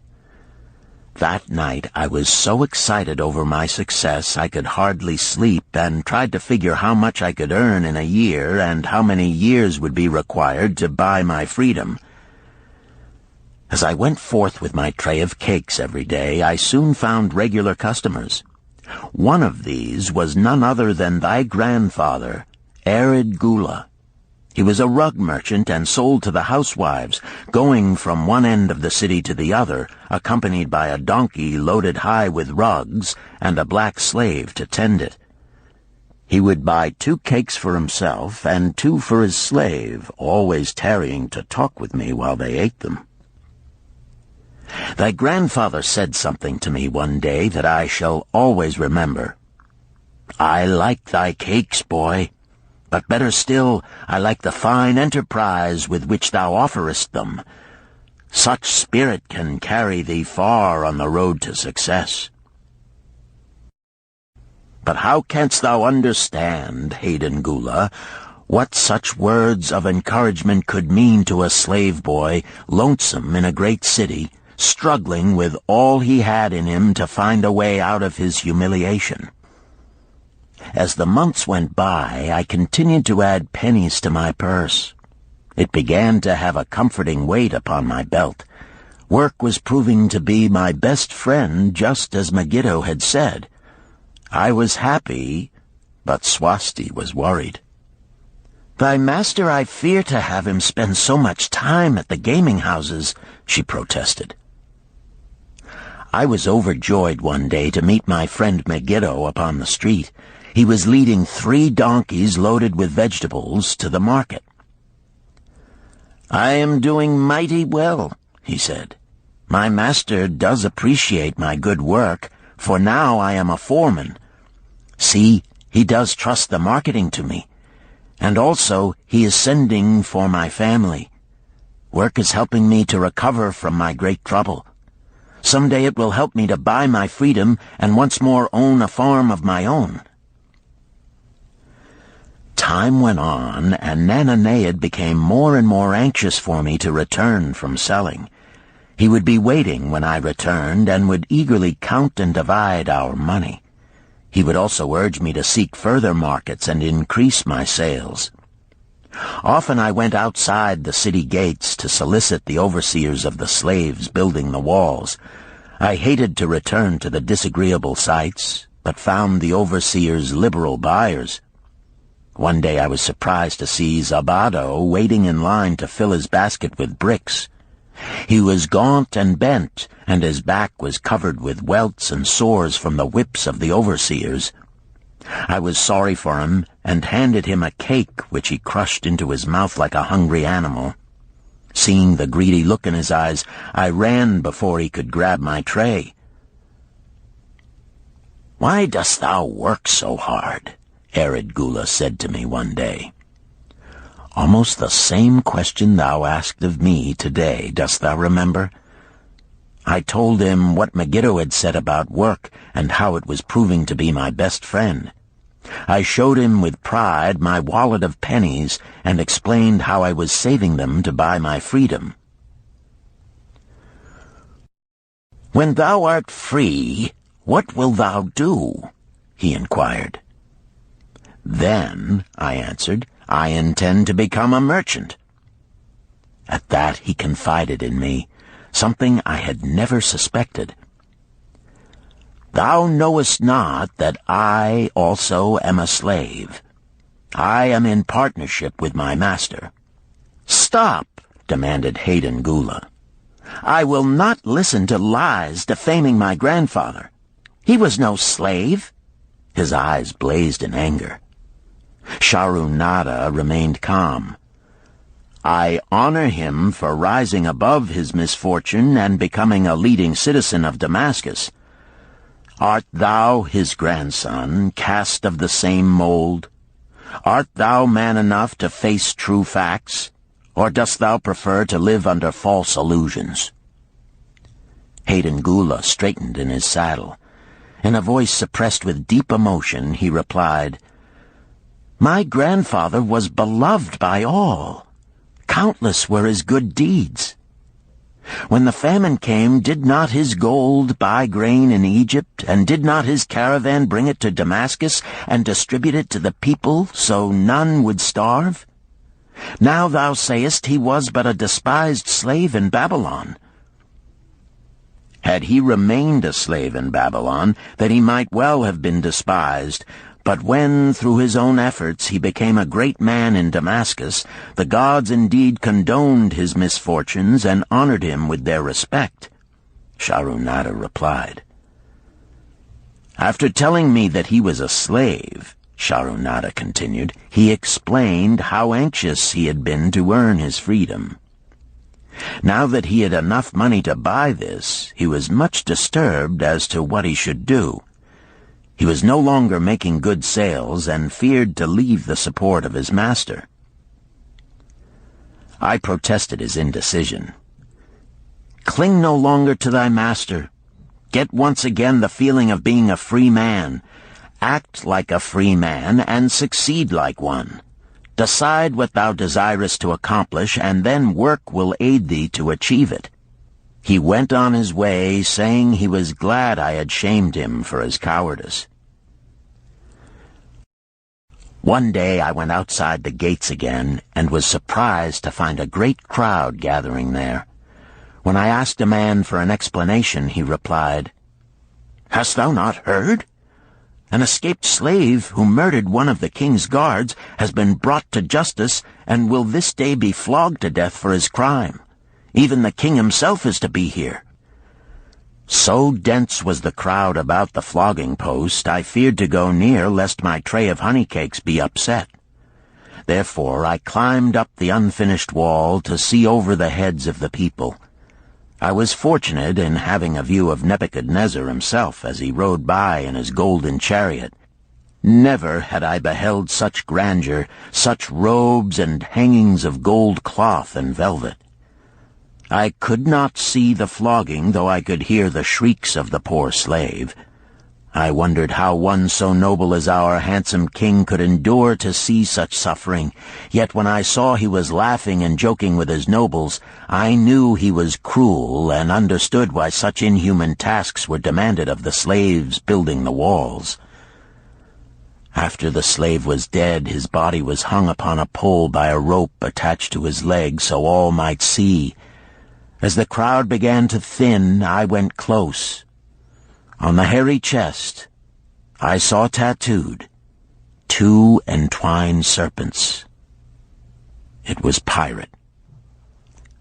That night I was so excited over my success I could hardly sleep, and tried to figure how much I could earn in a year and how many years would be required to buy my freedom. As I went forth with my tray of cakes every day, I soon found regular customers. One of these was none other than thy grandfather, Arid Gula. He was a rug merchant and sold to the housewives, going from one end of the city to the other, accompanied by a donkey loaded high with rugs and a black slave to tend it. He would buy 2 cakes for himself and 2 for his slave, always tarrying to talk with me while they ate them. Thy grandfather said something to me one day that I shall always remember. "I like thy cakes, boy," But better still, I like the fine enterprise with which thou offerest them. Such spirit can carry thee far on the road to success. But how canst thou understand, Hayden Gula, what such words of encouragement could mean to a slave boy, lonesome in a great city, struggling with all he had in him to find a way out of his humiliation? As the months went by, I continued to add pennies to my purse. It began to have a comforting weight upon my belt. Work was proving to be my best friend, just as Megiddo had said. I was happy, but Swasti was worried. "Thy master, I fear to have him spend so much time at the gaming houses," she protested. I was overjoyed one day to meet my friend Megiddo upon the street. He was leading 3 donkeys loaded with vegetables to the market. "I am doing mighty well," he said. "My master does appreciate my good work, for now I am a foreman. See, he does trust the marketing to me. And also, he is sending for my family. Work is helping me to recover from my great trouble. Someday it will help me to buy my freedom and once more own a farm of my own." Time went on, and Nananead became more and more anxious for me to return from selling. He would be waiting when I returned and would eagerly count and divide our money. He would also urge me to seek further markets and increase my sales. Often I went outside the city gates to solicit the overseers of the slaves building the walls. I hated to return to the disagreeable sights, but found the overseers liberal buyers. One day I was surprised to see Zabado waiting in line to fill his basket with bricks. He was gaunt and bent, and his back was covered with welts and sores from the whips of the overseers. I was sorry for him, and handed him a cake which he crushed into his mouth like a hungry animal. Seeing the greedy look in his eyes, I ran before he could grab my tray. "Why dost thou work so hard?" Arid Gula said to me one day. "Almost the same question thou asked of me today, dost thou remember?" I told him what Megiddo had said about work and how it was proving to be my best friend. I showed him with pride my wallet of pennies and explained how I was saving them to buy my freedom. "When thou art free, what wilt thou do?" he inquired. "Then," I answered, "I intend to become a merchant." At that he confided in me, something I had never suspected. "Thou knowest not that I also am a slave. I am in partnership with my master." "Stop," demanded Hayden Gula. "I will not listen to lies defaming my grandfather. He was no slave." His eyes blazed in anger. Sharunada remained calm. "I honor him for rising above his misfortune and becoming a leading citizen of Damascus. Art thou his grandson, cast of the same mold? Art thou man enough to face true facts, or dost thou prefer to live under false illusions?" Hayden Gula straightened in his saddle. In a voice suppressed with deep emotion, he replied, "My grandfather was beloved by all. Countless were his good deeds. When the famine came, did not his gold buy grain in Egypt, and did not his caravan bring it to Damascus and distribute it to the people so none would starve? Now thou sayest he was but a despised slave in Babylon. Had he remained a slave in Babylon, then he might well have been despised. But when, through his own efforts, he became a great man in Damascus, the gods indeed condoned his misfortunes and honored him with their respect," Sharunada replied. "After telling me that he was a slave," Sharunada continued, "he explained how anxious he had been to earn his freedom. Now that he had enough money to buy this, he was much disturbed as to what he should do. He was no longer making good sales and feared to leave the support of his master. I protested his indecision. "Cling no longer to thy master. Get once again the feeling of being a free man. Act like a free man and succeed like one. Decide what thou desirest to accomplish, and then work will aid thee to achieve it." He went on his way, saying he was glad I had shamed him for his cowardice. One day I went outside the gates again, and was surprised to find a great crowd gathering there. When I asked a man for an explanation, he replied, "Hast thou not heard? An escaped slave who murdered one of the king's guards has been brought to justice and will this day be flogged to death for his crime. Even the king himself is to be here." So dense was the crowd about the flogging post, I feared to go near lest my tray of honey cakes be upset. Therefore I climbed up the unfinished wall to see over the heads of the people. I was fortunate in having a view of Nebuchadnezzar himself as he rode by in his golden chariot. Never had I beheld such grandeur, such robes and hangings of gold cloth and velvet. I could not see the flogging, though I could hear the shrieks of the poor slave. I wondered how one so noble as our handsome king could endure to see such suffering, yet when I saw he was laughing and joking with his nobles, I knew he was cruel and understood why such inhuman tasks were demanded of the slaves building the walls. After the slave was dead, his body was hung upon a pole by a rope attached to his leg so all might see. As the crowd began to thin, I went close. On the hairy chest, I saw tattooed 2 entwined serpents. It was Pirate.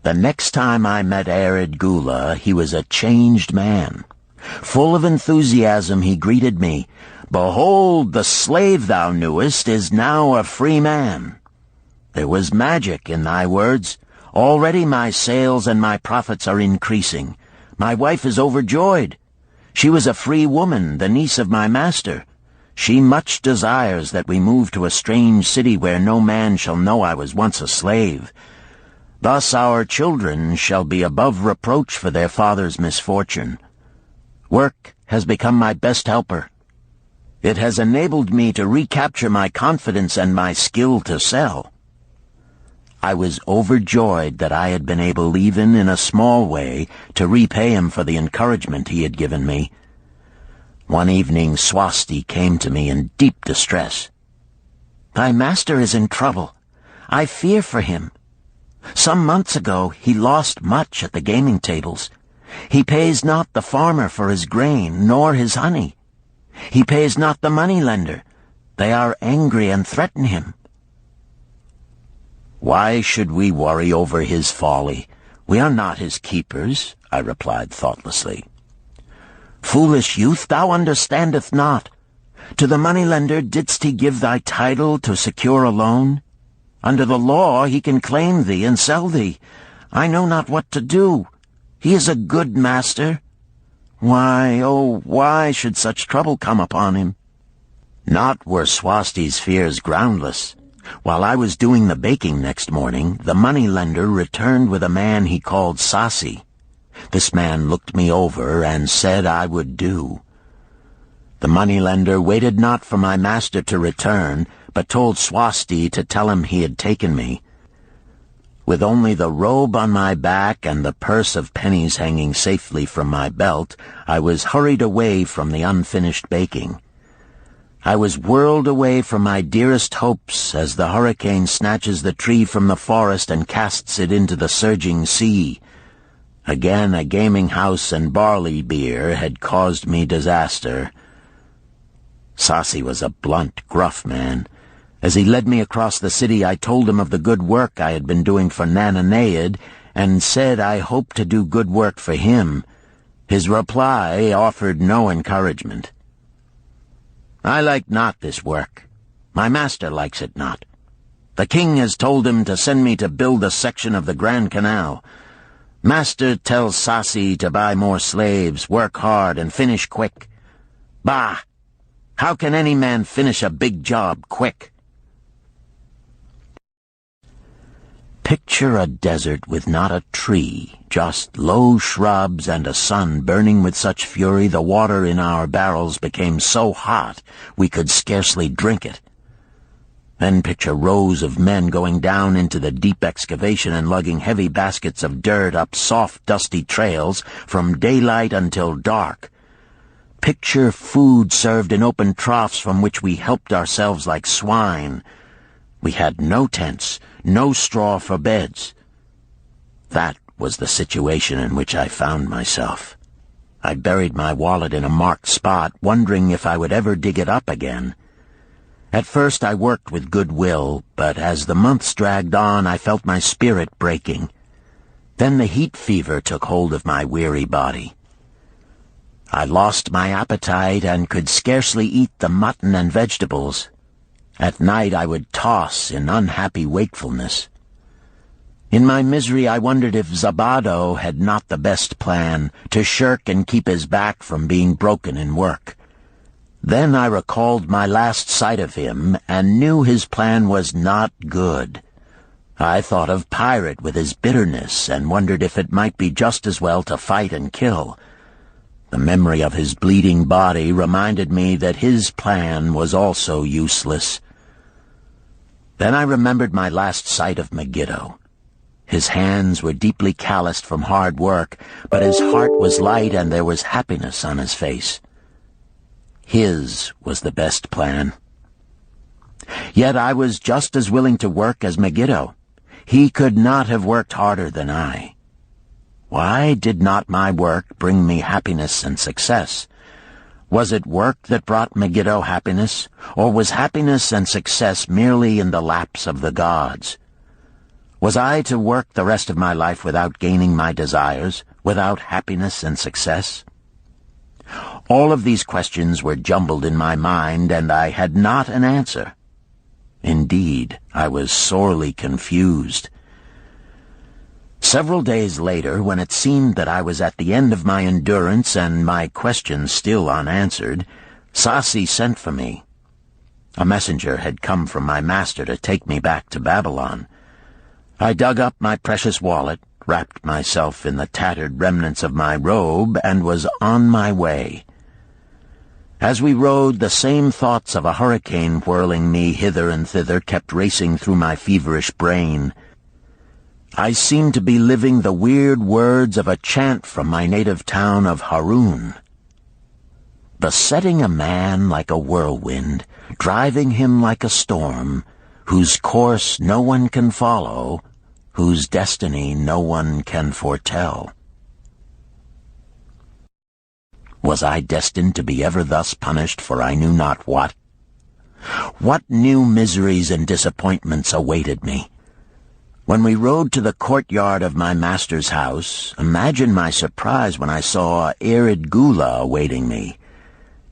The next time I met Arid Gula, he was a changed man. Full of enthusiasm, he greeted me. "Behold, the slave thou knewest is now a free man. There was magic in thy words. Already my sales and my profits are increasing. My wife is overjoyed. She was a free woman, the niece of my master. She much desires that we move to a strange city where no man shall know I was once a slave. Thus our children shall be above reproach for their father's misfortune. Work has become my best helper. It has enabled me to recapture my confidence and my skill to sell." I was overjoyed that I had been able, even in a small way, to repay him for the encouragement he had given me. One evening Swasti came to me in deep distress. "Thy master is in trouble. I fear for him. Some months ago he lost much at the gaming tables. He pays not the farmer for his grain, nor his honey. He pays not the money-lender. They are angry and threaten him." "Why should we worry over his folly? We are not his keepers," I replied thoughtlessly. "Foolish youth, thou understandest not. To the moneylender didst he give thy title to secure a loan? Under the law he can claim thee and sell thee. I know not what to do. He is a good master. Why, oh, why should such trouble come upon him?" Not were Swasti's fears groundless. While I was doing the baking next morning, the moneylender returned with a man he called Sasi. This man looked me over and said I would do. The moneylender waited not for my master to return, but told Swasti to tell him he had taken me. With only the robe on my back and the purse of pennies hanging safely from my belt, I was hurried away from the unfinished baking. I was whirled away from my dearest hopes as the hurricane snatches the tree from the forest and casts it into the surging sea. Again a gaming house and barley beer had caused me disaster. Sasi was a blunt, gruff man. As he led me across the city, I told him of the good work I had been doing for Nananeid, and said I hoped to do good work for him. His reply offered no encouragement. "I like not this work. My master likes it not. The king has told him to send me to build a section of the Grand Canal. Master tells Sasi to buy more slaves, work hard, and finish quick. Bah! How can any man finish a big job quick? Picture a desert with not a tree, just low shrubs and a sun burning with such fury the water in our barrels became so hot we could scarcely drink it. Then picture rows of men going down into the deep excavation and lugging heavy baskets of dirt up soft, dusty trails from daylight until dark. Picture food served in open troughs from which we helped ourselves like swine. We had no tents, no straw for beds. That was the situation in which I found myself. I buried my wallet in a marked spot, wondering if I would ever dig it up again. At first I worked with good will, but as the months dragged on I felt my spirit breaking. Then the heat fever took hold of my weary body. I lost my appetite and could scarcely eat the mutton and vegetables. At night I would toss in unhappy wakefulness. In my misery I wondered if Zabado had not the best plan, to shirk and keep his back from being broken in work. Then I recalled my last sight of him and knew his plan was not good. I thought of Pirate with his bitterness and wondered if it might be just as well to fight and kill. The memory of his bleeding body reminded me that his plan was also useless. Then I remembered my last sight of Megiddo. His hands were deeply calloused from hard work, but his heart was light and there was happiness on his face. His was the best plan. Yet I was just as willing to work as Megiddo. He could not have worked harder than I. Why did not my work bring me happiness and success? Was it work that brought Megiddo happiness, or was happiness and success merely in the laps of the gods? Was I to work the rest of my life without gaining my desires, without happiness and success? All of these questions were jumbled in my mind, and I had not an answer. Indeed, I was sorely confused. Several days later, when it seemed that I was at the end of my endurance and my questions still unanswered, Sasi sent for me. A messenger had come from my master to take me back to Babylon. I dug up my precious wallet, wrapped myself in the tattered remnants of my robe, and was on my way. As we rode, the same thoughts of a hurricane whirling me hither and thither kept racing through my feverish brain. I seemed to be living the weird words of a chant from my native town of Harun. Besetting a man like a whirlwind, driving him like a storm, whose course no one can follow, whose destiny no one can foretell. Was I destined to be ever thus punished for I knew not what? What new miseries and disappointments awaited me? When we rode to the courtyard of my master's house, imagine my surprise when I saw Arid Gula awaiting me.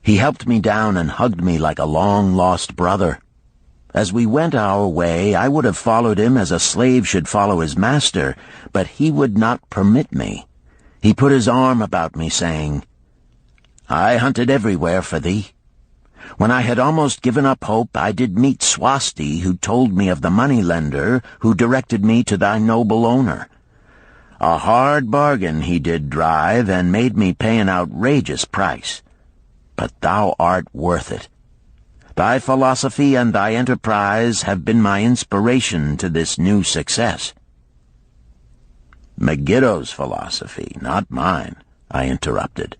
He helped me down and hugged me like a long-lost brother. As we went our way, I would have followed him as a slave should follow his master, but he would not permit me. He put his arm about me, saying, "I hunted everywhere for thee. When I had almost given up hope, I did meet Swasti, who told me of the money-lender who directed me to thy noble owner. A hard bargain he did drive, and made me pay an outrageous price. But thou art worth it. Thy philosophy and thy enterprise have been my inspiration to this new success." "Megiddo's philosophy, not mine," I interrupted.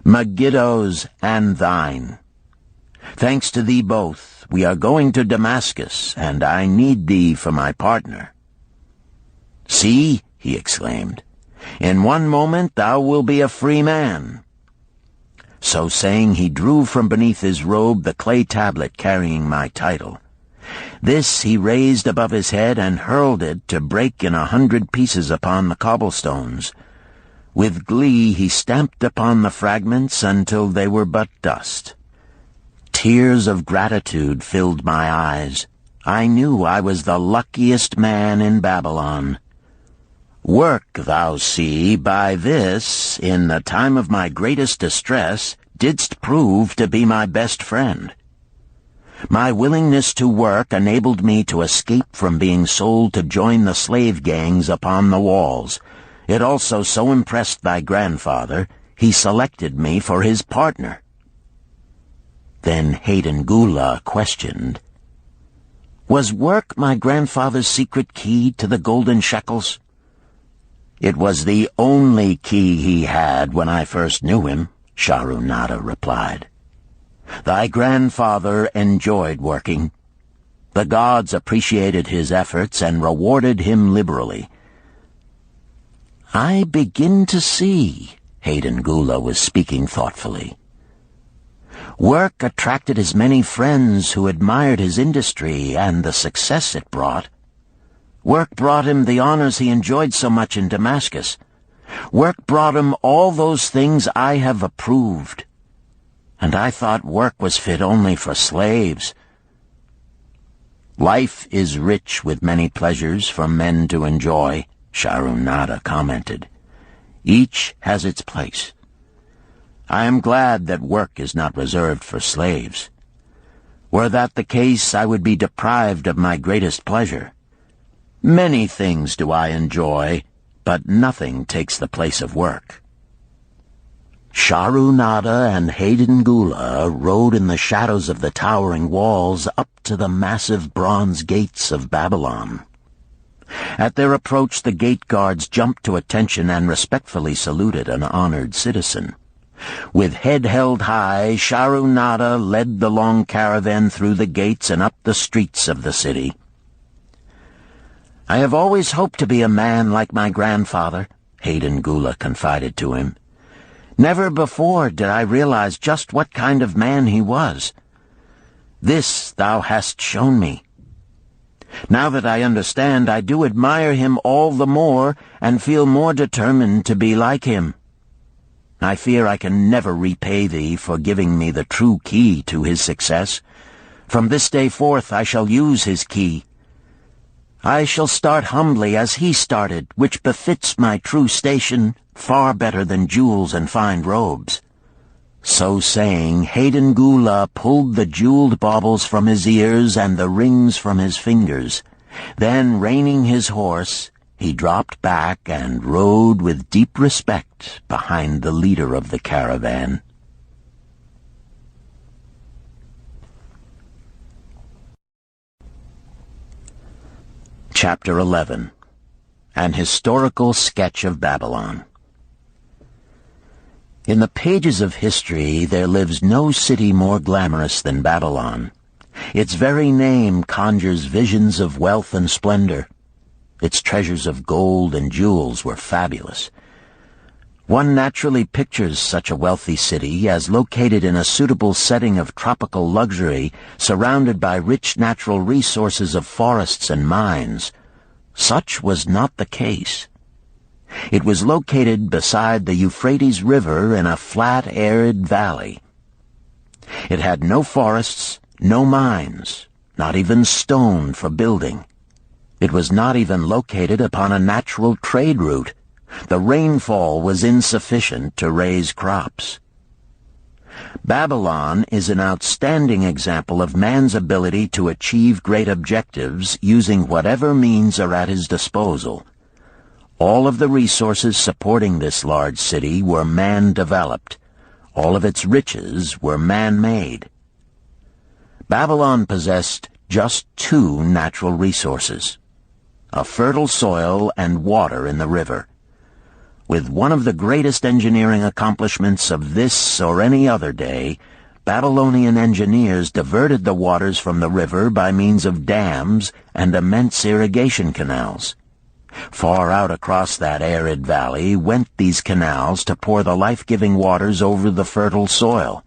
"Megiddo's and thine. Thanks to thee both, we are going to Damascus, and I need thee for my partner." "See," he exclaimed, "in one moment thou wilt be a free man." So saying, he drew from beneath his robe the clay tablet carrying my title. This he raised above his head and hurled it to break in 100 pieces upon the cobblestones. With glee he stamped upon the fragments until they were but dust. Tears of gratitude filled my eyes. I knew I was the luckiest man in Babylon. Work, thou see, by this, in the time of my greatest distress, didst prove to be my best friend. My willingness to work enabled me to escape from being sold to join the slave gangs upon the walls. It also so impressed thy grandfather, he selected me for his partner." Then Hayden Gula questioned, "Was work my grandfather's secret key to the golden shekels?" "It was the only key he had when I first knew him," Sharunada replied. "Thy grandfather enjoyed working. The gods appreciated his efforts and rewarded him liberally." "I begin to see," Hayden Gula was speaking thoughtfully. "Work attracted his many friends who admired his industry and the success it brought. Work brought him the honors he enjoyed so much in Damascus. Work brought him all those things I have approved. And I thought work was fit only for slaves." "Life is rich with many pleasures for men to enjoy," Sharunada commented. "Each has its place. I am glad that work is not reserved for slaves. Were that the case, I would be deprived of my greatest pleasure. Many things do I enjoy, but nothing takes the place of work." Sharunada and Hayden Gula rode in the shadows of the towering walls up to the massive bronze gates of Babylon. At their approach, the gate guards jumped to attention and respectfully saluted an honored citizen. With head held high, Sharunada led the long caravan through the gates and up the streets of the city. "I have always hoped to be a man like my grandfather," Hayden Gula confided to him. "Never before did I realize just what kind of man he was. This thou hast shown me. Now that I understand, I do admire him all the more and feel more determined to be like him. I fear I can never repay thee for giving me the true key to his success. From this day forth I shall use his key. I shall start humbly as he started, which befits my true station far better than jewels and fine robes." So saying, Hayden Gula pulled the jeweled baubles from his ears and the rings from his fingers. Then, reining his horse, he dropped back and rode with deep respect behind the leader of the caravan. Chapter 11. An Historical Sketch of Babylon. In the pages of history there lives no city more glamorous than Babylon. Its very name conjures visions of wealth and splendor. Its treasures of gold and jewels were fabulous. One naturally pictures such a wealthy city as located in a suitable setting of tropical luxury, surrounded by rich natural resources of forests and mines. Such was not the case. It was located beside the Euphrates River in a flat, arid valley. It had no forests, no mines, not even stone for building. It was not even located upon a natural trade route. The rainfall was insufficient to raise crops. Babylon is an outstanding example of man's ability to achieve great objectives using whatever means are at his disposal. All of the resources supporting this large city were man-developed. All of its riches were man-made. Babylon possessed just two natural resources: a fertile soil and water in the river. With one of the greatest engineering accomplishments of this or any other day, Babylonian engineers diverted the waters from the river by means of dams and immense irrigation canals. Far out across that arid valley went these canals to pour the life-giving waters over the fertile soil.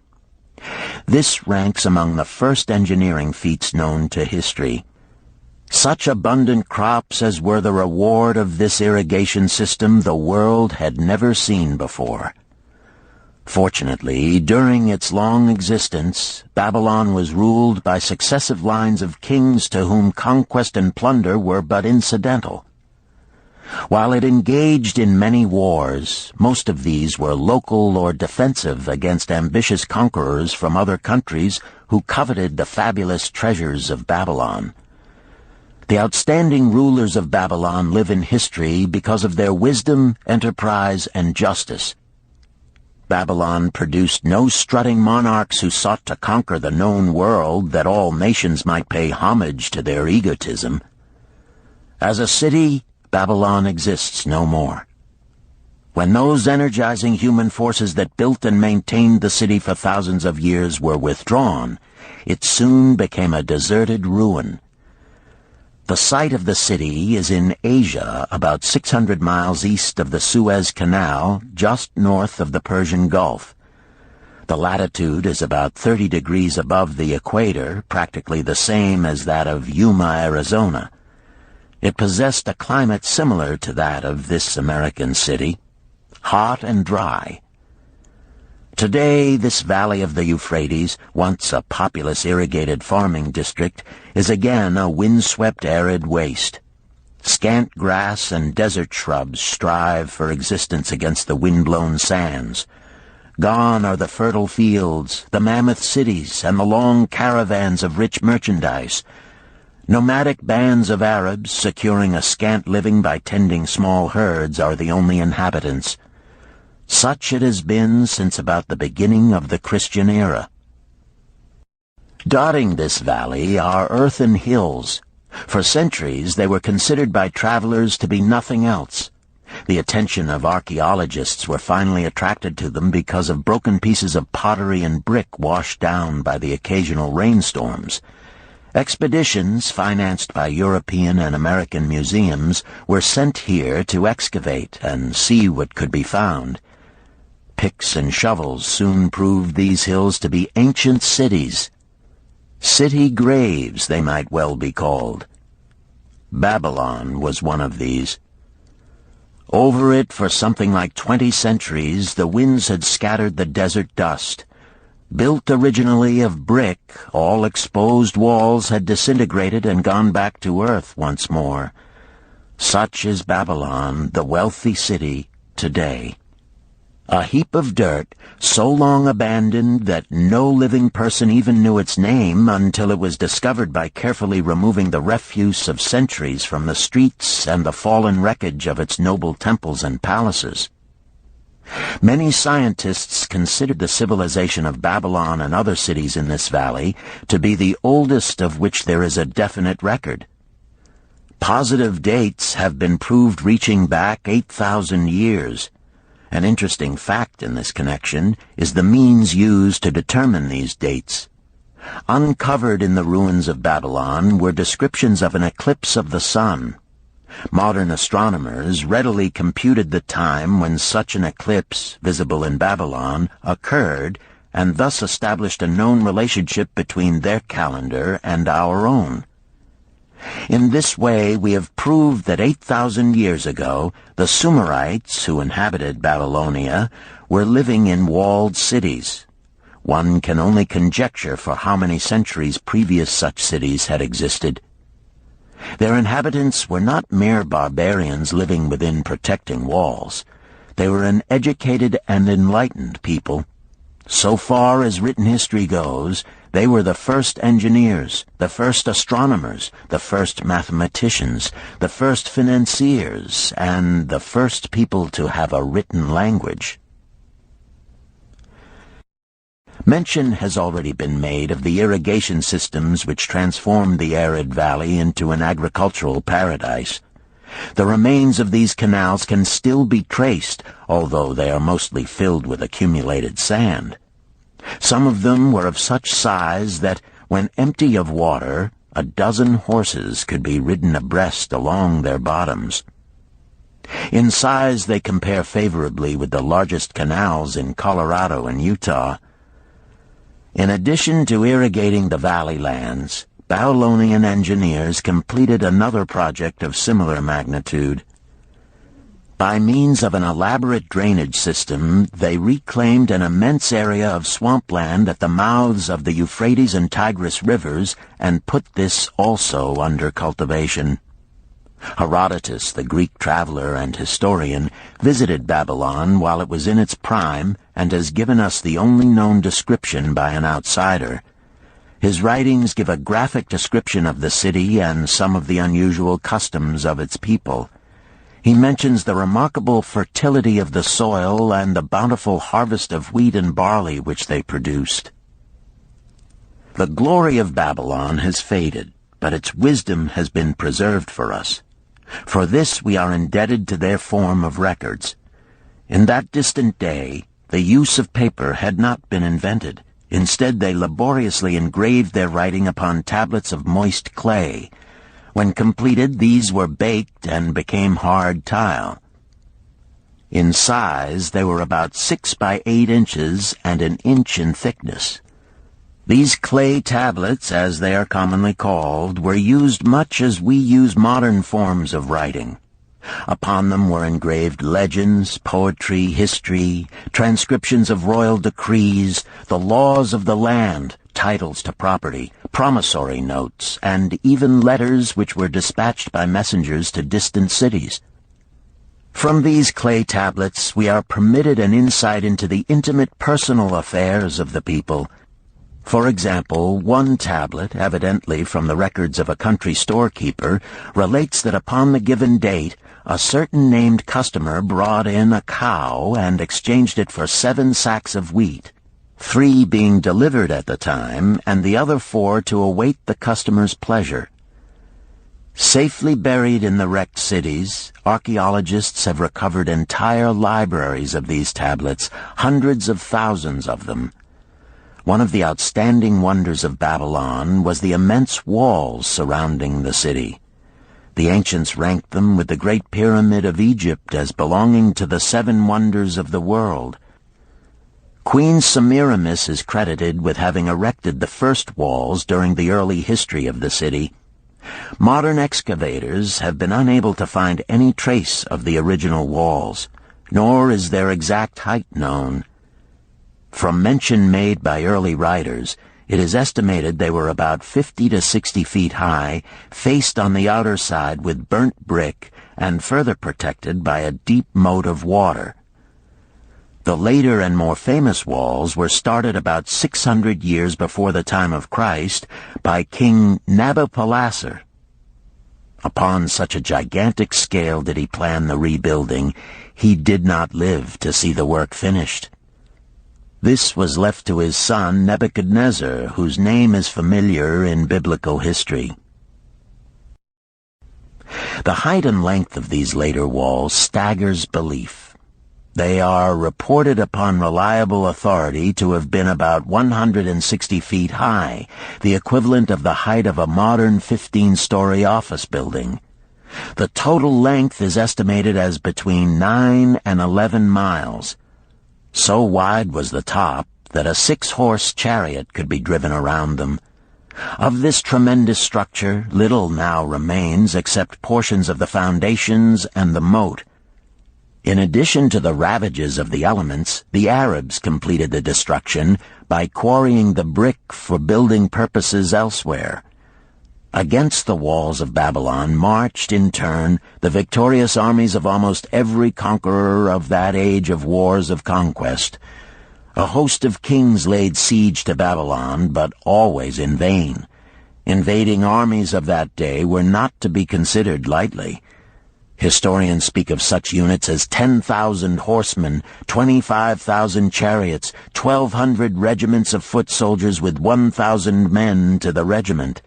This ranks among the first engineering feats known to history. Such abundant crops as were the reward of this irrigation system the world had never seen before. Fortunately, during its long existence, Babylon was ruled by successive lines of kings to whom conquest and plunder were but incidental. While it engaged in many wars, most of these were local or defensive against ambitious conquerors from other countries who coveted the fabulous treasures of Babylon. The outstanding rulers of Babylon live in history because of their wisdom, enterprise, and justice. Babylon produced no strutting monarchs who sought to conquer the known world that all nations might pay homage to their egotism. As a city, Babylon exists no more. When those energizing human forces that built and maintained the city for thousands of years were withdrawn, it soon became a deserted ruin. The site of the city is in Asia, about 600 miles east of the Suez Canal, just north of the Persian Gulf. The latitude is about 30 degrees above the equator, practically the same as that of Yuma, Arizona. It possessed a climate similar to that of this American city, hot and dry. Today, this valley of the Euphrates, once a populous irrigated farming district, is again a windswept arid waste. Scant grass and desert shrubs strive for existence against the wind-blown sands. Gone are the fertile fields, the mammoth cities, and the long caravans of rich merchandise. Nomadic bands of Arabs, securing a scant living by tending small herds, are the only inhabitants. Such it has been since about the beginning of the Christian era. Dotting this valley are earthen hills. For centuries they were considered by travelers to be nothing else. The attention of archaeologists were finally attracted to them because of broken pieces of pottery and brick washed down by the occasional rainstorms. Expeditions, financed by European and American museums, were sent here to excavate and see what could be found. Picks and shovels soon proved these hills to be ancient cities. City graves, they might well be called. Babylon was one of these. Over it for something like 20 centuries, the winds had scattered the desert dust. Built originally of brick, all exposed walls had disintegrated and gone back to earth once more. Such is Babylon, the wealthy city, today. A heap of dirt, so long abandoned that no living person even knew its name until it was discovered by carefully removing the refuse of centuries from the streets and the fallen wreckage of its noble temples and palaces. Many scientists considered the civilization of Babylon and other cities in this valley to be the oldest of which there is a definite record. Positive dates have been proved reaching back 8,000 years. An interesting fact in this connection is the means used to determine these dates. Uncovered in the ruins of Babylon were descriptions of an eclipse of the sun. Modern astronomers readily computed the time when such an eclipse, visible in Babylon, occurred, and thus established a known relationship between their calendar and our own. In this way, we have proved that 8,000 years ago, the Sumerites, who inhabited Babylonia, were living in walled cities. One can only conjecture for how many centuries previous such cities had existed. Their inhabitants were not mere barbarians living within protecting walls. They were an educated and enlightened people. So far as written history goes, they were the first engineers, the first astronomers, the first mathematicians, the first financiers, and the first people to have a written language. Mention has already been made of the irrigation systems which transformed the arid valley into an agricultural paradise. The remains of these canals can still be traced, although they are mostly filled with accumulated sand. Some of them were of such size that, when empty of water, a dozen horses could be ridden abreast along their bottoms. In size they compare favorably with the largest canals in Colorado and Utah. In addition to irrigating the valley lands, Babylonian engineers completed another project of similar magnitude. By means of an elaborate drainage system, they reclaimed an immense area of swampland at the mouths of the Euphrates and Tigris rivers and put this also under cultivation. Herodotus, the Greek traveler and historian, visited Babylon while it was in its prime and has given us the only known description by an outsider. His writings give a graphic description of the city and some of the unusual customs of its people. He mentions the remarkable fertility of the soil and the bountiful harvest of wheat and barley which they produced. The glory of Babylon has faded, but its wisdom has been preserved for us. For this we are indebted to their form of records. In that distant day, the use of paper had not been invented. Instead, they laboriously engraved their writing upon tablets of moist clay. When completed, these were baked and became hard tile. In size, they were about 6 by 8 inches and an inch in thickness. These clay tablets, as they are commonly called, were used much as we use modern forms of writing. Upon them were engraved legends, poetry, history, transcriptions of royal decrees, the laws of the land, titles to property, promissory notes, and even letters which were dispatched by messengers to distant cities. From these clay tablets we are permitted an insight into the intimate personal affairs of the people. For example, one tablet, evidently from the records of a country storekeeper, relates that upon the given date, a certain named customer brought in a cow and exchanged it for 7 sacks of wheat, 3 being delivered at the time, and the other 4 to await the customer's pleasure. Safely buried in the wrecked cities, archaeologists have recovered entire libraries of these tablets, hundreds of thousands of them. One of the outstanding wonders of Babylon was the immense walls surrounding the city. The ancients ranked them with the Great Pyramid of Egypt as belonging to the 7 wonders of the world. Queen Semiramis is credited with having erected the first walls during the early history of the city. Modern excavators have been unable to find any trace of the original walls, nor is their exact height known. From mention made by early writers, it is estimated they were about 50 to 60 feet high, faced on the outer side with burnt brick, and further protected by a deep moat of water. The later and more famous walls were started about 600 years before the time of Christ by King Nabopolassar. Upon such a gigantic scale did he plan the rebuilding, he did not live to see the work finished. This was left to his son Nebuchadnezzar, whose name is familiar in biblical history. The height and length of these later walls staggers belief. They are reported upon reliable authority to have been about 160 feet high, the equivalent of the height of a modern 15-story office building. The total length is estimated as between 9 and 11 miles. So wide was the top that a 6-horse chariot could be driven around them. Of this tremendous structure, little now remains except portions of the foundations and the moat. In addition to the ravages of the elements, the Arabs completed the destruction by quarrying the brick for building purposes elsewhere. Against the walls of Babylon marched, in turn, the victorious armies of almost every conqueror of that age of wars of conquest. A host of kings laid siege to Babylon, but always in vain. Invading armies of that day were not to be considered lightly. Historians speak of such units as 10,000 horsemen, 25,000 chariots, 1,200 regiments of foot soldiers with 1,000 men to the regiment.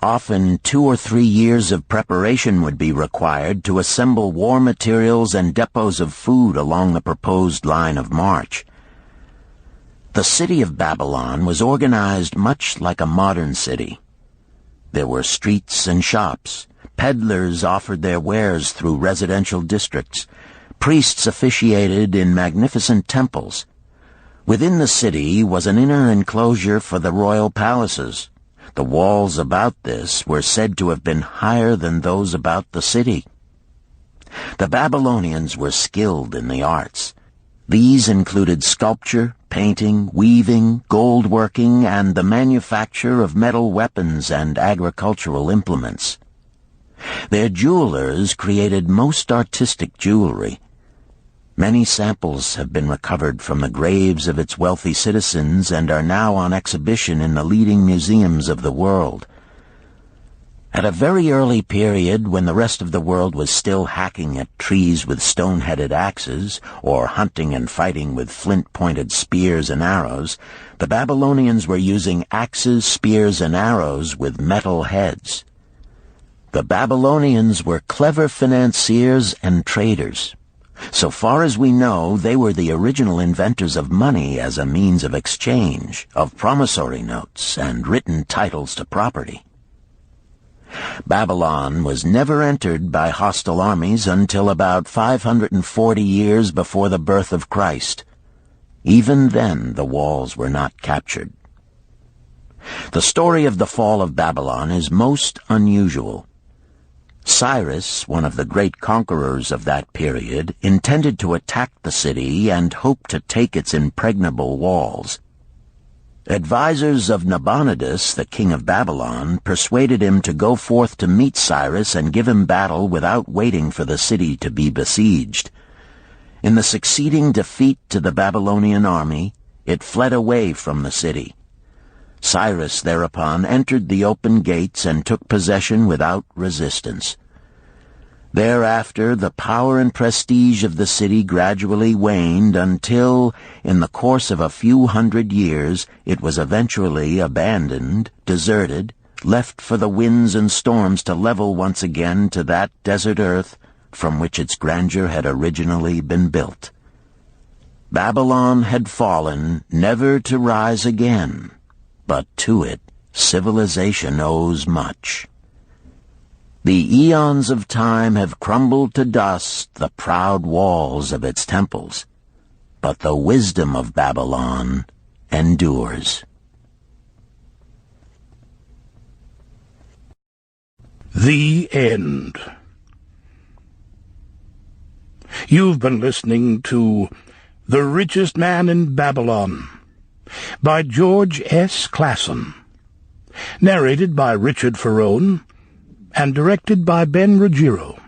Often 2 or 3 years of preparation would be required to assemble war materials and depots of food along the proposed line of march. The city of Babylon was organized much like a modern city. There were streets and shops. Peddlers offered their wares through residential districts. Priests officiated in magnificent temples. Within the city was an inner enclosure for the royal palaces. The walls about this were said to have been higher than those about the city. The Babylonians were skilled in the arts. These included sculpture, painting, weaving, gold working, and the manufacture of metal weapons and agricultural implements. Their jewelers created most artistic jewelry. Many samples have been recovered from the graves of its wealthy citizens and are now on exhibition in the leading museums of the world. At a very early period, when the rest of the world was still hacking at trees with stone-headed axes, or hunting and fighting with flint-pointed spears and arrows, the Babylonians were using axes, spears, and arrows with metal heads. The Babylonians were clever financiers and traders. So far as we know, they were the original inventors of money as a means of exchange, of promissory notes, and written titles to property. Babylon was never entered by hostile armies until about 540 years before the birth of Christ. Even then, the walls were not captured. The story of the fall of Babylon is most unusual. Cyrus, one of the great conquerors of that period, intended to attack the city and hoped to take its impregnable walls. Advisors of Nabonidus, the king of Babylon, persuaded him to go forth to meet Cyrus and give him battle without waiting for the city to be besieged. In the succeeding defeat to the Babylonian army, it fled away from the city. Cyrus thereupon entered the open gates and took possession without resistance. Thereafter, the power and prestige of the city gradually waned until, in the course of a few hundred years, it was eventually abandoned, deserted, left for the winds and storms to level once again to that desert earth from which its grandeur had originally been built. Babylon had fallen, never to rise again, but to it civilization owes much. The eons of time have crumbled to dust the proud walls of its temples, but the wisdom of Babylon endures. The End. You've been listening to The Richest Man in Babylon by George S. Clason, narrated by Richard Ferrone, and directed by Ben Ruggiero.